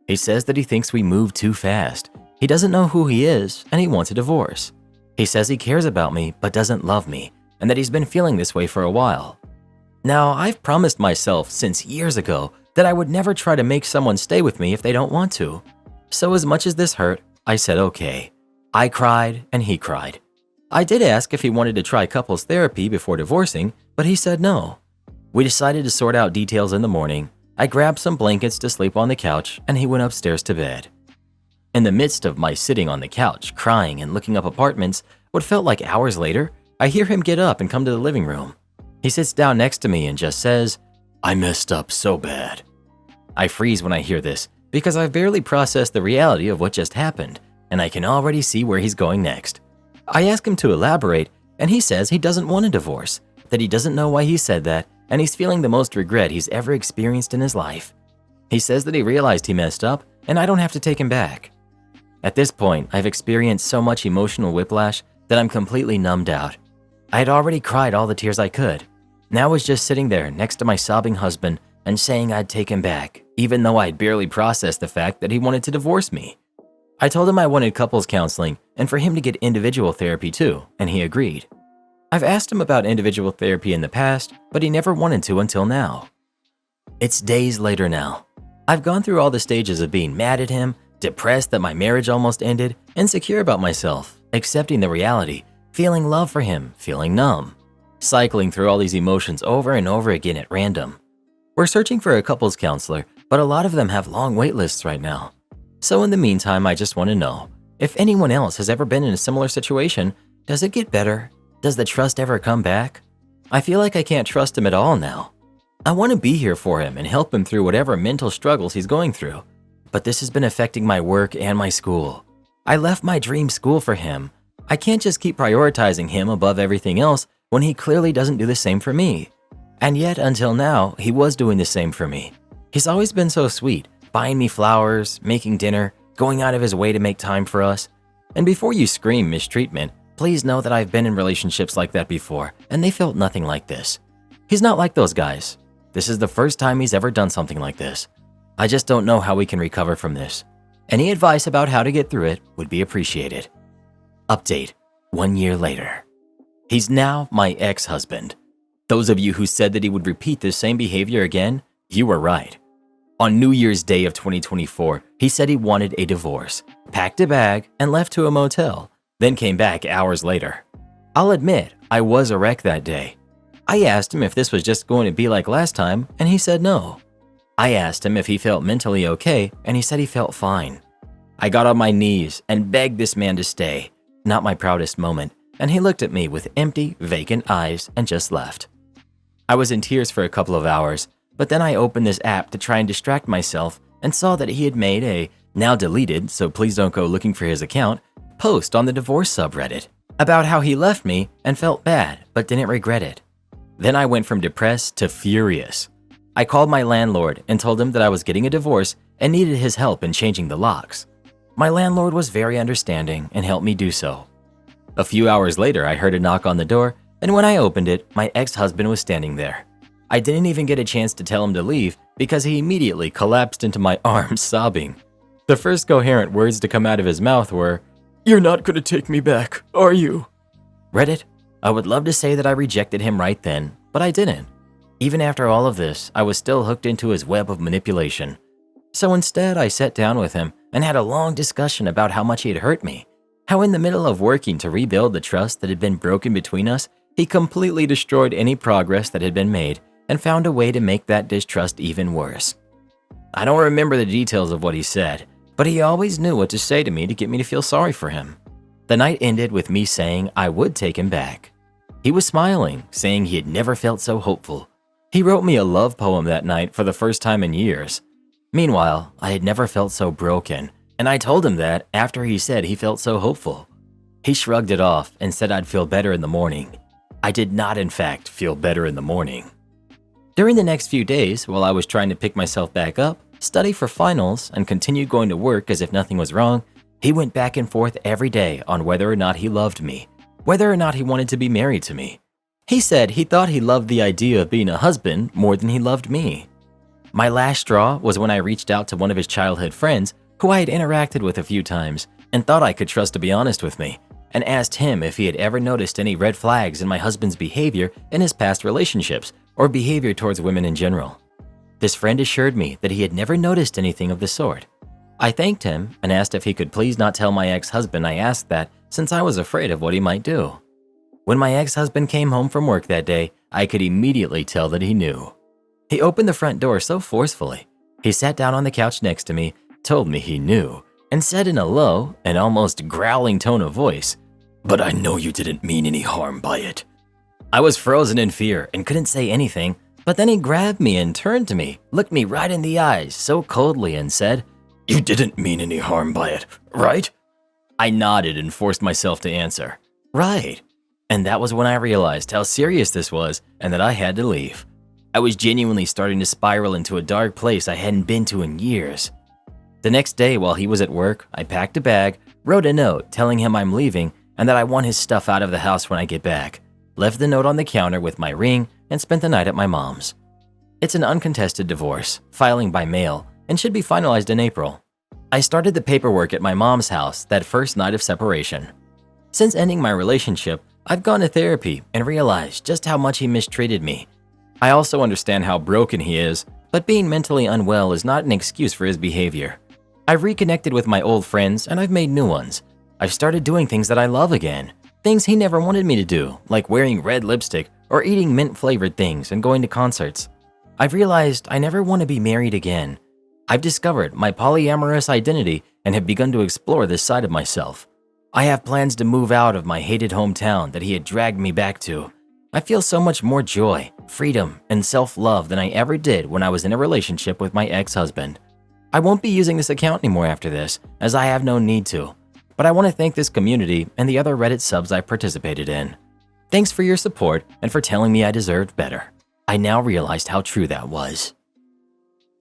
He says that he thinks we move too fast. He doesn't know who he is, and he wants a divorce. He says he cares about me but doesn't love me, and that he's been feeling this way for a while. Now, I've promised myself since years ago that I would never try to make someone stay with me if they don't want to. So as much as this hurt, I said okay. I cried and he cried. I did ask if he wanted to try couples therapy before divorcing, but he said no. We decided to sort out details in the morning. I grabbed some blankets to sleep on the couch and he went upstairs to bed. In the midst of my sitting on the couch, crying and looking up apartments, what felt like hours later, I hear him get up and come to the living room. He sits down next to me and just says, "I messed up so bad." I freeze when I hear this because I've barely processed the reality of what just happened, and I can already see where he's going next. I ask him to elaborate, and he says he doesn't want a divorce, that he doesn't know why he said that, and he's feeling the most regret he's ever experienced in his life. He says that he realized he messed up, and I don't have to take him back. At this point, I've experienced so much emotional whiplash that I'm completely numbed out. I had already cried all the tears I could. Now I was just sitting there next to my sobbing husband and saying I'd take him back, even though I'd barely processed the fact that he wanted to divorce me. I told him I wanted couples counseling and for him to get individual therapy too, and he agreed. I've asked him about individual therapy in the past, but he never wanted to until now. It's days later now. I've gone through all the stages of being mad at him, depressed that my marriage almost ended, insecure about myself, accepting the reality, feeling love for him, feeling numb, cycling through all these emotions over and over again at random. We're searching for a couples counselor, but a lot of them have long wait lists right now. So in the meantime, I just want to know, if anyone else has ever been in a similar situation, does it get better? Does the trust ever come back? I feel like I can't trust him at all now. I want to be here for him and help him through whatever mental struggles he's going through, but this has been affecting my work and my school. I left my dream school for him. I can't just keep prioritizing him above everything else when he clearly doesn't do the same for me. And yet, until now, he was doing the same for me. He's always been so sweet, buying me flowers, making dinner, going out of his way to make time for us. And before you scream mistreatment, please know that I've been in relationships like that before, and they felt nothing like this. He's not like those guys. This is the first time he's ever done something like this. I just don't know how we can recover from this. Any advice about how to get through it would be appreciated. Update, 1 year later. He's now my ex-husband. Those of you who said that he would repeat this same behavior again, you were right. On New Year's Day of 2024, he said he wanted a divorce, packed a bag, and left to a motel, then came back hours later. I'll admit, I was a wreck that day. I asked him if this was just going to be like last time, and he said no. I asked him if he felt mentally okay, and he said he felt fine. I got on my knees and begged this man to stay, not my proudest moment, and he looked at me with empty, vacant eyes and just left. I was in tears for a couple of hours, but then I opened this app to try and distract myself and saw that he had made a, now deleted, so please don't go looking for his account, post on the divorce subreddit about how he left me and felt bad but didn't regret it. Then I went from depressed to furious. I called my landlord and told him that I was getting a divorce and needed his help in changing the locks. My landlord was very understanding and helped me do so. A few hours later, I heard a knock on the door, and when I opened it, my ex-husband was standing there. I didn't even get a chance to tell him to leave because he immediately collapsed into my arms sobbing. The first coherent words to come out of his mouth were, "You're not going to take me back, are you?" Reddit, I would love to say that I rejected him right then, but I didn't. Even after all of this, I was still hooked into his web of manipulation. So instead, I sat down with him and had a long discussion about how much he had hurt me. How in the middle of working to rebuild the trust that had been broken between us, he completely destroyed any progress that had been made and found a way to make that distrust even worse. I don't remember the details of what he said, but he always knew what to say to me to get me to feel sorry for him. The night ended with me saying I would take him back. He was smiling, saying he had never felt so hopeful. He wrote me a love poem that night for the first time in years. Meanwhile, I had never felt so broken, and I told him that after he said he felt so hopeful. He shrugged it off and said I'd feel better in the morning. I did not, in fact, feel better in the morning. During the next few days, while I was trying to pick myself back up, study for finals, and continue going to work as if nothing was wrong, he went back and forth every day on whether or not he loved me, whether or not he wanted to be married to me. He said he thought he loved the idea of being a husband more than he loved me. My last straw was when I reached out to one of his childhood friends who I had interacted with a few times and thought I could trust to be honest with me, and asked him if he had ever noticed any red flags in my husband's behavior in his past relationships or behavior towards women in general. This friend assured me that he had never noticed anything of the sort. I thanked him and asked if he could please not tell my ex-husband I asked that, since I was afraid of what he might do. When my ex-husband came home from work that day, I could immediately tell that he knew. He opened the front door so forcefully. He sat down on the couch next to me, told me he knew, and said in a low and almost growling tone of voice, "But I know you didn't mean any harm by it." I was frozen in fear and couldn't say anything, but then he grabbed me and turned to me, looked me right in the eyes so coldly and said, "You didn't mean any harm by it, right?" I nodded and forced myself to answer, "Right." And that was when I realized how serious this was and that I had to leave. I was genuinely starting to spiral into a dark place I hadn't been to in years. The next day while he was at work, I packed a bag, wrote a note telling him I'm leaving and that I want his stuff out of the house when I get back, left the note on the counter with my ring, and spent the night at my mom's. It's an uncontested divorce, filing by mail, and should be finalized in April. I started the paperwork at my mom's house that first night of separation. Since ending my relationship, I've gone to therapy and realized just how much he mistreated me. I also understand how broken he is, but being mentally unwell is not an excuse for his behavior. I've reconnected with my old friends and I've made new ones. I've started doing things that I love again, things he never wanted me to do, like wearing red lipstick or eating mint-flavored things and going to concerts. I've realized I never want to be married again. I've discovered my polyamorous identity and have begun to explore this side of myself. I have plans to move out of my hated hometown that he had dragged me back to. I feel so much more joy, freedom, and self-love than I ever did when I was in a relationship with my ex-husband. I won't be using this account anymore after this, as I have no need to. But I want to thank this community and the other Reddit subs I participated in. Thanks for your support and for telling me I deserved better. I now realized how true that was.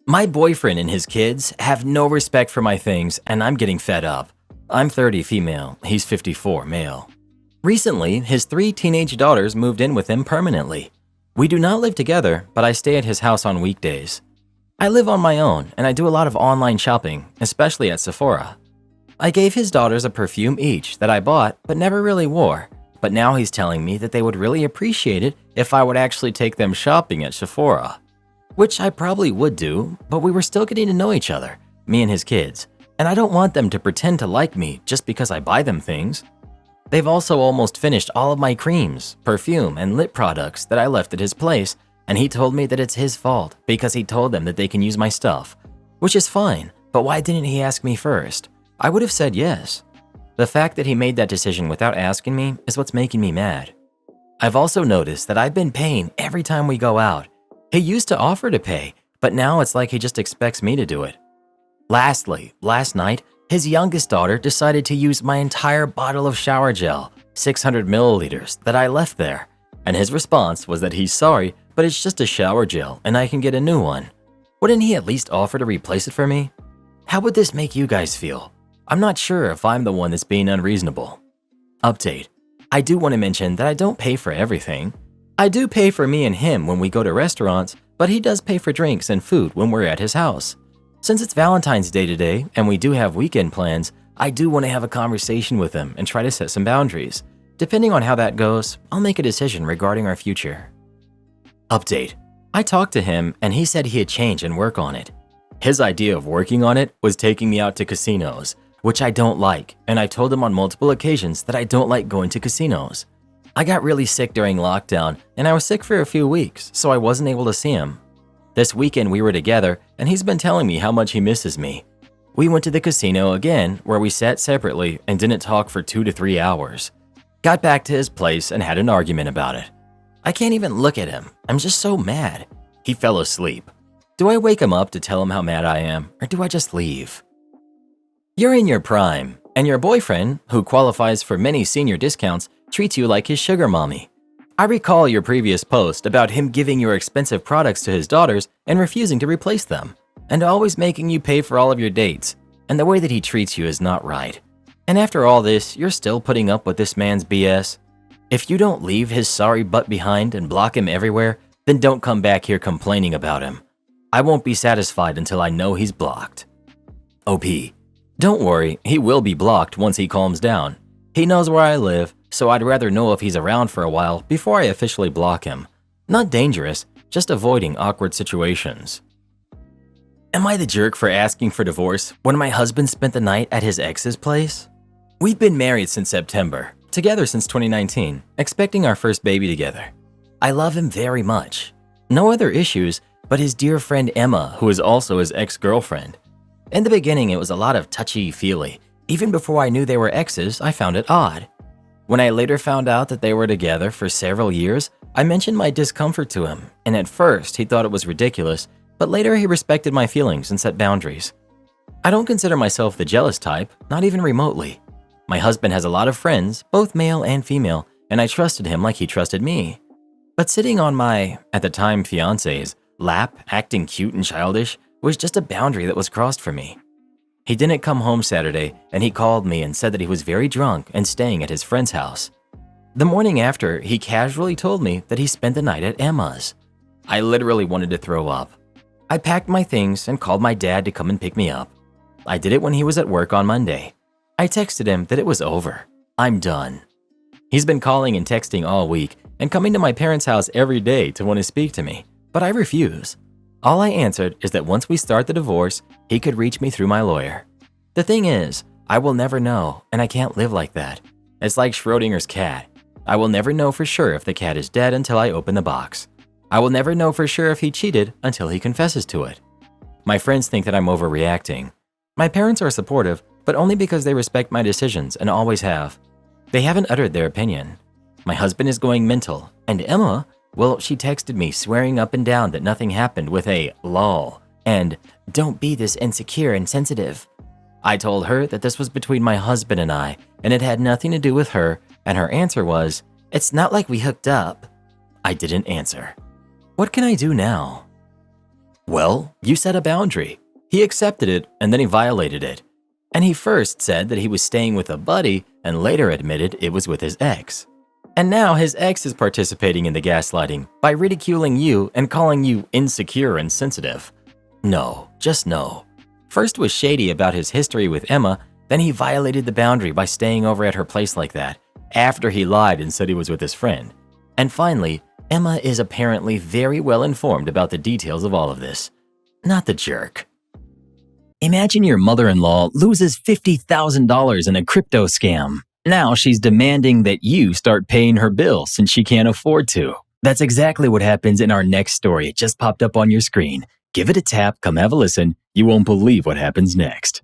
My boyfriend and his kids have no respect for my things, and I'm getting fed up. I'm 30 female, he's 54 male. Recently, his 3 teenage daughters moved in with him permanently. We do not live together, but I stay at his house on weekdays. I live on my own, and I do a lot of online shopping, especially at Sephora. I gave his daughters a perfume each that I bought but never really wore, but now he's telling me that they would really appreciate it if I would actually take them shopping at Sephora. Which I probably would do, but we were still getting to know each other, me and his kids, and I don't want them to pretend to like me just because I buy them things. They've also almost finished all of my creams, perfume, and lip products that I left at his place, and he told me that it's his fault because he told them that they can use my stuff, which is fine, but why didn't he ask me first? I would have said yes. The fact that he made that decision without asking me is what's making me mad. I've also noticed that I've been paying every time we go out. He used to offer to pay, but now it's like he just expects me to do it. Lastly, last night, his youngest daughter decided to use my entire bottle of shower gel, 600 milliliters, that I left there, and his response was that he's sorry, but it's just a shower gel and I can get a new one. Wouldn't he at least offer to replace it for me? How would this make you guys feel? I'm not sure if I'm the one that's being unreasonable. Update. I do want to mention that I don't pay for everything. I do pay for me and him when we go to restaurants, but he does pay for drinks and food when we're at his house. Since it's Valentine's Day today and we do have weekend plans, I do want to have a conversation with him and try to set some boundaries. Depending on how that goes, I'll make a decision regarding our future. Update. I talked to him and he said he'd change and work on it. His idea of working on it was taking me out to casinos, which I don't like, and I told him on multiple occasions that I don't like going to casinos. I got really sick during lockdown, and I was sick for a few weeks, so I wasn't able to see him. This weekend we were together, and he's been telling me how much he misses me. We went to the casino again, where we sat separately and didn't talk for 2 to 3 hours. Got back to his place and had an argument about it. I can't even look at him. I'm just so mad. He fell asleep. Do I wake him up to tell him how mad I am, or do I just leave? You're in your prime, and your boyfriend, who qualifies for many senior discounts, treats you like his sugar mommy. I recall your previous post about him giving your expensive products to his daughters and refusing to replace them, and always making you pay for all of your dates, and the way that he treats you is not right. And after all this, you're still putting up with this man's BS? If you don't leave his sorry butt behind and block him everywhere, then don't come back here complaining about him. I won't be satisfied until I know he's blocked. OP. Don't worry, he will be blocked once he calms down. He knows where I live, so I'd rather know if he's around for a while before I officially block him. Not dangerous, just avoiding awkward situations. Am I the jerk for asking for divorce when my husband spent the night at his ex's place? We've been married since September, together since 2019, expecting our first baby together. I love him very much. No other issues, but his dear friend Emma, who is also his ex-girlfriend. In the beginning, it was a lot of touchy-feely. Even before I knew they were exes, I found it odd. When I later found out that they were together for several years, I mentioned my discomfort to him, and at first he thought it was ridiculous, but later he respected my feelings and set boundaries. I don't consider myself the jealous type, not even remotely. My husband has a lot of friends, both male and female, and I trusted him like he trusted me. But sitting on my, at the time, fiancé's lap, acting cute and childish, was just a boundary that was crossed for me. He didn't come home Saturday, and he called me and said that he was very drunk and staying at his friend's house. The morning after, he casually told me that he spent the night at Emma's. I literally wanted to throw up. I packed my things and called my dad to come and pick me up. I did it when he was at work on Monday. I texted him that it was over. I'm done. He's been calling and texting all week and coming to my parents' house every day to want to speak to me, but I refuse. All I answered is that once we start the divorce, he could reach me through my lawyer. The thing is, I will never know, and I can't live like that. It's like Schrodinger's cat. I will never know for sure if the cat is dead until I open the box. I will never know for sure if he cheated until he confesses to it. My friends think that I'm overreacting. My parents are supportive, but only because they respect my decisions and always have. They haven't uttered their opinion. My husband is going mental, and Emma, well, she texted me swearing up and down that nothing happened with a lol and don't be this insecure and sensitive. I told her that this was between my husband and I, and it had nothing to do with her, and her answer was, "It's not like we hooked up." I didn't answer. What can I do now? Well, you set a boundary. He accepted it, and then he violated it. And he first said that he was staying with a buddy, and later admitted it was with his ex. And now his ex is participating in the gaslighting by ridiculing you and calling you insecure and sensitive. No, just no. First was shady about his history with Emma, then he violated the boundary by staying over at her place like that, after he lied and said he was with his friend. And finally, Emma is apparently very well informed about the details of all of this. Not the jerk. Imagine your mother-in-law loses $50,000 in a crypto scam. Now she's demanding that you start paying her bill since she can't afford to. That's exactly what happens in our next story. It just popped up on your screen. Give it a tap, come have a listen. You won't believe what happens next.